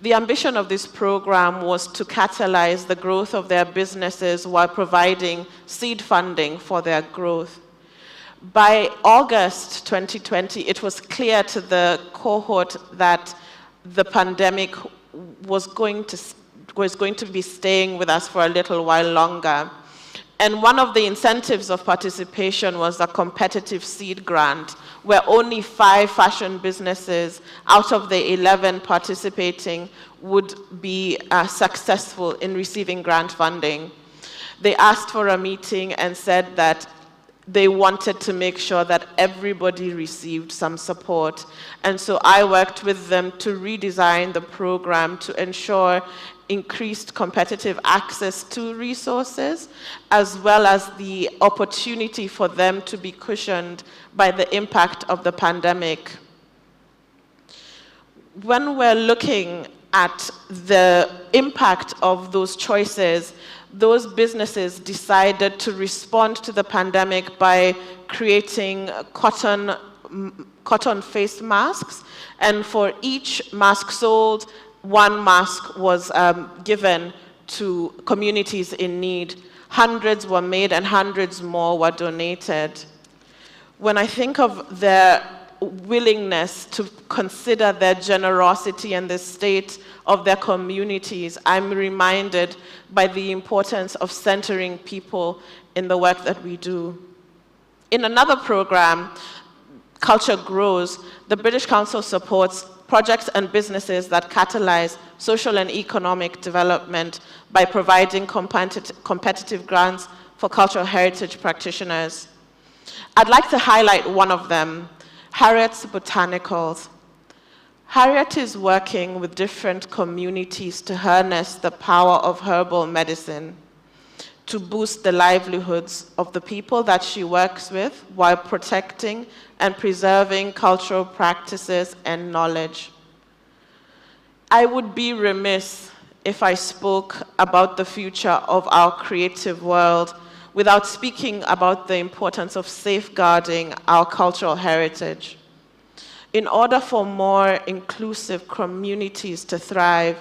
The ambition of this program was to catalyze the growth of their businesses while providing seed funding for their growth. By August 2020, it was clear to the cohort that the pandemic was going to be staying with us for a little while longer. And one of the incentives of participation was a competitive seed grant, where only 5 fashion businesses out of the 11 participating would be successful in receiving grant funding. They asked for a meeting and said that they wanted to make sure that everybody received some support. And so I worked with them to redesign the program to ensure increased competitive access to resources, as well as the opportunity for them to be cushioned by the impact of the pandemic. When we're looking at the impact of those choices, those businesses decided to respond to the pandemic by creating cotton face masks, and for each mask sold, one mask was given to communities in need. Hundreds were made and hundreds more were donated. When I think of their willingness to consider their generosity and the state of their communities, I'm reminded by the importance of centering people in the work that we do. In another program, Culture Grows, the British Council supports projects and businesses that catalyze social and economic development by providing competitive grants for cultural heritage practitioners. I'd like to highlight one of them, Harriet's Botanicals. Harriet is working with different communities to harness the power of herbal medicine to boost the livelihoods of the people that she works with while protecting and preserving cultural practices and knowledge. I would be remiss if I spoke about the future of our creative world without speaking about the importance of safeguarding our cultural heritage. In order for more inclusive communities to thrive,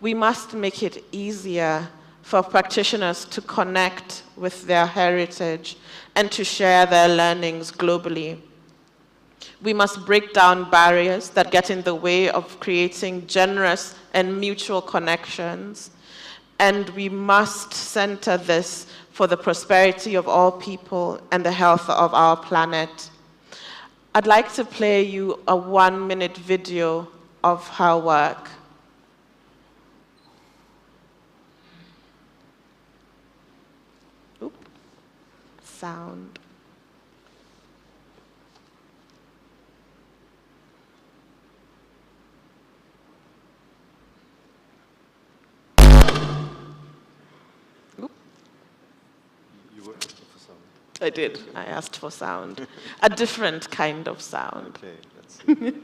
we must make it easier for practitioners to connect with their heritage and to share their learnings globally. We must break down barriers that get in the way of creating generous and mutual connections, and we must center this for the prosperity of all people and the health of our planet. I'd like to play you a 1-minute video of her work. Oop. Sound. I did. I asked for sound. A different kind of sound.
Okay, let's see.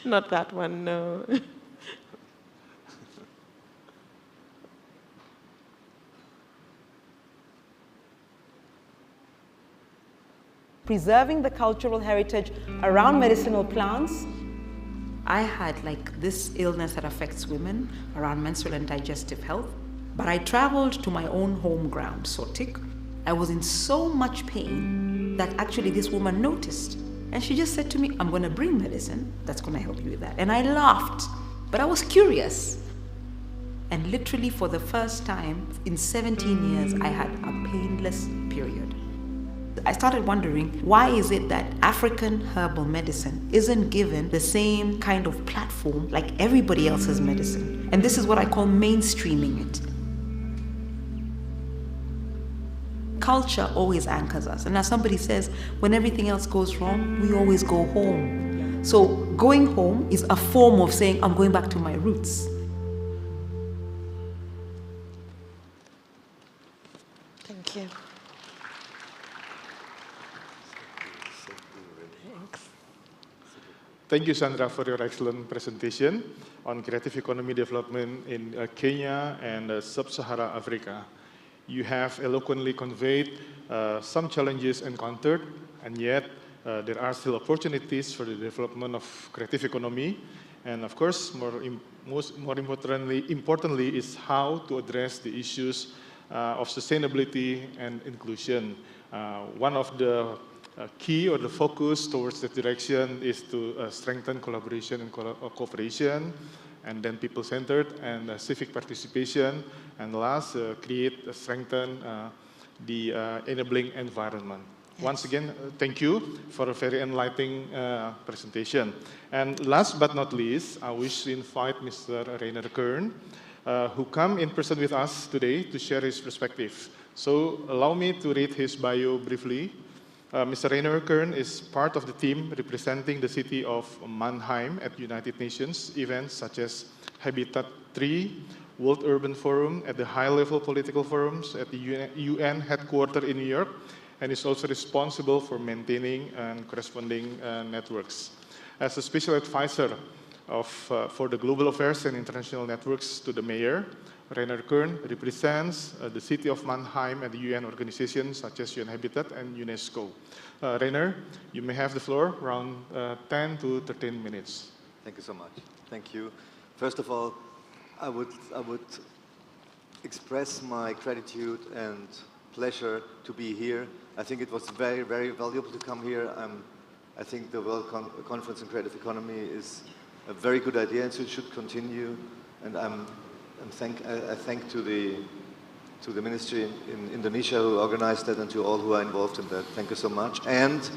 Not that one, no.
Preserving the cultural heritage around medicinal plants.
I had this illness that affects women around menstrual and digestive health. But I traveled to my own home ground, Sotik. I was in so much pain that actually this woman noticed. And she just said to me, I'm going to bring medicine that's going to help you with that. And I laughed, but I was curious. And literally for the first time in 17 years, I had a painless period. I started wondering, why is it that African herbal medicine isn't given the same kind of platform like everybody else's medicine? And this is what I call mainstreaming it. Culture always anchors us. And as somebody says, when everything else goes wrong, we always go home. So going home is a form of saying, I'm going back to my roots.
Thank you.
Thank you, Sandra, for your excellent presentation on creative economy development in Kenya and Sub-Saharan Africa. You have eloquently conveyed some challenges encountered, and yet there are still opportunities for the development of creative economy. And of course, more importantly is how to address the issues of sustainability and inclusion. One of the key or the focus towards that direction is to strengthen collaboration and cooperation, and then people-centered and civic participation, and last, strengthen the enabling environment. Yes. Once again, thank you for a very enlightening presentation. And last but not least, I wish to invite Mr. Rainer Kern, who come in person with us today to share his perspective. So allow me to read his bio briefly. Mr. Rainer Kern is part of the team representing the city of Mannheim at United Nations events such as Habitat 3, World Urban Forum, at the high-level political forums at the UN headquarters in New York, and is also responsible for maintaining and corresponding networks. As a special advisor for the global affairs and international networks to the mayor Rainer Kern represents the city of Mannheim and the UN organizations such as UN Habitat and UNESCO. Rainer, you may have the floor, around 10 to 13 minutes.
Thank you so much. Thank you. First of all, I would express my gratitude and pleasure to be here. I think it was very, very valuable to come here. I think the World Conference on Creative Economy is a very good idea and so it should continue. And I thank to the ministry in Indonesia who organized that and to all who are involved in that. Thank you so much. And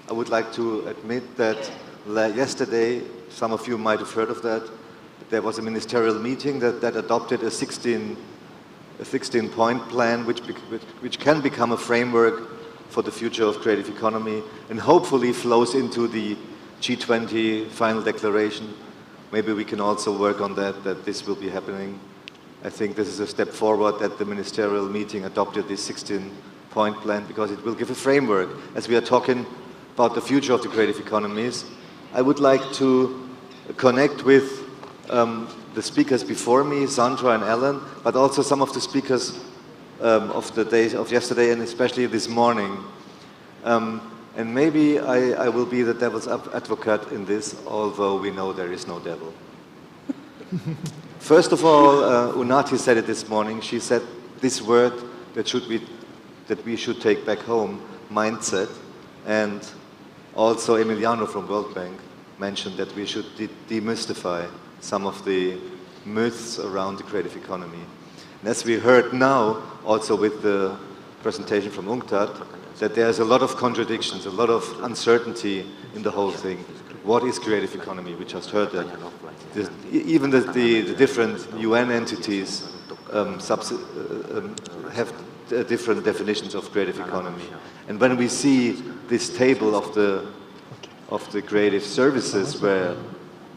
I would like to admit that yesterday, some of you might have heard of that, there was a ministerial meeting that adopted a 16-point plan which can become a framework for the future of creative economy and hopefully flows into the G20 final declaration. Maybe we can also work on that this will be happening. I think this is a step forward that the ministerial meeting adopted this 16-point plan because it will give a framework. As we are talking about the future of the creative economies, I would like to connect with the speakers before me, Sandra and Ellen, but also some of the speakers of the days of yesterday and especially this morning. And maybe I will be the devil's advocate in this, although we know there is no devil. First of all, Unati said it this morning. She said this word that we should take back home, mindset, and also Emiliano from World Bank mentioned that we should demystify some of the myths around the creative economy. And as we heard now, also with the presentation from UNCTAD, that there's a lot of contradictions, a lot of uncertainty in the whole thing. What is creative economy? We just heard that. Even the different UN entities have different definitions of creative economy. And when we see this table of the creative services where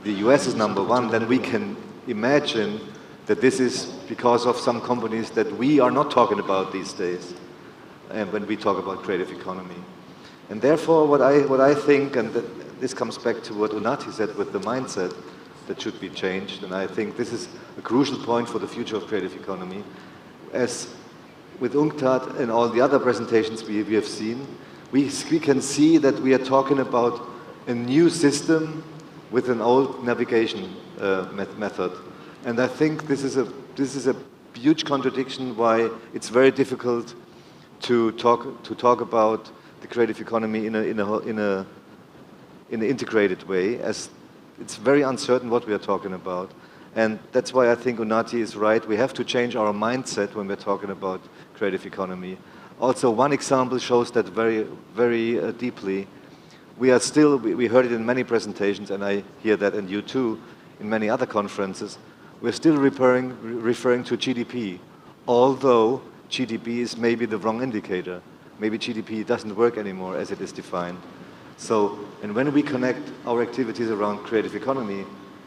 the US is #1, then we can imagine that this is because of some companies that we are not talking about these days and when we talk about creative economy. And therefore what I think, and this comes back to what Unati said with the mindset that should be changed, and I think this is a crucial point for the future of creative economy. As with UNCTAD and all the other presentations we have seen, we can see that we are talking about a new system with an old navigation method. And I think this is a huge contradiction why it's very difficult to talk about the creative economy in an integrated way, as it's very uncertain what we are talking about. And that's why I think Unati is right. We have to change our mindset when we're talking about creative economy. Also, one example shows that very, very deeply. We are still, we heard it in many presentations, and I hear that and you too, in many other conferences, we're still referring to GDP, although GDP is maybe the wrong indicator. Maybe GDP doesn't work anymore as it is defined. So, and when we connect our activities around creative economy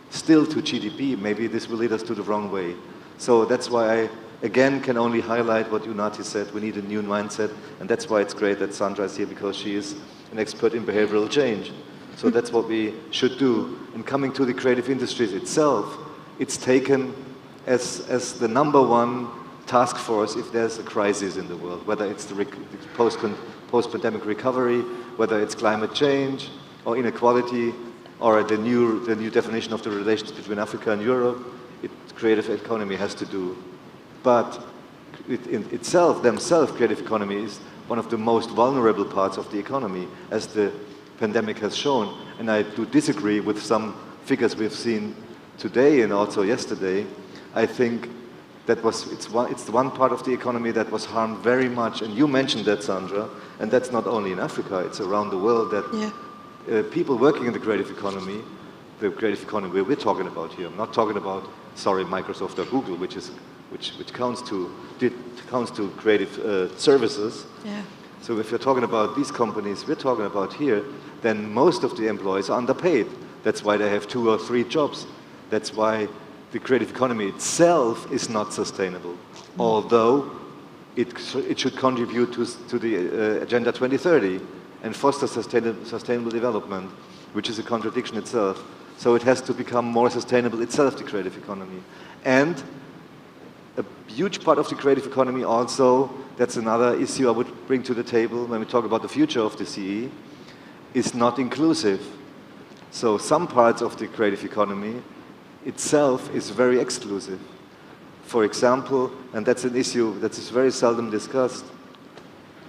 still to GDP, maybe this will lead us to the wrong way. So that's why I, again, can only highlight what Unati said. We need a new mindset, and that's why it's great that Sandra is here, because she is an expert in behavioral change. So that's what we should do. And coming to the creative industries itself, it's taken as the #1 task force if there's a crisis in the world, whether it's the post-pandemic recovery, whether it's climate change or inequality, or the new definition of the relations between Africa and Europe. Creative economy has to do. But creative economy is one of the most vulnerable parts of the economy, as the pandemic has shown. And I do disagree with some figures we've seen today and also yesterday. I think it's the one part of the economy that was harmed very much, and you mentioned that, Sandra, and that's not only in Africa, it's around the world that people working in the creative economy we're talking about here. I'm not talking about, sorry, Microsoft or Google, which counts to creative services. Yeah. So if you're talking about these companies we're talking about here, then most of the employees are underpaid. That's why they have 2 or 3 jobs. That's why the creative economy itself is not sustainable, although it should contribute to the Agenda 2030 and foster sustainable development, which is a contradiction itself. So it has to become more sustainable itself, the creative economy. And a huge part of the creative economy also, that's another issue I would bring to the table when we talk about the future of the CE, is not inclusive. So some parts of the creative economy itself is very exclusive. For example, and that's an issue that is very seldom discussed,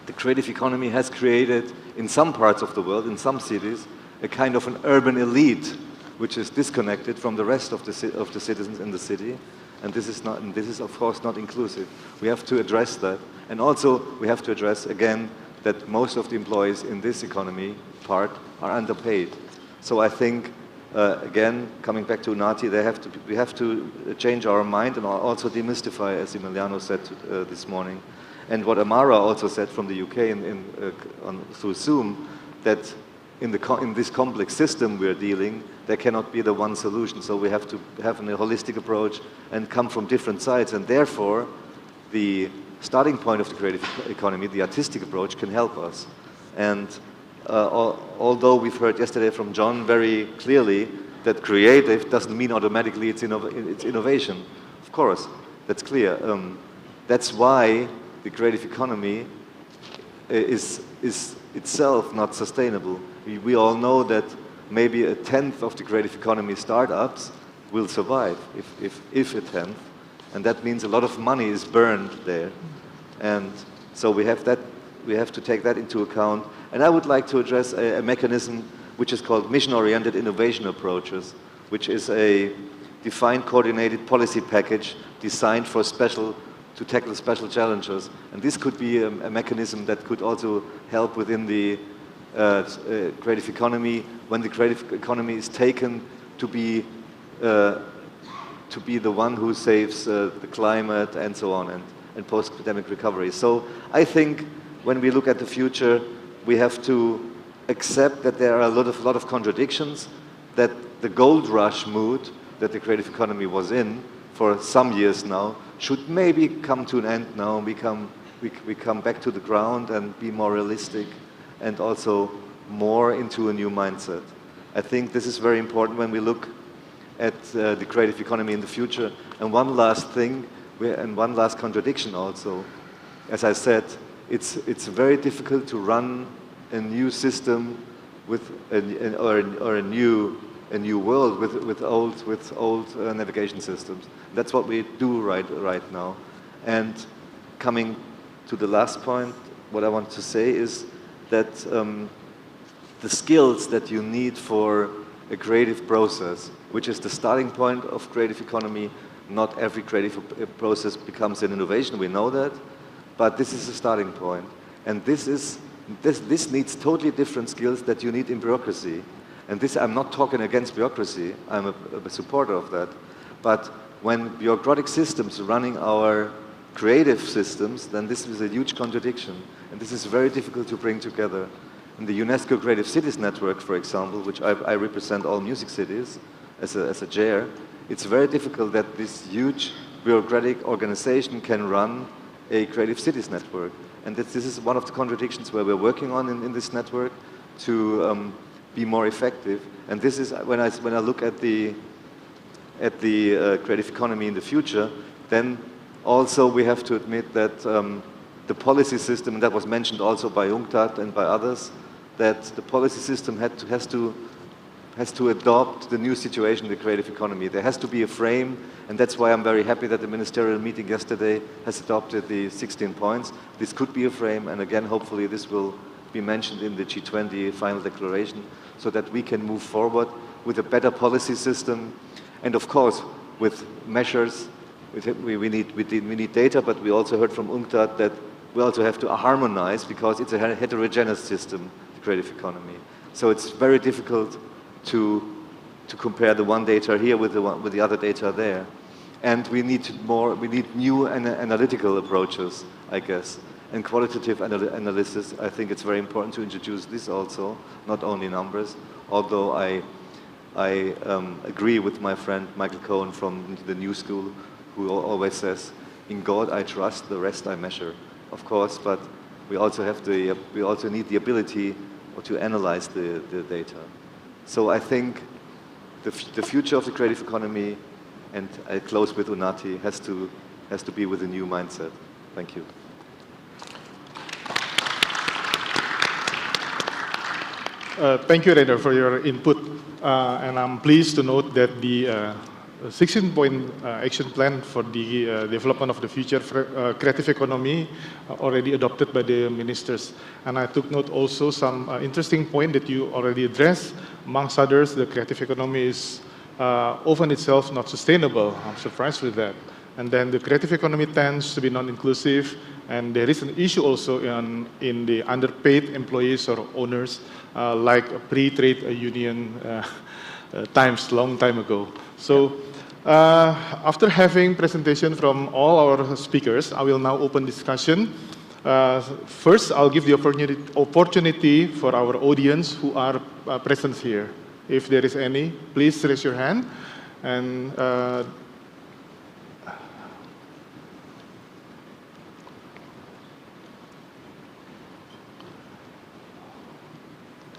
the creative economy has created in some parts of the world, in some cities, a kind of an urban elite which is disconnected from the rest of the citizens in the city. And this is of course not inclusive. We have to address that. And also we have to address again that most of the employees in this economy part are underpaid. So I think, again, coming back to Unati, we have to change our mind and also demystify, as Emiliano said this morning, and what Amara also said from the UK through Zoom, that in this complex system we're dealing, there cannot be the one solution. So we have to have a holistic approach and come from different sides. And therefore, the starting point of the creative economy, the artistic approach, can help us. And although we've heard yesterday from John very clearly that creative doesn't mean automatically it's innovation. Of course, that's clear. That's why the creative economy is itself not sustainable. We all know that maybe a tenth of the creative economy startups will survive, if a tenth. And that means a lot of money is burned there. And so we have to take that into account. And I would like to address a mechanism which is called mission-oriented innovation approaches, which is a defined coordinated policy package designed to tackle special challenges. And this could be a mechanism that could also help within the creative economy, when the creative economy is taken to be the one who saves the climate and so on, and post-pandemic recovery. So I think when we look at the future, we have to accept that there are a lot of contradictions, that the gold rush mood that the creative economy was in for some years now should maybe come to an end now. We come back to the ground and be more realistic and also more into a new mindset. I think this is very important when we look at the creative economy in the future. And one last thing, and one last contradiction also. As I said, it's very difficult to run a new system or a new world with old navigation systems. That's what we do right now. And coming to the last point, what I want to say is that the skills that you need for a creative process, which is the starting point of creative economy, not every creative process becomes an innovation, we know that, but this is a starting point. And this needs totally different skills that you need in bureaucracy. And this, I'm not talking against bureaucracy, I'm a supporter of that. But when bureaucratic systems running our creative systems, then this is a huge contradiction. And this is very difficult to bring together. In the UNESCO Creative Cities Network, for example, which I represent all music cities as a chair, it's very difficult that this huge bureaucratic organization can run a creative cities network. And this is one of the contradictions where we're working on in this network to be more effective. And this is, when I look at the creative economy in the future, then also we have to admit that the policy system, and that was mentioned also by UNCTAD and by others, that the policy system has to adopt the new situation in the creative economy. There has to be a frame, and that's why I'm very happy that the ministerial meeting yesterday has adopted the 16 points. This could be a frame, and again, hopefully this will be mentioned in the G20 final declaration, so that we can move forward with a better policy system, and of course, with measures. We need data, but we also heard from UNCTAD that we also have to harmonize because it's a heterogeneous system, the creative economy. So it's very difficult to compare the one data here with the other data there. And we need new analytical approaches, I guess. And qualitative analysis, I think it's very important to introduce this also, not only numbers, although I agree with my friend Michael Cohen from the New School, who always says, "In God I trust, the rest I measure." Of course, but we also need the ability to analyze the data. So I think the future of the creative economy, and I close with Unati, has to has to be with a new mindset. Thank you.
Thank you, Rainer, for your input. And I'm pleased to note that the 16-point action plan for the development of the future creative economy already adopted by the ministers. And I took note also some interesting point that you already addressed. Amongst others, the creative economy is often itself not sustainable. I'm surprised with that. And then the creative economy tends to be non-inclusive, and there is an issue also in the underpaid employees or owners, like pre-trade union times, long time ago. So after having presentation from all our speakers, I will now open discussion. First, I'll give the opportunity for our audience who are present here. If there is any, please raise your hand. And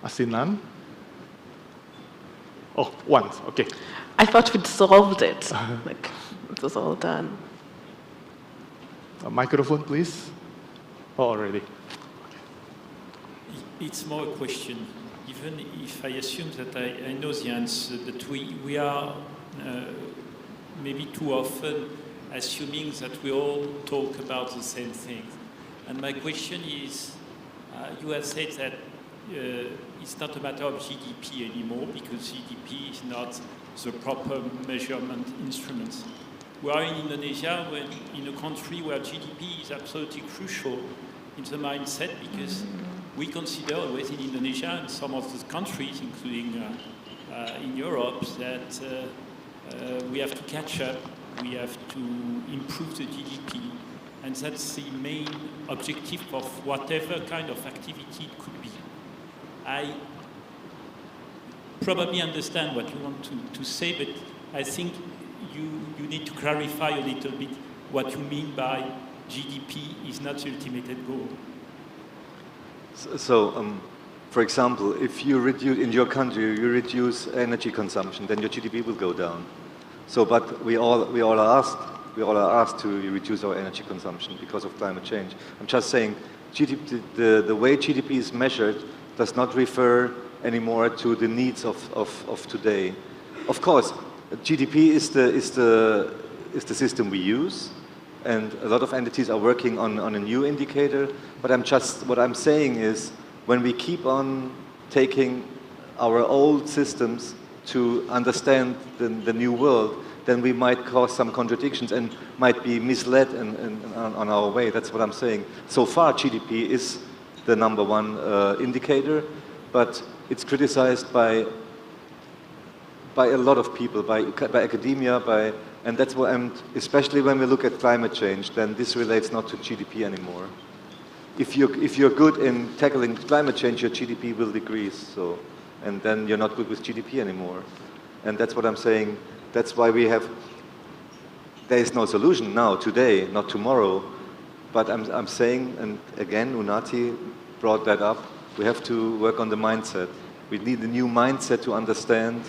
I see none. Oh, one, okay.
I thought we'd solved it. Like, it was all done.
A microphone, please. Oh, already.
It's more a question. Even if I assume that I know the answer, but we are maybe too often assuming that we all talk about the same thing. And my question is, you have said that it's not a matter of GDP anymore, because GDP is not the proper measurement instrument. We are in Indonesia, in a country where GDP is absolutely crucial in the mindset, because we consider always in Indonesia and some of the countries, including in Europe, that we have to catch up, we have to improve the GDP, and that's the main objective of whatever kind of activity it could be. I probably understand what you want to say, but I think you need to clarify a little bit what you mean by GDP is not the ultimate goal.
So, for example, if you reduce, in your country, you reduce energy consumption, then your GDP will go down. So, but we all are asked to reduce our energy consumption because of climate change. I'm just saying, GDP, the way GDP is measured does not refer anymore to the needs of today. Of course, GDP is the system we use, and a lot of entities are working on a new indicator. But what I'm saying is, when we keep on taking our old systems to understand the new world, then we might cause some contradictions and might be misled on our way. That's what I'm saying. So far, GDP is the #1 indicator, but it's criticized by a lot of people, by academia, and that's what, and especially when we look at climate change, then this relates not to GDP anymore. If you're good in tackling climate change, your GDP will decrease. So, and then you're not good with GDP anymore. And that's what I'm saying. That's why there is no solution now, today, not tomorrow. But I'm saying, and again, Unati brought that up, we have to work on the mindset. We need a new mindset to understand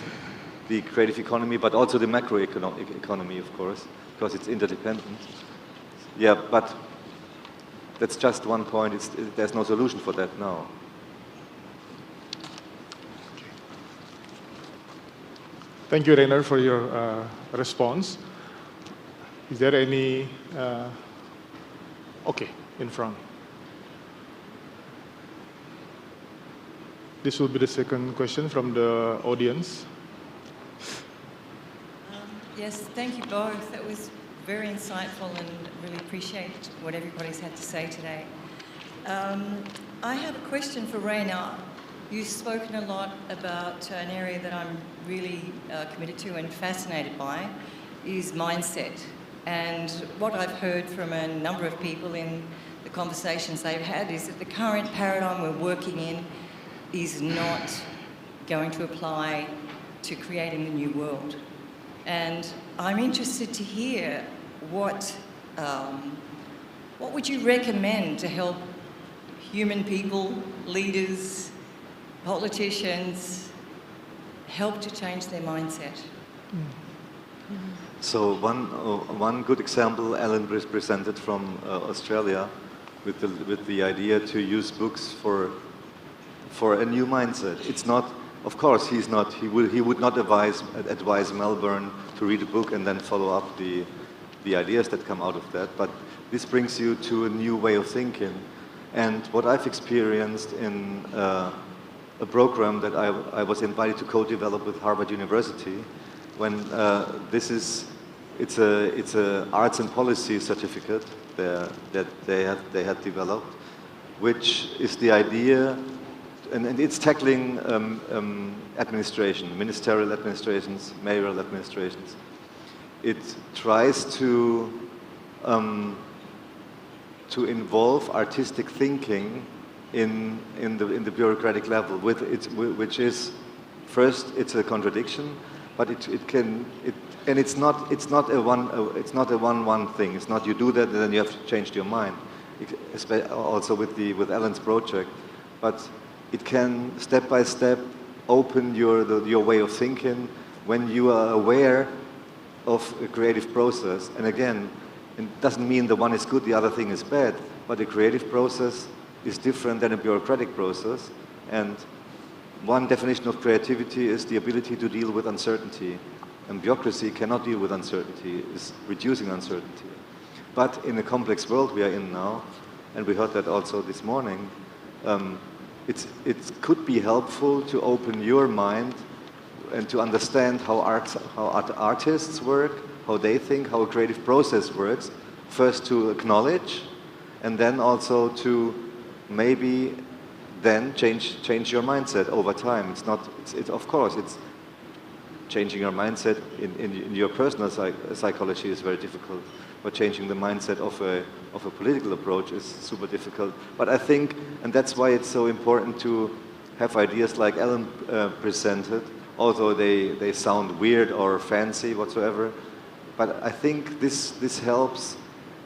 the creative economy, but also the macroeconomic economy, of course, because it's interdependent. Yeah, but that's just one point. There's no solution for that now.
Thank you, Rainer, for your response. Is there any... okay, in front. This will be the second question from the audience.
Yes, thank you both. That was very insightful, and really appreciate what everybody's had to say today. I have a question for Rainer. You've spoken a lot about an area that I'm really committed to and fascinated by, is mindset. And what I've heard from a number of people in the conversations they've had is that the current paradigm we're working in is not going to apply to creating the new world. And I'm interested to hear what would you recommend to help human people, leaders, politicians, help to change their mindset?
So one good example Alan presented from Australia with the idea to use books for a new mindset. It's not, of course, he would not advise Melbourne to read a book and then follow up the ideas that come out of that, but this brings you to a new way of thinking. And what I've experienced in a program that I was invited to co-develop with Harvard University, when it's a arts and policy certificate that they had developed, which is the idea, and it's tackling administration, ministerial administrations, mayoral administrations. It tries to involve artistic thinking in the bureaucratic level, which is, first, it's a contradiction, but it's not a one thing. It's not you do that and then you have to change your mind. Also with Alan's project, but it can step by step open your way of thinking when you are aware of a creative process. And again, it doesn't mean the one is good, the other thing is bad, but a creative process is different than a bureaucratic process. And one definition of creativity is the ability to deal with uncertainty. And bureaucracy cannot deal with uncertainty, it's reducing uncertainty. But in the complex world we are in now, and we heard that also this morning, it could be helpful to open your mind and to understand how artists work, how they think, how a creative process works, first to acknowledge, and then also to maybe then change your mindset over time. Of course, it's changing your mindset in your personal psychology is very difficult, but changing the mindset of a political approach is super difficult. But I think, and that's why it's so important to have ideas like Alan presented, although they sound weird or fancy whatsoever. But I think this helps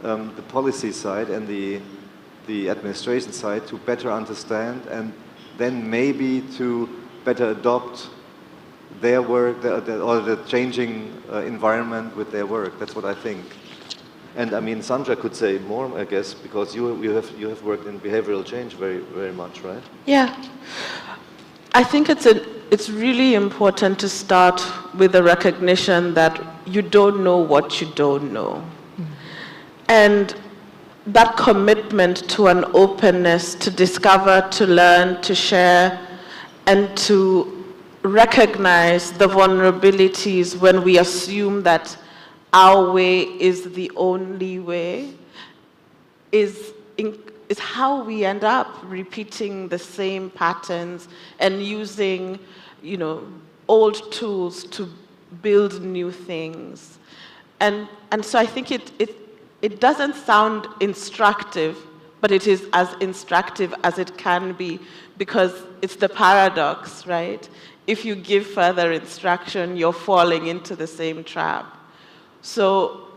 the policy side and the administration side to better understand, and then maybe to better adopt their work or the changing environment with their work. That's what I think. And I mean, Sandra could say more, I guess, because you have worked in behavioral change very, very much, right?
Yeah. I think it's really important to start with the recognition that you don't know what you don't know. And that commitment to an openness to discover, to learn, to share, and to recognize the vulnerabilities when we assume that our way is the only way is how we end up repeating the same patterns and using, old tools to build new things. And so I think it doesn't sound instructive, but it is as instructive as it can be, because it's the paradox, right? If you give further instruction, you're falling into the same trap. So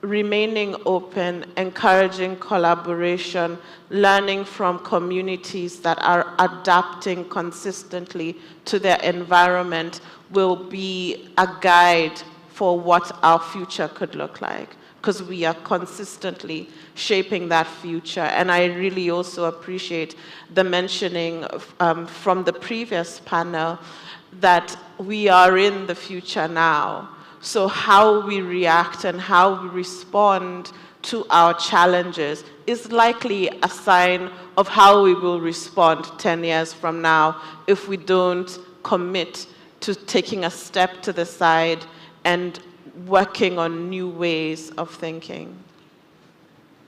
remaining open, encouraging collaboration, learning from communities that are adapting consistently to their environment will be a guide for what our future could look like, because we are consistently shaping that future. And I really also appreciate the mentioning from the previous panel that we are in the future now. So how we react and how we respond to our challenges is likely a sign of how we will respond 10 years from now if we don't commit to taking a step to the side and working on new ways of thinking.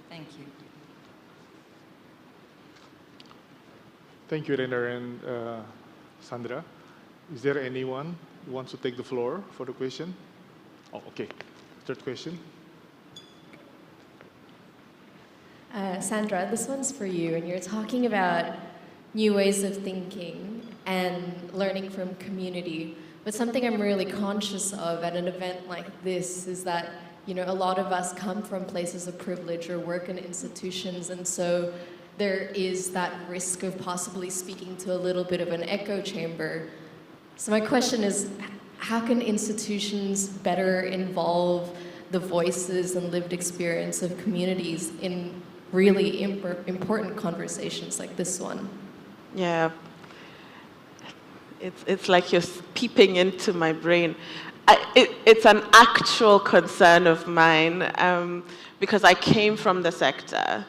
Thank you.
Thank you, Rainer and Sandra. Is there anyone who wants to take the floor for the question? Oh, okay. Third question.
Sandra, this one's for you, and you're talking about new ways of thinking and learning from community. But something I'm really conscious of at an event like this is that, a lot of us come from places of privilege or work in institutions, and so there is that risk of possibly speaking to a little bit of an echo chamber. So my question is, how can institutions better involve the voices and lived experience of communities in really important conversations like this one?
Yeah. It's like you're peeping into my brain. It's an actual concern of mine because I came from the sector.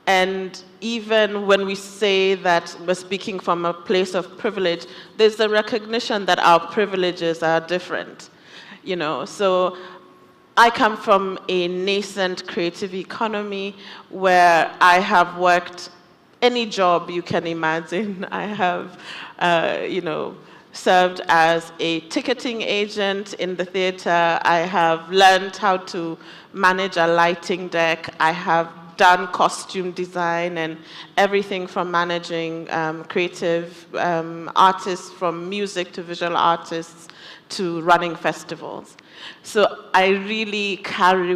And even when we say that we're speaking from a place of privilege, there's a recognition that our privileges are different. You know, so I come from a nascent creative economy where I have worked any job you can imagine. I have, served as a ticketing agent in the theater. I have learned how to manage a lighting deck. I have done costume design and everything from managing creative artists, from music to visual artists to running festivals. So I really carry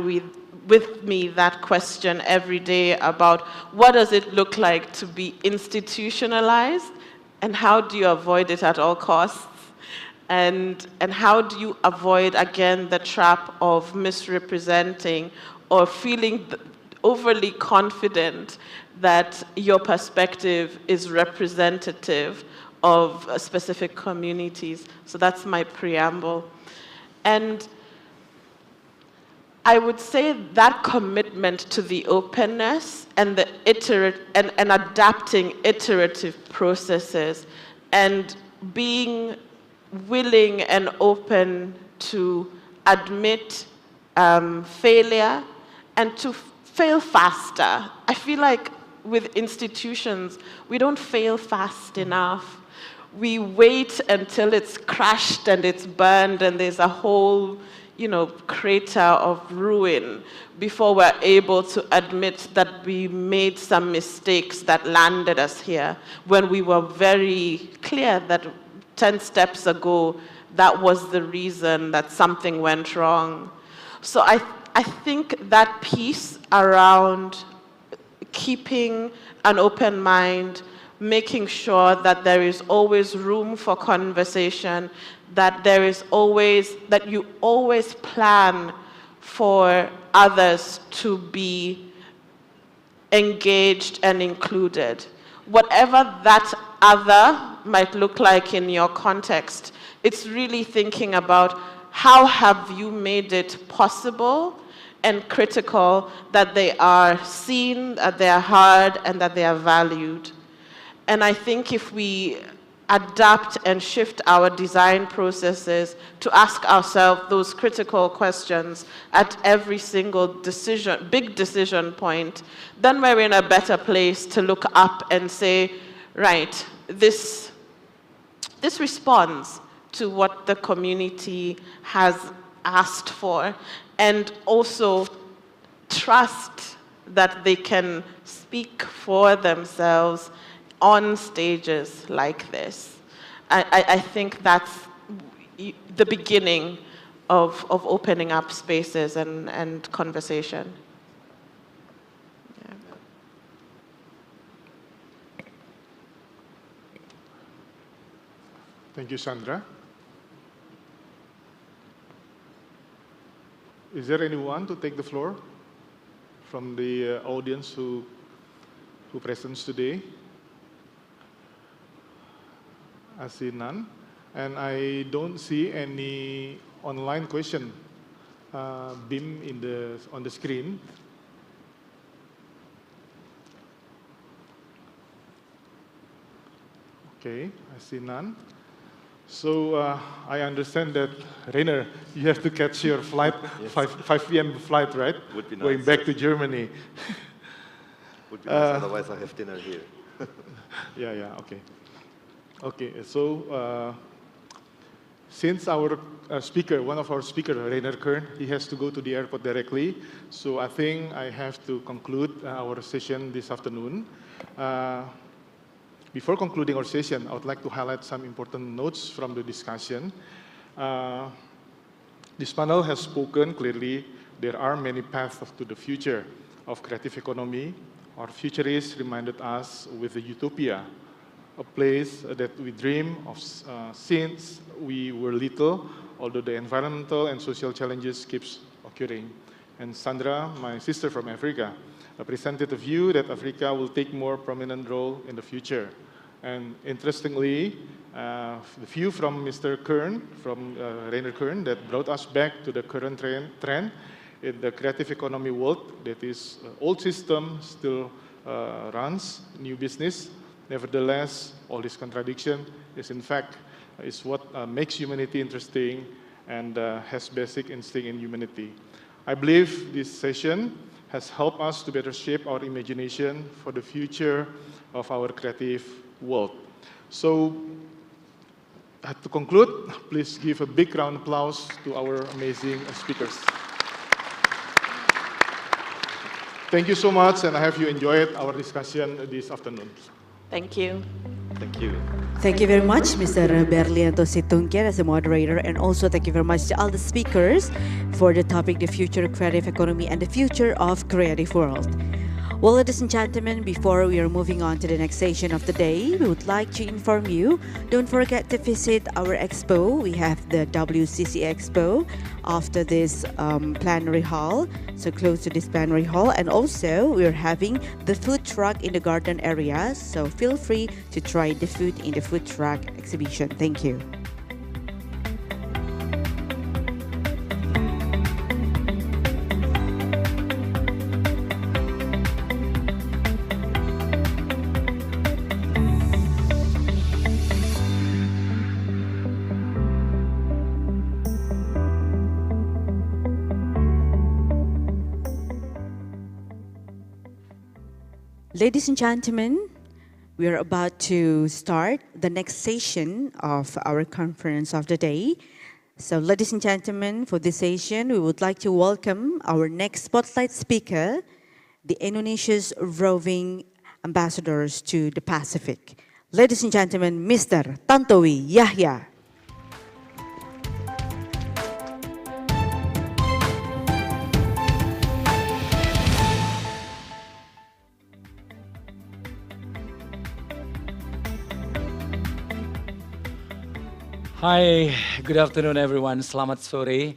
with me that question every day about what does it look like to be institutionalized and how do you avoid it at all costs? And how do you avoid, again, the trap of misrepresenting or feeling overly confident that your perspective is representative of specific communities? So that's my preamble. And I would say that commitment to the openness and the and adapting iterative processes and being willing and open to admit failure and to fail faster. I feel like with institutions, we don't fail fast enough. We wait until it's crashed and it's burned and there's a whole crater of ruin before we're able to admit that we made some mistakes that landed us here, when we were very clear that 10 steps ago, that was the reason that something went wrong. So I think that piece around keeping an open mind, making sure that there is always room for conversation, that you always plan for others to be engaged and included. Whatever that other might look like in your context, it's really thinking about how have you made it possible and critical that they are seen, that they are heard, and that they are valued. And I think if we adapt and shift our design processes to ask ourselves those critical questions at every single big decision point, then we're in a better place to look up and say, right, this responds to what the community has asked for, and also trust that they can speak for themselves on stages like this. I think that's the beginning of opening up spaces and conversation. Yeah.
Thank you, Sandra. Is there anyone to take the floor from the audience who presents today? I see none, and I don't see any online question beam on the screen. Okay, I see none. So I understand that, Rainer, you have to catch your flight, yes. 5 p.m. flight, right?
Would be nice.
Going back to Germany.
Would be nice, otherwise I have dinner here.
Yeah, okay. Okay, so since our one of our speakers, Rainer Kern, he has to go to the airport directly, so I think I have to conclude our session this afternoon. Before concluding our session, I would like to highlight some important notes from the discussion. This panel has spoken clearly. There are many paths to the future of creative economy. Our futurists reminded us with the utopia, a place that we dream of since we were little, although the environmental and social challenges keeps occurring. And Sandra, my sister from Africa, presented a view that Africa will take more prominent role in the future. And interestingly, the view from Mr. Kern, from Rainer Kern, that brought us back to the current trend in the creative economy world, that is, old system still runs new business. Nevertheless, all this contradiction is in fact is what makes humanity interesting and has basic instinct in humanity. I believe this session has helped us to better shape our imagination for the future of our creative world. So, to conclude, please give a big round of applause to our amazing speakers. Thank you so much, and I hope you enjoyed our discussion this afternoon.
Thank you.
Thank you.
Thank you very much, Mr. Berlianto Situngkir, as a moderator, and also thank you very much to all the speakers for the topic, the future of creative economy and the future of creative world. Well, ladies and gentlemen, before we are moving on to the next session of the day, we would like to inform you, don't forget to visit our expo. We have the WCCE Expo after this plenary hall, so close to this plenary hall. And also, we're having the food truck in the garden area, so feel free to try the food in the food truck exhibition. Thank you. Ladies and gentlemen, we are about to start the next session of our conference of the day. So, ladies and gentlemen, for this session, we would like to welcome our next spotlight speaker, the Indonesia's roving ambassadors to the Pacific. Ladies and gentlemen, Mr. Tantowi Yahya.
Hi, good afternoon everyone. Selamat sore.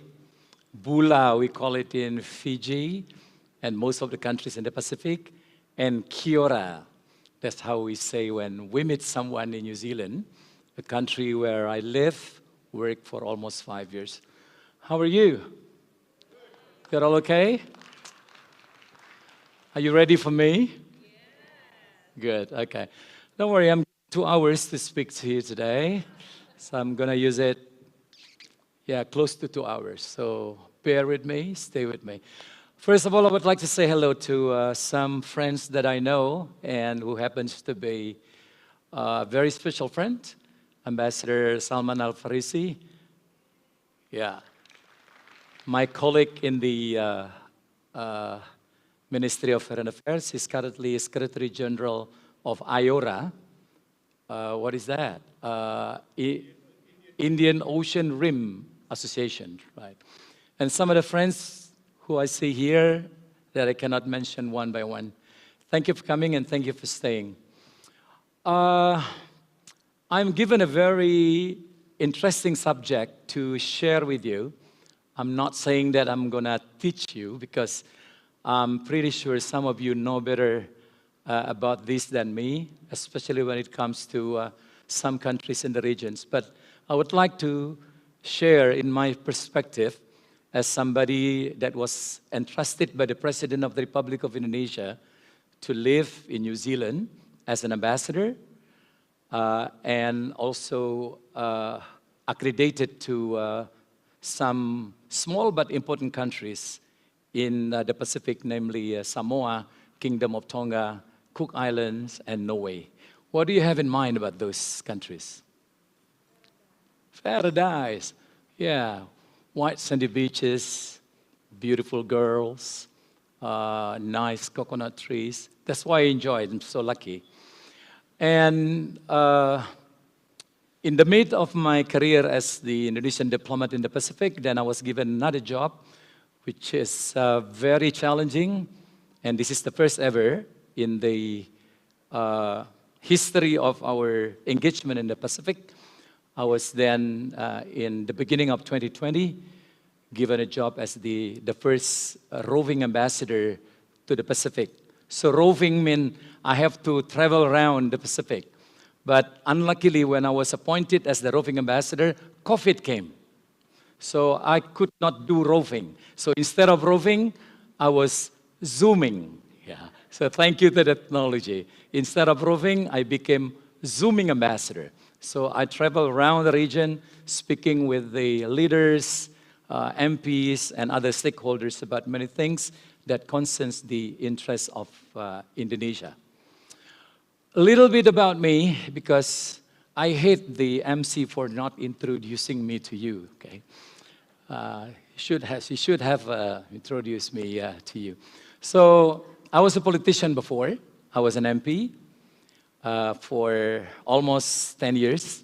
Bula, we call it in Fiji and most of the countries in the Pacific. And kia ora, that's how we say when we meet someone in New Zealand, a country where I live, work for almost 5 years. How are you? You're all okay? Are you ready for me? Good, okay. Don't worry, I'm 2 hours to speak to you today. So I'm going to use it, close to 2 hours. So bear with me, stay with me. First of all, I would like to say hello to some friends that I know and who happens to be a very special friend, Ambassador Salman Al-Farisi. Yeah. My colleague in the Ministry of Foreign Affairs. He's currently Secretary General of IORA. What is that? Indian Ocean Rim Association, right? And some of the friends who I see here that I cannot mention one by one. Thank you for coming and thank you for staying. I'm given a very interesting subject to share with you. I'm not saying that I'm gonna teach you because I'm pretty sure some of you know better about this than me, especially when it comes to some countries in the regions. But I would like to share in my perspective as somebody that was entrusted by the President of the Republic of Indonesia to live in New Zealand as an ambassador and also accredited to some small but important countries in the Pacific, namely Samoa, Kingdom of Tonga, Cook Islands, and Norway. What do you have in mind about those countries? Paradise. Yeah. White sandy beaches, beautiful girls, nice coconut trees. That's why I enjoy it. I'm so lucky. And in the mid of my career as the Indonesian diplomat in the Pacific, then I was given another job, which is very challenging. And this is the first ever in the history of our engagement in the Pacific. I was then, in the beginning of 2020, given a job as the first roving ambassador to the Pacific. So roving means I have to travel around the Pacific. But unluckily, when I was appointed as the roving ambassador, COVID came. So I could not do roving. So instead of roving, I was Zooming. Yeah. So thank you to the technology. Instead of roving, I became Zooming ambassador. So I travel around the region, speaking with the leaders, MPs, and other stakeholders about many things that concerns the interests of Indonesia. A little bit about me, because I hate the MC for not introducing me to you, okay? He should have introduced me to you. So I was a politician before. I was an MP for almost 10 years.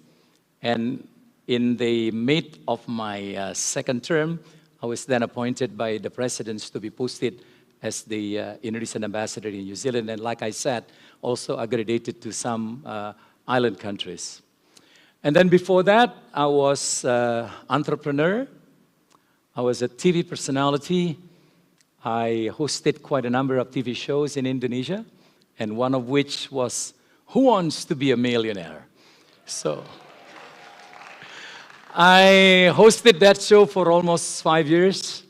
And in the mid of my second term, I was then appointed by the presidents to be posted as the Indonesian ambassador in New Zealand. And like I said, also accredited to some island countries. And then before that, I was an entrepreneur. I was a TV personality. I hosted quite a number of TV shows in Indonesia, and one of which was Who Wants to Be a Millionaire? So I hosted that show for almost 5 years,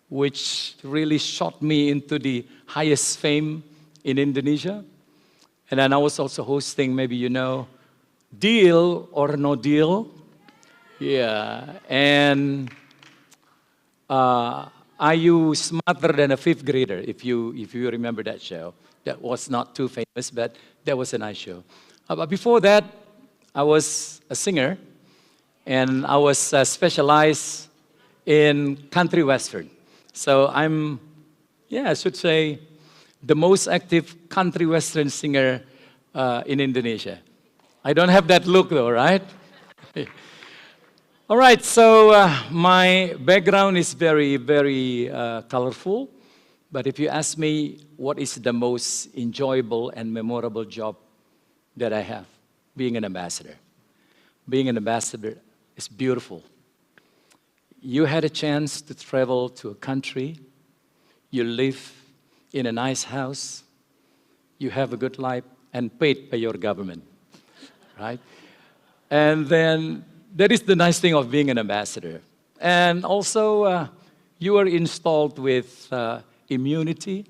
which really shot me into the highest fame in Indonesia. And then I was also hosting, maybe you know, Deal or No Deal. Yeah, and Are You Smarter Than a Fifth Grader, if you remember that show. That was not too famous, but that was a nice show. But before that, I was a singer, and I was specialized in country western. So I'm, I should say, the most active country western singer in Indonesia. I don't have that look though, right? All right, so my background is very, very colorful. But if you ask me what is the most enjoyable and memorable job that I have, being an ambassador. Being an ambassador is beautiful. You had a chance to travel to a country, you live in a nice house, you have a good life, and paid by your government, right? And then that is the nice thing of being an ambassador. And also, you are installed with immunity.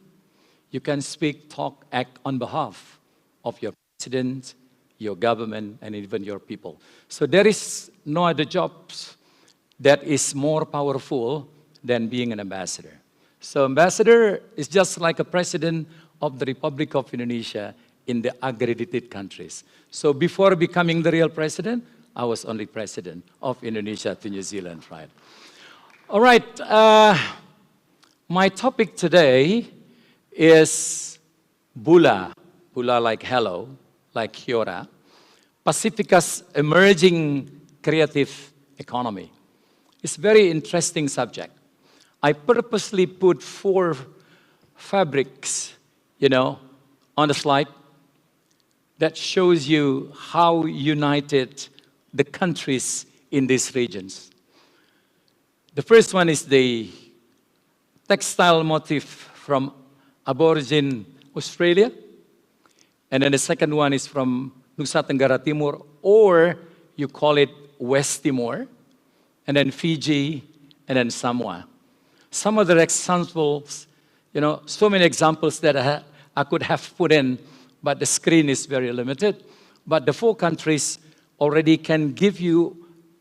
You can speak, talk, act on behalf of your president, your government, and even your people. So there is no other jobs that is more powerful than being an ambassador. So ambassador is just like a president of the Republic of Indonesia in the accredited countries. So before becoming the real president, I was only president of Indonesia to New Zealand, right? All right, my topic today is Bula. Bula like hello, like Kiora. Pacifica's emerging creative economy. It's a very interesting subject. I purposely put 4 fabrics, on the slide that shows you how united the countries in these regions. The first one is the textile motif from Aborigine Australia. And then the second one is from Nusa Tenggara Timur, or you call it West Timor, and then Fiji, and then Samoa. Some other examples, so many examples that I could have put in, but the screen is very limited. But the 4 countries already can give you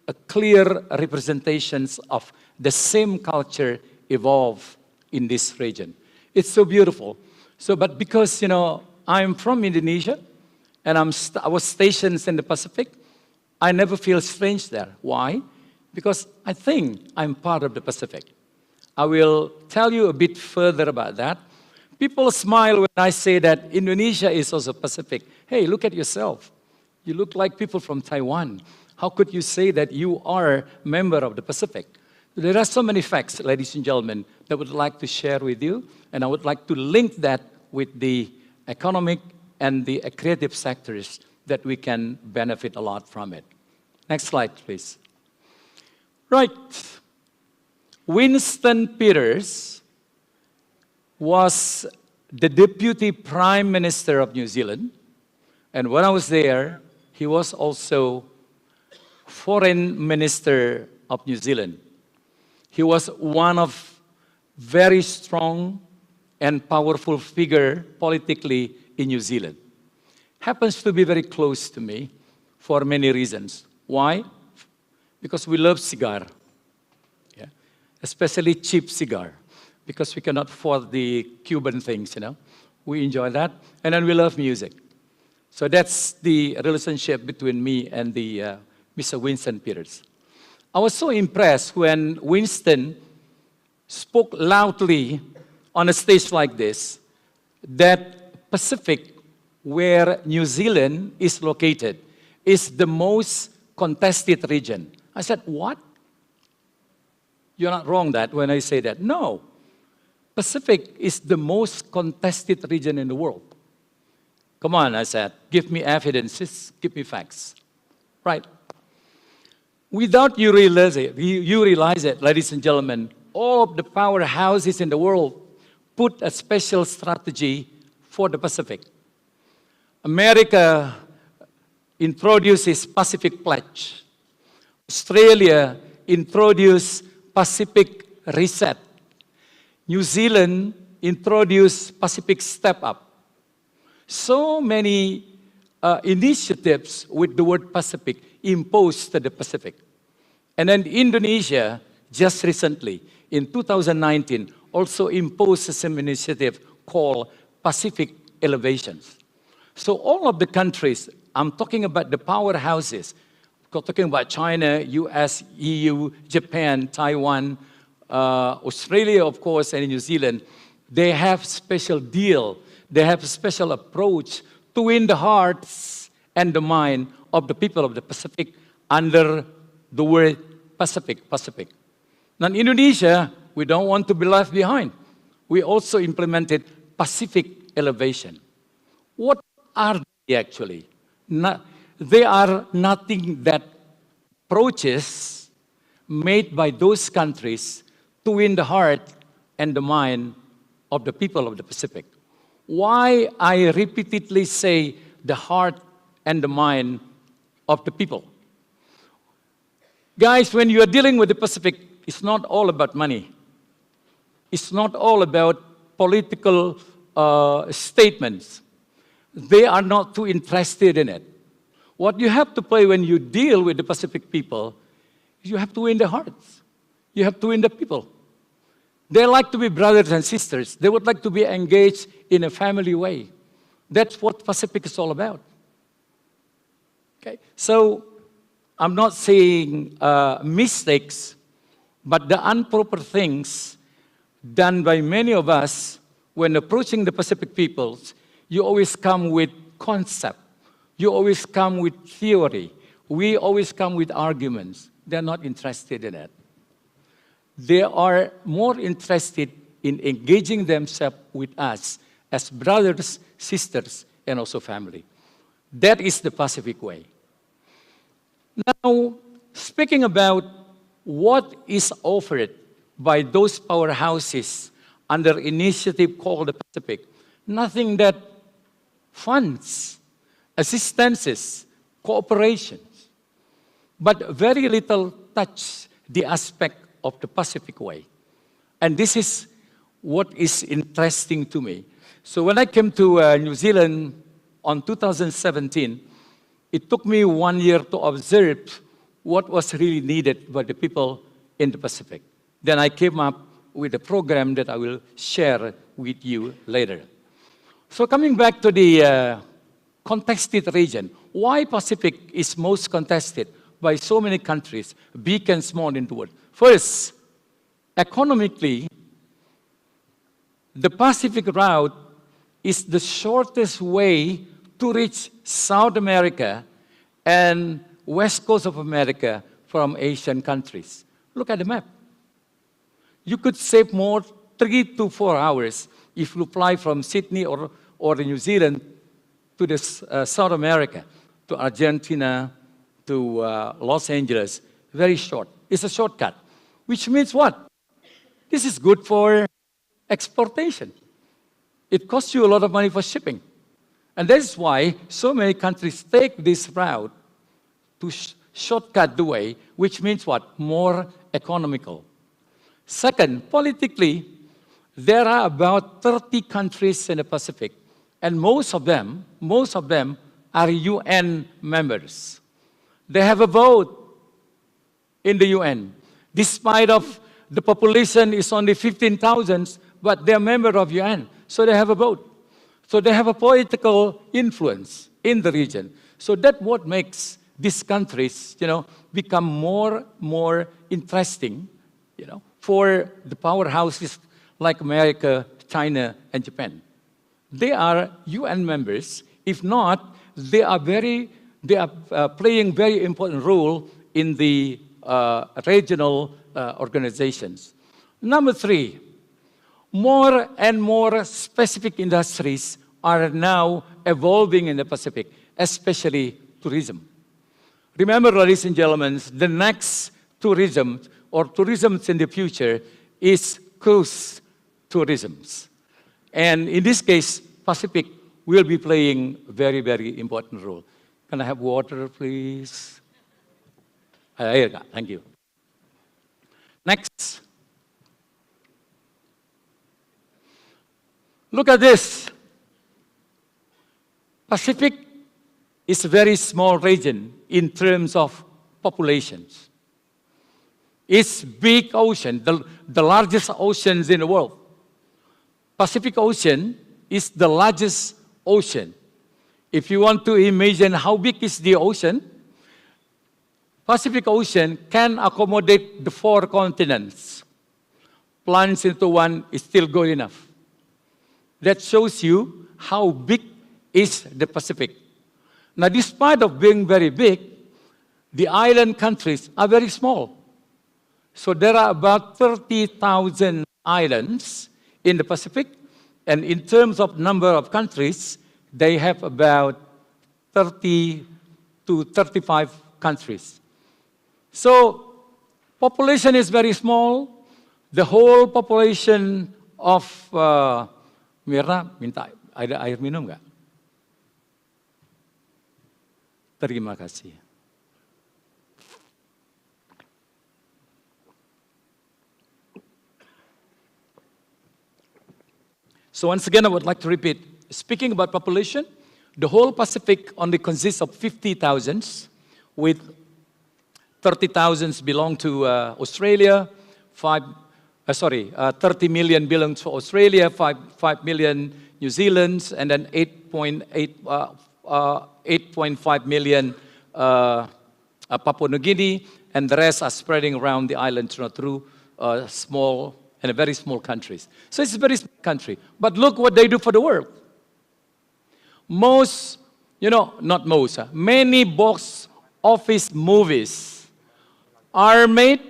a clear representations of the same culture evolve in this region. It's so beautiful. So, but because, I'm from Indonesia, and I was stationed in the Pacific, I never feel strange there. Why? Because I think I'm part of the Pacific. I will tell you a bit further about that. People smile when I say that Indonesia is also Pacific. Hey, look at yourself. You look like people from Taiwan. How could you say that you are a member of the Pacific? There are so many facts, ladies and gentlemen, that I would like to share with you, and I would like to link that with the economic and the creative sectors that we can benefit a lot from it. Next slide, please. Right. Winston Peters was the Deputy Prime Minister of New Zealand. And when I was there, he was also Foreign Minister of New Zealand. He was one of very strong and powerful figure politically in New Zealand. Happens to be very close to me for many reasons. Why? Because we love cigar, yeah? Especially cheap cigar, because we cannot afford the Cuban things, you know. We enjoy that, and then we love music. So that's the relationship between me and the Mr. Winston Peters. I was so impressed when Winston spoke loudly on a stage like this that Pacific, where New Zealand is located, is the most contested region. I said, what? You're not wrong that when I say that. No. Pacific is the most contested region in the world. Come on, I said, give me evidences, give me facts. Right. Without you realize it, ladies and gentlemen, all of the powerhouses in the world put a special strategy for the Pacific. America introduces Pacific Pledge. Australia introduced Pacific Reset. New Zealand introduced Pacific Step Up. So many initiatives with the word Pacific imposed to the Pacific. And then Indonesia, just recently, in 2019, also imposed some initiative called Pacific Elevations. So all of the countries, I'm talking about the powerhouses, talking about China, US, EU, Japan, Taiwan, Australia, of course, and New Zealand, they have special deal, they have a special approach to win the hearts and the mind of the people of the Pacific under the word Pacific, Pacific. Now in Indonesia, we don't want to be left behind. We also implemented Pacific Elevation. What are they actually? They are nothing but approaches made by those countries to win the heart and the mind of the people of the Pacific. Why I repeatedly say the heart and the mind of the people? Guys, when you are dealing with the Pacific, it's not all about money. It's not all about political statements. They are not too interested in it. What you have to play when you deal with the Pacific people is you have to win their hearts. You have to win the people. They like to be brothers and sisters. They would like to be engaged in a family way. That's what Pacific is all about. Okay? So I'm not saying mistakes, but the improper things done by many of us when approaching the Pacific peoples, you always come with concept. You always come with theory. We always come with arguments. They're not interested in it. They are more interested in engaging themselves with us as brothers, sisters, and also family. That is the Pacific way. Now, speaking about what is offered by those powerhouses under initiative called the Pacific, nothing that funds, assistances, cooperations, but very little touch the aspect of the Pacific way. And this is what is interesting to me. So when I came to New Zealand on 2017, it took me 1 year to observe what was really needed by the people in the Pacific. Then I came up with a program that I will share with you later. So coming back to the contested region, why Pacific is most contested by so many countries, big and small in the world? First, economically, the Pacific route is the shortest way to reach South America and West Coast of America from Asian countries. Look at the map. You could save more 3 to 4 hours if you fly from Sydney or New Zealand to South America, to Argentina, to Los Angeles, very short. It's a shortcut, which means what? This is good for exportation. It costs you a lot of money for shipping. And that is why so many countries take this route to shortcut the way, which means what? More economical. Second, politically, there are about 30 countries in the Pacific, and most of them are UN members. They have a vote in the UN. Despite of the population is only 15,000, but they're member of UN, so they have a vote. So they have a political influence in the region. So that's what makes these countries, become more interesting, for the powerhouses like America, China, and Japan. They are UN members. If not, they are playing very important role in the regional organizations. Number three, more and more specific industries are now evolving in the Pacific, especially tourism. Remember, ladies and gentlemen, the next tourism or tourism in the future is cruise tourism. And in this case, Pacific will be playing a very, very important role. Can I have water, please? Thank you. Next. Look at this. Pacific is a very small region in terms of populations. It's big ocean, the largest oceans in the world. Pacific Ocean is the largest ocean. If you want to imagine how big is the ocean, Pacific Ocean can accommodate the 4 continents. Plunge into one is still good enough. That shows you how big is the Pacific. Now, despite of being very big, the island countries are very small. So there are about 30,000 islands in the Pacific, and in terms of number of countries, they have about 30 to 35 countries. So population is very small. The whole population of Mirna, minta air minum nggak? Terima kasih. So once again, I would like to repeat, speaking about population, the whole Pacific only consists of 50,000, with 30,000 belong to Australia, 30 million belong to Australia, 5 million New Zealand, and then 8.5 million Papua New Guinea, and the rest are spreading around the island through small and very small countries. So it's a very small country. But look what they do for the world. Many box office movies are made,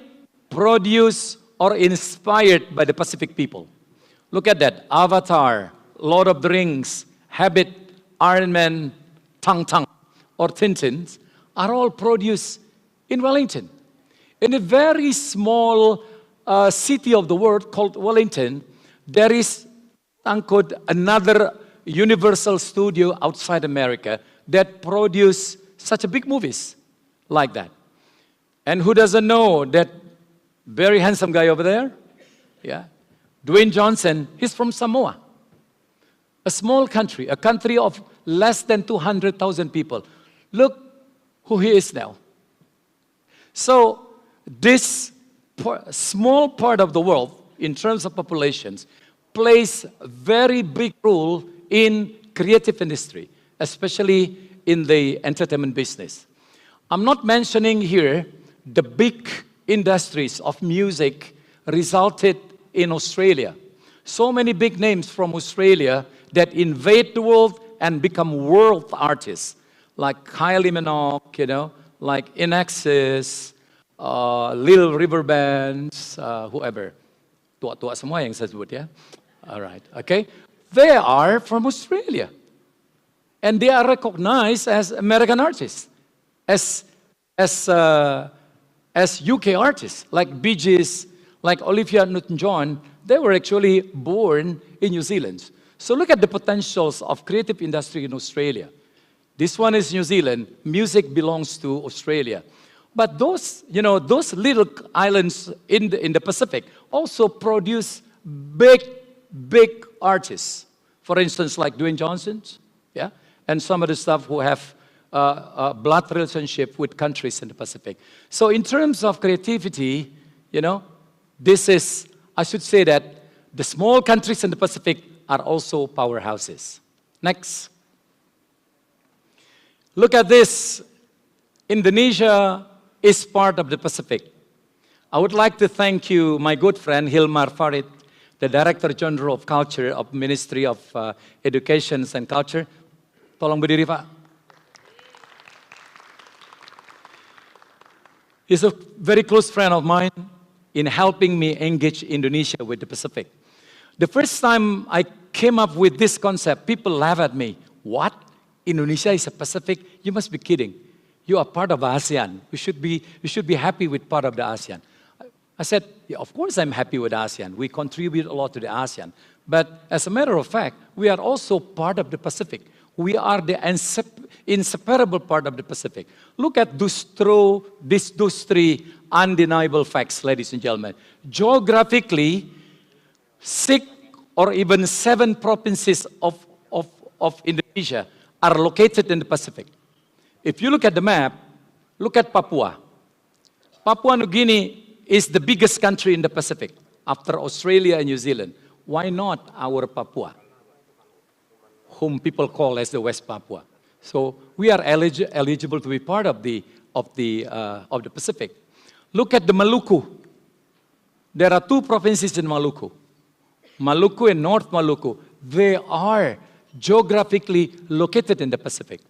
produced, or inspired by the Pacific people. Look at that. Avatar, Lord of the Rings, Hobbit, Iron Man, Tang Tang, or Tintin are all produced in Wellington. In a very small city of the world called Wellington, there is another Universal studio outside America that produce such a big movies like that. And who doesn't know that very handsome guy over there? Yeah. Dwayne Johnson, he's from Samoa. A small country, a country of less than 200,000 people. Look who he is now. So this small part of the world, in terms of populations, plays a very big role in creative industry, especially in the entertainment business. I'm not mentioning here the big industries of music resulted in Australia. So many big names from Australia that invade the world and become world artists, like Kylie Minogue, like In Excess, Little River Bands, whoever. Tua-tua semua yang saya sebut ya. All right, okay? They are from Australia. And they are recognized as American artists, as as UK artists, like Bee Gees, like Olivia Newton-John. They were actually born in New Zealand. So look at the potentials of creative industry in Australia. This one is New Zealand. Music belongs to Australia. But those, those little islands in the Pacific also produce big artists. For instance, like Dwayne Johnson, yeah, and some of the stuff who have a blood relationship with countries in the Pacific. So in terms of creativity, this is, I should say that the small countries in the Pacific are also powerhouses. Next. Look at this. Indonesia is part of the Pacific. I would like to thank you, my good friend Hilmar Farid, the Director General of Culture of Ministry of Education and Culture. Tolong berdiri, Pak. He's a very close friend of mine in helping me engage Indonesia with the Pacific. The first time I came up with this concept, people laugh at me. What? Indonesia is a Pacific? You must be kidding. You are part of ASEAN. You should be happy with part of the ASEAN. I said, yeah, of course I'm happy with ASEAN. We contribute a lot to the ASEAN. But as a matter of fact, we are also part of the Pacific. We are the inseparable part of the Pacific. Look at those three undeniable facts, ladies and gentlemen. Geographically, 6 or even 7 provinces of Indonesia are located in the Pacific. If you look at the map, look at Papua. Papua New Guinea is the biggest country in the Pacific after Australia and New Zealand. Why not our Papua, whom people call as the West Papua? So we are eligible to be part of the Pacific. Look at the Maluku. There are 2 provinces in Maluku. Maluku and North Maluku. They are geographically located in the Pacific.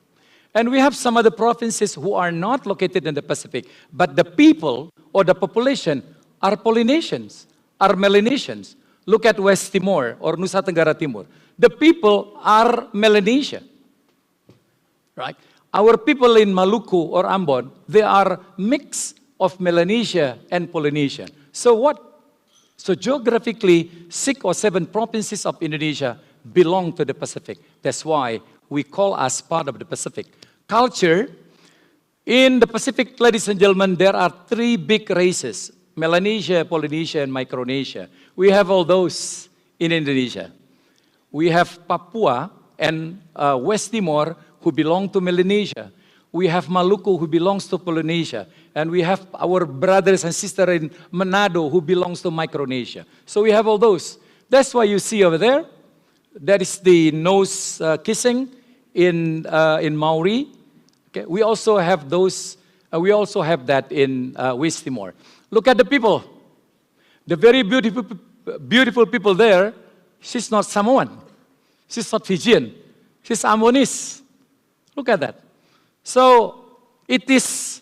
And we have some other provinces who are not located in the Pacific, but the people or the population are Polynesians, are Melanesians. Look at West Timor or Nusa Tenggara Timur. The people are Melanesia, right? Our people in Maluku or Ambon, they are mix of Melanesia and Polynesian. So what? So geographically, 6 or 7 provinces of Indonesia belong to the Pacific. That's why we call us part of the Pacific. Culture, in the Pacific, ladies and gentlemen, there are 3 big races: Melanesia, Polynesia, and Micronesia. We have all those in Indonesia. We have Papua and West Timor who belong to Melanesia. We have Maluku who belongs to Polynesia. And we have our brothers and sisters in Manado who belongs to Micronesia. So we have all those. That's why you see over there, that is the nose kissing in Maori. Okay. We also have those. We also have that in West Timor. Look at the people. The very beautiful people there. She's not Samoan. She's not Fijian. She's Ambonese. Look at that. So it is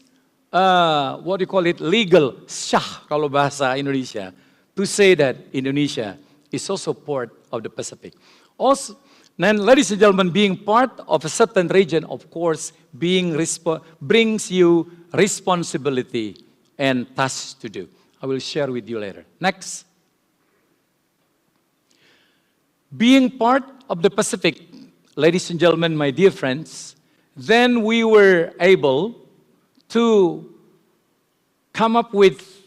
what do you call it? Legal, syah kalau bahasa Indonesia, to say that Indonesia is also part of the Pacific. Also, then, ladies and gentlemen, being part of a certain region, of course, brings you responsibility and tasks to do. I will share with you later. Next. Being part of the Pacific, ladies and gentlemen, my dear friends, then we were able to come up with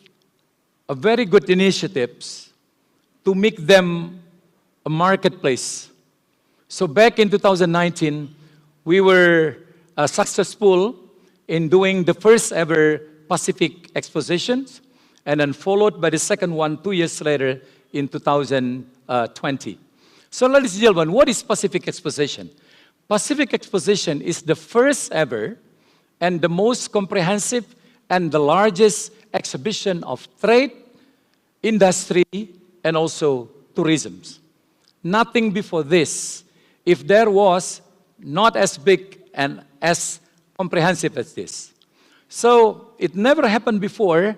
a very good initiatives to make them a marketplace. So back in 2019, we were successful in doing the first ever Pacific Expositions, and then followed by the second one 2 years later in 2020. So ladies and gentlemen, what is Pacific Exposition? Pacific Exposition is the first ever and the most comprehensive and the largest exhibition of trade, industry, and also tourism. Nothing before this, if there was, not as big and as comprehensive as this. So it never happened before.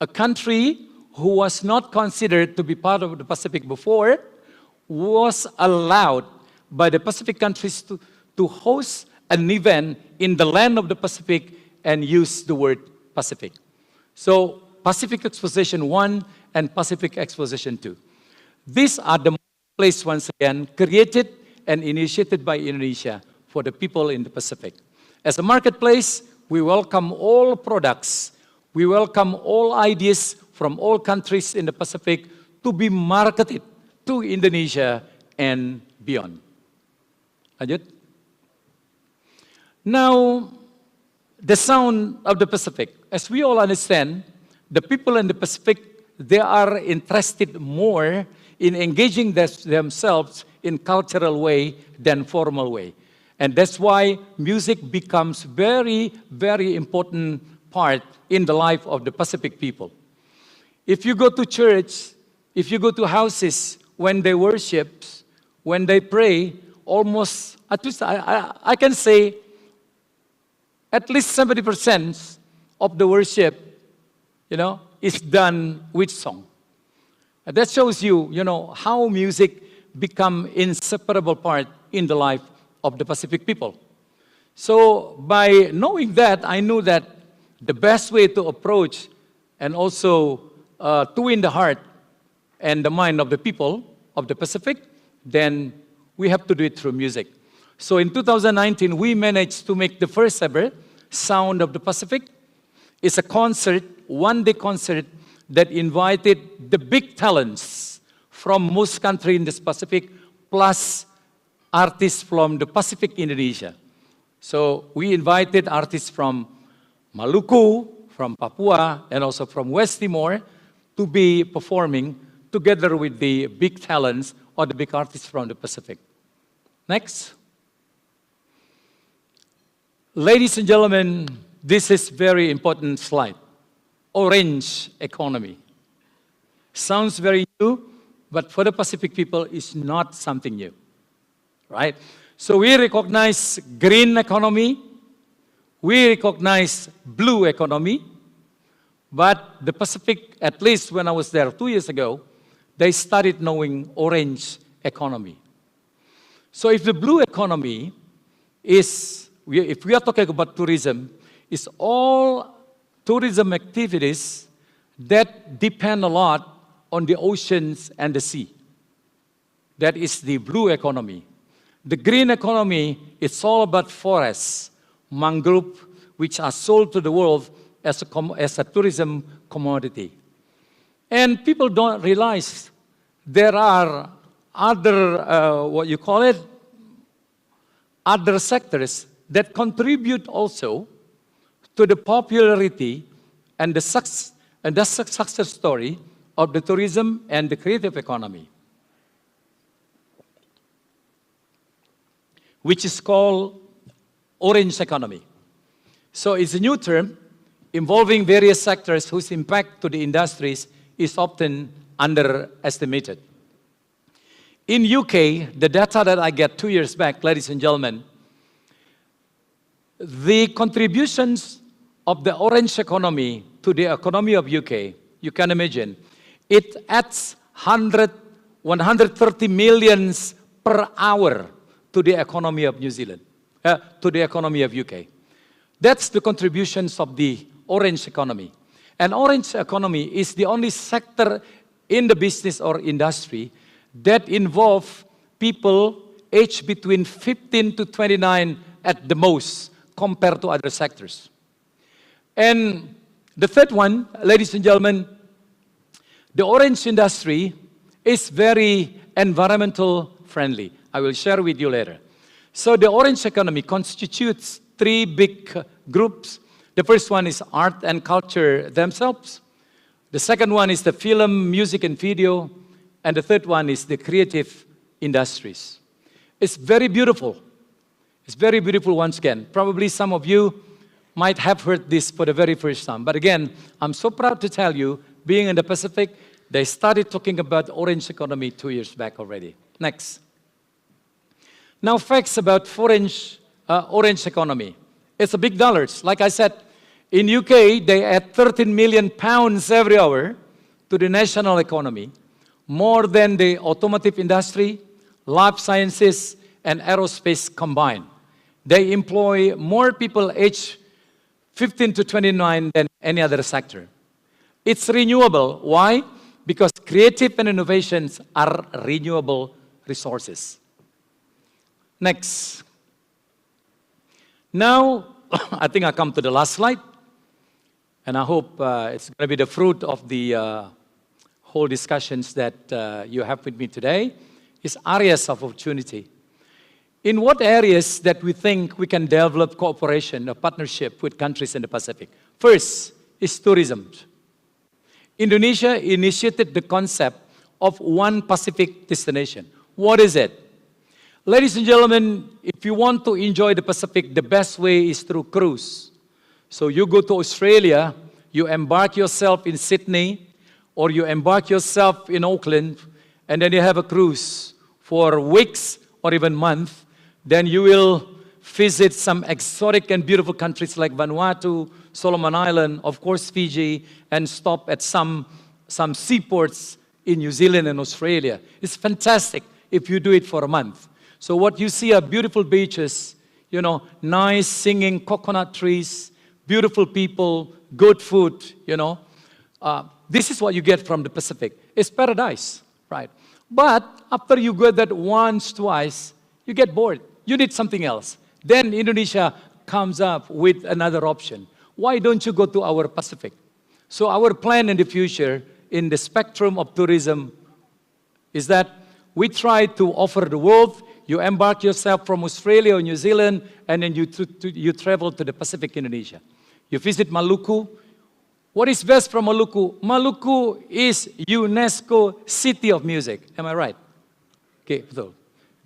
A country who was not considered to be part of the Pacific before was allowed by the Pacific countries to host an event in the land of the Pacific and use the word Pacific. So Pacific Exposition 1 and Pacific Exposition 2. These are the marketplace, once again, created and initiated by Indonesia for the people in the Pacific. As a marketplace, we welcome all products. We welcome all ideas from all countries in the Pacific to be marketed to Indonesia and beyond. Lanjut. Now, the sound of the Pacific. As we all understand, the people in the Pacific, they are interested more in engaging themselves in cultural way than formal way. And that's why music becomes very, very important part in the life of the Pacific people. If you go to church, if you go to houses, when they worship, when they pray, almost, at least I can say, at least 70% of the worship, is done with song. And that shows you, how music become inseparable part in the life of the Pacific people. So by knowing that, I knew that the best way to approach and also to win the heart and the mind of the people of the Pacific, then we have to do it through music. So in 2019, we managed to make the first ever Sound of the Pacific. It's a concert, one-day concert that invited the big talents from most countries in the Pacific, plus artists from the Pacific Indonesia. So we invited artists from Maluku, from Papua, and also from West Timor to be performing together with the big talents or the big artists from the Pacific. Next. Ladies and gentlemen, this is very important slide. Orange economy. Sounds very new, but for the Pacific people, it's not something new, right? So we recognize green economy, we recognize blue economy, but the Pacific, at least when I was there 2 years ago, they started knowing orange economy. So if the blue economy is, if we are talking about tourism, it's all tourism activities that depend a lot on the oceans and the sea. That is the blue economy. The green economy, it's all about forests, mangrove, which are sold to the world as a tourism commodity. And people don't realize there are other, other sectors that contribute also to the popularity and the success story of the tourism and the creative economy, which is called orange economy. So it's a new term involving various sectors whose impact to the industries is often underestimated. In UK, the data that I get 2 years back, ladies and gentlemen, the contributions of the orange economy to the economy of UK, you can imagine, it adds 130 millions per hour to the economy of New Zealand, to the economy of UK. That's the contributions of the orange economy. And orange economy is the only sector in the business or industry that involve people aged between 15 to 29 at the most compared to other sectors. And the third one, ladies and gentlemen, the orange industry is very environmental friendly. I will share with you later. So the orange economy constitutes three big groups. The first one is art and culture themselves. The second one is the film, music, and video. And the third one is the creative industries. It's very beautiful. It's very beautiful once again. Probably some of you might have heard this for the very first time. But again, I'm so proud to tell you, being in the Pacific, they started talking about orange economy 2 years back already. Next. Now, facts about orange economy. It's a big dollars. Like I said, in UK, they add 13 million pounds every hour to the national economy, more than the automotive industry, life sciences, and aerospace combined. They employ more people aged 15 to 29 than any other sector. It's renewable. Why? Because creative and innovations are renewable resources. Next. Now, I think I come to the last slide. And I hope it's going to be the fruit of the whole discussions that you have with me today, is areas of opportunity. In what areas that we think we can develop cooperation or partnership with countries in the Pacific? First is tourism. Indonesia initiated the concept of one Pacific destination. What is it? Ladies and gentlemen, if you want to enjoy the Pacific, the best way is through cruise. So you go to Australia, you embark yourself in Sydney, or you embark yourself in Auckland, and then you have a cruise for weeks or even months. Then you will visit some exotic and beautiful countries like Vanuatu, Solomon Island, of course Fiji, and stop at some seaports in New Zealand and Australia. It's fantastic if you do it for a month. So what you see are beautiful beaches, you know, nice singing coconut trees, beautiful people, good food, you know. This is what you get from the Pacific. It's paradise, right? But after you go that once, twice, you get bored. You need something else. Then Indonesia comes up with another option. Why don't you go to our Pacific? So our plan in the future, in the spectrum of tourism, is that we try to offer the world. You embark yourself from Australia or New Zealand, and then you travel to the Pacific Indonesia. You visit Maluku. What is best from Maluku? Maluku is UNESCO City of Music. Am I right? Okay, so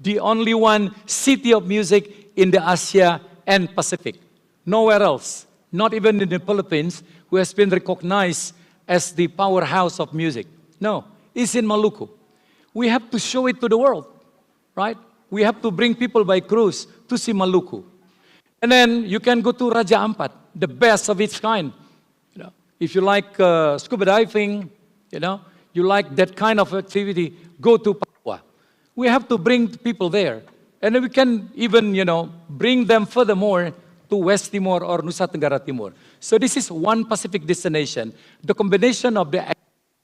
the only one city of music in the Asia and Pacific. Nowhere else, not even in the Philippines, who has been recognized as the powerhouse of music. No, it's in Maluku. We have to show it to the world, right? We have to bring people by cruise to see Maluku. And then you can go to Raja Ampat, the best of its kind. You know, if you like scuba diving, you know, you like that kind of activity, go to Papua. We have to bring people there. And then we can even, you know, bring them furthermore to West Timor or Nusa Tenggara Timur. So this is one Pacific destination. The combination of the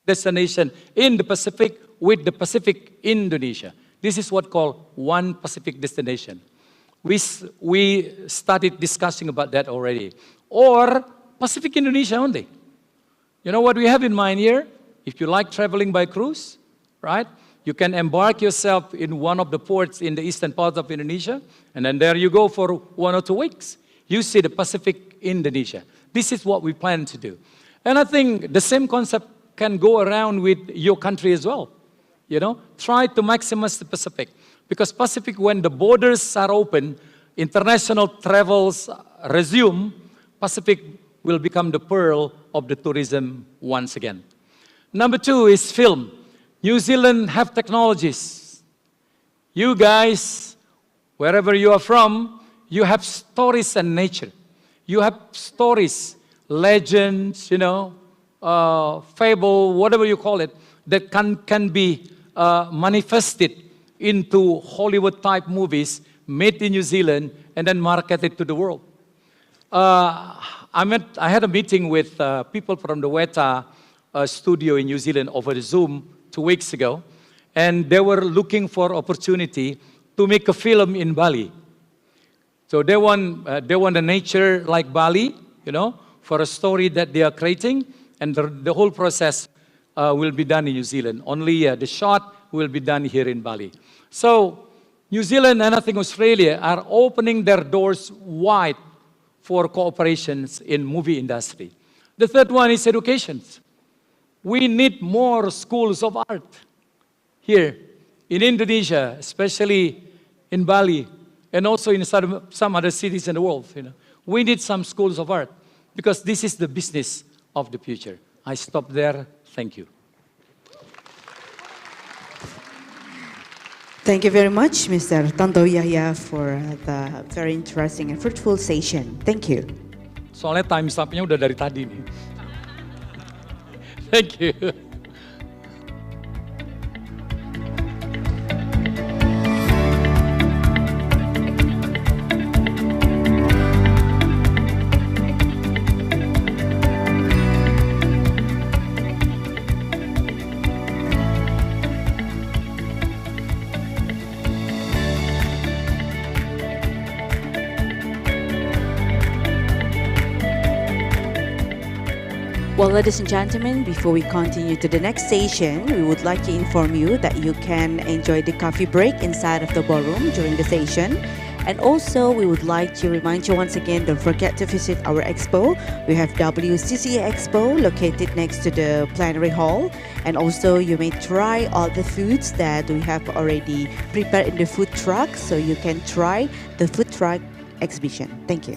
destination in the Pacific with the Pacific Indonesia. This is what called one Pacific destination. We started discussing about that already. Or Pacific Indonesia only. You know what we have in mind here? If you like traveling by cruise, right? You can embark yourself in one of the ports in the eastern part of Indonesia, and then there you go for 1 or 2 weeks. You see the Pacific Indonesia. This is what we plan to do. And I think the same concept can go around with your country as well. You know, try to maximize the Pacific. Because Pacific, when the borders are open, international travels resume, Pacific will become the pearl of the tourism once again. Number 2 is film. New Zealand have technologies. You guys, wherever you are from, you have stories and nature. You have stories, legends, you know, fable, whatever you call it, that can be manifested into Hollywood-type movies made in New Zealand and then marketed to the world. I had a meeting with people from the Weta studio in New Zealand over Zoom 2 weeks ago, and they were looking for opportunity to make a film in Bali. So they want a nature like Bali, you know, for a story that they are creating, and the whole process will be done in New Zealand. Only the shot will be done here in Bali. So New Zealand and I think Australia are opening their doors wide for cooperations in movie industry. The third one is education. We need more schools of art here in Indonesia, especially in Bali, and also in some other cities in the world. You know, we need some schools of art because this is the business of the future. I stop there. Thank you.
Thank you very much, Mr. Tanto Yahya, for the very interesting and fruitful session. Thank you.
Soalnya time stop-nya udah dari tadi nih. Thank you.
Well, ladies and gentlemen, before we continue to the next station, we would like to inform you that you can enjoy the coffee break inside of the ballroom during the session. And also, we would like to remind you once again, don't forget to visit our expo. We have WCCE Expo located next to the plenary hall. And also, you may try all the foods that we have already prepared in the food truck, so you can try the food truck exhibition. Thank you.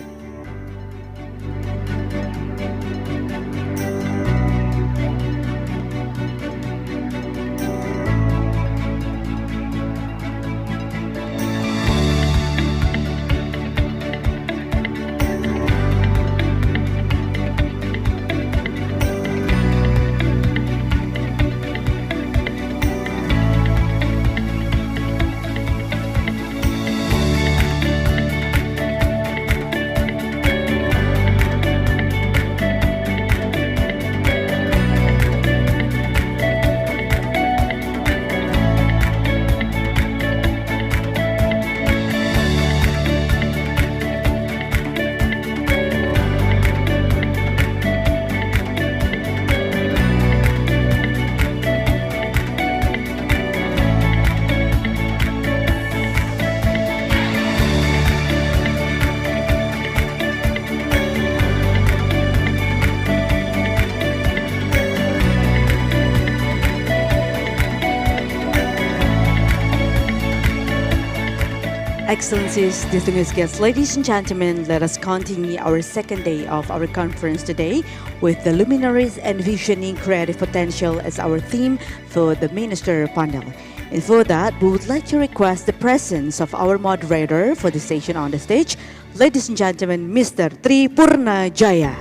Excellencies, distinguished guests, ladies and gentlemen, let us continue our second day of our conference today with the luminaries and visioning creative potential as our theme for the minister panel. And for that, we would like to request the presence of our moderator for the session on the stage, ladies and gentlemen, Mr. Tri Purna Jaya.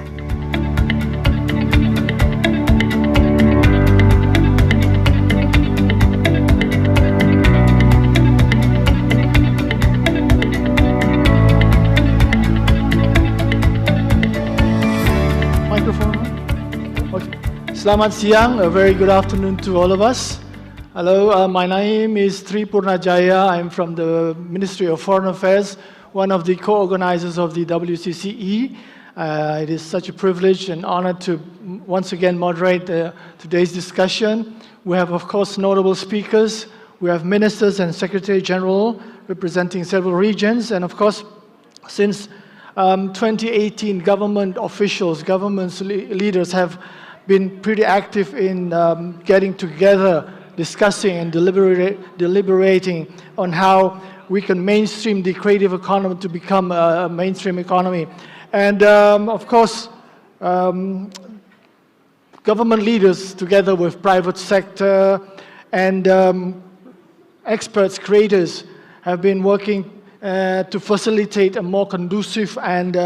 Selamat siang, a very good afternoon to all of us. Hello, my name is Tri Purna Jaya. I'm from the Ministry of Foreign Affairs, one of the co-organizers of the WCCE. It is such a privilege and honor to once again moderate today's discussion. We have, of course, notable speakers. We have ministers and Secretary General representing several regions. And of course, since 2018, government officials, government leaders have been pretty active in getting together, discussing and deliberating on how we can mainstream the creative economy to become a mainstream economy. And of course, government leaders together with private sector and experts, creators have been working to facilitate a more conducive and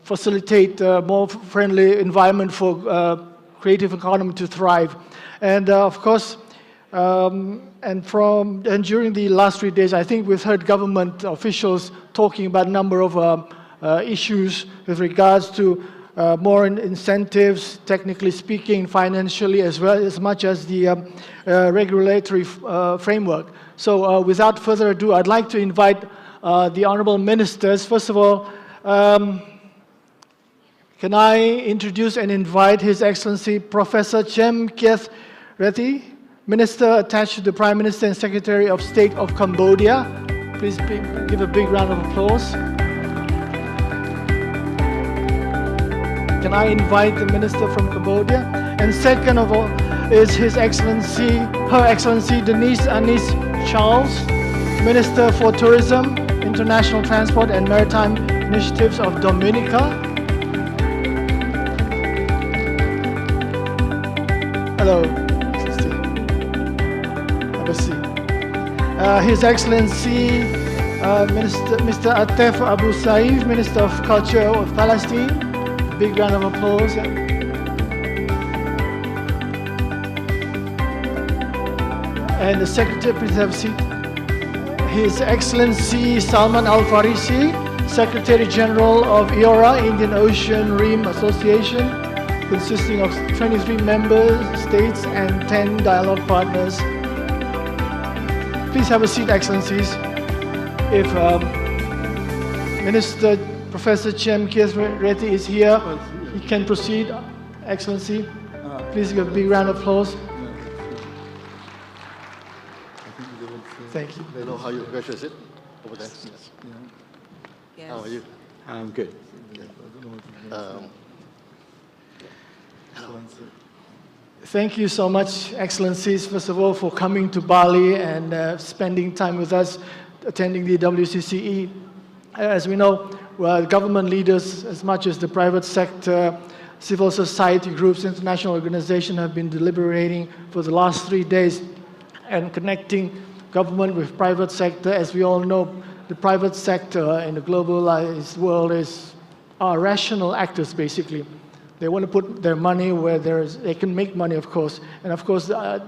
facilitate a more friendly environment for creative economy to thrive. And of course, and during the last 3 days, I think we've heard government officials talking about a number of issues with regards to more incentives, technically speaking, financially, as well as much as the regulatory framework. So without further ado, I'd like to invite the honorable ministers. First of all, can I introduce and invite His Excellency Professor Chem Kieth Reti, Minister attached to the Prime Minister and Secretary of State of Cambodia. Please give a big round of applause. Can I invite the Minister from Cambodia? And second of all is His Excellency, Her Excellency Denise Anis Charles, Minister for Tourism, International Transport and Maritime Initiatives of Dominica. Hello, have a seat. His Excellency Mr. Atef Abu Saif, Minister of Culture of Palestine. Big round of applause. And the Secretary, please have a seat. His Excellency Salman Al Farisi, Secretary General of IORA, Indian Ocean Reef Association, consisting of 23 member states and 10 dialogue partners. Please have a seat, Excellencies. If Minister Professor Chem Reddy is here. He can proceed, Excellency. Please give a big round of applause. Thank you.
Hello, how are you? Where should I sit? Over there. Yes. How are you? I'm good.
Thank you so much, Excellencies, first of all, for coming to Bali and spending time with us, attending the WCCE. As we know, government leaders, as much as the private sector, civil society groups, international organizations have been deliberating for the last 3 days and connecting government with private sector. As we all know, the private sector in the globalized world are rational actors, basically. They want to put their money where they can make money, of course. And of course, the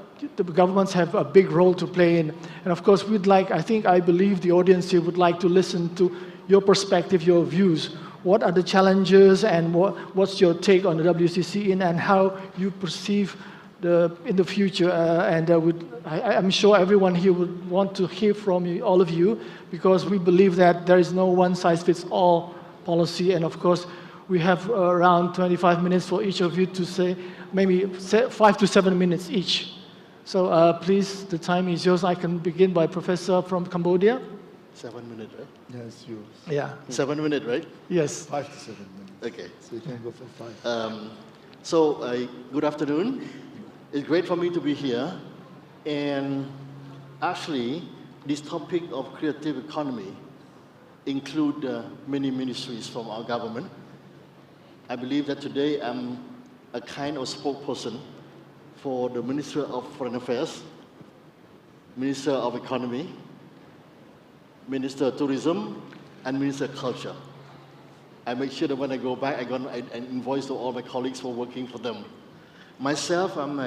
governments have a big role to play in. And of course, I believe the audience here would like to listen to your perspective, your views. What are the challenges and what's your take on the WCCE and how you perceive in the future? I'm sure everyone here would want to hear from you, all of you, because we believe that there is no one-size-fits-all policy. And of course, we have around 25 minutes for each of you to say, maybe 5 to 7 minutes each. So please, the time is yours. I can begin by Professor from Cambodia.
7 minutes, right?
Yes, yours.
Yeah.
7 minutes, right?
Yes.
5 to 7 minutes.
Okay.
So you can go for 5.
Good afternoon. It's great for me to be here. And actually, this topic of creative economy includes many ministries from our government. I believe that today I'm a kind of spokesperson for the Minister of Foreign Affairs, Minister of Economy, Minister of Tourism, and Minister of Culture. I make sure that when I go back, I got an invoice to all my colleagues for working for them. Myself, I'm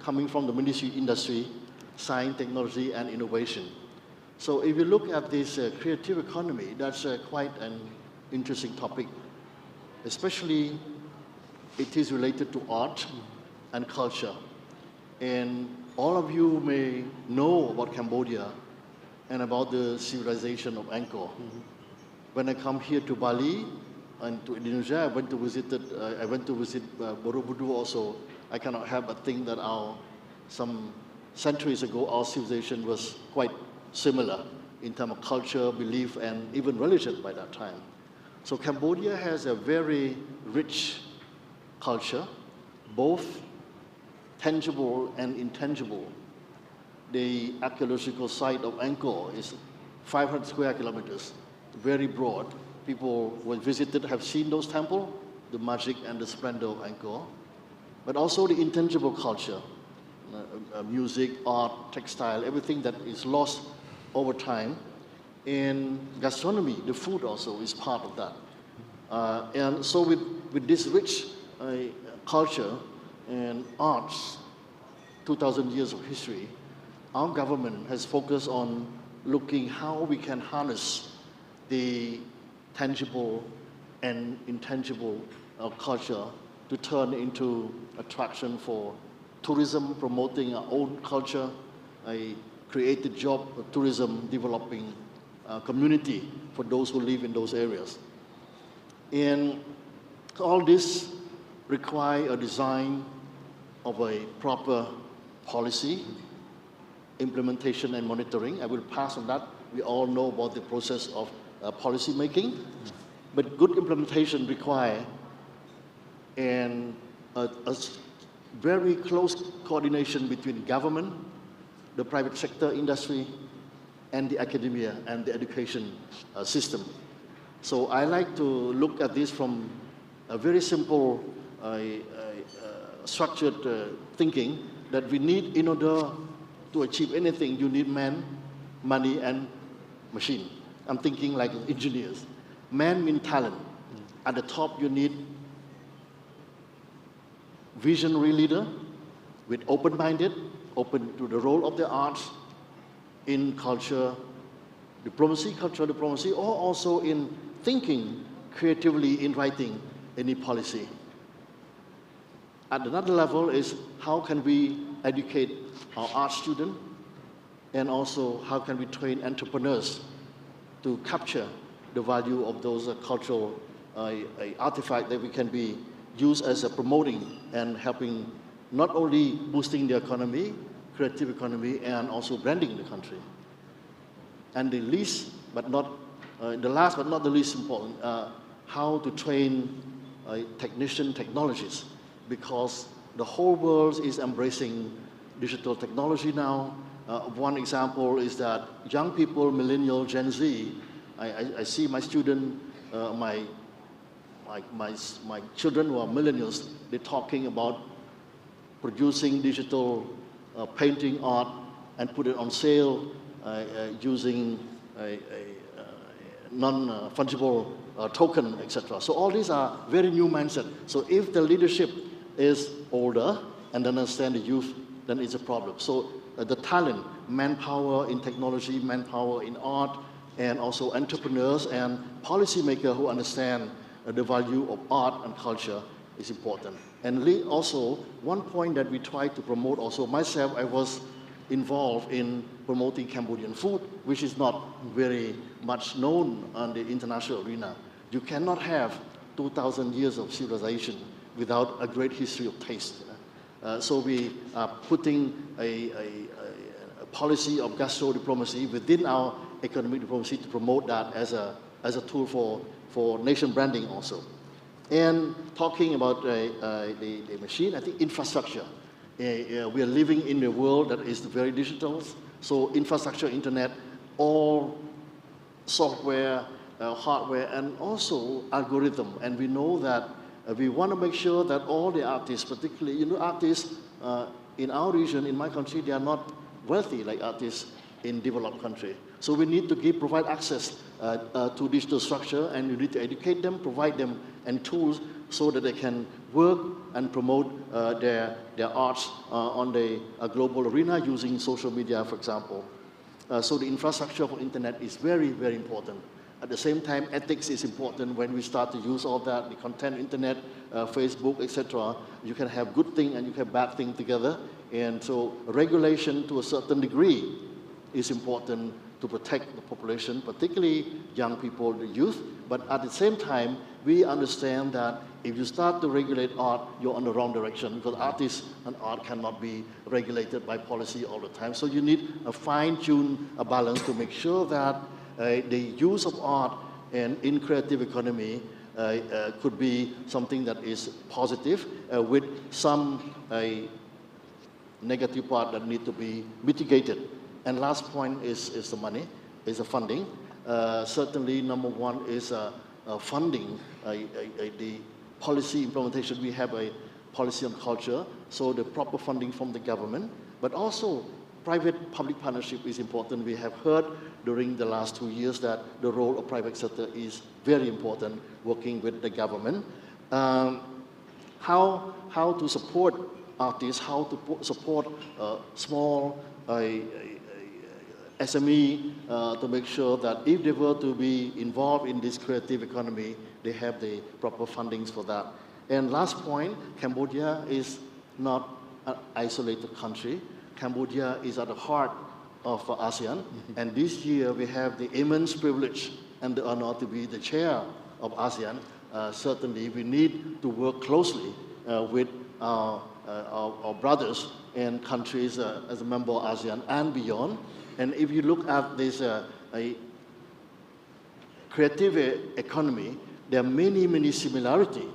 coming from the Ministry of Industry, Science, Technology, and Innovation. So if you look at this creative economy, that's quite an interesting topic. Especially, it is related to art and culture. And all of you may know about Cambodia and about the civilization of Angkor. When I come here to Bali and to Indonesia, I went to visit Borobudur also. I cannot help but think that some centuries ago, our civilization was quite similar in terms of culture, belief, and even religion by that time. So Cambodia has a very rich culture, both tangible and intangible. The archaeological site of Angkor is 500 square kilometers, very broad. People who have visited have seen those temples, the magic and the splendor of Angkor, but also the intangible culture, music, art, textile, everything that is lost over time. And gastronomy, the food also is part of that. And so with this rich culture and arts, 2,000 years of history, our government has focused on looking how we can harness the tangible and intangible culture to turn into attraction for tourism, promoting our own culture, create job tourism, developing community for those who live in those areas. And all this require a design of a proper policy, implementation and monitoring. I will pass on that. We all know about the process of policy making, but good implementation require a very close coordination between government, the private sector, industry, and the academia and the education system. So I like to look at this from a very simple, structured thinking that we need in order to achieve anything, you need man, money, and machine. I'm thinking like engineers. Man means talent. At the top, you need visionary leader with open-minded, open to the role of the arts in cultural diplomacy, or also in thinking creatively in writing any policy. At another level is how can we educate our art students, and also how can we train entrepreneurs to capture the value of those cultural artifacts that we can be used as a promoting and helping not only boosting the economy, creative economy, and also branding the country. And the last but not the least important, how to train technologists, because the whole world is embracing digital technology now. One example is that young people, millennial, Gen Z, I see my student, my children who are millennials, they're talking about producing digital painting art and put it on sale using a non-fungible token, etc. So all these are very new mindset. So if the leadership is older and understand the youth, then it's a problem. So the talent, manpower in technology, manpower in art, and also entrepreneurs and policymakers who understand the value of art and culture is important. And also, one point that we try to promote also, myself, I was involved in promoting Cambodian food, which is not very much known on the international arena. You cannot have 2,000 years of civilization without a great history of taste. So we are putting a policy of gastro-diplomacy within our economic diplomacy to promote that as a tool for nation branding also. And talking about the machine, I think infrastructure. We are living in a world that is very digital, so infrastructure, internet, all software, hardware, and also algorithm. And we know that we want to make sure that all the artists, particularly, artists in our region, in my country, they are not wealthy like artists in developed country. So we need to provide access to digital structure, and we need to educate them, provide them and tools so that they can work and promote their arts on the global arena using social media, for example. So the infrastructure for internet is very, very important. At the same time, ethics is important when we start to use all that, the content, internet, Facebook, etc. You can have good thing and you can have bad thing together. And so regulation to a certain degree is important to protect the population, particularly young people, the youth. But at the same time, we understand that if you start to regulate art, you're on the wrong direction, because artists and art cannot be regulated by policy all the time. So you need a fine-tuned balance to make sure that the use of art and in creative economy could be something that is positive with some negative part that need to be mitigated. And last point is the money, is the funding. Certainly, number one is funding, the policy implementation. We have a policy on culture, so the proper funding from the government, but also private-public partnership is important. We have heard during the last 2 years that the role of private sector is very important, working with the government. How to support artists, how to support small SME to make sure that if they were to be involved in this creative economy, they have the proper fundings for that. And last point, Cambodia is not an isolated country. Cambodia is at the heart of ASEAN, and this year we have the immense privilege and the honor to be the chair of ASEAN. Certainly we need to work closely with our brothers and countries as a member of ASEAN and beyond. And if you look at this creative economy, there are many similarities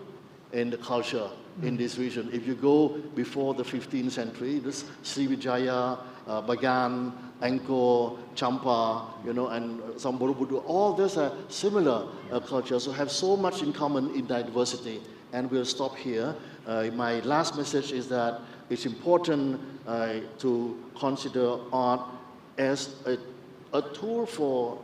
in the culture in this region. If you go before the 15th century, this Sriwijaya, Bagan, Angkor, Champa, and some Borobudur, all these are similar cultures, so have so much in common in diversity. And we'll stop here. My last message is that it's important to consider art as a tool for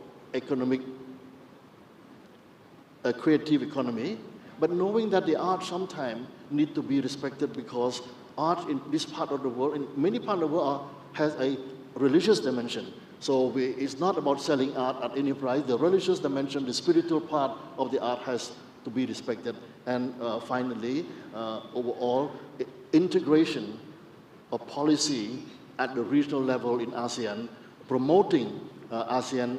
creative economy, but knowing that the art sometimes need to be respected, because art in this part of the world, in many parts of the world, has a religious dimension. So it's not about selling art at any price. The religious dimension, the spiritual part of the art has to be respected. And finally, overall, integration of policy at the regional level in ASEAN, promoting ASEAN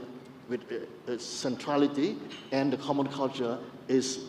with its centrality and the common culture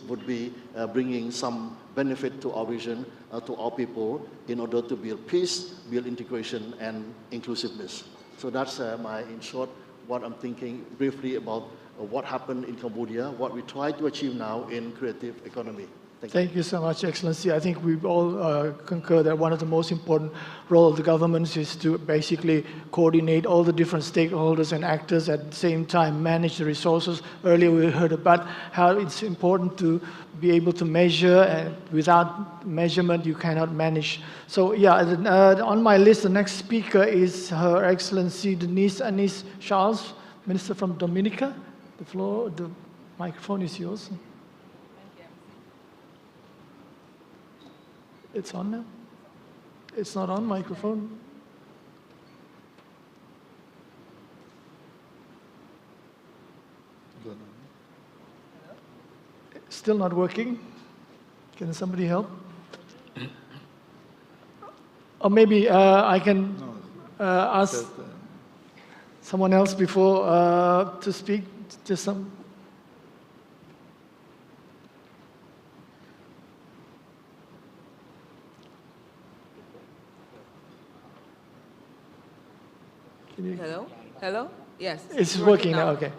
would be bringing some benefit to our region, to our people, in order to build peace, build integration and inclusiveness. So that's in short, what I'm thinking briefly about what happened in Cambodia, what we try to achieve now in creative economy.
Thank you so much, Excellency. I think we all concur that one of the most important roles of the governments is to basically coordinate all the different stakeholders and actors at the same time, manage the resources. Earlier we heard about how it's important to be able to measure, and without measurement you cannot manage. So yeah, on my list, the next speaker is Her Excellency Denise Annis Charles, Minister from Dominica. The microphone is yours. It's on now? It's not on microphone? Still not working? Can somebody help? Or maybe I can ask someone else before to speak. Just some.
Hello? Hello? Yes.
It's working now, okay.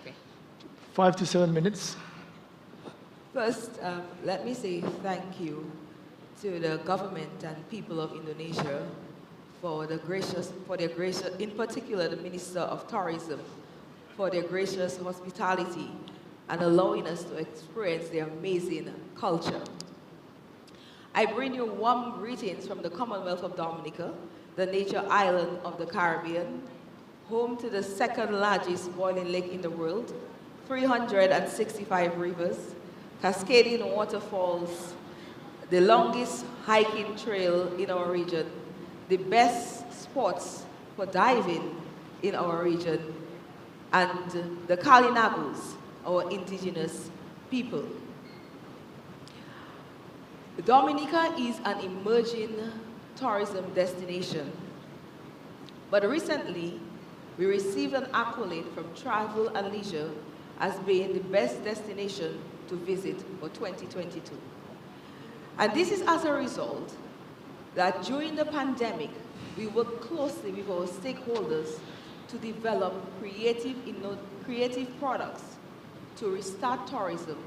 Okay.
5 to 7 minutes.
First, let me say thank you to the government and people of Indonesia for their gracious, in particular the Minister of Tourism, for their gracious hospitality and allowing us to experience their amazing culture. I bring you warm greetings from the Commonwealth of Dominica, the nature island of the Caribbean, home to the second largest boiling lake in the world, 365 rivers, cascading waterfalls, the longest hiking trail in our region, the best spots for diving in our region, and the Kalinagos, our indigenous people. Dominica is an emerging tourism destination. But recently, we received an accolade from Travel and Leisure as being the best destination to visit for 2022. And this is as a result that during the pandemic, we worked closely with our stakeholders to develop creative products to restart tourism.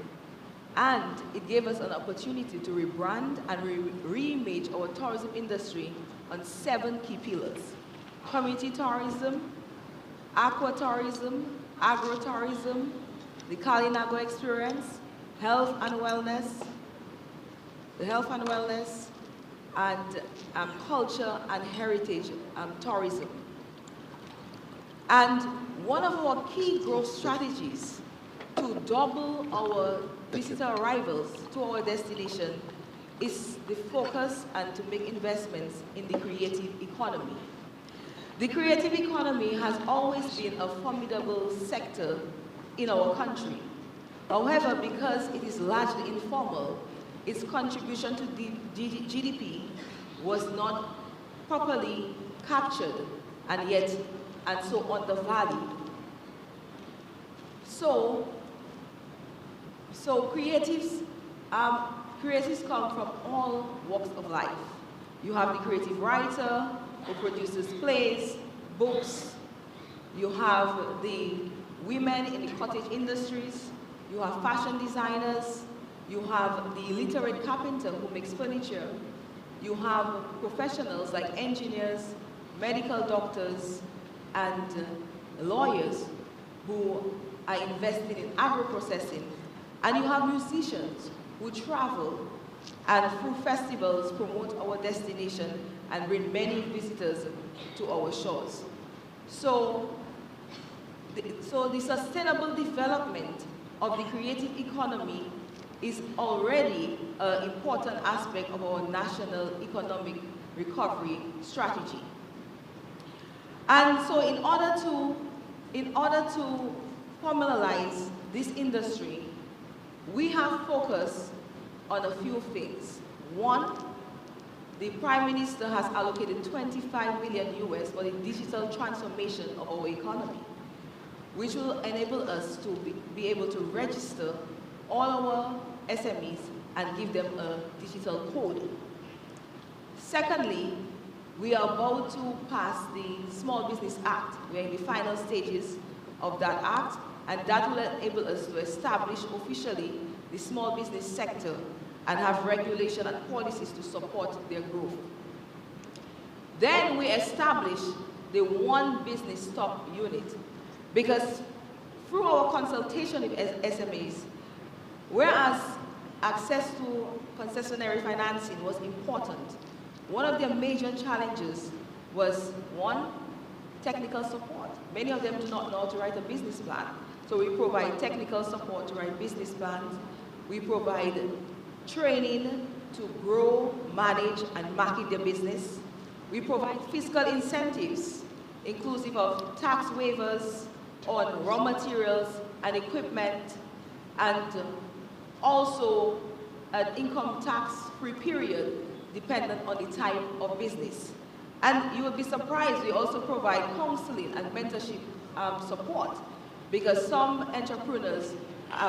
And it gave us an opportunity to rebrand and re-image our tourism industry on 7 key pillars: community tourism, aqua-tourism, agro-tourism, the Kalinago experience, health and wellness, and culture and heritage tourism. And one of our key growth strategies to double our visitor arrivals to our destination is the focus and to make investments in the creative economy. The creative economy has always been a formidable sector in our country. However, because it is largely informal, its contribution to the GDP was not properly captured and so undervalued. So creatives come from all walks of life. You have the creative writer who produces plays, books. You have the women in the cottage industries. You have fashion designers. You have the literate carpenter who makes furniture. You have professionals like engineers, medical doctors, and lawyers who are invested in agro-processing. And you have musicians who travel and through festivals promote our destination and bring many visitors to our shores. So the sustainable development of the creative economy is already an important aspect of our national economic recovery strategy. And so in order to formalize this industry, we have focused on a few things. One, the Prime Minister has allocated $25 million US for the digital transformation of our economy. which will enable us to be able to register all our SMEs and give them a digital code. Secondly, we are about to pass the Small Business Act. We're in the final stages of that act, and that will enable us to establish officially the small business sector and have regulation and policies to support their growth. Then we establish the One Business Stop unit, because through our consultation with SMEs, whereas access to concessionary financing was important, one of their major challenges was, one, technical support. Many of them do not know how to write a business plan. So we provide technical support to write business plans. We provide training to grow, manage, and market their business. We provide fiscal incentives, inclusive of tax waivers on raw materials and equipment, and also an income tax-free period dependent on the type of business. And you will be surprised, we also provide counseling and mentorship support, because some entrepreneurs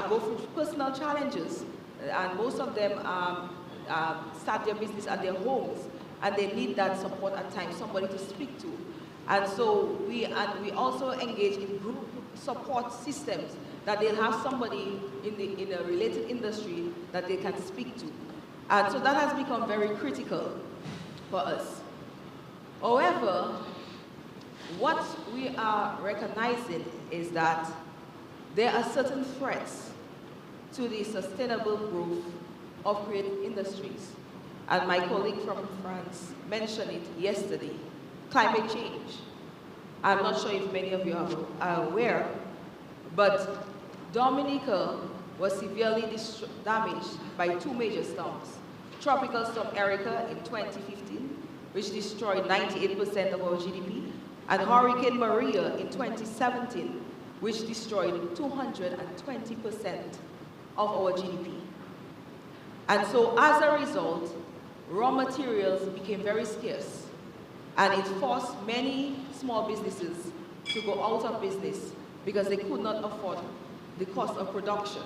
go through personal challenges, and most of them start their business at their homes, and they need that support at times, somebody to speak to. And so we also engage in group support systems, that they'll have somebody in a related industry that they can speak to. And so that has become very critical for us. However, what we are recognizing is that there are certain threats to the sustainable growth of creative industries. And my colleague from France mentioned it yesterday, climate change. I'm not sure if many of you are aware, but Dominica was severely damaged by two major storms. Tropical Storm Erica in 2015, which destroyed 98% of our GDP, and Hurricane Maria in 2017, which destroyed 220% of our GDP. And so as a result, raw materials became very scarce, and it forced many small businesses to go out of business because they could not afford the cost of production.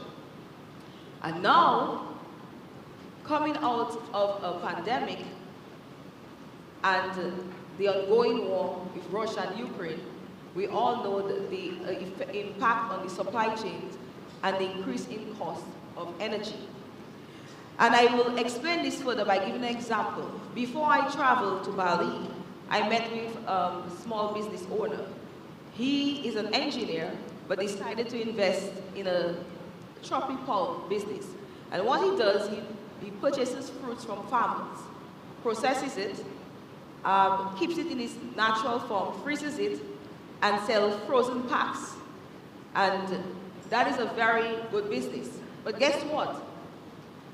And now, coming out of a pandemic and the ongoing war with Russia and Ukraine, we all know that the impact on the supply chains and the increase in cost of energy. And I will explain this further by giving an example. Before I traveled to Bali, I met with a small business owner. He is an engineer, but decided to invest in a tropical business. And what he does, he purchases fruits from farmers, processes it, keeps it in its natural form, freezes it, and sells frozen packs. And that is a very good business. But guess what?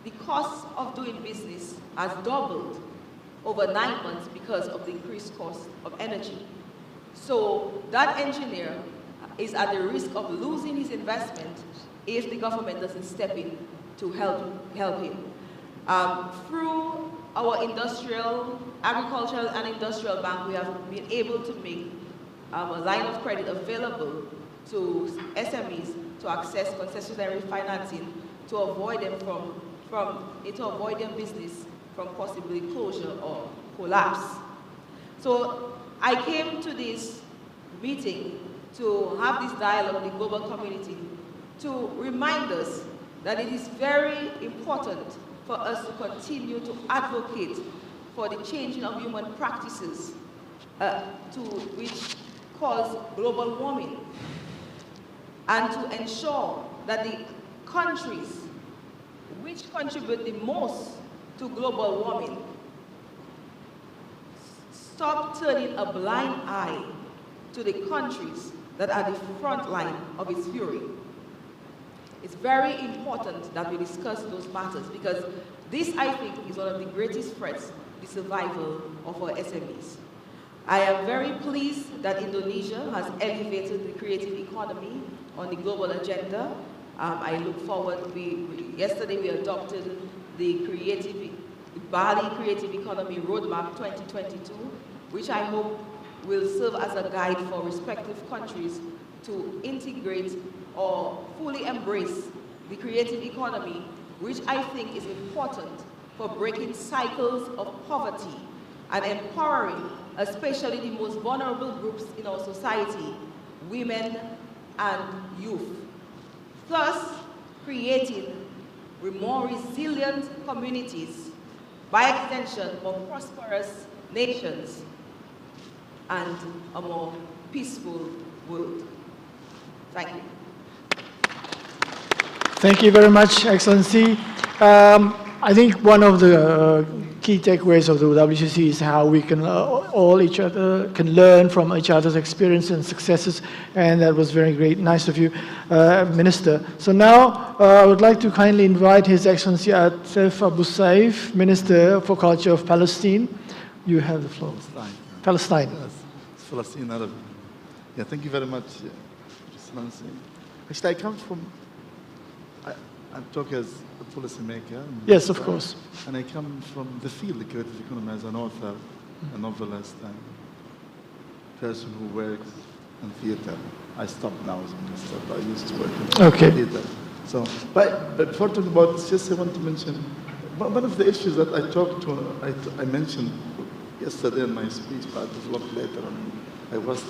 The cost of doing business has doubled over 9 months because of the increased cost of energy. So that engineer is at the risk of losing his investment if the government doesn't step in to help him. Through our agricultural and industrial bank, we have been able to make a line of credit available to SMEs to access concessionary financing to avoid them to avoid their business from possibly closure or collapse. So I came to this meeting to have this dialogue with the global community to remind us that it is very important for us to continue to advocate for the changing of human practices which cause global warming, and to ensure that the countries which contribute the most to global warming stop turning a blind eye to the countries that are the front line of its fury. It's very important that we discuss those matters, because this, I think, is one of the greatest threats to the survival of our SMEs. I am very pleased that Indonesia has elevated the creative economy on the global agenda. I look forward, yesterday we adopted the Bali Creative Economy Roadmap 2022, which I hope will serve as a guide for respective countries to integrate or fully embrace the creative economy, which I think is important for breaking cycles of poverty and empowering especially the most vulnerable groups in our society, women and youth, thus creating more resilient communities, by extension, more prosperous nations, and a more peaceful world. Thank you.
Thank you very much, Excellency. I think one of the key takeaways of the WCCE is how we can all each other can learn from each other's experience and successes, and that was very great. Nice of you, Minister. So now I would like to kindly invite His Excellency Atef Abu Saif, Minister for Culture of Palestine. You have the floor. Palestine.
Yes, it's Palestine Arab. Yeah, thank you very much, Excellency. Actually, I come from, I talk as a policymaker.
Yes, of course.
And I come from the field of creative economy as an author, a novelist, and person who works in theater. I stopped now as a minister, but I used to work in theater. So, but before talking about this, just I want to mention one of the issues that I mentioned yesterday in my speech, but I developed later on. I was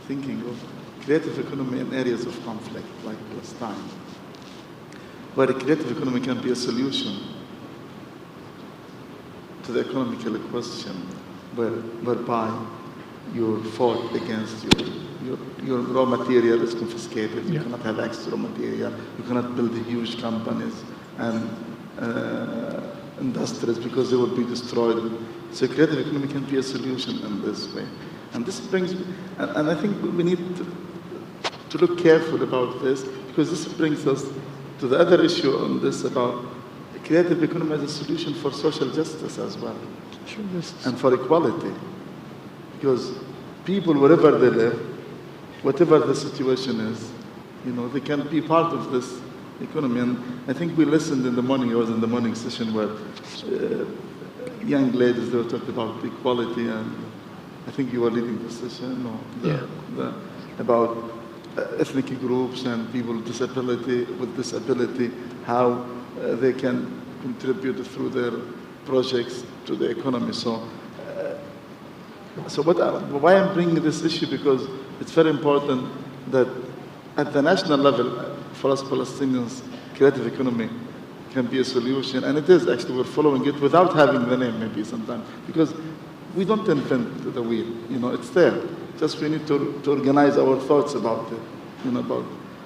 thinking of creative economy in areas of conflict, like Palestine, where a creative economy can be a solution to the economical question, whereby you're fought against your raw material is confiscated. You cannot have access to raw material. You cannot build huge companies and industries because they will be destroyed. So creative economy can be a solution in this way. And this brings, and I think we need to look carefully about this, because this brings us to the other issue on this about creative economy as a solution for social justice as well, and for equality. Because people, wherever they live, whatever the situation is, they can be part of this economy. And I think we listened in the morning, I was in the morning session where young ladies, they were talking about equality, and I think you were leading the session, about ethnic groups and people with disability, how they can contribute through their projects to the economy. So why I'm bringing this issue, because it's very important that at the national level, for us Palestinians, creative economy can be a solution, and it is actually, we're following it without having the name maybe sometimes, because we don't invent the wheel, it's there. Just we need to organize our thoughts about it,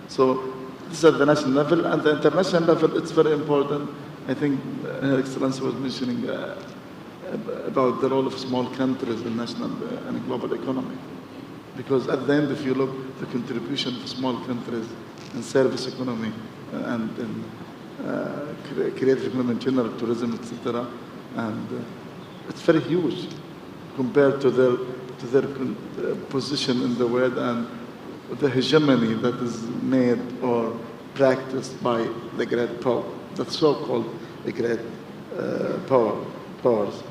So this is at the national level, and the international level, it's very important. I think Her Excellency was mentioning about the role of small countries in national and global economy. Because at the end, if you look, the contribution of small countries in service economy and creative economy in general, tourism, etc., and it's very huge compared to their position in the world and the hegemony that is made or practiced by the great power, the so-called great powers.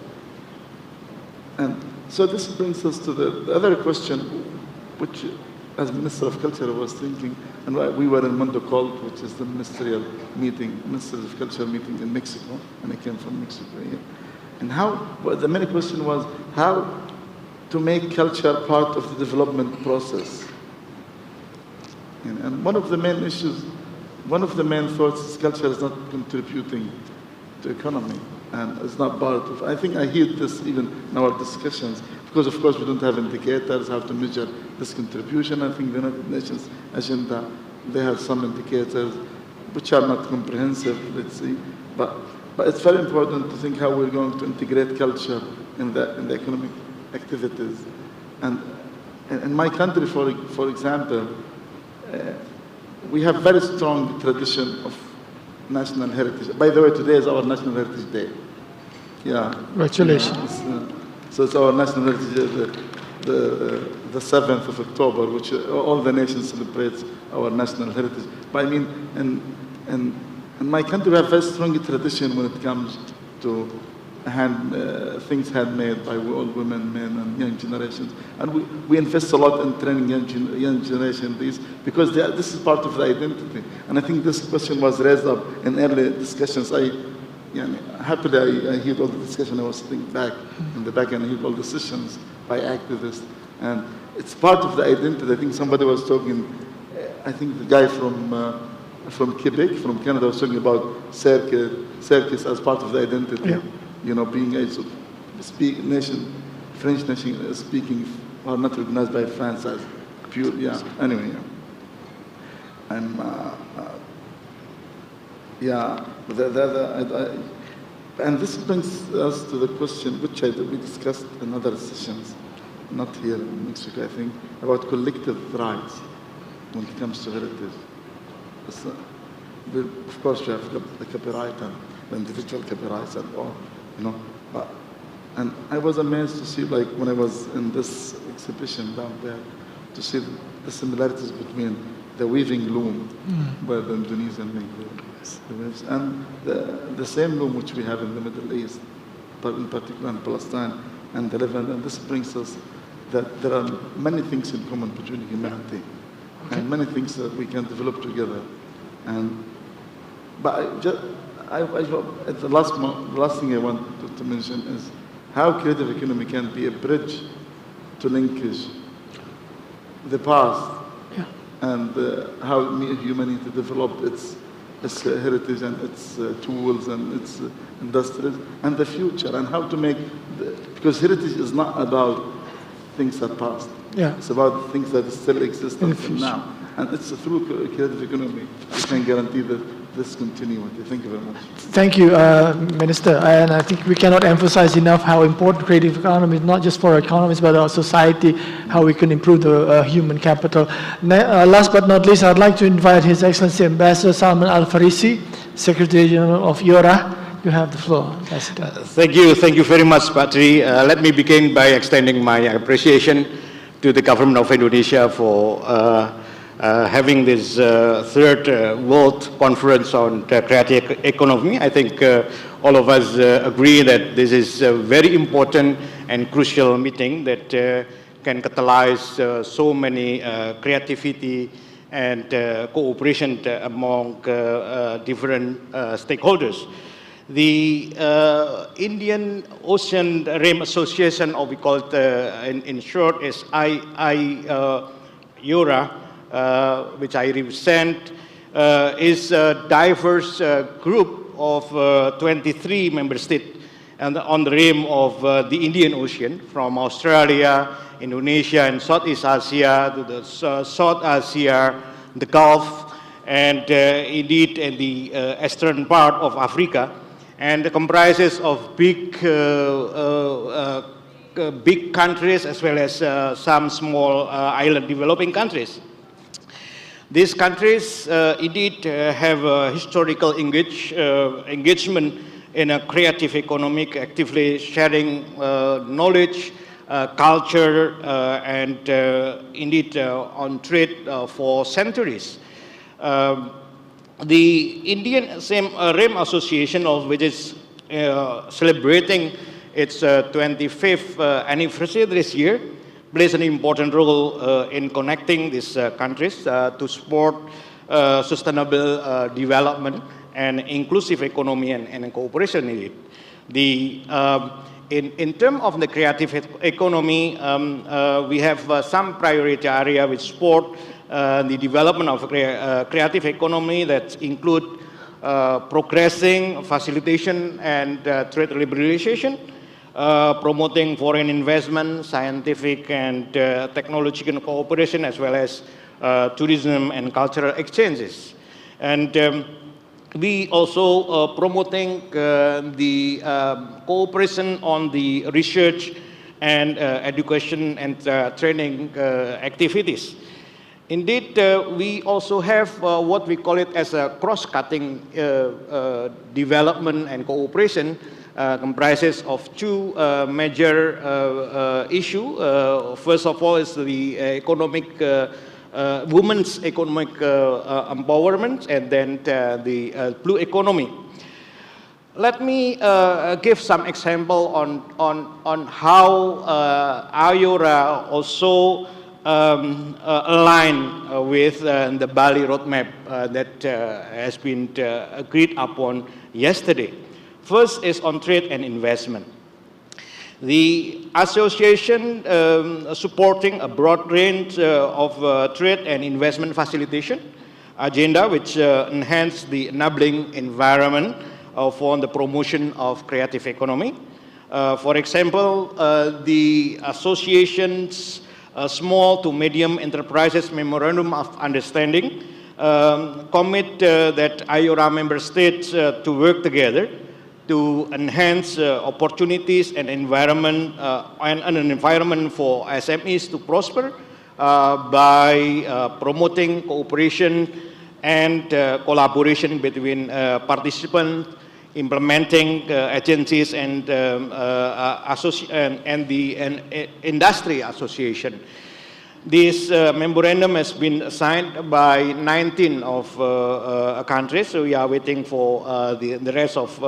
And so this brings us to the other question, which, as Minister of Culture, I was thinking, and we were in Mondocult, which is the Ministers of Culture meeting in Mexico, and I came from Mexico here. And the main question was how to make culture part of the development process. And one of the main issues, one of the main thoughts is culture is not contributing to economy, and it's not part of, I think I hear this even in our discussions, because of course we don't have indicators how to measure this contribution. I think the United Nations agenda, they have some indicators which are not comprehensive, let's see, but it's very important to think how we're going to integrate culture in the economic activities. And in my country, for example, we have very strong tradition of national heritage. By the way, today is our National Heritage Day. Yeah.
Congratulations.
So it's our National Heritage Day, the 7th of October, which all the nations celebrate our national heritage. But I mean, in my country, we have very strong tradition when it comes to things handmade by old women, men, and young generations. And we invest a lot in training young generation these, because this is part of the identity. And I think this question was raised up in early discussions. Happily I heard all the discussion. I was sitting back in the back and I heard all the sessions by activists. And it's part of the identity. I think somebody was talking, I think the guy from Quebec, from Canada, was talking about circus as part of the identity. Yeah. You know, being a French nation speaking are not recognized by France as pure. Yeah. Anyway, yeah. And this brings us to the question which we discussed in other sessions, not here in Mexico, I think, about collective rights when it comes to heritage. Of course, we have the copyright and the individual copyrights and all, you know. And I was amazed to see, like, when I was in this exhibition down there, to see the similarities between the weaving loom by the Indonesian make the waves, and the same loom which we have in the Middle East, but in particular in Palestine and the Levant. And this brings us that there are many things in common between humanity, and many things that we can develop together. But the last thing I want to mention is how creative economy can be a bridge to linkage the past and how humanity developed its heritage and its tools and its industries and the future, and how to make because heritage is not about things that passed. Yeah. It's about things that still exist now. And it's through creative economy we can guarantee that this continuity. Thank you very much.
Thank you, Minister. And I think we cannot emphasize enough how important creative economy is, not just for economies, but our society, how we can improve the human capital. Last but not least, I'd like to invite His Excellency Ambassador Salman Al-Farisi, Secretary General of IORA. You have the floor, Ambassador.
Thank you very much, Patri. Let me begin by extending my appreciation to the government of Indonesia for having this third World Conference on Creative Economy. I think all of us agree that this is a very important and crucial meeting that can catalyze so many creativity and cooperation among different stakeholders. The Indian Ocean Rim Association, or we call it in short is IORA, which I represent, is a diverse group of 23 member states and on the rim of the Indian Ocean, from Australia, Indonesia, and Southeast Asia to the South Asia, the Gulf, and indeed in the eastern part of Africa, and comprises of big countries as well as some small island developing countries. These countries indeed have a historical engagement in a creative economic, actively sharing knowledge, culture, and indeed on trade for centuries. The Indian Rim Association, which is celebrating its 25th anniversary this year, plays an important role in connecting these countries to support sustainable development and inclusive economy and cooperation in it. In terms of the creative economy, we have some priority area which support the development of creative economy that include progressing, facilitation, and trade liberalization, promoting foreign investment, scientific and technological cooperation, as well as tourism and cultural exchanges. And we also promoting the cooperation on the research and education and training activities. Indeed, we also have what we call it as a cross-cutting development and cooperation, comprises of two major issues. First of all is the women's economic empowerment, and then the blue economy. Let me give some example on how IORA also align with the Bali roadmap that has been agreed upon yesterday. First is on trade and investment. The association supporting a broad range of trade and investment facilitation agenda, which enhance the enabling environment for the promotion of creative economy. For example, the association's small to medium enterprises memorandum of understanding commit that IORA member states to work together to enhance opportunities and environment and an environment for SMEs to prosper by promoting cooperation and collaboration between participants, implementing agencies and the industry association. This memorandum has been signed by 19 of countries, so we are waiting for the rest of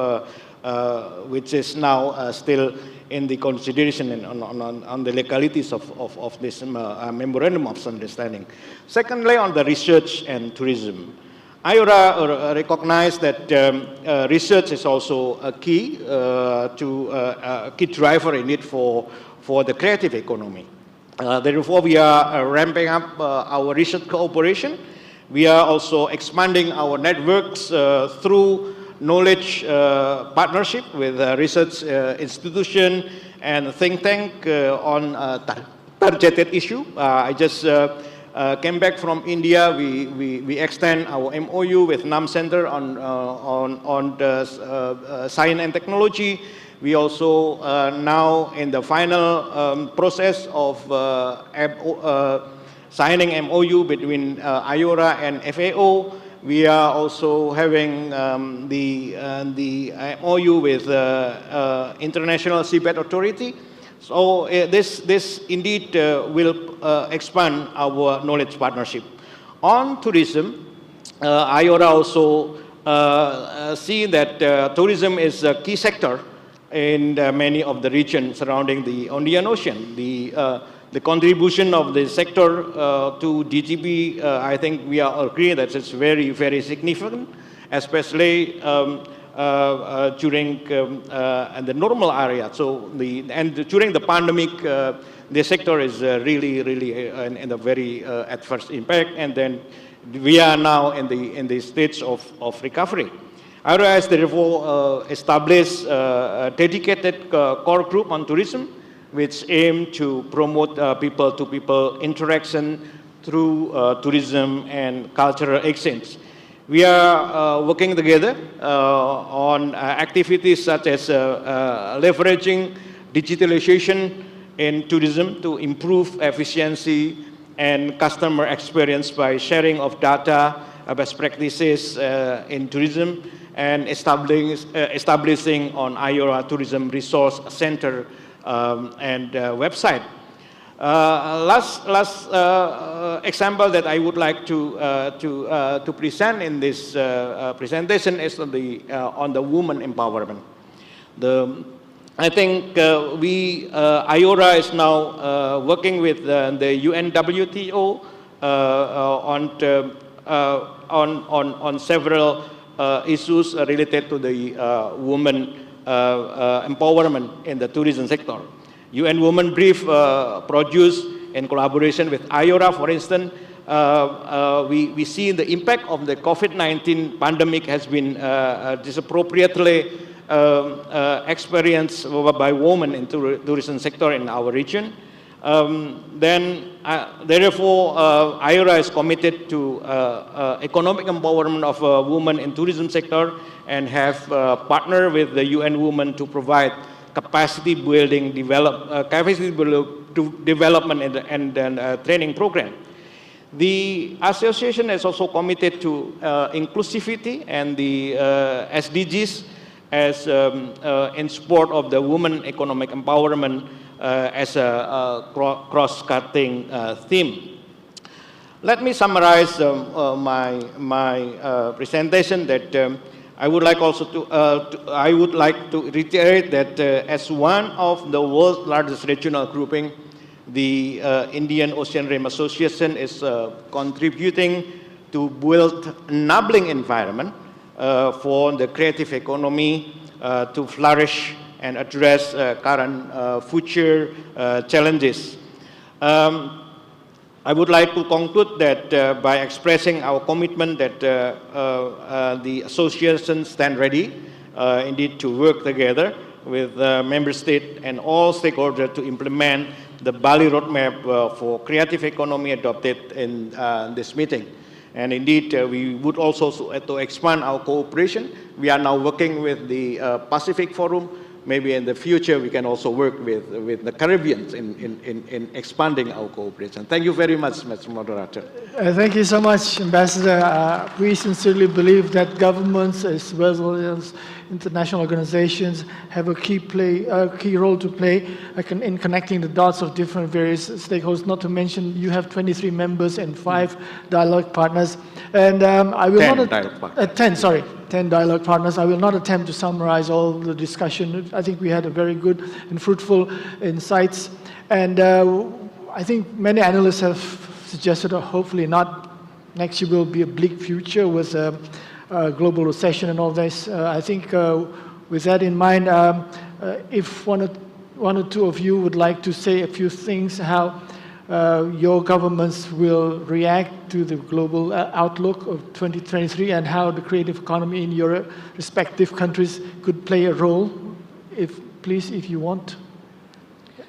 which is now still in the consideration and on the legalities of this memorandum of understanding. Secondly, on the research and tourism. IORA recognized that research is also a key key driver in it for the creative economy. Therefore, we are ramping up our research cooperation. We are also expanding our networks through knowledge partnership with research institution and think tank on targeted issue. I just came back from India. We extend our MOU with NAM Center on the science and technology. We also now in the final process of signing MOU between IORA and FAO. We are also having the MOU with International Seabed Authority. So this indeed will expand our knowledge partnership. On tourism, IORA also see that tourism is a key sector in many of the regions surrounding the Indian Ocean. The contribution of the sector to GDP, I think we are agree that it's very, very significant, especially during the normal area. So during the pandemic, the sector is really in a very adverse impact, and then we are now in the stage of recovery. IORA has therefore established a dedicated core group on tourism, which aim to promote people-to-people interaction through tourism and cultural exchange. We are working together on activities such as leveraging digitalization in tourism to improve efficiency and customer experience by sharing of data, best practices in tourism, and establishing on IORA Tourism Resource Center and website. Last example that I would like to present in this presentation is on the woman empowerment. I think IORA is now working with the UNWTO on several issues related to the woman empowerment in the tourism sector. UN Women Brief produced in collaboration with IORA, for instance, we see the impact of the COVID-19 pandemic has been disappropriately experienced by women in the tourism sector in our region. Therefore, IORA is committed to economic empowerment of women in tourism sector and have partnered with the UN Women to provide capacity building, development and training program. The association is also committed to inclusivity and the SDGs as in support of the women economic empowerment as a cross-cutting theme. Let me summarize my presentation that I would like also to reiterate that as one of the world's largest regional grouping, the Indian Ocean Rim Association is contributing to build enabling environment for the creative economy to flourish and address current future challenges. I would like to conclude that by expressing our commitment that the association stand ready indeed to work together with member states and all stakeholders to implement the Bali roadmap for creative economy adopted in this meeting. And indeed, we would also to expand our cooperation. We are now working with the Pacific Forum. Maybe in the future we can also work with the Caribbean in expanding our cooperation. Thank you very much, Mr. Moderator.
Thank you so much, Ambassador. We sincerely believe that governments as well as international organizations have a key role to play in connecting the dots of different various stakeholders. Not to mention, you have 23 members and 5 dialogue partners. And I will
10
not...
dialogue partners.
10 dialogue partners. I will not attempt to summarize all the discussion. I think we had a very good and fruitful insights. And I think many analysts have suggested, or hopefully not, next year will be a bleak future with a global recession and all this. I think with that in mind, if one or two of you would like to say a few things, how your governments will react to the global outlook of 2023 and how the creative economy in your respective countries could play a role, please, if you want.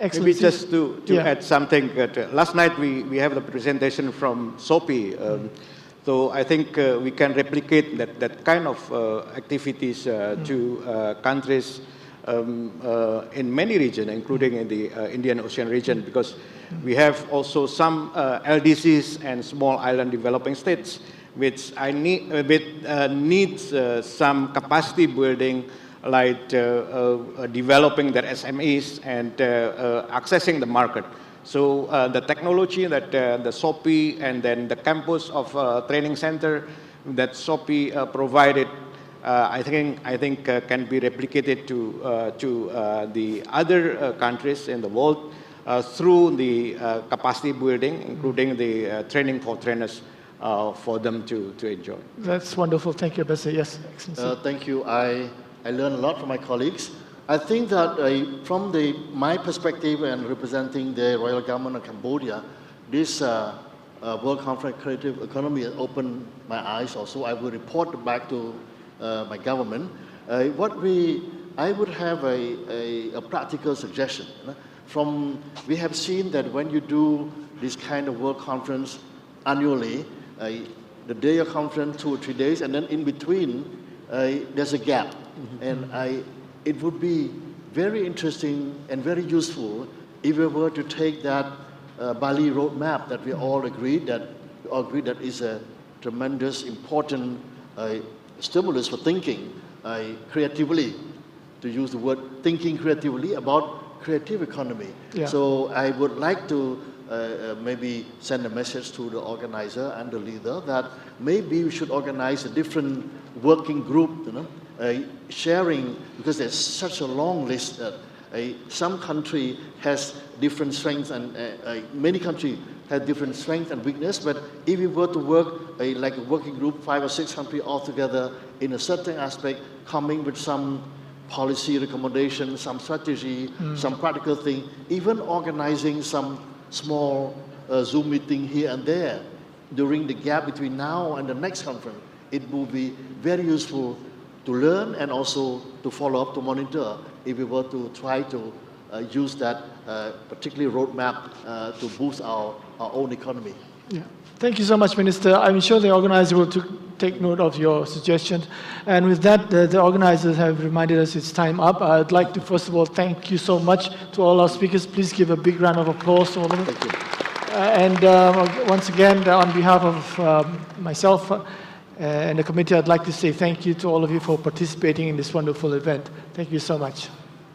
Maybe just to add something. Last night we have the presentation from SOPI. So I think we can replicate that kind of activities to countries in many regions, including in the Indian Ocean region, because we have also some LDCs and small island developing states, which needs some capacity building, like developing their SMEs and accessing the market. So the technology that the SOPI and then the campus of training center that SOPI provided, I think can be replicated to the other countries in the world through the capacity building, including the training for trainers for them to enjoy.
That's wonderful. Thank you, Ambassador. Yes, Excellency.
Thank you. I learned a lot from my colleagues. I think that from my perspective and representing the Royal Government of Cambodia, this World Conference Creative Economy has opened my eyes also. I will report back to my government. I would have a practical suggestion. We have seen that when you do this kind of World Conference annually, the day of conference, 2 or 3 days, and then in between, there's a gap. And it would be very interesting and very useful if we were to take that Bali roadmap that we all agreed that is a tremendous, important stimulus for thinking creatively, to use the word thinking creatively about creative economy.
Yeah.
So I would like to maybe send a message to the organizer and the leader that maybe we should organize a different working group, sharing, because there's such a long list that some country has different strengths and many countries have different strengths and weakness. But if we were to work like a working group, 5 or 6 countries all together in a certain aspect, coming with some policy recommendation, some strategy, some practical thing, even organizing some small Zoom meeting here and there during the gap between now and the next conference, it will be very useful to learn and also to follow up, to monitor, if we were to try to use that particularly roadmap to boost our own economy.
Yeah. Thank you so much, Minister. I'm sure the organizer will take note of your suggestions. And with that, the organizers have reminded us it's time up. I'd like to, first of all, thank you so much to all our speakers. Please give a big round of applause to all of them.
Thank you.
And once again, on behalf of myself and the committee, I'd like to say thank you to all of you for participating in this wonderful event. Thank you so much.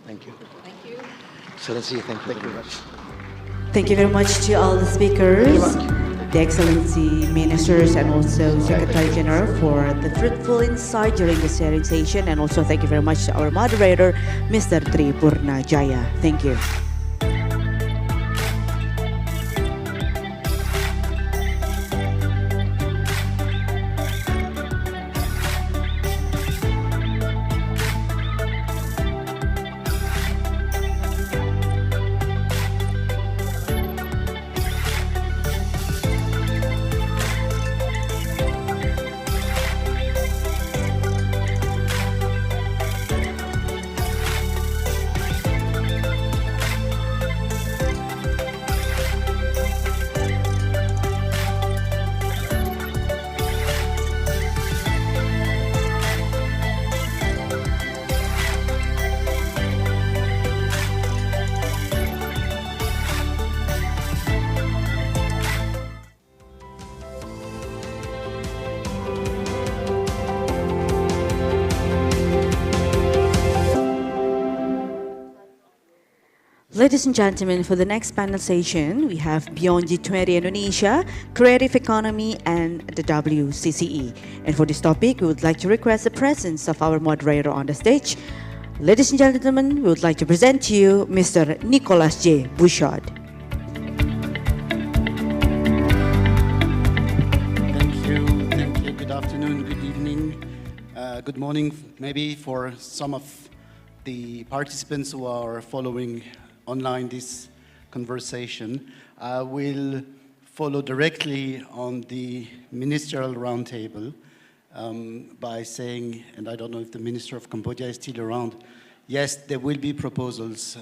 Thank you.
Thank you.
Excellency, thank you very much.
Thank you very much to all the speakers.
Thank you.
the Excellency Ministers and also Secretary General for the fruitful insight during the sharing session. And also thank you very much to our moderator, Mr. Tri Purnajaya. Thank you. Ladies and gentlemen, for the next panel session, we have Beyond G20 Indonesia, Creative Economy, and the WCCE. And for this topic, we would like to request the presence of our moderator on the stage. Ladies and gentlemen, we would like to present to you Mr. Nicholas J. Bouchard.
Thank you. Good afternoon, good evening, good morning, maybe for some of the participants who are following online this conversation. I will follow directly on the ministerial roundtable by saying, and I don't know if the Minister of Cambodia is still around, yes, there will be proposals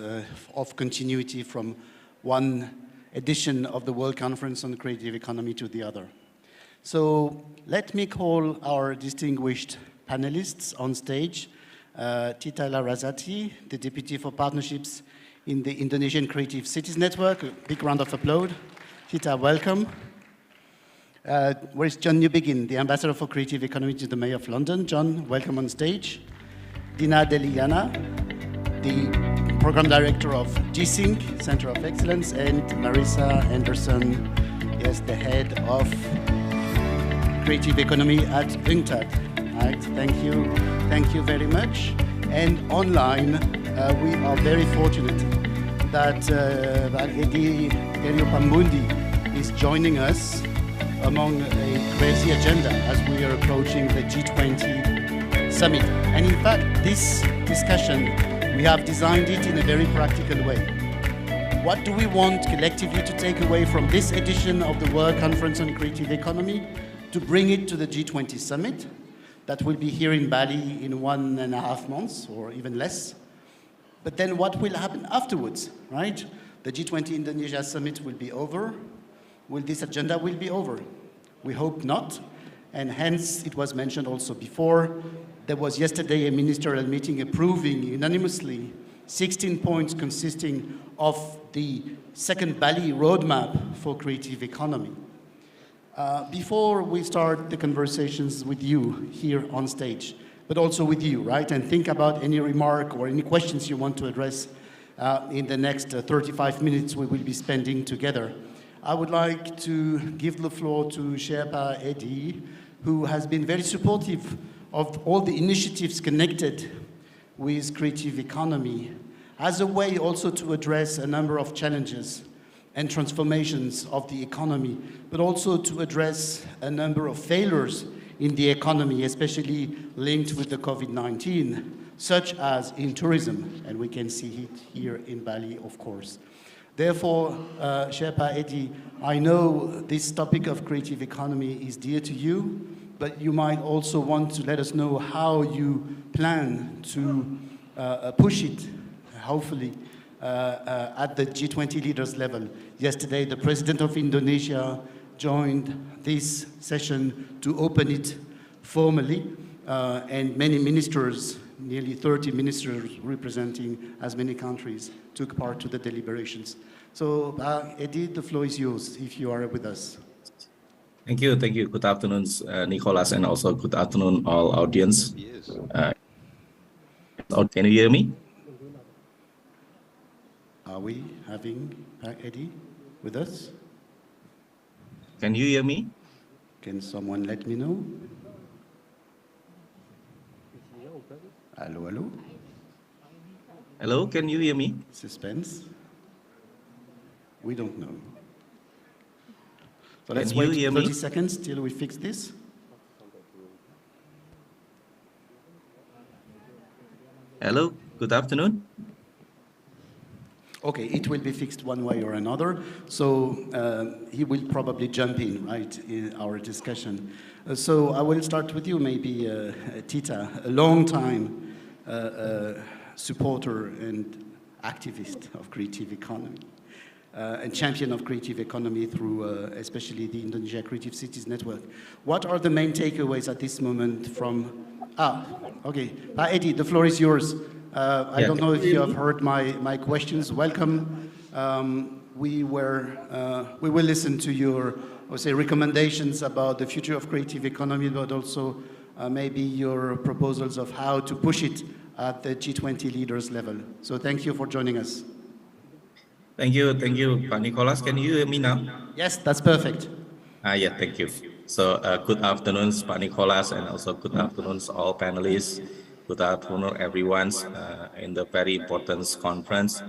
of continuity from one edition of the World Conference on the Creative Economy to the other. So let me call our distinguished panelists on stage. Tita Larazati, the Deputy for Partnerships in the Indonesian Creative Cities Network. A big round of applause. Tita, welcome. Where's John Newbegin, the Ambassador for Creative Economy to the Mayor of London? John, welcome on stage. Dina Deliana, the Program Director of GSync, Center of Excellence, and Marissa Anderson, yes, the Head of Creative Economy at UNCTAD. Right, thank you very much. And online, we are very fortunate that Edi Gerio Pambundi is joining us among a crazy agenda as we are approaching the G20 summit. And in fact, this discussion, we have designed it in a very practical way. What do we want collectively to take away from this edition of the World Conference on Creative Economy to bring it to the G20 summit? That will be here in Bali in 1.5 months or even less. But then what will happen afterwards, right? The G20 Indonesia summit will be over. Will this agenda will be over? We hope not. And hence, it was mentioned also before, there was yesterday a ministerial meeting approving unanimously 16 points consisting of the second Bali roadmap for creative economy. Before we start the conversations with you here on stage, but also with you, right? And think about any remark or any questions you want to address in the next 35 minutes we will be spending together. I would like to give the floor to Sherpa Edi, who has been very supportive of all the initiatives connected with creative economy as a way also to address a number of challenges and transformations of the economy, but also to address a number of failures in the economy, especially linked with the COVID-19, such as in tourism, and we can see it here in Bali, of course. Therefore, Sherpa Edi, I know this topic of creative economy is dear to you, but you might also want to let us know how you plan to push it, hopefully, at the G20 leaders level. Yesterday, the President of Indonesia joined this session to open it formally, and many ministers, nearly 30 ministers representing as many countries, took part to the deliberations. So, Edi, the floor is yours, if you are with us.
Thank you. Good afternoon, Nicholas, and also good afternoon, all audience. Can you hear me?
Are we having Edi with us?
Can you hear me?
Can someone let me know? Hello, hello?
Hello, can you hear me?
Suspense? We don't know. So
Can
let's
you
wait
hear
30
me?
seconds till we fix this.
Hello, good afternoon.
Okay, it will be fixed one way or another. So he will probably jump in, right, in our discussion. So I will start with you, maybe Tita, a long time supporter and activist of creative economy. And champion of creative economy through especially the Indonesia Creative Cities Network. What are the main takeaways at this moment from... okay, Eddie, the floor is yours. I don't know if you have heard my questions. Welcome. We will listen to your, I would say, recommendations about the future of creative economy, but also maybe your proposals of how to push it at the G20 leaders level. So thank you for joining us.
Thank you, Pak Nicholas. Can you hear me now?
Yes, that's perfect.
Yeah, thank you. So good afternoon, Pak Nicholas, and also good afternoon all panelists. Good afternoon, everyone, in the very important conference.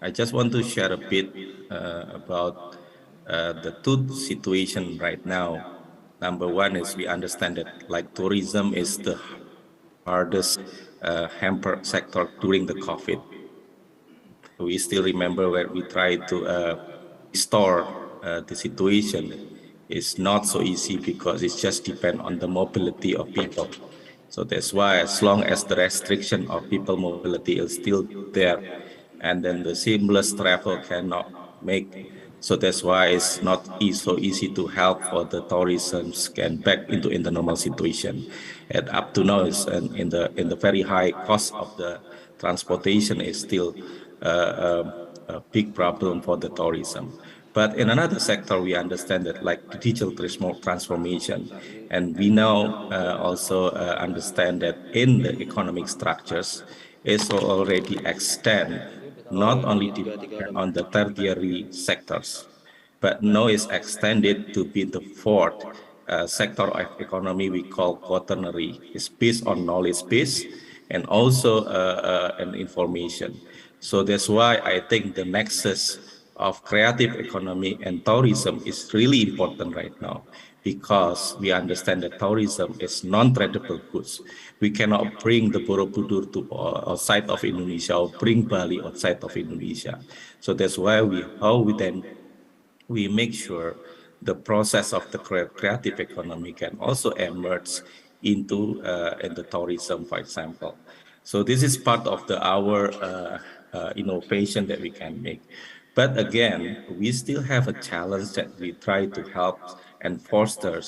I just want to share a bit about the two situation right now. Number one is we understand that like tourism is the hardest hampered sector during the COVID. We still remember where we tried to restore the situation. It's not so easy because it just depends on the mobility of people. So that's why as long as the restriction of people mobility is still there, and then the seamless travel cannot make. So that's why it's not so easy to help for the tourism get back into the normal situation. And up to now, is in the very high cost of the transportation is still a big problem for the tourism. But in another sector, we understand that like the digital transformation, and we now also understand that in the economic structures, is already extend not only depend on the tertiary sectors, but now is extended to be the fourth sector of economy we call quaternary. It's based on knowledge base and also an information. So that's why I think the nexus of creative economy and tourism is really important right now, because we understand that tourism is non-tradable goods. We cannot bring the Borobudur to outside of Indonesia or bring Bali outside of Indonesia. So that's why we make sure the process of the creative economy can also emerge into in the tourism, for example. So this is part of our innovation that we can make. But again, we still have a challenge that we try to help and foster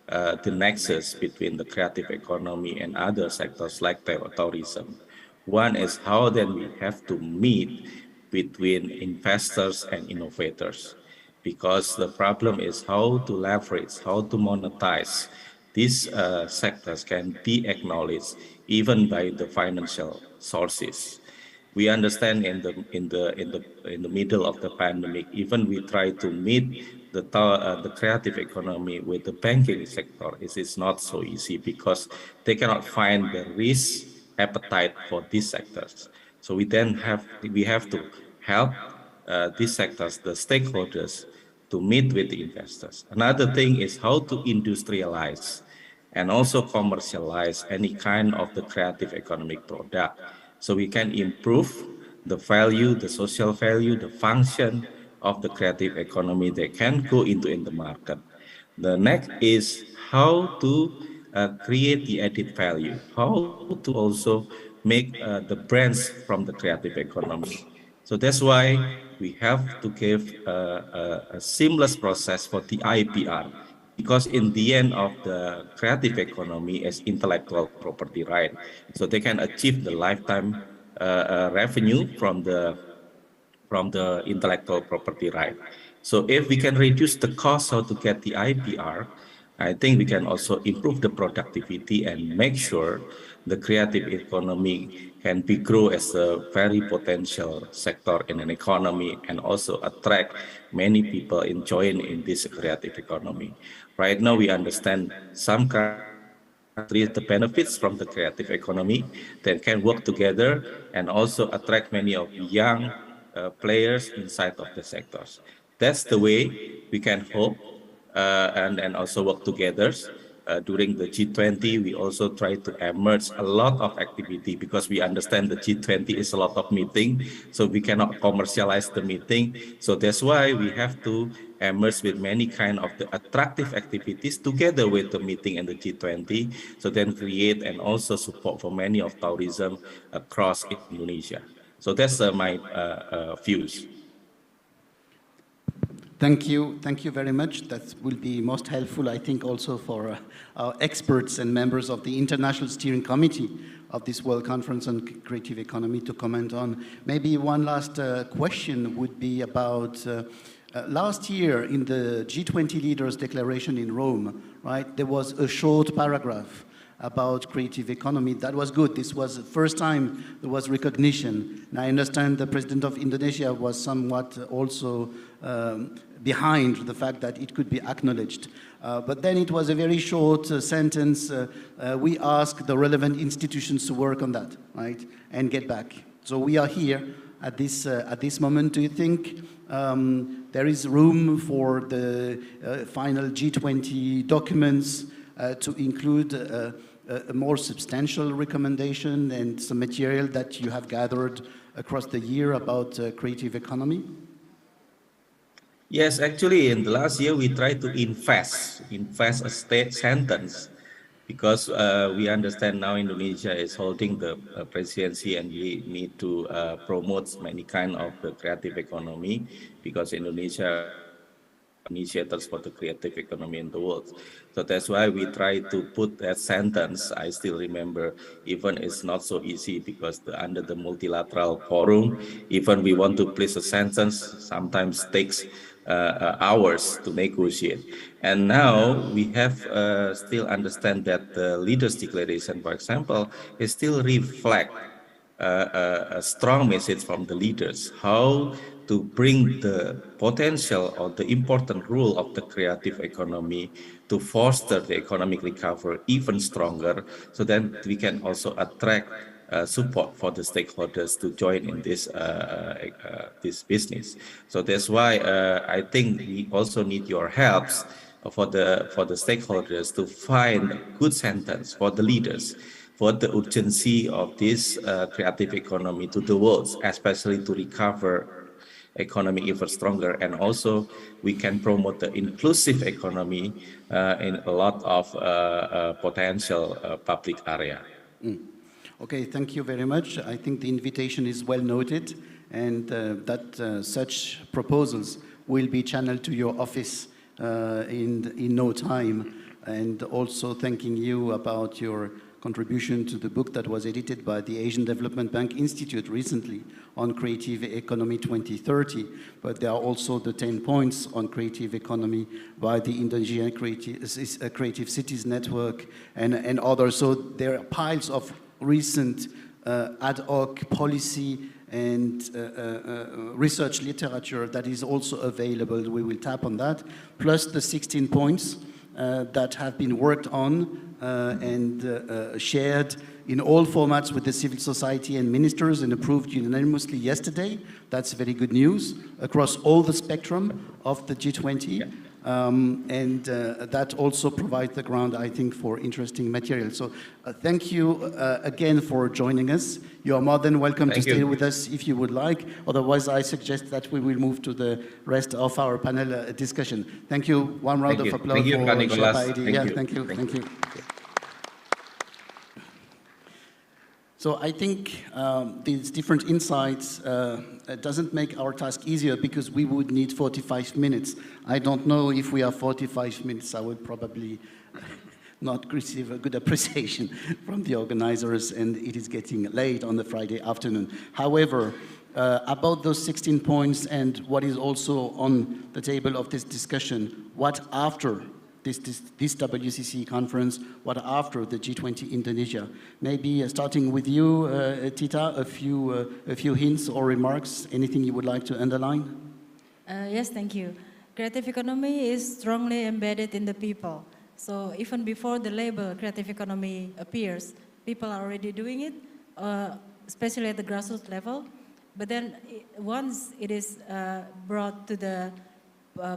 the nexus between the creative economy and other sectors like tourism. One is how then we have to meet between investors and innovators, because the problem is how to leverage, how to monetize these sectors can be acknowledged even by the financial sources. We understand in the middle of the pandemic, even we try to meet the creative economy with the banking sector. It is not so easy because they cannot find the risk appetite for these sectors. So we have to help these sectors, the stakeholders, to meet with the investors. Another thing is how to industrialize and also commercialize any kind of the creative economic product. So we can improve the value, the social value, the function of the creative economy that can go into in the market. The next is how to create the added value, how to also make the brands from the creative economy. So that's why we have to give a seamless process for the IPR, because in the end of the creative economy is intellectual property right. So they can achieve the lifetime revenue from the intellectual property right. So if we can reduce the cost how to get the IPR, I think we can also improve the productivity and make sure the creative economy can be grow as a very potential sector in an economy and also attract many people in join in this creative economy. Right now, we understand some countries the benefits from the creative economy that can work together and also attract many of young players inside of the sectors. That's the way we can hope and also work together. During the G20, we also try to emerge a lot of activity because we understand the G20 is a lot of meeting, so we cannot commercialize the meeting. So that's why we have to emerge with many kind of the attractive activities together with the meeting and the G20, so then create and also support for many of tourism across Indonesia. So that's my views.
Thank you very much. That will be most helpful, I think, also for our experts and members of the International Steering Committee of this World Conference on Creative Economy to comment on. Maybe one last question would be about last year in the G20 Leaders Declaration in Rome, right? There was a short paragraph about creative economy. That was good. This was the first time there was recognition. And I understand the President of Indonesia was somewhat also behind the fact that it could be acknowledged. But then it was a very short sentence. We ask the relevant institutions to work on that, right, and get back. So we are here at this moment. Do you think there is room for the final G20 documents to include a more substantial recommendation and some material that you have gathered across the year about creative economy?
Yes, actually, in the last year, we tried to invest a state sentence because we understand now Indonesia is holding the presidency and we need to promote many kind of the creative economy because Indonesia initiators for the creative economy in the world. So that's why we try to put that sentence. I still remember, even it's not so easy because under the multilateral forum, even we want to place a sentence, sometimes takes hours to negotiate. And now we have still understand that the leaders' declaration, for example, is still reflect a strong message from the leaders, how to bring the potential or the important role of the creative economy to foster the economic recovery even stronger, so that we can also attract support for the stakeholders to join in this business. So that's why I think we also need your helps for the stakeholders to find a good sentence for the leaders for the urgency of this creative economy to the world, especially to recover economy even stronger. And also we can promote the inclusive economy in a lot of potential public area.
Okay, thank you very much. I think the invitation is well noted and that such proposals will be channeled to your office in no time. And also thanking you about your contribution to the book that was edited by the Asian Development Bank Institute recently on Creative Economy 2030. But there are also the 10 points on creative economy by the Indonesian Creative Cities Network and others. So there are piles of recent ad hoc policy and research literature that is also available. We will tap on that, plus the 16 points that have been worked on and shared in all formats with the civil society and ministers and approved unanimously yesterday. That's very good news across all the spectrum of the G20. And that also provides the ground, I think, for interesting material. So thank you again for joining us. You are more than welcome to stay with us if you would like. Otherwise, I suggest that we will move to the rest of our panel discussion. Thank you. One round of applause for Sherpa Edi. Thank you. So I think these different insights doesn't make our task easier because we would need 45 minutes. I don't know if we have 45 minutes. I would probably not receive a good appreciation from the organizers, and it is getting late on the Friday afternoon. However, about those 16 points and what is also on the table of this discussion, what after this WCCE conference, what after the G20 Indonesia. Maybe starting with you, Tita, a few hints or remarks, anything you would like to underline?
Yes, thank you. Creative economy is strongly embedded in the people. So even before the label creative economy appears, people are already doing it, especially at the grassroots level. But then once it is brought to the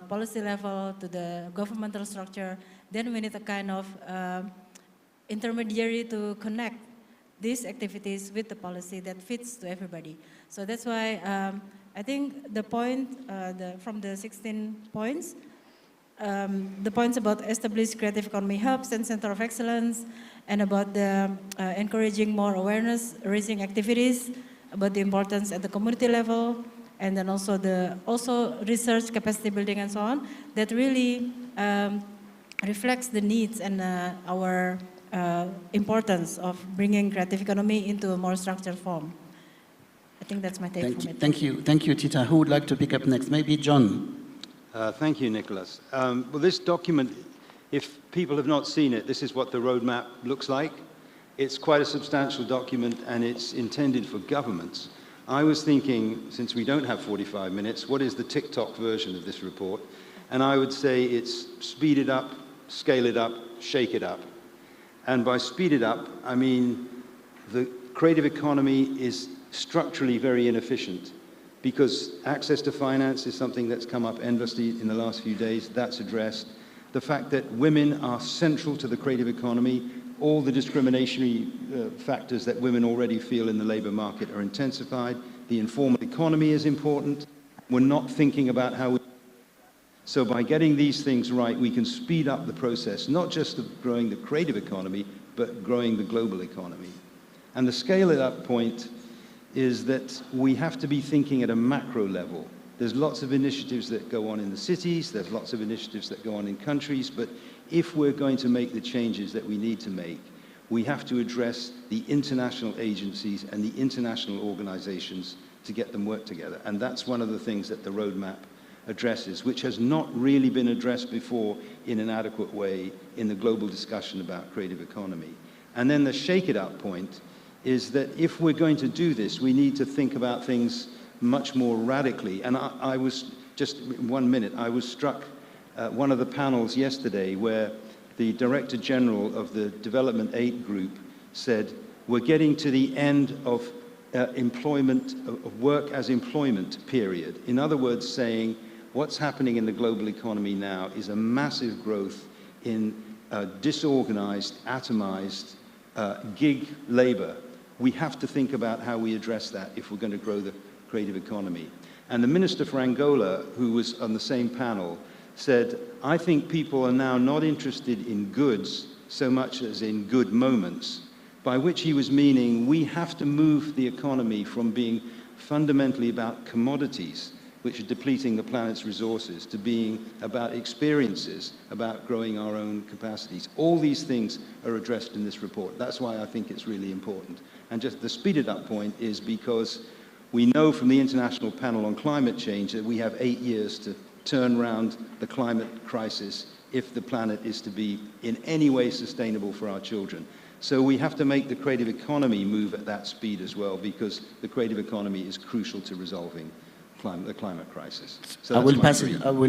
policy level, to the governmental structure, then we need a kind of intermediary to connect these activities with the policy that fits to everybody. So that's why I think the point from the 16 points, the points about established creative economy hubs and center of excellence, and about the encouraging more awareness raising activities, about the importance at the community level, and then also research, capacity building, and so on, that really reflects the needs and our importance of bringing creative economy into a more structured form. I think that's my take from it.
Thank you, Tita. Who would like to pick up next? Maybe John.
Thank you, Nicholas. Well, this document, if people have not seen it, this is what the roadmap looks like. It's quite a substantial document, and it's intended for governments. I was thinking, since we don't have 45 minutes, what is the TikTok version of this report? And I would say it's speed it up, scale it up, shake it up. And by speed it up, I mean the creative economy is structurally very inefficient, because access to finance is something that's come up endlessly in the last few days. That's addressed. The fact that women are central to the creative economy, all the discriminatory factors that women already feel in the labor market are intensified. The informal economy is important. We're not thinking about how we... So by getting these things right, we can speed up the process, not just of growing the creative economy, but growing the global economy. And the scale it up point is that we have to be thinking at a macro level. There's lots of initiatives that go on in the cities, there's lots of initiatives that go on in countries, but if we're going to make the changes that we need to make, we have to address the international agencies and the international organizations to get them work together. And that's one of the things that the roadmap addresses, which has not really been addressed before in an adequate way in the global discussion about creative economy. And then the shake it up point is that if we're going to do this, we need to think about things much more radically. And I was, just 1 minute, I was struck at one of the panels yesterday where the Director General of the Development Aid Group said, we're getting to the end of employment, of work as employment period. In other words, saying what's happening in the global economy now is a massive growth in disorganized, atomized gig labor. We have to think about how we address that if we're going to grow the creative economy. And the Minister for Angola, who was on the same panel, said, I think people are now not interested in goods so much as in good moments, by which he was meaning we have to move the economy from being fundamentally about commodities, which are depleting the planet's resources, to being about experiences, about growing our own capacities. All these things are addressed in this report. That's why I think it's really important. And just the speeded up point is because we know from the International Panel on Climate Change that we have 8 years to turn around the climate crisis if the planet is to be in any way sustainable for our children. So we have to make the creative economy move at that speed as well, because the creative economy is crucial to resolving the climate crisis. So
I will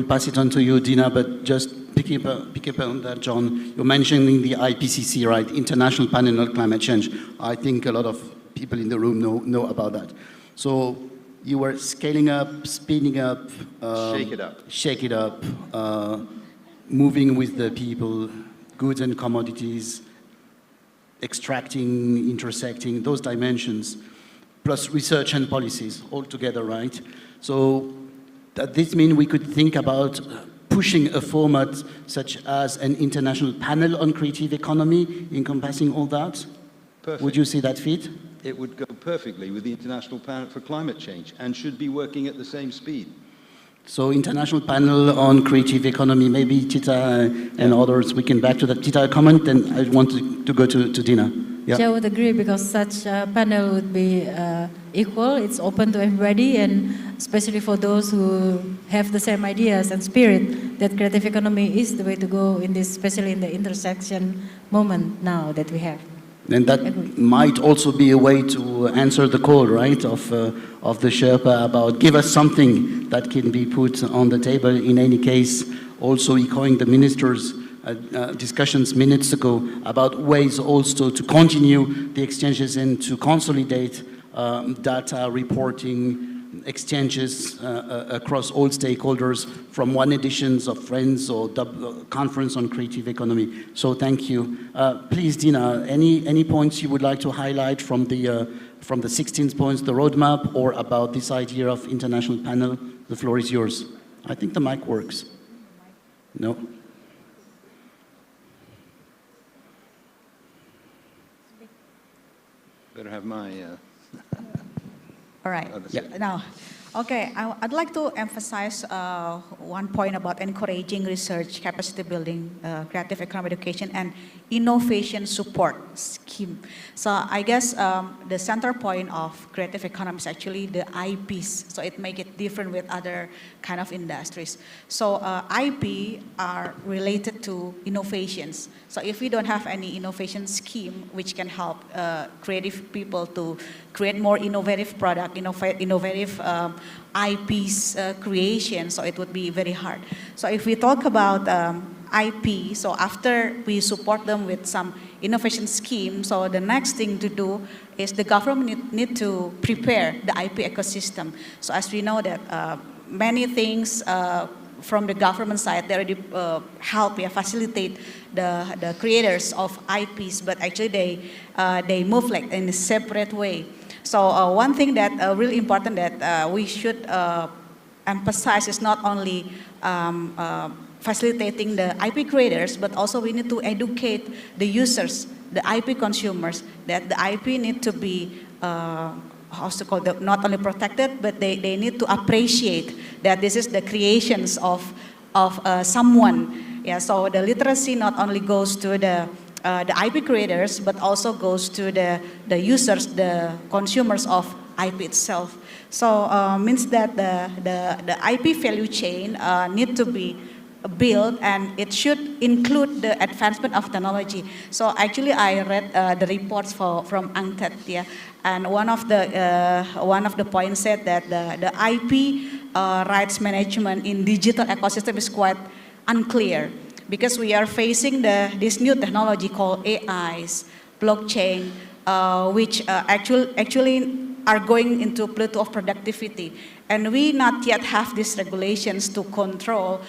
pass it on to you, Dina, but just pick up on that, John. You're mentioning the IPCC, right? International Panel on Climate Change. I think a lot of people in the room know about that. So you were scaling up, speeding up, shake it up, moving with the people, goods and commodities, extracting, intersecting, those dimensions, plus research and policies all together, right? So does this mean we could think about pushing a format such as an international panel on creative economy, encompassing all that?
Perfect.
Would you see that fit?
It would go perfectly with the International Panel for Climate Change and should be working at the same speed.
So international panel on creative economy, maybe Tita and others, we can back to that. Tita, comment, and I want to go to Dina.
Yeah, I would agree, because such a panel would be equal, it's open to everybody, and especially for those who have the same ideas and spirit that creative economy is the way to go in this, especially in the intersection moment now that we have.
And that might also be a way to answer the call, right, of the Sherpa about give us something that can be put on the table. In any case, also echoing the minister's discussions minutes ago about ways also to continue the exchanges and to consolidate data reporting exchanges across all stakeholders from one editions of Friends or Conference on Creative Economy. So thank you. Please, Dina, any points you would like to highlight from the 16 points, the roadmap, or about this idea of international panel? The floor is yours. I think the mic works. No?
Better have my...
All right.
Yeah.
Now, okay, I'd like to emphasize one point about encouraging research, capacity building, creative economy education, and innovation support scheme. So I guess the center point of creative economy is actually the IPs. So it makes it different with other kind of industries. So IP are related to innovations. So if we don't have any innovation scheme which can help creative people to create more innovative product, innovative IPs creation, so it would be very hard. So if we talk about IP, so after we support them with some innovation scheme, so the next thing to do is the government need to prepare the IP ecosystem. So as we know that many things from the government side, they already help, facilitate the creators of IPs, but actually they move like in a separate way. So one thing that really important that we should emphasize is not only facilitating the IP creators, but also we need to educate the users, the IP consumers, that the IP need to be not only protected, but they need to appreciate that this is the creations of someone. Yeah, so the literacy not only goes to the IP creators, but also goes to the users, the consumers of IP itself. So means that the IP value chain need to be built, and it should include the advancement of technology. So actually, I read the reports from UNCTAD, yeah, and one of the points said that the IP rights management in digital ecosystem is quite unclear, because we are facing this new technology called AIs, blockchain, which actually are going into plateau of productivity, and we not yet have these regulations to control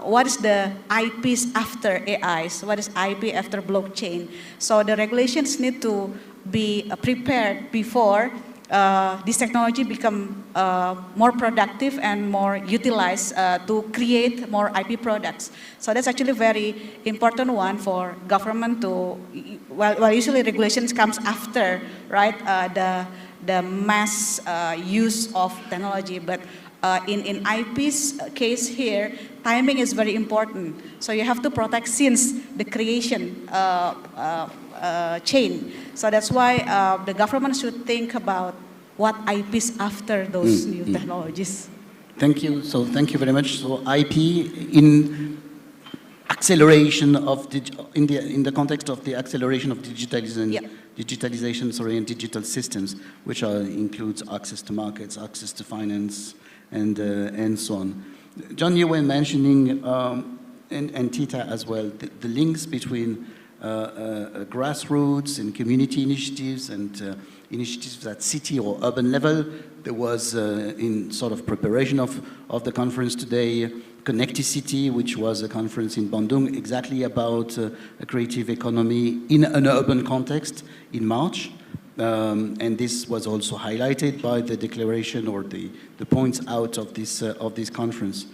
what is the IPs after AIs, what is IP after blockchain. So the regulations need to be prepared before this technology become more productive and more utilized to create more IP products. So that's actually a very important one for government to, well usually regulations comes after, right, the mass use of technology, but in IP's case here, timing is very important. So you have to protect since the creation chain. So that's why the government should think about what IPs after those new technologies.
Thank you. So thank you very much. So IP in acceleration of in the context of the acceleration of digitalization, and digital systems, which includes access to markets, access to finance, and so on. John, you were mentioning, and Tita as well, the links between grassroots and community initiatives and initiatives at city or urban level. There was, in sort of preparation of the conference today, Connecticity, which was a conference in Bandung exactly about a creative economy in an urban context in March. And this was also highlighted by the declaration or the points out of this conference.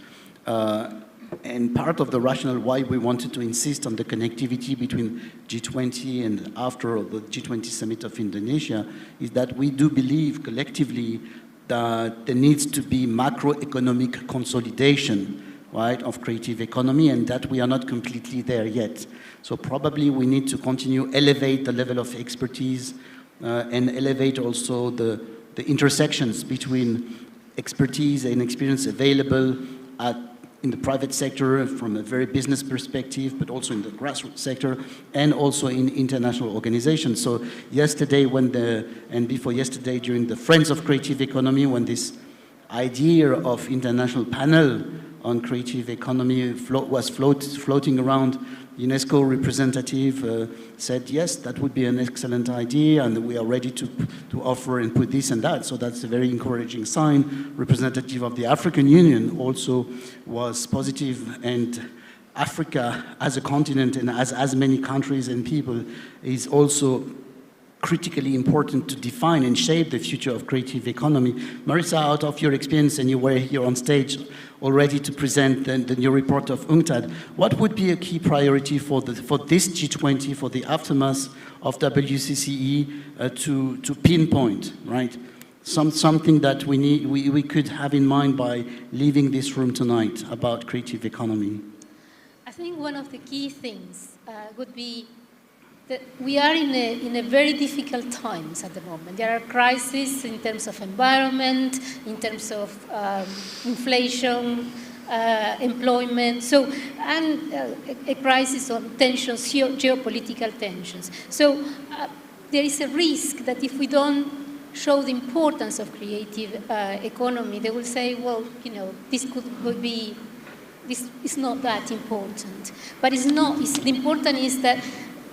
And part of the rationale why we wanted to insist on the connectivity between G20 and after the G20 summit of Indonesia is that we do believe collectively that there needs to be macroeconomic consolidation, right, of creative economy, and that we are not completely there yet. So probably we need to continue elevate the level of expertise and elevate also the intersections between expertise and experience available in the private sector from a very business perspective, but also in the grassroots sector and also in international organizations. So yesterday and before yesterday during the Friends of Creative Economy, when this idea of international panel on creative economy was floating around, UNESCO representative said, yes, that would be an excellent idea, and we are ready to offer and put this and that. So that's a very encouraging sign. Representative of the African Union also was positive, and Africa as a continent and as many countries and people is also critically important to define and shape the future of creative economy. Marissa, out of your experience, and you were here on stage already to present the new report of UNCTAD, what would be a key priority for this G20, for the aftermath of WCCE, to pinpoint, right? Something that we could have in mind by leaving this room tonight about creative economy.
I think one of the key things would be that we are in a very difficult times at the moment. There are crises in terms of environment, in terms of inflation, employment, and a crisis on tensions, geopolitical tensions. So there is a risk that if we don't show the importance of creative economy, they will say, well, this this is not that important. But it's not. The important is that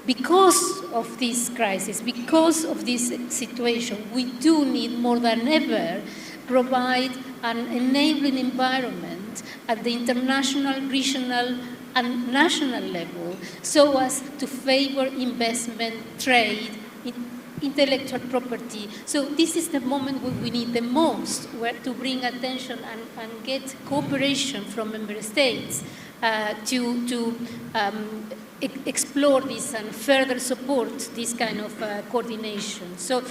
because of this crisis, because of this situation, we do need more than ever provide an enabling environment at the international, regional, and national level so as to favor investment, trade, intellectual property. So this is the moment where we need the most, where to bring attention and get cooperation from member states to explore this and further support this kind of coordination. So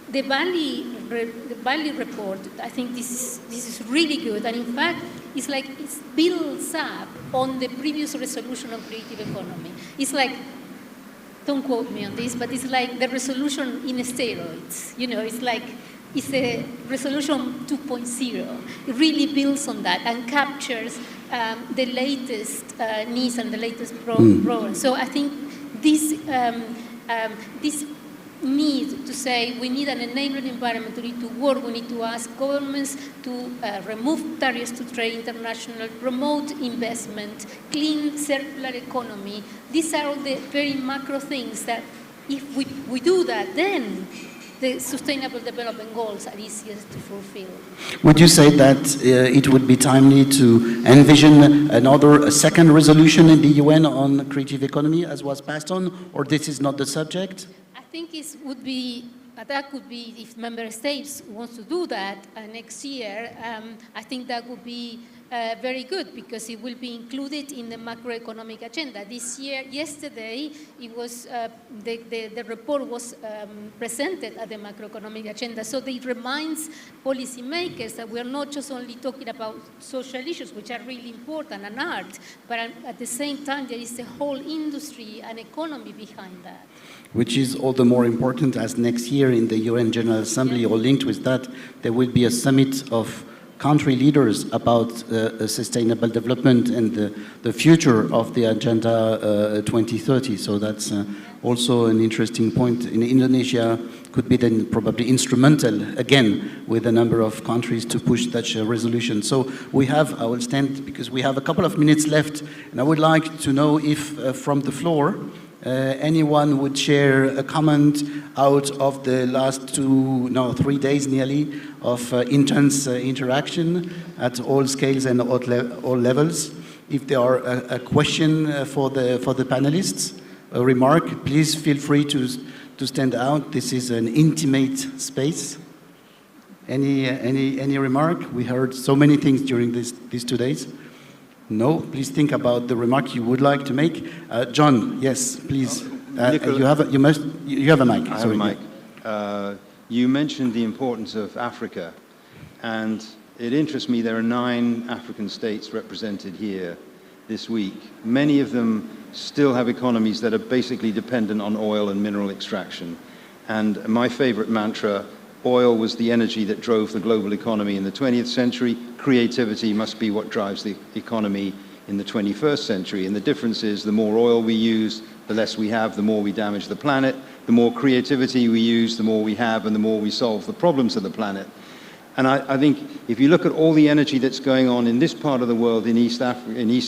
the Bali report, I think this is really good, and in fact, it's like it builds up on the previous resolution of creative economy. It's like, don't quote me on this, but it's like the resolution in steroids. It's a resolution 2.0. It really builds on that and captures the latest needs and the latest programs. So I think this need to say we need an enabling environment, we need to work, we need to ask governments to remove barriers to trade international, promote investment, clean circular economy. These are all the very macro things that if we do that, then the Sustainable Development Goals are easiest to fulfill.
Would you say that it would be timely to envision a second resolution in the UN on creative economy as was passed on, or this is not the subject?
I think that could be, if member states want to do that next year, I think that would be very good because it will be included in the macroeconomic agenda. Yesterday, it was the report was presented at the macroeconomic agenda, so it reminds policymakers that we are not just only talking about social issues, which are really important, and art, but at the same time, there is a whole industry and economy behind that.
Which is all the more important as next year in the UN General Assembly, or linked with that, there will be a summit of country leaders about sustainable development and the future of the Agenda 2030. So that's also an interesting point. In Indonesia could be then probably instrumental, again, with a number of countries to push such a resolution. So I will stand because we have a couple of minutes left, and I would like to know if from the floor, anyone would share a comment out of the last 3 days nearly of intense interaction at all scales and all levels. If there are a question for the panelists, a remark, please feel free to stand out. This is an intimate space. Any remark? We heard so many things during these 2 days. No, please think about the remark you would like to make. John, yes, please. You have a mic.
I have a mic. You mentioned the importance of Africa, and it interests me there are 9 African states represented here this week. Many of them still have economies that are basically dependent on oil and mineral extraction. And my favorite mantra oil was the energy that drove the global economy in the 20th century, creativity must be what drives the economy in the 21st century. And the difference is the more oil we use, the less we have, the more we damage the planet. The more creativity we use, the more we have, and the more we solve the problems of the planet. And I think if you look at all the energy that's going on in this part of the world, in East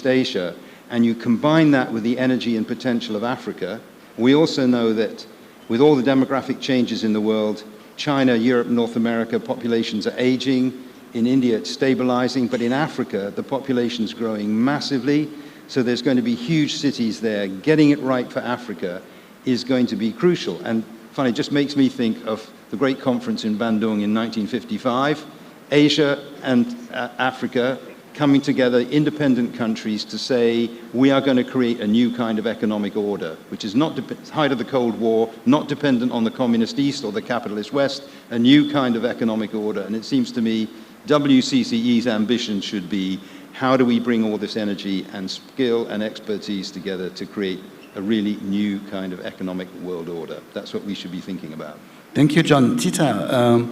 Asia, and you combine that with the energy and potential of Africa, we also know that with all the demographic changes in the world, China, Europe, North America, populations are aging. In India, it's stabilizing, but in Africa, the population's growing massively. So there's going to be huge cities there. Getting it right for Africa is going to be crucial. And funny, it just makes me think of the great conference in Bandung in 1955, Asia and Africa coming together, independent countries, to say we are going to create a new kind of economic order, which is not height of the Cold War, not dependent on the communist East or the capitalist West, a new kind of economic order. And it seems to me WCCE's ambition should be, how do we bring all this energy and skill and expertise together to create a really new kind of economic world order? That's what we should be thinking about.
Thank you, John. Tita,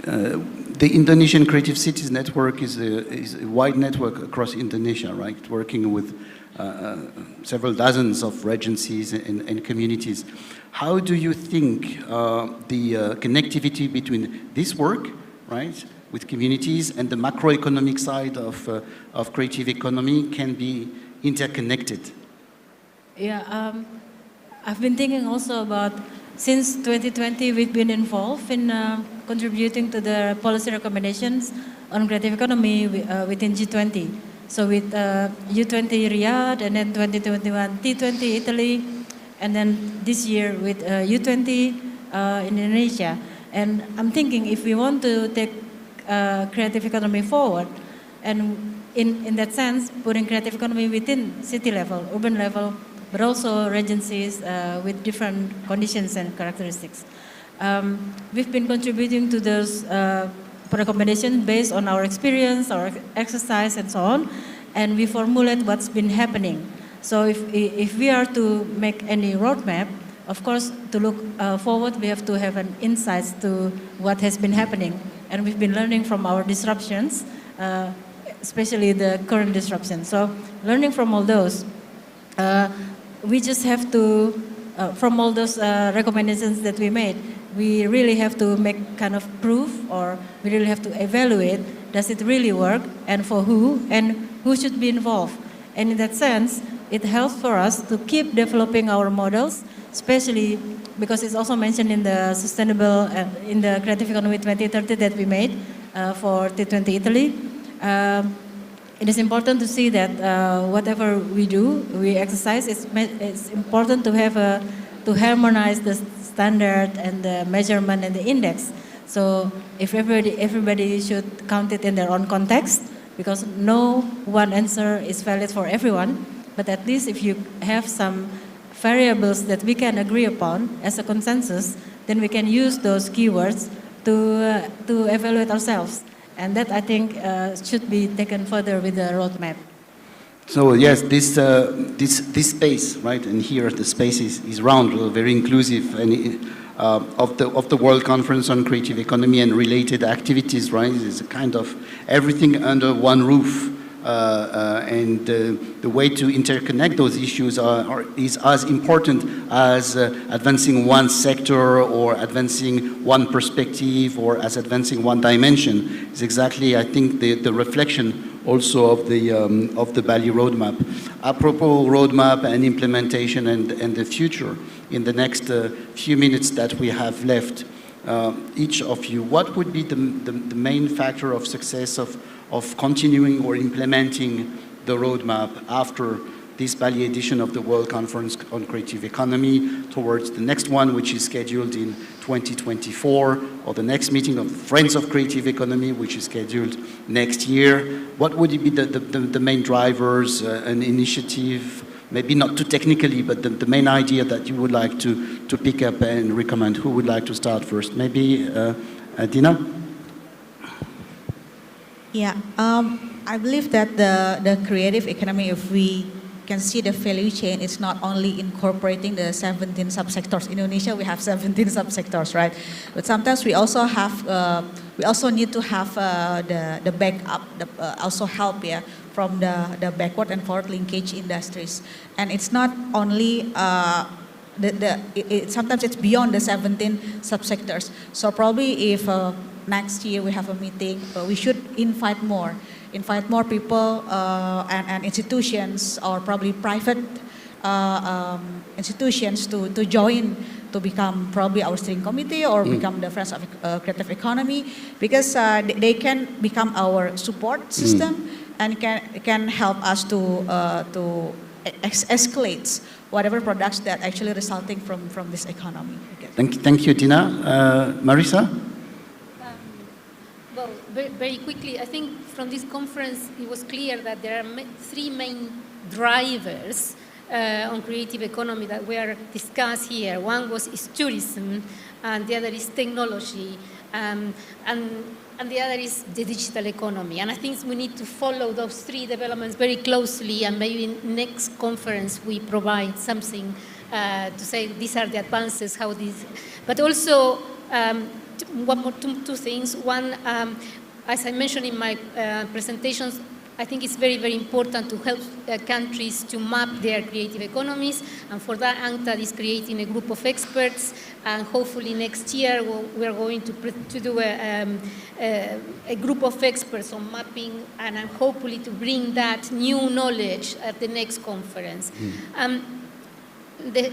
the Indonesian Creative Cities Network is a wide network across Indonesia, right? Working with several dozens of regencies and communities. How do you think the connectivity between this work, right, with communities and the macroeconomic side of creative economy can be interconnected?
Yeah, I've been thinking also about, since 2020, we've been involved in contributing to the policy recommendations on creative economy within G20. So with U20 Riyadh, and then 2021 T20 Italy, and then this year with U20 Indonesia. And I'm thinking, if we want to take creative economy forward, and in that sense, putting creative economy within city level, urban level, but also regencies with different conditions and characteristics. We've been contributing to those recommendations based on our experience, our exercise, and so on, and we formulate what's been happening. So if we are to make any roadmap, of course, to look forward, we have to have an insight to what has been happening. And we've been learning from our disruptions, especially the current disruption. So learning from all those, we just have to, from all those recommendations that we made, we really have to make kind of proof, or we really have to evaluate, does it really work, and for who, and who should be involved. And in that sense, it helps for us to keep developing our models, especially because it's also mentioned in the sustainable, in the Creative Economy 2030 that we made for T20 Italy. It is important to see that whatever we do, we exercise, it's important to have to harmonize the standard and the measurement and the index. So if everybody should count it in their own context, because no one answer is valid for everyone, but at least if you have some variables that we can agree upon as a consensus, then we can use those keywords to evaluate ourselves. And that, I think, should be taken further with the roadmap.
So yes, this space, right, and here the space is round, very inclusive, and of the World Conference on Creative Economy and related activities, right? It's a kind of everything under one roof, and the way to interconnect those issues is as important as advancing one sector or advancing one perspective or as advancing one dimension. It's exactly, I think, the reflection also of the Bali roadmap. Apropos roadmap and implementation and the future, in the next few minutes that we have left, each of you, what would be the main factor of success of continuing or implementing the roadmap after this Bali edition of the World Conference on Creative Economy towards the next one, which is scheduled in 2024, or the next meeting of Friends of Creative Economy, which is scheduled next year? What would be the main drivers, an initiative, maybe not too technically, but the main idea that you would like to pick up and recommend? Who would like to start first? Maybe Dina?
Yeah, I believe that the creative economy, if we can see the value chain. It's not only incorporating the 17 subsectors. In Indonesia, we have 17 subsectors, right? But sometimes we also have, we also need to have the backup, also help, yeah, from the backward and forward linkage industries. And it's not only, sometimes it's beyond the 17 subsectors. So probably if next year we have a meeting, we should invite more people and institutions, or probably private institutions to join, to become probably our steering committee or become the Friends of Creative Economy, because they can become our support system and can help us to escalate whatever products that actually resulting from this economy.
Thank you, Tina. Marisa?
Well, very quickly, I think from this conference it was clear that there are three main drivers on creative economy that were discussed here. One is tourism, and the other is technology, and the other is the digital economy. And I think we need to follow those three developments very closely, and maybe next conference we provide something to say these are the advances, how these, but also two things. One, as I mentioned in my presentations, I think it's very, very important to help countries to map their creative economies, and for that UNCTAD is creating a group of experts, and hopefully next year we're going to do a group of experts on mapping, and hopefully to bring that new knowledge at the next conference.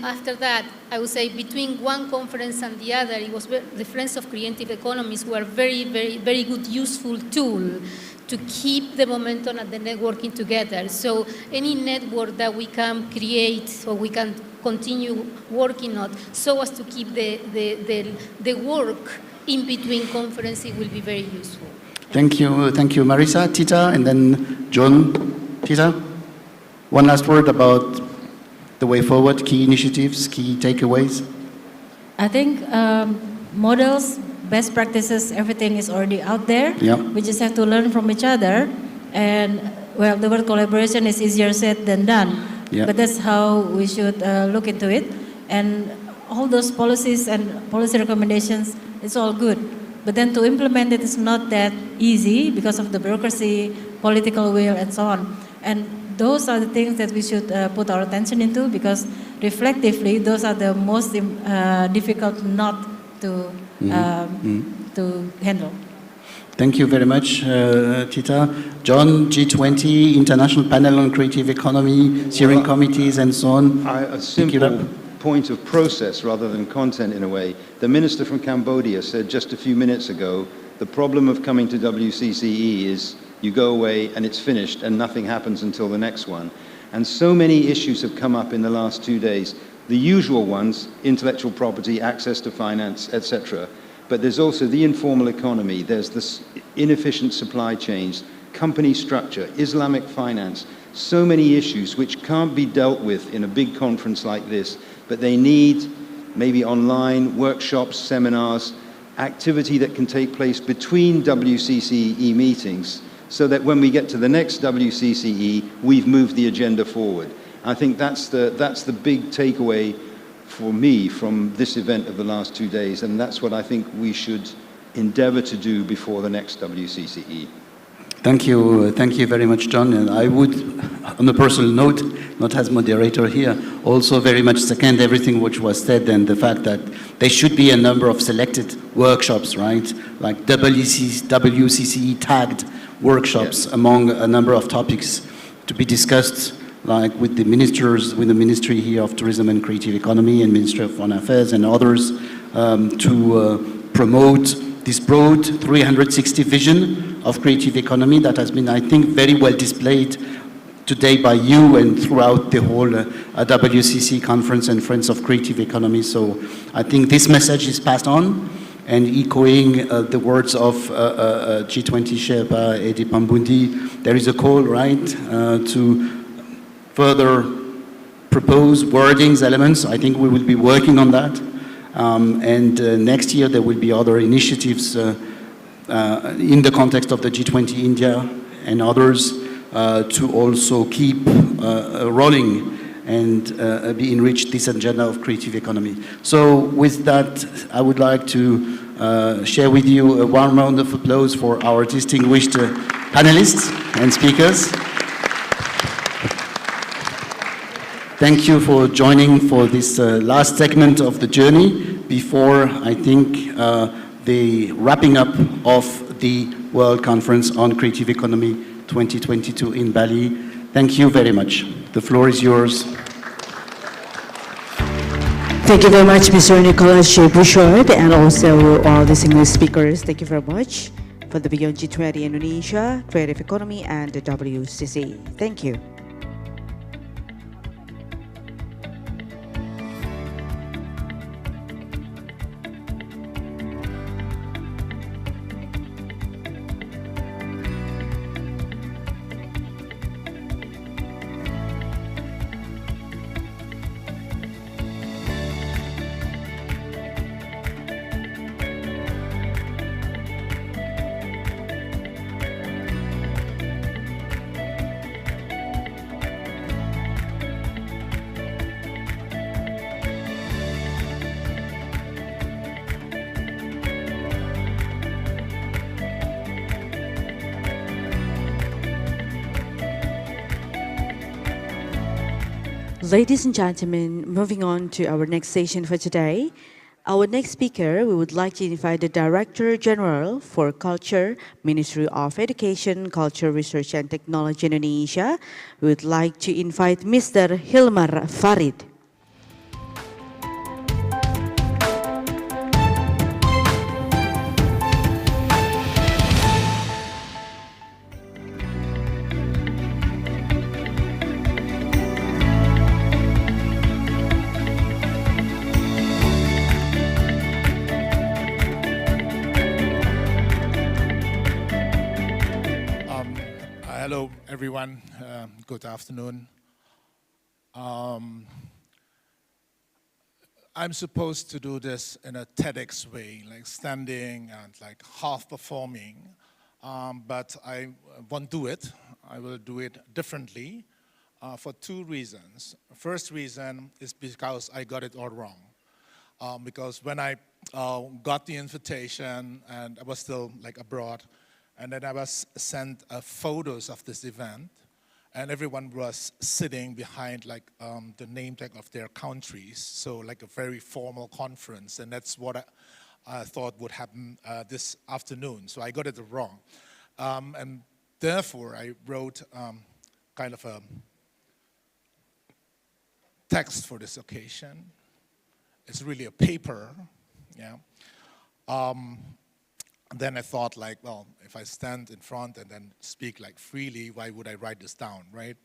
After that, I would say between one conference and the other, it was the Friends of Creative Economies were very, very, very good, useful tool to keep the momentum and the networking together. So any network that we can create, or we can continue working on, so as to keep the work in between conferences will be very useful.
Thank you, Marisa. Tita, and then John. Tita, one last word about the way forward, key initiatives, key takeaways.
I think models, best practices, everything is already out there.
Yeah.
We just have to learn from each other. And well, the word collaboration is easier said than done.
Yeah.
But that's how we should look into it. And all those policies and policy recommendations, it's all good. But then to implement it is not that easy because of the bureaucracy, political will, and so on. And those are the things that we should put our attention into, because reflectively, those are the most difficult not to handle.
Thank you very much, Tita. John, G20, International Panel on Creative Economy, steering committees, and so on.
A simple point of process rather than content in a way. The minister from Cambodia said just a few minutes ago, the problem of coming to WCCE is you go away and it's finished and nothing happens until the next one. And so many issues have come up in the last 2 days. The usual ones, intellectual property, access to finance, etc. But there's also the informal economy, there's this inefficient supply chains, company structure, Islamic finance, so many issues which can't be dealt with in a big conference like this, but they need maybe online workshops, seminars, activity that can take place between WCCE meetings, so that when we get to the next WCCE, we've moved the agenda forward. I think that's the big takeaway for me from this event of the last 2 days, and that's what I think we should endeavor to do before the next WCCE.
Thank you very much, John. And I would, on a personal note, not as moderator here, also very much second everything which was said, and the fact that there should be a number of selected workshops, right? Like WCCE tagged workshops among a number of topics to be discussed, like with the ministers, with the Ministry here of Tourism and Creative Economy and Ministry of Foreign Affairs and others, to promote this broad 360 vision of creative economy that has been, I think, very well displayed today by you and throughout the whole WCC conference and Friends of Creative Economy. So I think this message is passed on, and echoing the words of G20 Sherpa Edi Pambundi, there is a call, right, to further propose wordings, elements. I think we will be working on that. And next year there will be other initiatives in the context of the G20 India and others to also keep rolling and be enriched this agenda of creative economy. So with that, I would like to share with you a warm round of applause for our distinguished panelists and speakers. Thank you for joining for this last segment of the journey before, I think, the wrapping up of the World Conference on Creative Economy 2022 in Bali. Thank you very much. The floor is yours.
Thank you very much, Mr. Nicolas J. Bouchard, and also all distinguished speakers. Thank you very much for the Beyond G20 Indonesia, Creative Economy, and the WCCE. Thank you. Ladies and gentlemen, moving on to our next session for today. Our next speaker, we would like to invite the Director General for Culture, Ministry of Education, Culture, Research and Technology Indonesia. We would like to invite Mr. Hilmar Farid.
Hello, everyone. Good afternoon. I'm supposed to do this in a TEDx way, like standing and like half performing, but I won't do it. I will do it differently for two reasons. First reason is because I got it all wrong. Because when I got the invitation and I was still like abroad, and then I was sent photos of this event, and everyone was sitting behind like the name tag of their countries, so like a very formal conference, and that's what I thought would happen this afternoon. So I got it wrong, and therefore I wrote kind of a text for this occasion. It's really a paper, yeah. Then I thought like, well, if I stand in front and then speak like freely, why would I write this down, right?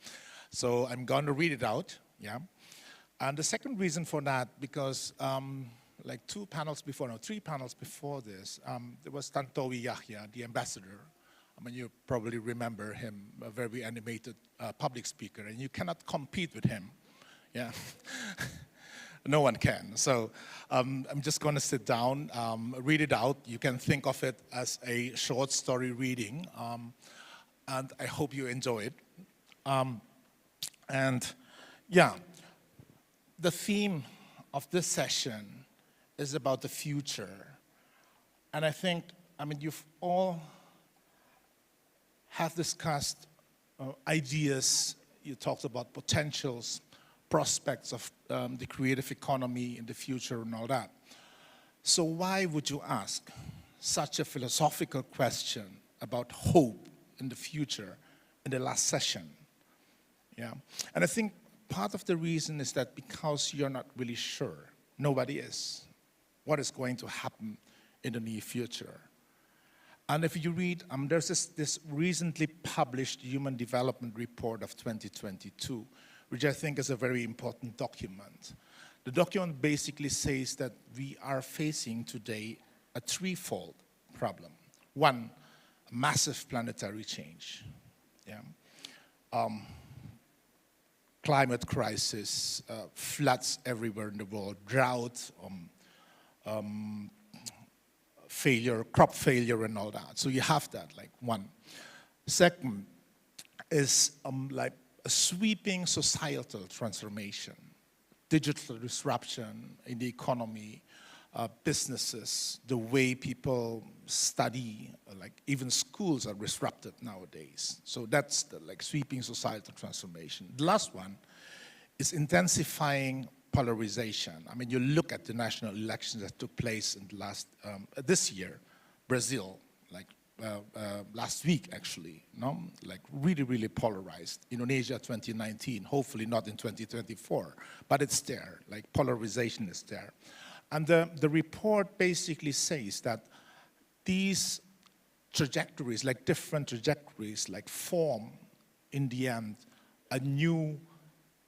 So I'm going to read it out, yeah. And the second reason for that, because like three panels before this, there was Tantowi Yahya, the ambassador. I mean, you probably remember him, a very animated public speaker, and you cannot compete with him, yeah. No one can. So I'm just going to sit down, read it out. You can think of it as a short story reading, and I hope you enjoy it. And yeah, the theme of this session is about the future. And I think, I mean, you've all have discussed ideas. You talked about potentials, prospects of the creative economy in the future and all that. So why would you ask such a philosophical question about hope in the future in the last session? Yeah, and I think part of the reason is that because you're not really sure, nobody is, what is going to happen in the near future. And if you read, there's this recently published Human Development Report of 2022, which I think is a very important document. The document basically says that we are facing today a threefold problem. One, massive planetary change. Yeah. Climate crisis, floods everywhere in the world, drought, failure, crop failure and all that. So you have that, like one. Second is like a sweeping societal transformation, digital disruption in the economy, businesses, the way people study, like even schools are disrupted nowadays. So that's the sweeping societal transformation. The last one is intensifying polarization. I mean, you look at the national elections that took place in the this year, Brazil, last week actually, really, really polarized. Indonesia 2019, hopefully not in 2024, but it's there, polarization is there. And the report basically says that these trajectories, different trajectories, form, in the end, a new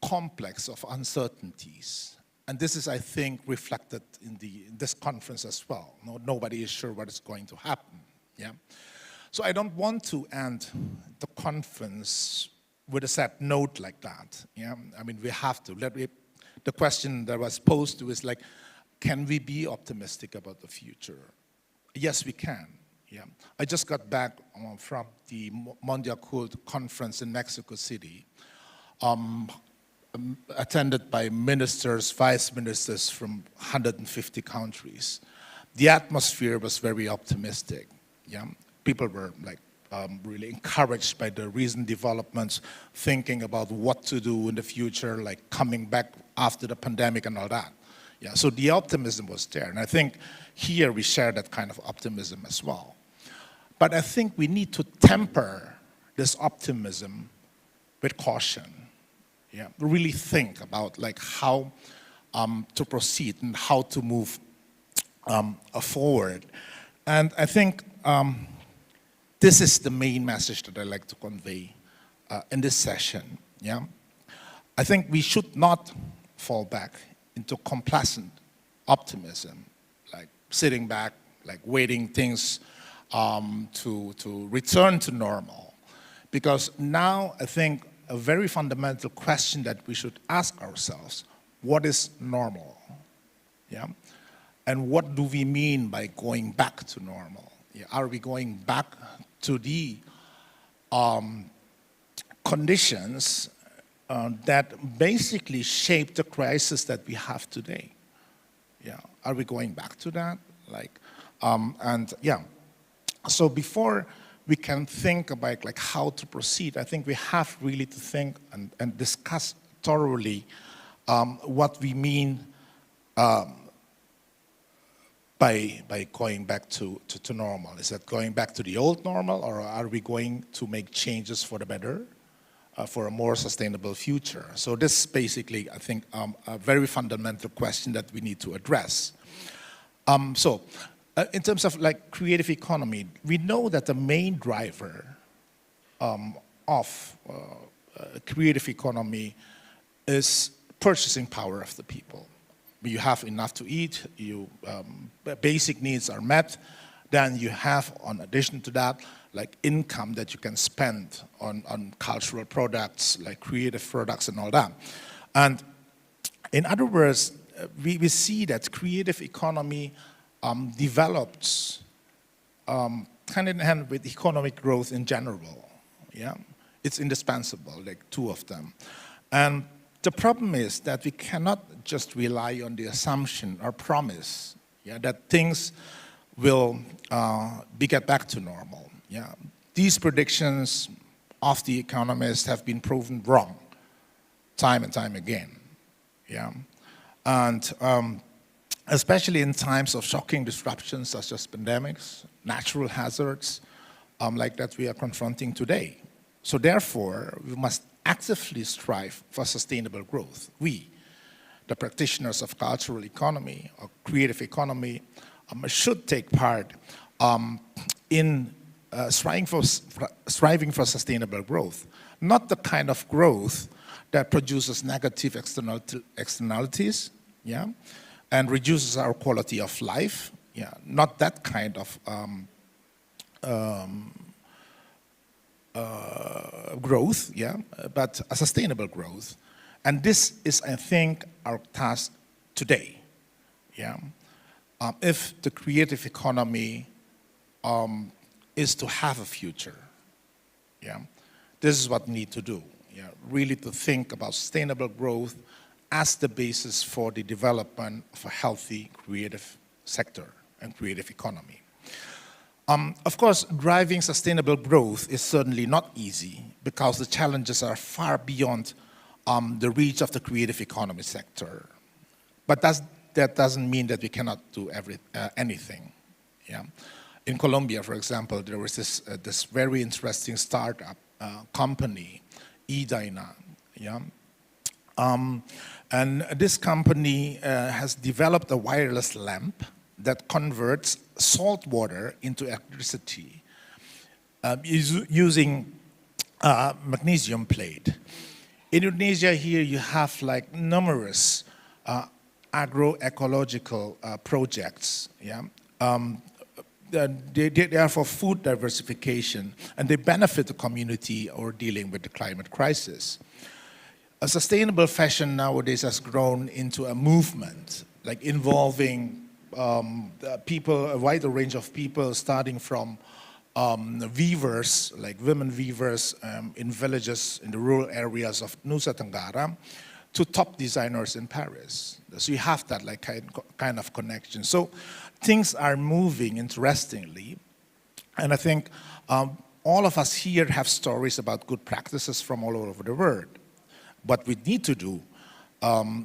complex of uncertainties. And this is, I think, reflected in this conference as well. Nobody is sure what is going to happen. Yeah. So I don't want to end the conference with a sad note like that. Yeah. I mean, we have to. The question that was posed to is can we be optimistic about the future? Yes, we can. Yeah. I just got back from the Mondial Cult conference in Mexico City, attended by ministers, vice ministers from 150 countries. The atmosphere was very optimistic. Yeah, people were really encouraged by the recent developments, thinking about what to do in the future, coming back after the pandemic and all that. Yeah, so the optimism was there, and I think here we share that kind of optimism as well. But I think we need to temper this optimism with caution. Yeah, really think about how to proceed and how to move forward. And I think this is the main message that I like to convey in this session. Yeah, I think we should not fall back into complacent optimism, sitting back, waiting things to return to normal. Because now I think a very fundamental question that we should ask ourselves: what is normal? Yeah, and what do we mean by going back to normal? Yeah, are we going back to the conditions that basically shape the crisis that we have today? Yeah, are we going back to that? So before we can think about how to proceed, I think we have really to think and discuss thoroughly what we mean by going back to normal. Is that going back to the old normal, or are we going to make changes for the better, for a more sustainable future? So this is basically, I think, a very fundamental question that we need to address. In terms of creative economy, we know that the main driver of creative economy is purchasing power of the people. You have enough to eat, basic needs are met, then you have, in addition to that, income that you can spend on cultural products, creative products and all that. And in other words, we see that creative economy develops hand in hand with economic growth in general. Yeah, it's indispensable, two of them. And the problem is that we cannot just rely on the assumption or promise, that things will get back to normal. Yeah, these predictions of the economists have been proven wrong, time and time again. Yeah, and especially in times of shocking disruptions such as pandemics, natural hazards, that we are confronting today. So therefore, we must actively strive for sustainable growth. We, the practitioners of cultural economy or creative economy, should take part in striving for sustainable growth. Not the kind of growth that produces negative externalities, yeah, and reduces our quality of life. Yeah, not that kind of growth, yeah, but a sustainable growth. And this is, I think, our task today. Yeah, if the creative economy is to have a future, yeah, this is what we need to do. really to think about sustainable growth as the basis for the development of a healthy creative sector and creative economy. Of course, driving sustainable growth is certainly not easy because the challenges are far beyond the reach of the creative economy sector. But that doesn't mean that we cannot do anything. Yeah? In Colombia, for example, there was this very interesting startup company, eDyna. Yeah? And this company has developed a wireless lamp that converts salt water into electricity using magnesium plate. In Indonesia here you have like numerous agroecological projects. Yeah? They are for food diversification and they benefit the community or dealing with the climate crisis. A sustainable fashion nowadays has grown into a movement, like involving people, a wider range of people, starting from weavers, like women weavers in villages in the rural areas of Nusa Tenggara, to top designers in Paris. So you have that like kind of connection. So things are moving interestingly, and I think all of us here have stories about good practices from all over the world. What we need to do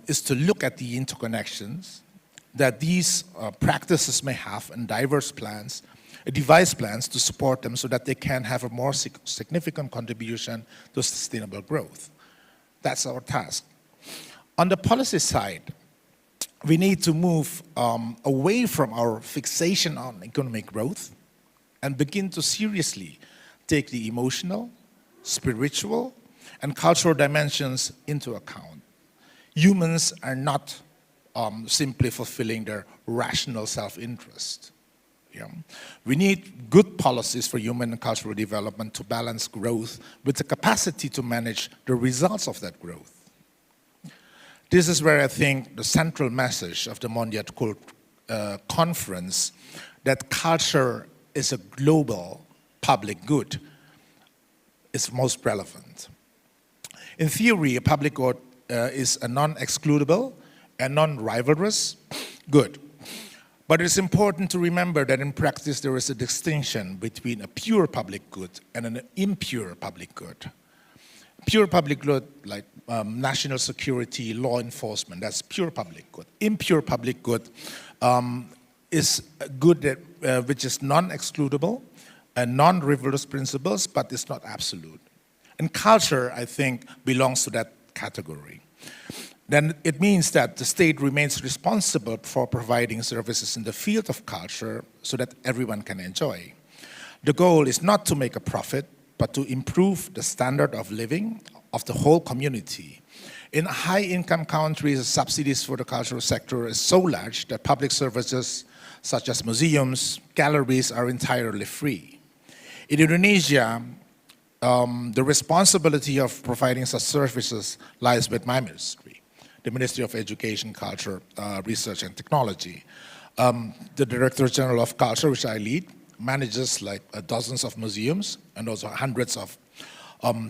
is to look at the interconnections that these practices may have and devise plans to support them so that they can have a more significant contribution to sustainable growth. That's our task. On the policy side, we need to move away from our fixation on economic growth and begin to seriously take the emotional, spiritual, and cultural dimensions into account. Humans are not simply fulfilling their rational self-interest. Yeah. We need good policies for human and cultural development to balance growth with the capacity to manage the results of that growth. This is where I think the central message of the Mondial Conference, that culture is a global public good, is most relevant. In theory, a public good is a non-excludable and non-rivalrous good. But it's important to remember that in practice there is a distinction between a pure public good and an impure public good. Pure public good, like national security, law enforcement, that's pure public good. Impure public good is a good that, which is non-excludable and non-rivalrous principles, but it's not absolute. And culture, I think, belongs to that category. Then it means that the state remains responsible for providing services in the field of culture so that everyone can enjoy. The goal is not to make a profit, but to improve the standard of living of the whole community. In high-income countries, the subsidies for the cultural sector is so large that public services such as museums, galleries are entirely free. In Indonesia, the responsibility of providing such services lies with my ministry, the Ministry of Education, Culture, Research and Technology. The Director General of Culture, which I lead, manages like dozens of museums and also hundreds of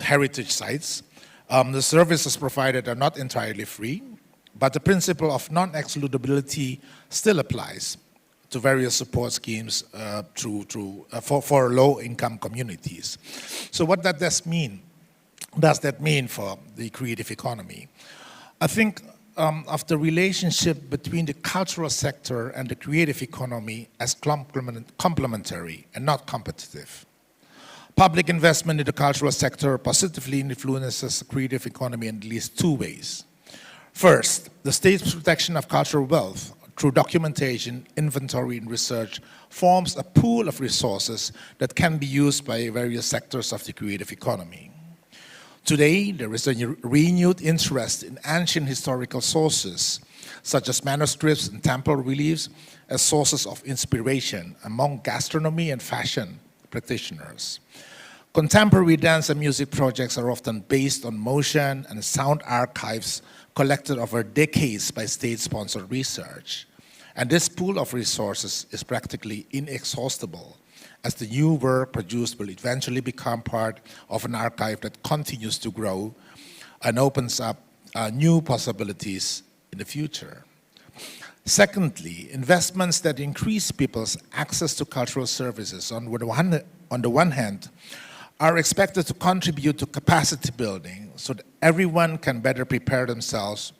heritage sites. The services provided are not entirely free, but the principle of non-excludability still applies to various support schemes for low-income communities. So what does that mean for the creative economy? I think of the relationship between the cultural sector and the creative economy as complementary and not competitive. Public investment in the cultural sector positively influences the creative economy in at least two ways. First, the state's protection of cultural wealth through documentation, inventory, and research forms a pool of resources that can be used by various sectors of the creative economy. Today, there is a renewed interest in ancient historical sources, such as manuscripts and temple reliefs, as sources of inspiration among gastronomy and fashion practitioners. Contemporary dance and music projects are often based on motion and sound archives collected over decades by state-sponsored research. And this pool of resources is practically inexhaustible, as the new work produced will eventually become part of an archive that continues to grow and opens up new possibilities in the future. Secondly, investments that increase people's access to cultural services on the one hand are expected to contribute to capacity building so that everyone can better prepare themselves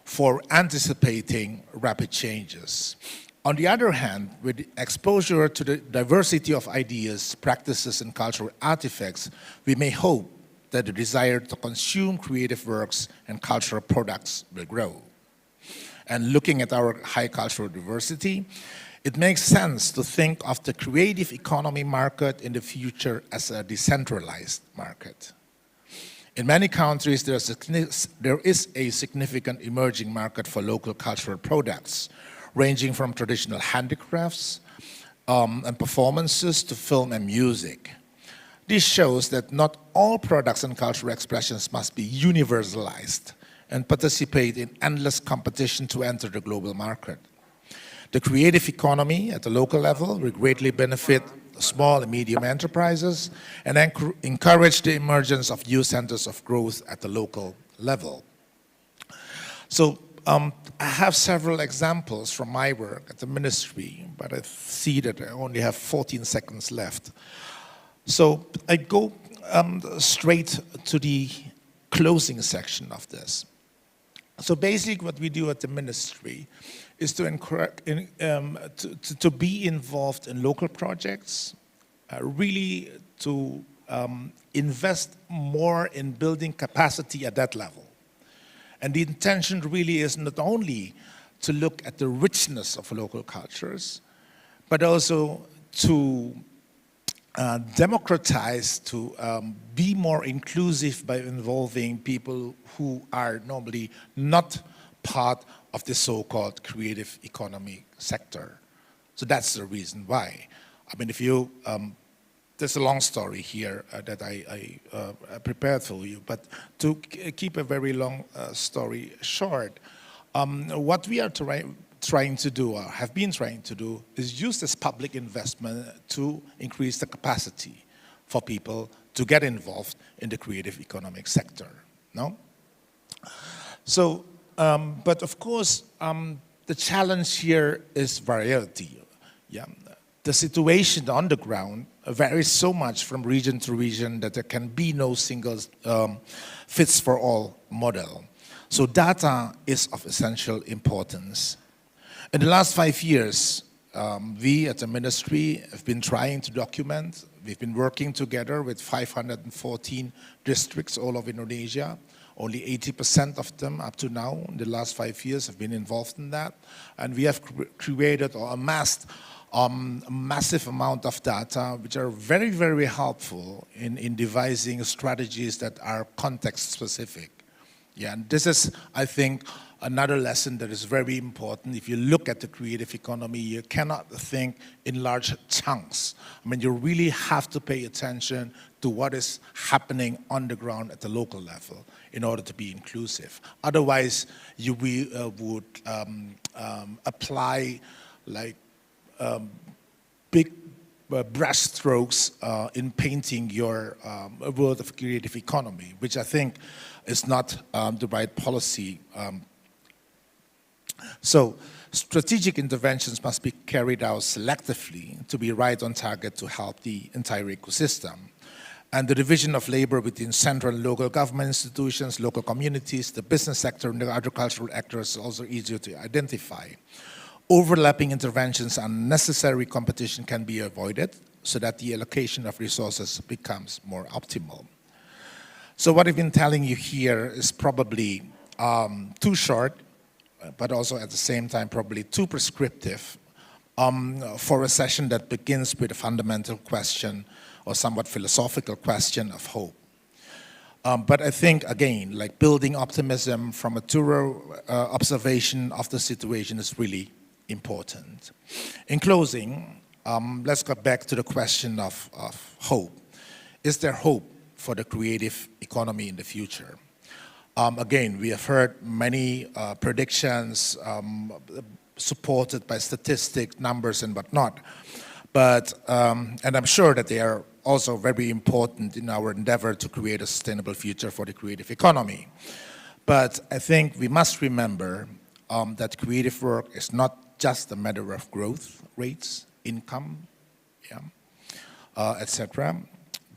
for anticipating rapid changes. On the other hand, with exposure to the diversity of ideas, practices, and cultural artifacts, we may hope that the desire to consume creative works and cultural products will grow. And looking at our high cultural diversity, it makes sense to think of the creative economy market in the future as a decentralized market. In many countries, there is a significant emerging market for local cultural products, ranging from traditional handicrafts and performances to film and music. This shows that not all products and cultural expressions must be universalized and participate in endless competition to enter the global market. The creative economy at the local level will greatly benefit small and medium enterprises and encourage the emergence of new centers of growth at the local level. So I have several examples from my work at the ministry, but I see that I only have 14 seconds left. So I go straight to the closing section of this. So basically what we do at the ministry is to be involved in local projects, really to invest more in building capacity at that level. And the intention really is not only to look at the richness of local cultures, but also to democratize, to be more inclusive by involving people who are normally not part of the so-called creative economy sector. So that's the reason why. I mean, if you, there's a long story here that I prepared for you, but to keep a very long story short, what we are trying to do, or have been trying to do, is use this public investment to increase the capacity for people to get involved in the creative economic sector, no? So, but of course, the challenge here is variety. Yeah. The situation on the ground varies so much from region to region that there can be no single fits-for-all model. So data is of essential importance. In the last 5 years, we at the ministry have been trying to document. We've been working together with 514 districts all over Indonesia. Only 80% of them up to now in the last 5 years have been involved in that. And we have created or amassed a massive amount of data which are very, very helpful in devising strategies that are context specific. Yeah, and this is, I think, another lesson that is very important. If you look at the creative economy, you cannot think in large chunks. I mean, you really have to pay attention to what is happening on the ground at the local level in order to be inclusive. Otherwise, you would apply like big brush strokes in painting your world of creative economy, which I think is not the right policy. So strategic interventions must be carried out selectively to be right on target to help the entire ecosystem. And the division of labor between central and local government institutions, local communities, the business sector, and the agricultural actors is also easier to identify. Overlapping interventions and unnecessary competition can be avoided so that the allocation of resources becomes more optimal. So what I've been telling you here is probably too short, but also at the same time probably too prescriptive for a session that begins with a fundamental question or somewhat philosophical question of hope. But I think, again, like building optimism from a thorough observation of the situation is really important. In closing, let's go back to the question of hope. Is there hope for the creative economy in the future? Again, we have heard many predictions supported by statistics, numbers, and whatnot. But, and I'm sure that they are also very important in our endeavor to create a sustainable future for the creative economy. But I think we must remember that creative work is not just a matter of growth rates, income, etc.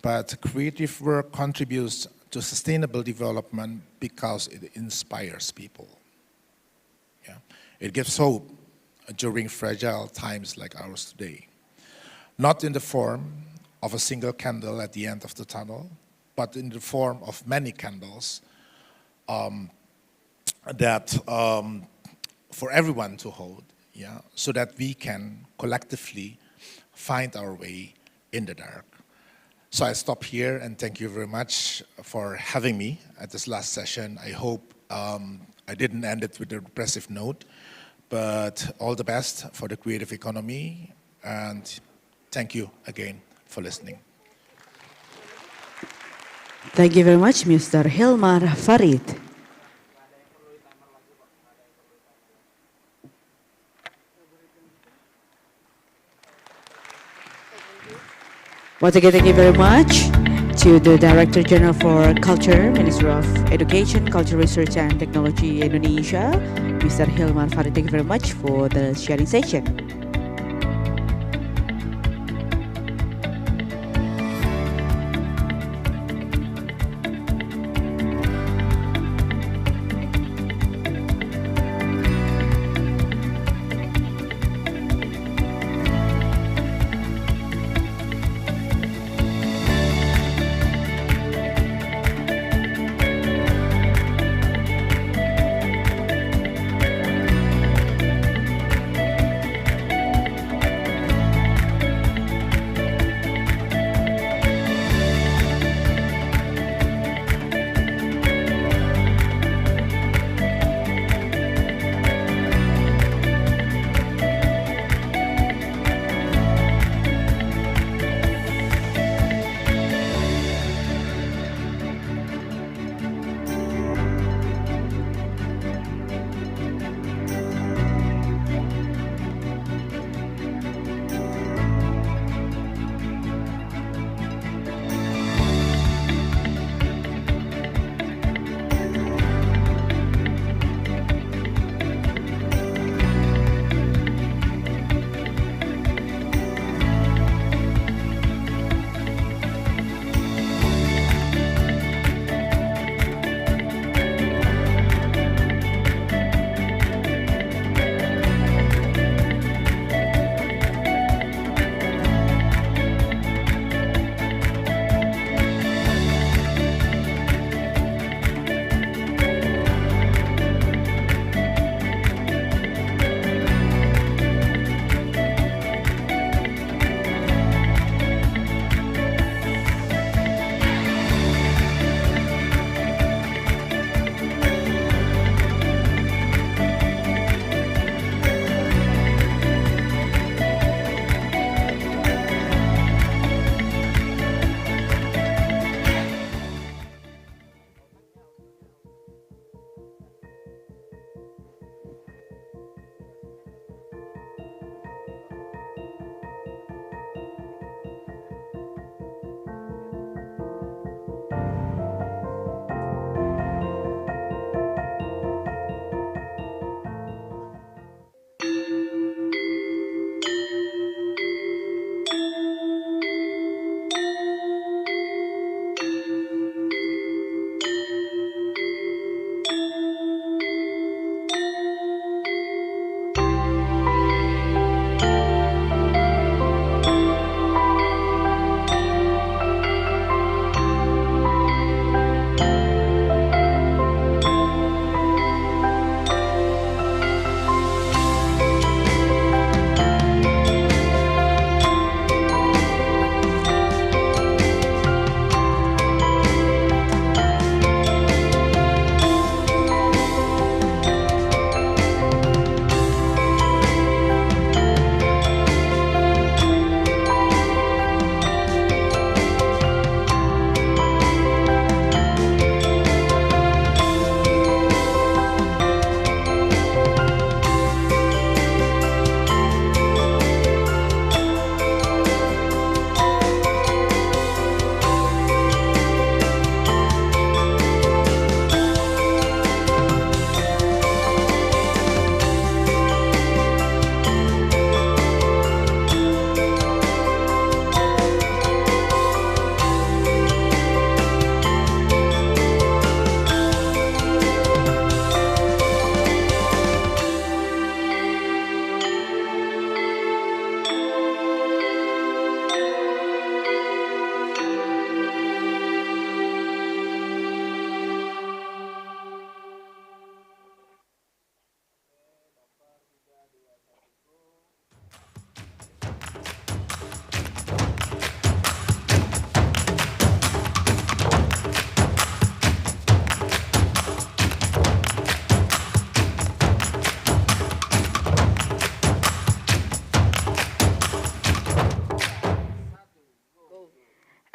But creative work contributes to sustainable development because it inspires people. It gives hope during fragile times like ours today. Not in the form of a single candle at the end of the tunnel, but in the form of many candles that for everyone to hold, so that we can collectively find our way in the dark. So I stop here and thank you very much for having me at this last session. I hope I didn't end it with a depressive note, but all the best for the creative economy, and thank you again for listening.
Thank you very much, Mr. Hilmar Farid. Once again, thank you very much to the Director General for Culture, Ministry of Education, Culture Research and Technology Indonesia, Mr. Hilmar Farid. Thank you very much for the sharing session.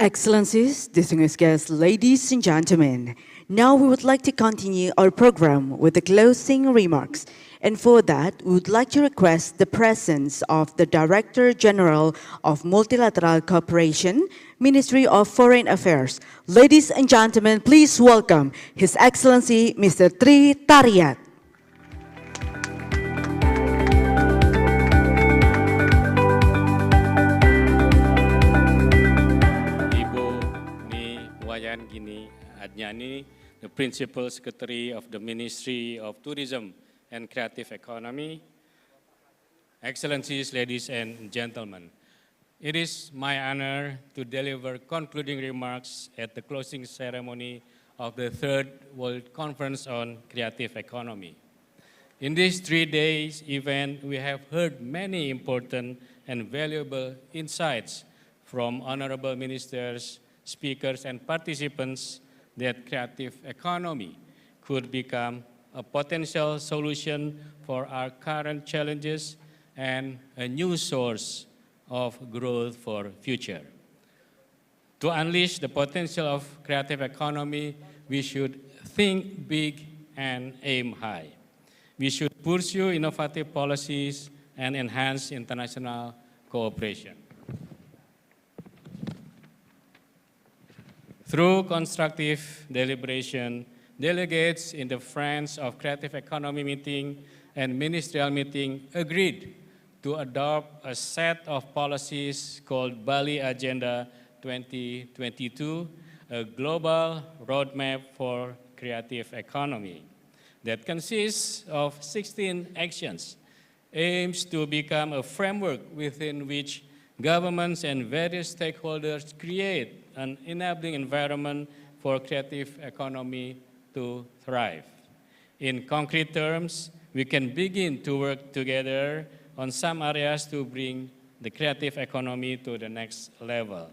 Excellencies, distinguished guests, ladies and gentlemen, now we would like to continue our program with the closing remarks. And for that, we would like to request the presence of the Director General of Multilateral Cooperation, Ministry of Foreign Affairs. Ladies and gentlemen, please welcome His Excellency Mr. Tri Tariat.
Gini Adnyani, the Principal Secretary of the Ministry of Tourism and Creative Economy, Excellencies, ladies and gentlemen, it is my honor to deliver concluding remarks at the closing ceremony of the Third World Conference on Creative Economy. In this 3 days event, we have heard many important and valuable insights from honorable ministers, speakers, and participants that creative economy could become a potential solution for our current challenges and a new source of growth for future. To unleash the potential of creative economy, we should think big and aim high. We should pursue innovative policies and enhance international cooperation. Through constructive deliberation, delegates in the Friends of Creative Economy meeting and ministerial meeting agreed to adopt a set of policies called Bali Agenda 2022, a global roadmap for creative economy that consists of 16 actions, aims to become a framework within which governments and various stakeholders create an enabling environment for creative economy to thrive. In concrete terms, we can begin to work together on some areas to bring the creative economy to the next level.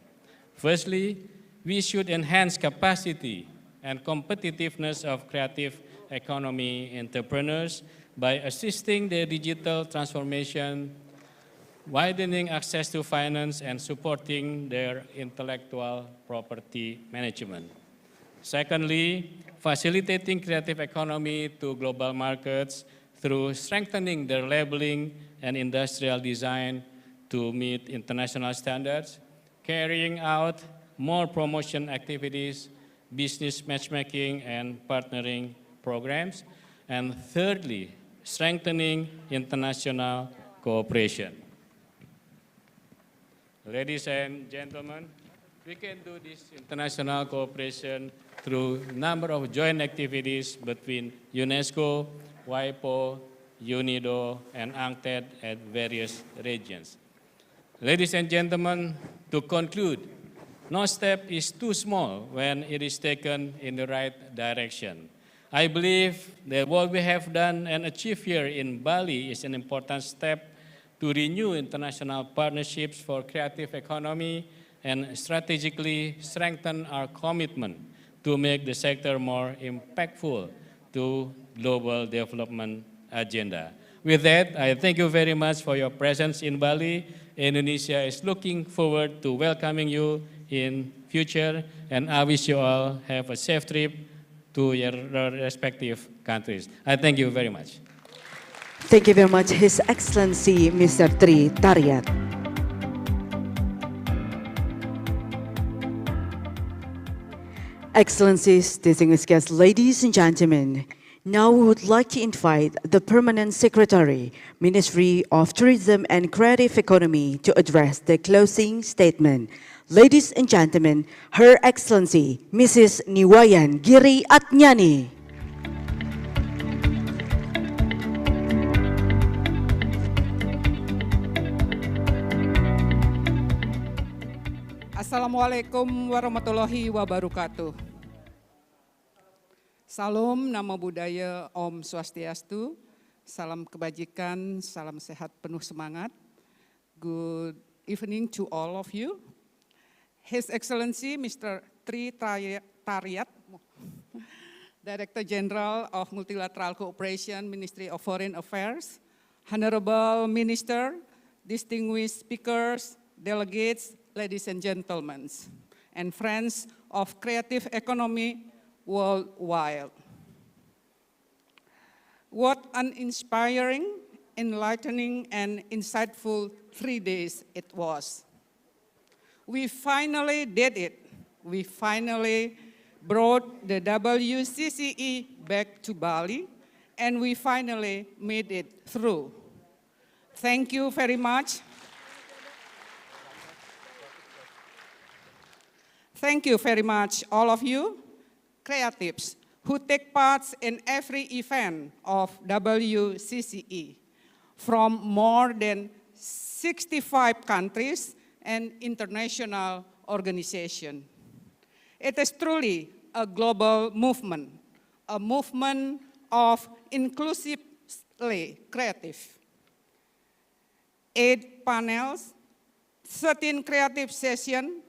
Firstly, we should enhance capacity and competitiveness of creative economy entrepreneurs by assisting their digital transformation, widening access to finance, and supporting their intellectual property management. Secondly, facilitating creative economy to global markets through strengthening their labeling and industrial design to meet international standards, carrying out more promotion activities, business matchmaking, and partnering programs. And thirdly, strengthening international cooperation. Ladies and gentlemen, we can do this international cooperation through a number of joint activities between UNESCO, WIPO, UNIDO, and UNCTAD at various regions. Ladies and gentlemen, to conclude, no step is too small when it is taken in the right direction. I believe that what we have done and achieved here in Bali is an important step to renew international partnerships for creative economy and strategically strengthen our commitment to make the sector more impactful to global development agenda. With that, I thank you very much for your presence in Bali. Indonesia is looking forward to welcoming you in future, and I wish you all have a safe trip to your respective countries. I thank you very much.
Thank you very much, His Excellency Mr. Tri Tariat. Excellencies, distinguished guests, ladies and gentlemen, now we would like to invite the Permanent Secretary, Ministry of Tourism and Creative Economy to address the closing statement. Ladies and gentlemen, Her Excellency Mrs. Niwayan Giri Adnyani.
Assalamualaikum warahmatullahi wabarakatuh. Salam, nama budaya, Om Swastiastu, salam kebajikan, salam sehat penuh semangat. Good evening to all of you. His Excellency Mr. Tri Tariat, Director General of Multilateral Cooperation, Ministry of Foreign Affairs, Honorable Minister, distinguished speakers, delegates, ladies and gentlemen, and friends of creative economy worldwide. What an inspiring, enlightening, and insightful 3 days it was. We finally did it. We finally brought the WCCE back to Bali, and we finally made it through. Thank you very much. Thank you very much, all of you, creatives, who take part in every event of WCCE from more than 65 countries and international organizations. It is truly a global movement, a movement of inclusively creative. 8 panels, 13 creative sessions,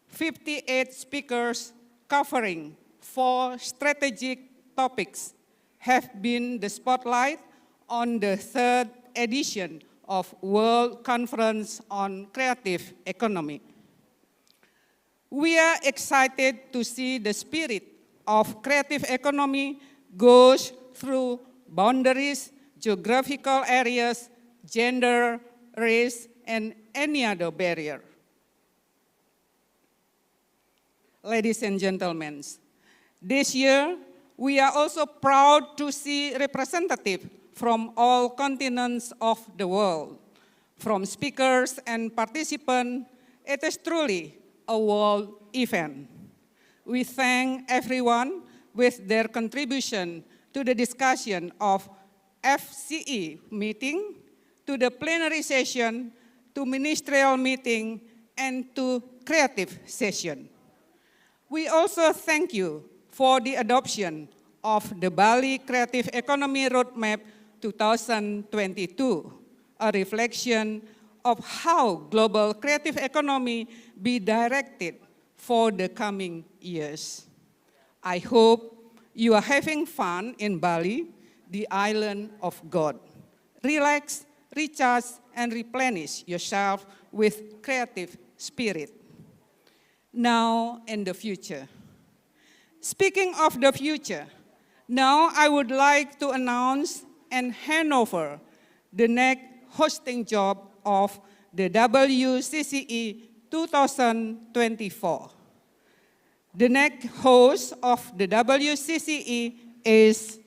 58 speakers covering 4 strategic topics have been the spotlight on the 3rd edition of World Conference on Creative Economy. We are excited to see the spirit of creative economy goes through boundaries, geographical areas, gender, race, and any other barrier. Ladies and gentlemen, this year we are also proud to see representatives from all continents of the world. From speakers and participants, it is truly a world event. We thank everyone with their contribution to the discussion of FCE meeting, to the plenary session, to ministerial meeting, and to creative session. We also thank you for the adoption of the Bali Creative Economy Roadmap 2022, a reflection of how global creative economy be directed for the coming years. I hope you are having fun in Bali, the island of God. Relax, recharge, and replenish yourself with creative spirit. Now and the future. Speaking of the future, now I would like to announce and hand over the next hosting job of the WCCE 2024. The next host of the WCCE is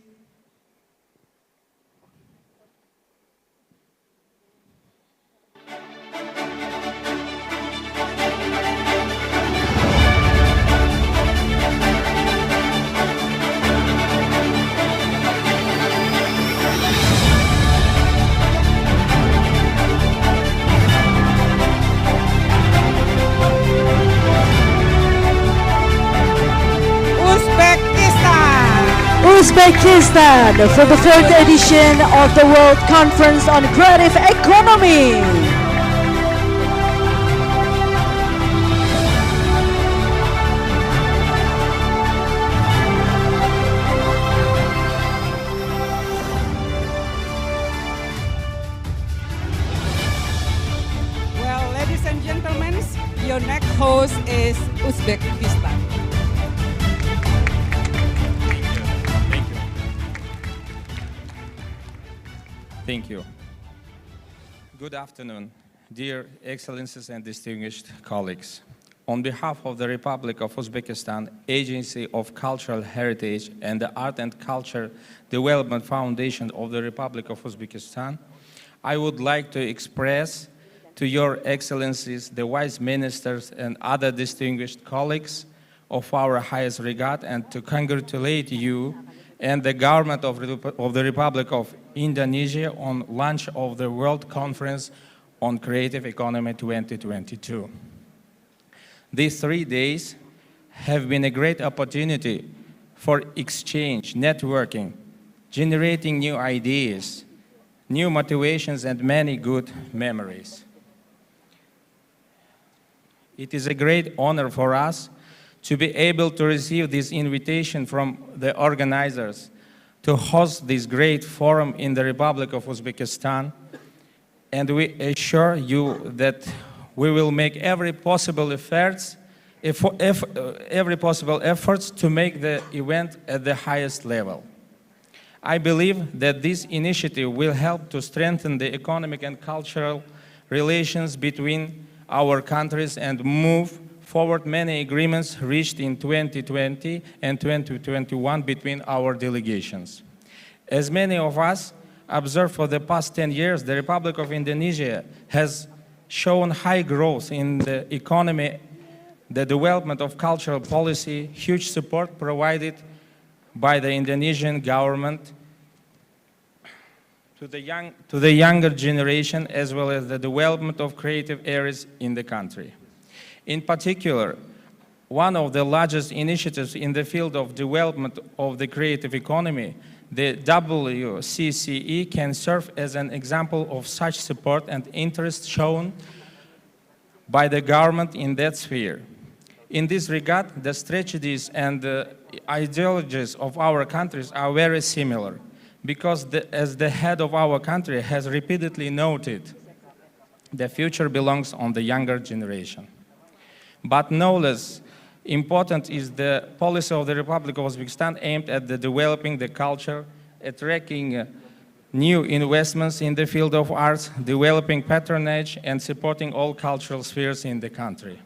Uzbekistan for the 4th edition of the World Conference on Creative Economy.
Well, ladies and gentlemen, your next host is Uzbekistan.
Thank you. Good afternoon, dear Excellencies and distinguished colleagues. On behalf of the Republic of Uzbekistan, Agency of Cultural Heritage, and the Art and Culture Development Foundation of the Republic of Uzbekistan, I would like to express to your Excellencies, the Vice Ministers, and other distinguished colleagues of our highest regard, and to congratulate you and the government of the Republic of Indonesia on launch of the World Conference on Creative Economy 2022. These 3 days have been a great opportunity for exchange, networking, generating new ideas, new motivations, and many good memories. It is a great honor for us to be able to receive this invitation from the organizers to host this great forum in the Republic of Uzbekistan. And we assure you that we will make every possible efforts every possible efforts to make the event at the highest level. I believe that this initiative will help to strengthen the economic and cultural relations between our countries and move forward many agreements reached in 2020 and 2021 between our delegations. As many of us observed for the past 10 years, the Republic of Indonesia has shown high growth in the economy, the development of cultural policy, huge support provided by the Indonesian government to the younger generation, as well as the development of creative areas in the country. In particular, one of the largest initiatives in the field of development of the creative economy, the WCCE, can serve as an example of such support and interest shown by the government in that sphere. In this regard, the strategies and the ideologies of our countries are very similar, because as the head of our country has repeatedly noted, the future belongs on the younger generation. But no less important is the policy of the Republic of Uzbekistan aimed at developing the culture, attracting new investments in the field of arts, developing patronage, and supporting all cultural spheres in the country.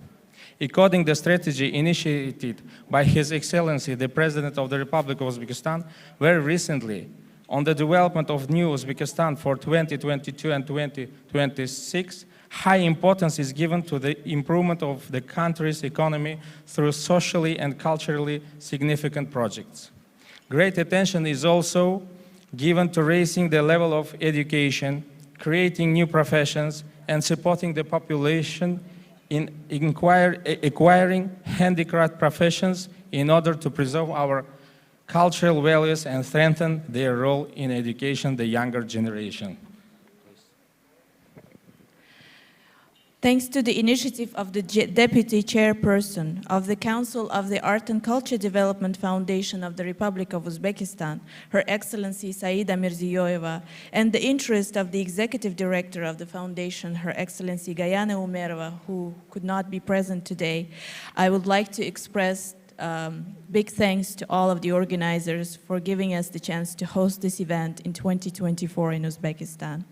According to the strategy initiated by His Excellency, the President of the Republic of Uzbekistan, very recently, on the development of new Uzbekistan for 2022 and 2026, high importance is given to the improvement of the country's economy through socially and culturally significant projects. Great attention is also given to raising the level of education, creating new professions, and supporting the population in acquiring handicraft professions in order to preserve our cultural values and strengthen their role in education the younger generation.
Thanks to the initiative of the Deputy Chairperson of the Council of the Art and Culture Development Foundation of the Republic of Uzbekistan, Her Excellency Saida Mirziyoyeva, and the interest of the Executive Director of the Foundation, Her Excellency Gayana Umerova, who could not be present today, I would like to express big thanks to all of the organizers for giving us the chance to host this event in 2024 in Uzbekistan.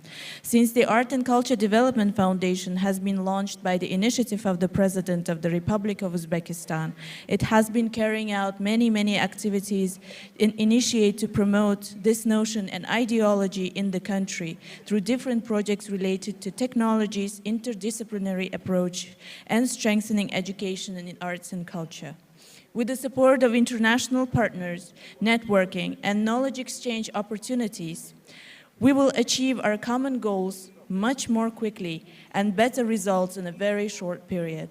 Since the Art and Culture Development Foundation has been launched by the initiative of the President of the Republic of Uzbekistan, it has been carrying out many activities initiated to promote this notion and ideology in the country through different projects related to technologies, interdisciplinary approach, and strengthening education in arts and culture. With the support of international partners, networking, and knowledge exchange opportunities, we will achieve our common goals much more quickly and better results in a very short period.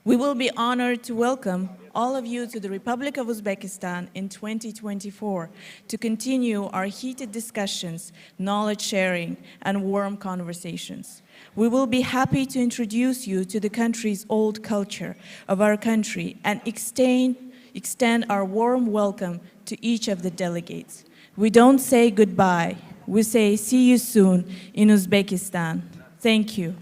We will be honored to welcome all of you to the Republic of Uzbekistan in 2024 to continue our heated discussions, knowledge sharing, and warm conversations. We will be happy to introduce you to the country's old culture of our country and extend our warm welcome to each of the delegates. We don't say goodbye, we say see you soon in Uzbekistan. Thank you.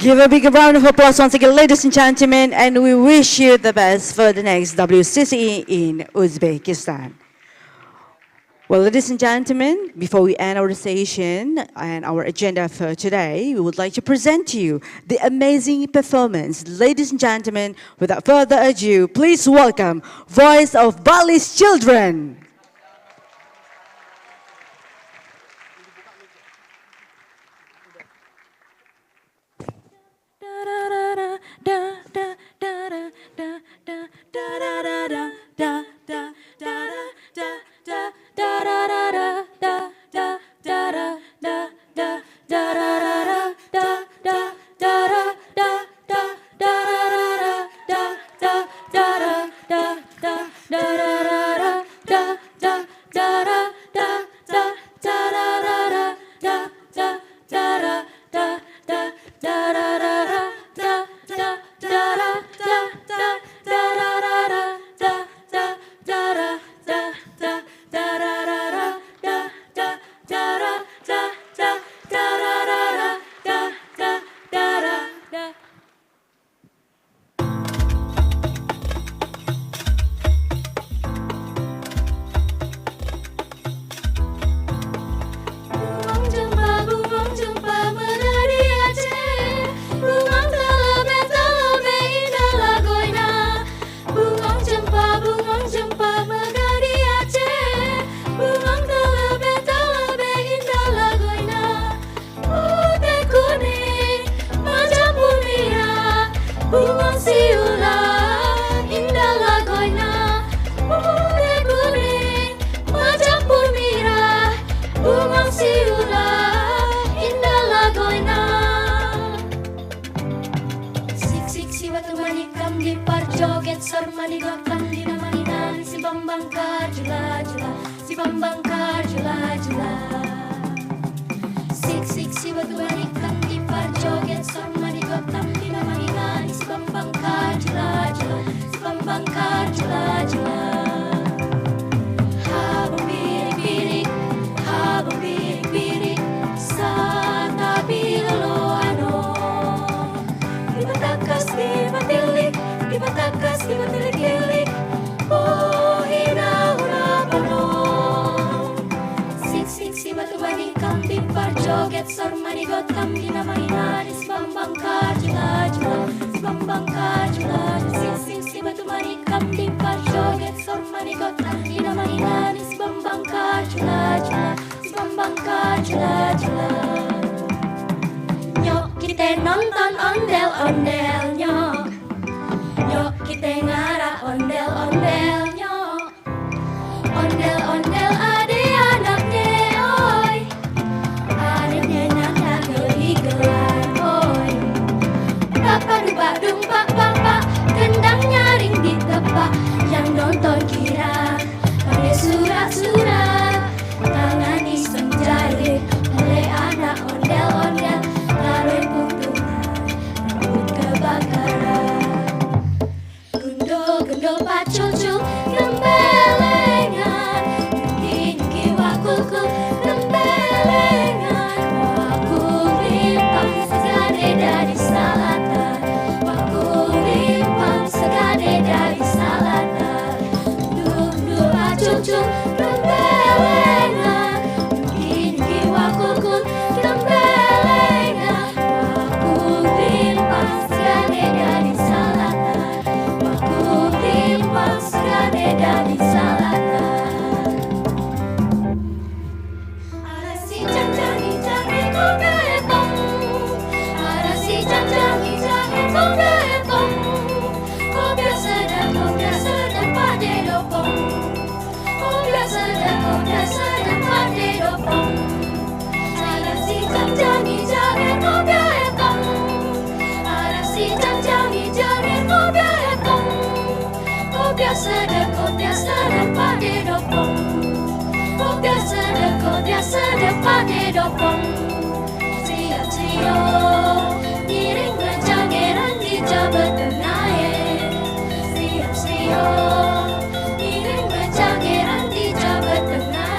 Give a big round of applause once again, ladies and gentlemen, and we wish you the best for the next WCCE in Uzbekistan. Well, ladies and gentlemen, before we end our session and our agenda for today, we would like to present to you the amazing performance. Ladies and gentlemen, without further ado, please welcome Voice of Bali's Children.
Nyok kita nonton ondel-ondel nyok. Nyok kita ngarak ondel-ondel nyok. Ondel-ondel ade anaknya oi. Adanya nanda geli-gelan oi. Bapak dubadung pak bapak, kendang nyaring di tepak. Yang nonton kira pada surat-surat, tangan iseng jari oleh anak ondel-ondel. Taruh putungan, rambut kebakaran. Gundo-gundo pacul-cul, gembelengan. Tinggi wakul-kul, gembelengan. Wakul limpang segade dari salatan. Wakul limpang segade dari salatan. Gundo pacul-cul, gembelengan. Tinggi wakul-kul, gembelengan. Wakul limpang segade dari salatan. Wakul limpang segade dari salatan. Arasi cancangi jange kobepong. Arasi cancangi jange kobepong. Kobia sedang pade dopong. Kobia sedang pade dopong. Arasi cancangi jange kobepong. Arasi cancangi jange kobepong. Kobia sedang pade dopong. Kobia sedang pade dopong. Trio-trio iring menjangeran di jabat tengah. Trio-trio iring menjangeran di jabat tengah.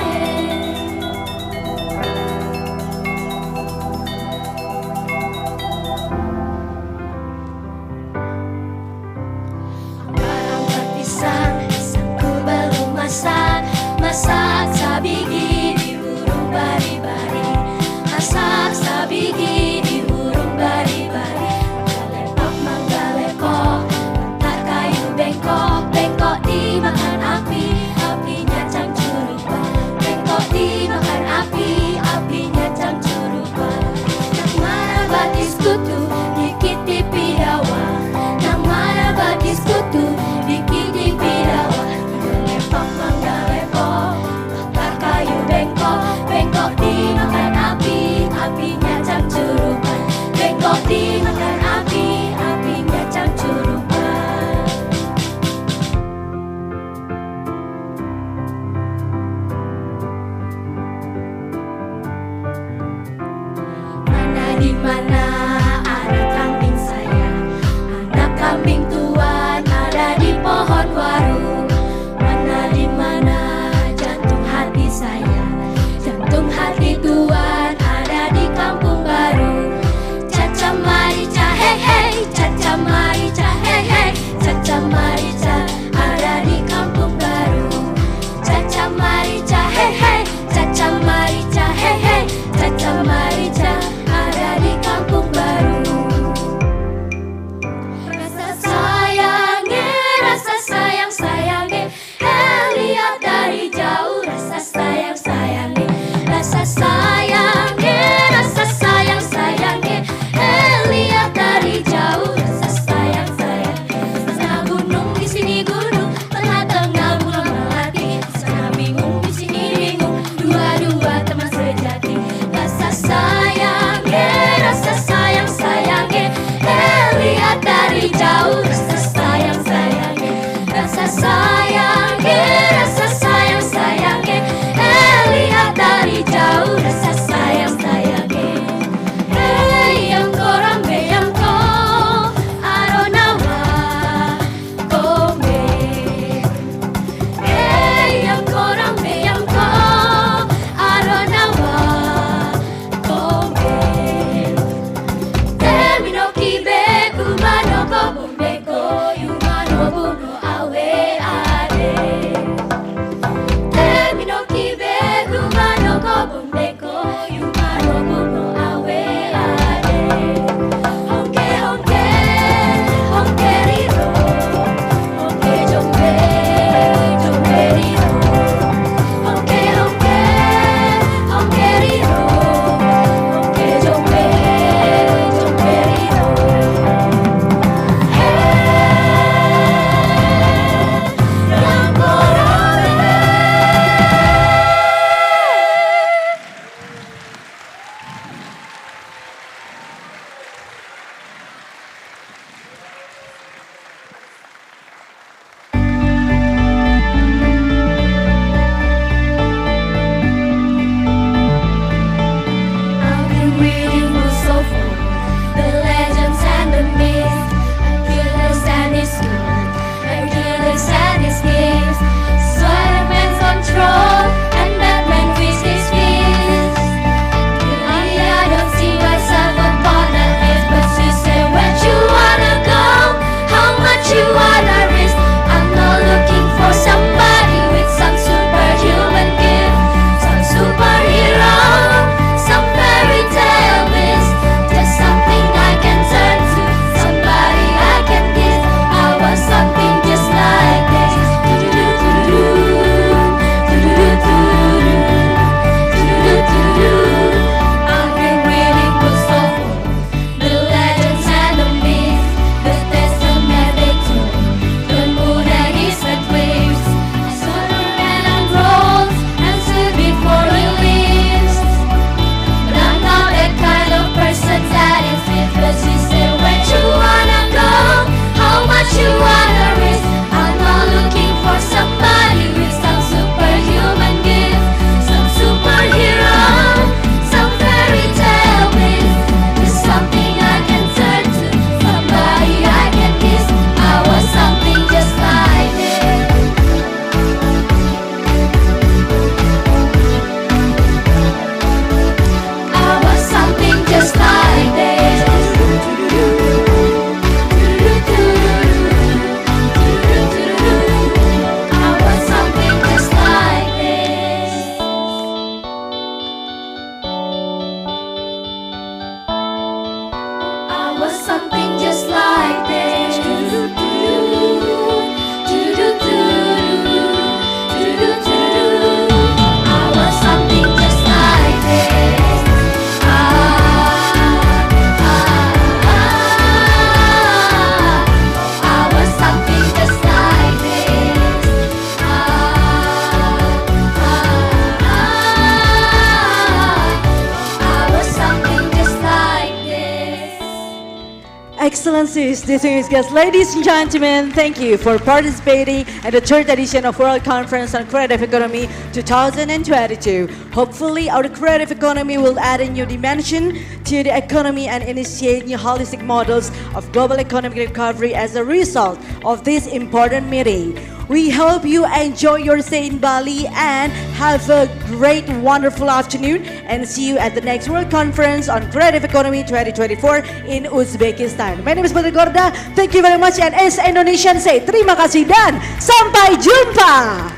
Excellencies, distinguished guests, ladies and gentlemen, thank you for participating at the third edition of World Conference on Creative Economy 2022. Hopefully, our creative economy will add a new dimension to the economy and initiate new holistic models of global economic recovery as a result of this important meeting. We hope you enjoy your stay in Bali and have a great, wonderful afternoon, and see you at the next World Conference on Creative Economy 2024 in Uzbekistan. My name is Putri Gorda. Thank you very much, and as Indonesian say, terima kasih dan sampai jumpa.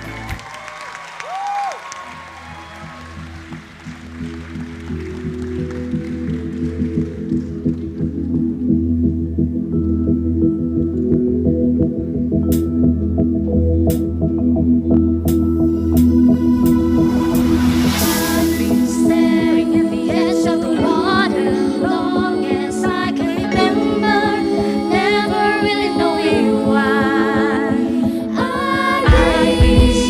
Staring at the edge of the water, long as I can remember, never really knowing why. I wish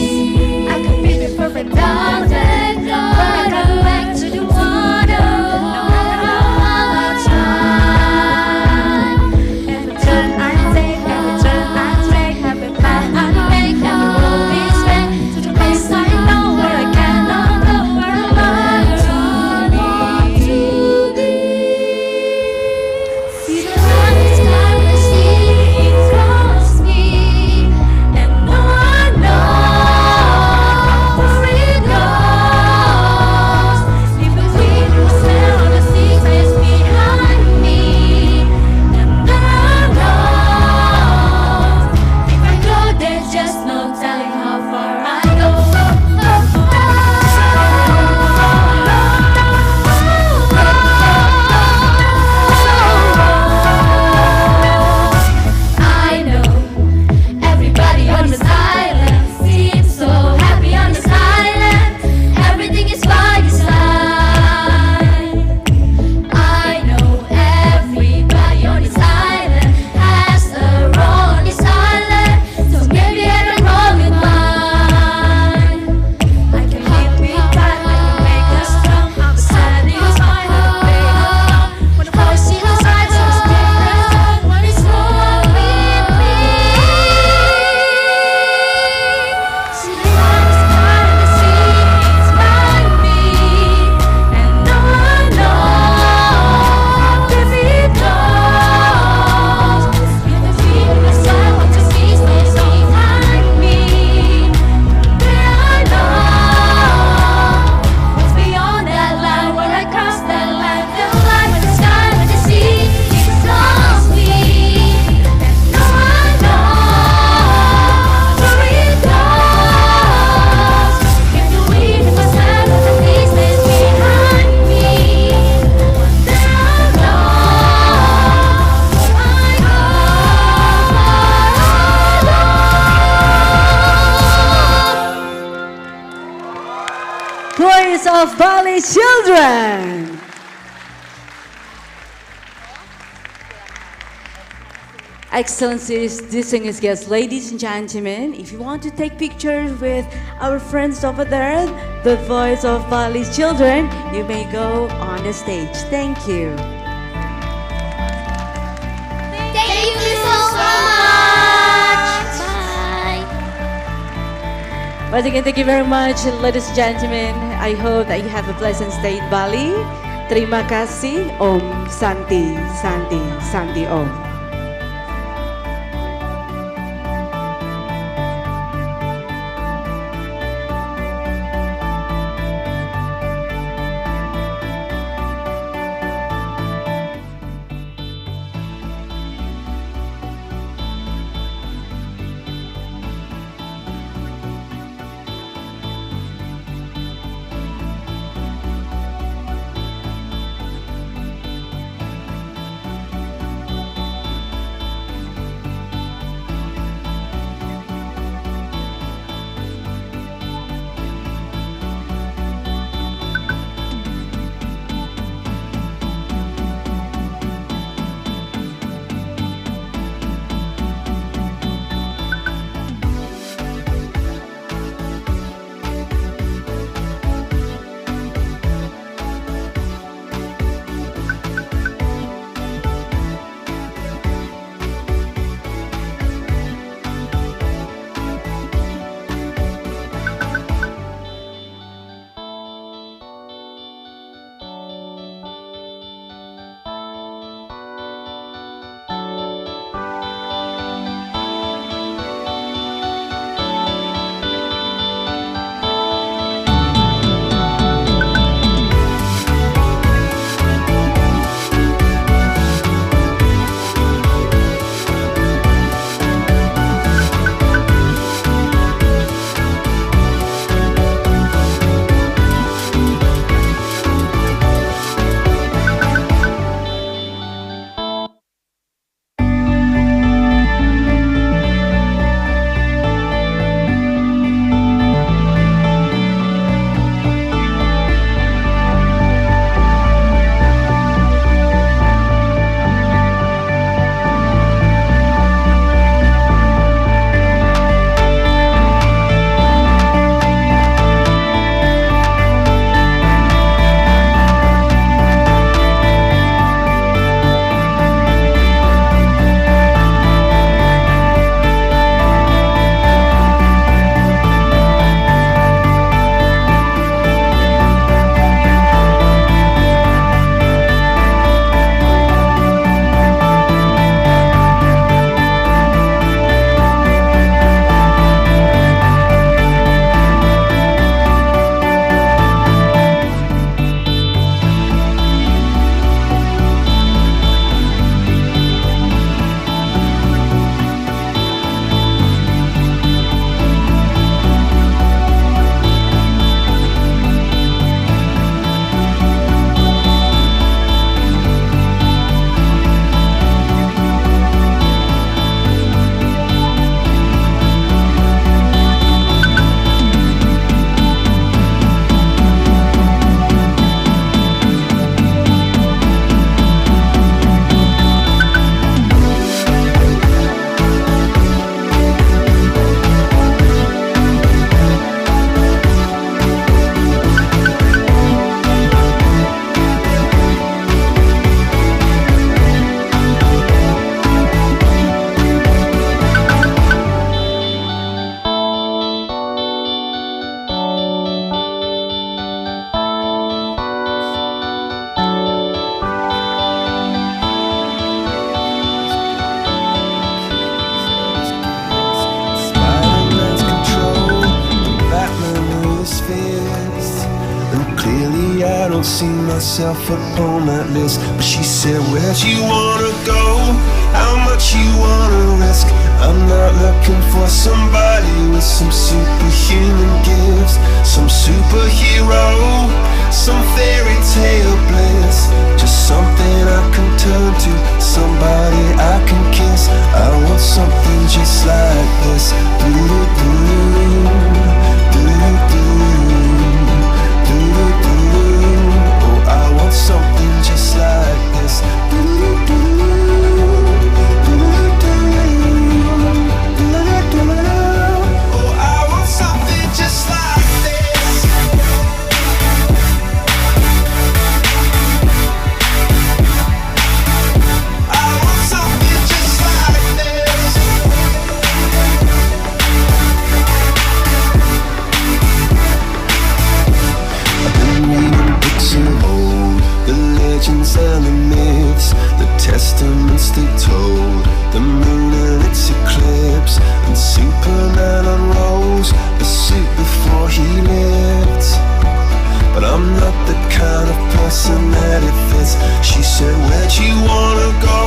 I could be the perfect doctor, but I'm back to the water. No matter how I try, every turn I take, every path I make, and the road is back to the place I know where I cannot go, where I long to be. See the light sky will see across me, and no one knows where it goes. If the wind will sail on the sea stays behind me, and I know if I go there's just no telling how far I go. I know everybody on this island seems so happy on this island. Everything is by design. I know everybody on this island has a role on this island, so maybe I can roll with mine. I can help me back, I can make us strong. I'm satisfied, I'm big. When the voice in the sides is different, what is wrong with me? See the light sky and the sea is by me, and no one knows if it goes. If the feeling is silent, the sea stays behind me, there I know what's beyond that line. Where I cross that line, the light with the sky with the sea, it calls me, and no one knows where it goes. If the wind is silent, the sea stays behind me, there I know
Voice of Bali children. Excellencies, distinguished guests, ladies and gentlemen, if you want to take pictures with our friends over there, the Voice of Bali's children, you may go on the stage. Thank you.
Thank you so much. Bye.
Once again, thank you very much, ladies and gentlemen. I hope that you have a pleasant stay in Bali. Terima kasih. Om Santi, Santi, Santi Om.
fits. And clearly I don't see myself upon that list. But she said, where'd you wanna go? How much you wanna risk? I'm not looking for somebody with some superhuman gifts, some superhero, some fairy tale bliss. Just something I can turn to, somebody I can kiss. I want something just like this. Oh, I want something just like this. Oh, I want something just like this. I want something just like this. I've been reading books of old, the legends and the myths, the testaments they told, the moon and its eclipse, and Superman unrolls the suit before he lived. But I'm not the kind of person that it fits. She said, where'd you wanna go?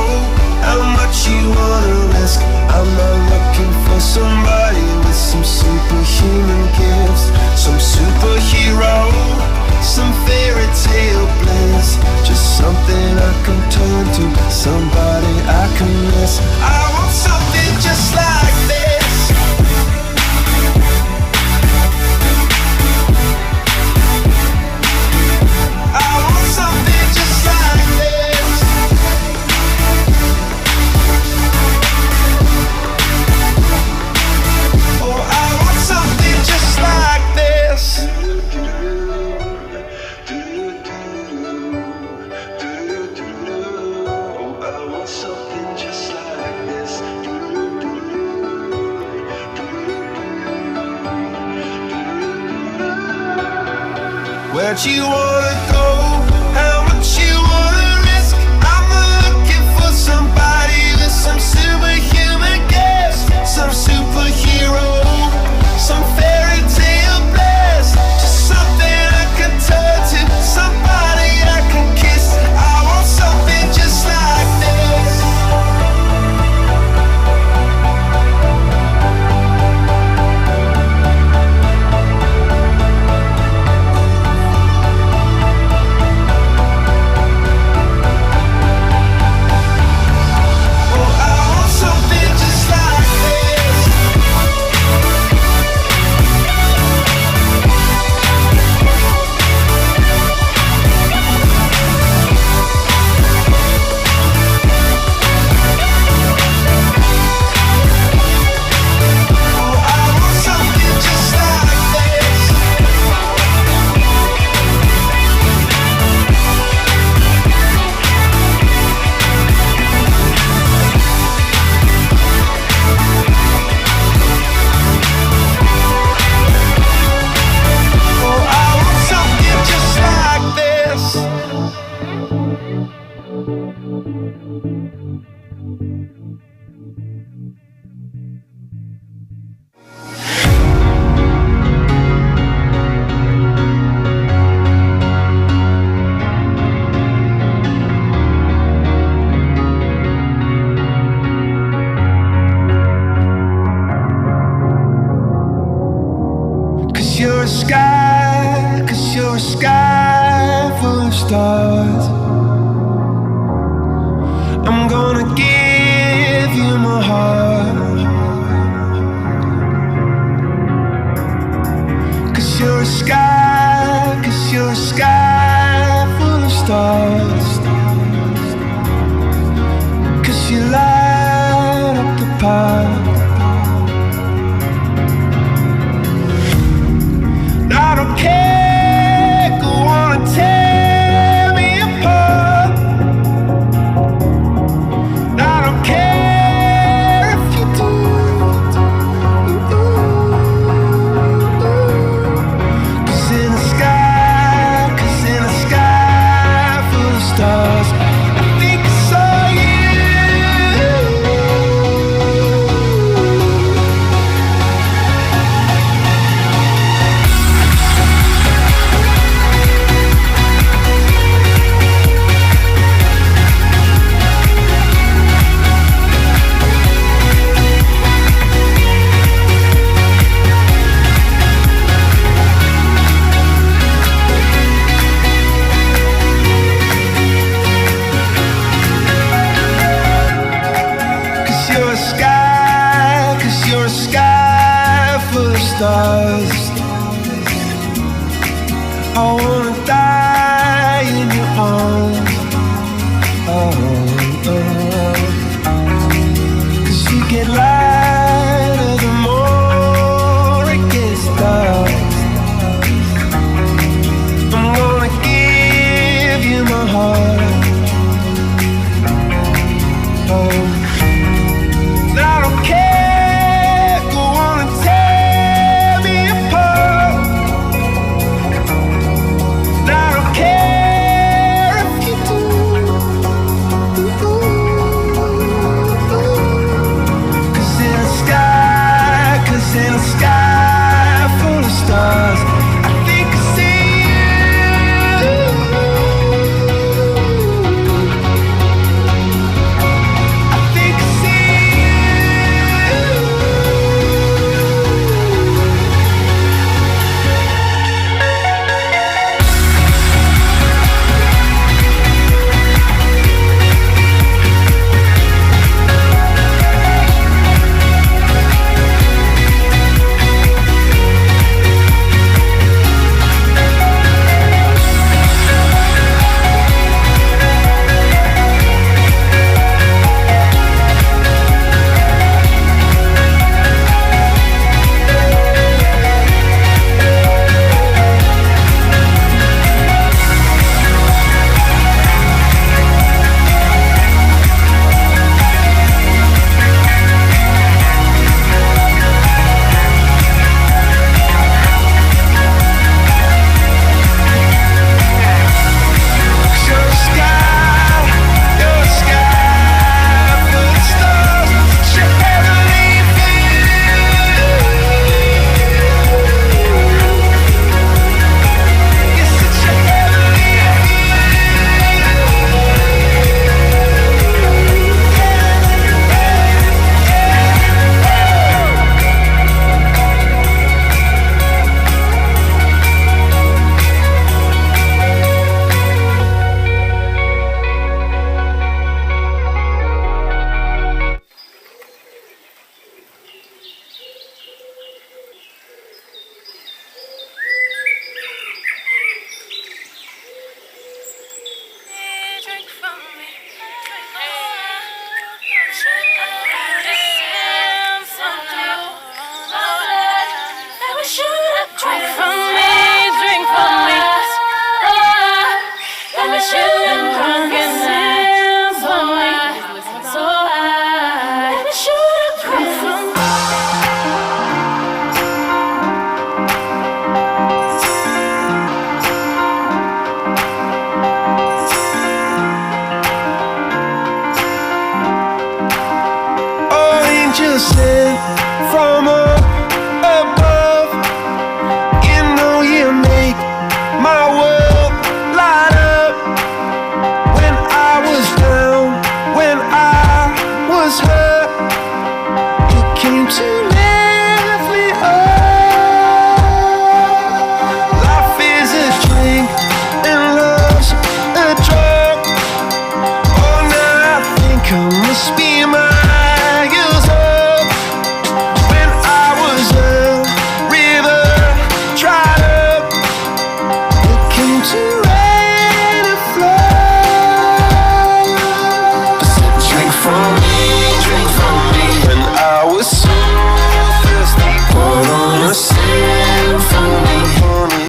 How much you wanna risk? I'm not looking for somebody with some superhuman gifts, some superhero, some fairy tale bliss. Just something I can turn to, somebody I can miss. I want something just like this. I want something just like this. Oh, I want something just like this. Oh, I want something just like this. Where'd you wanna go? How much you wanna risk? I'm looking for somebody with some superhuman gifts, some superhero, some fairy tale bliss. Just something I can turn to, somebody I can kiss. I want something just like this. Cause you're a sky full of stars. I'm gonna give you my heart. Cause you're a sky full of stars. Cause you light up the path. I don't care, go on and tear me apart. I don't care if you do. Cause in I wanna die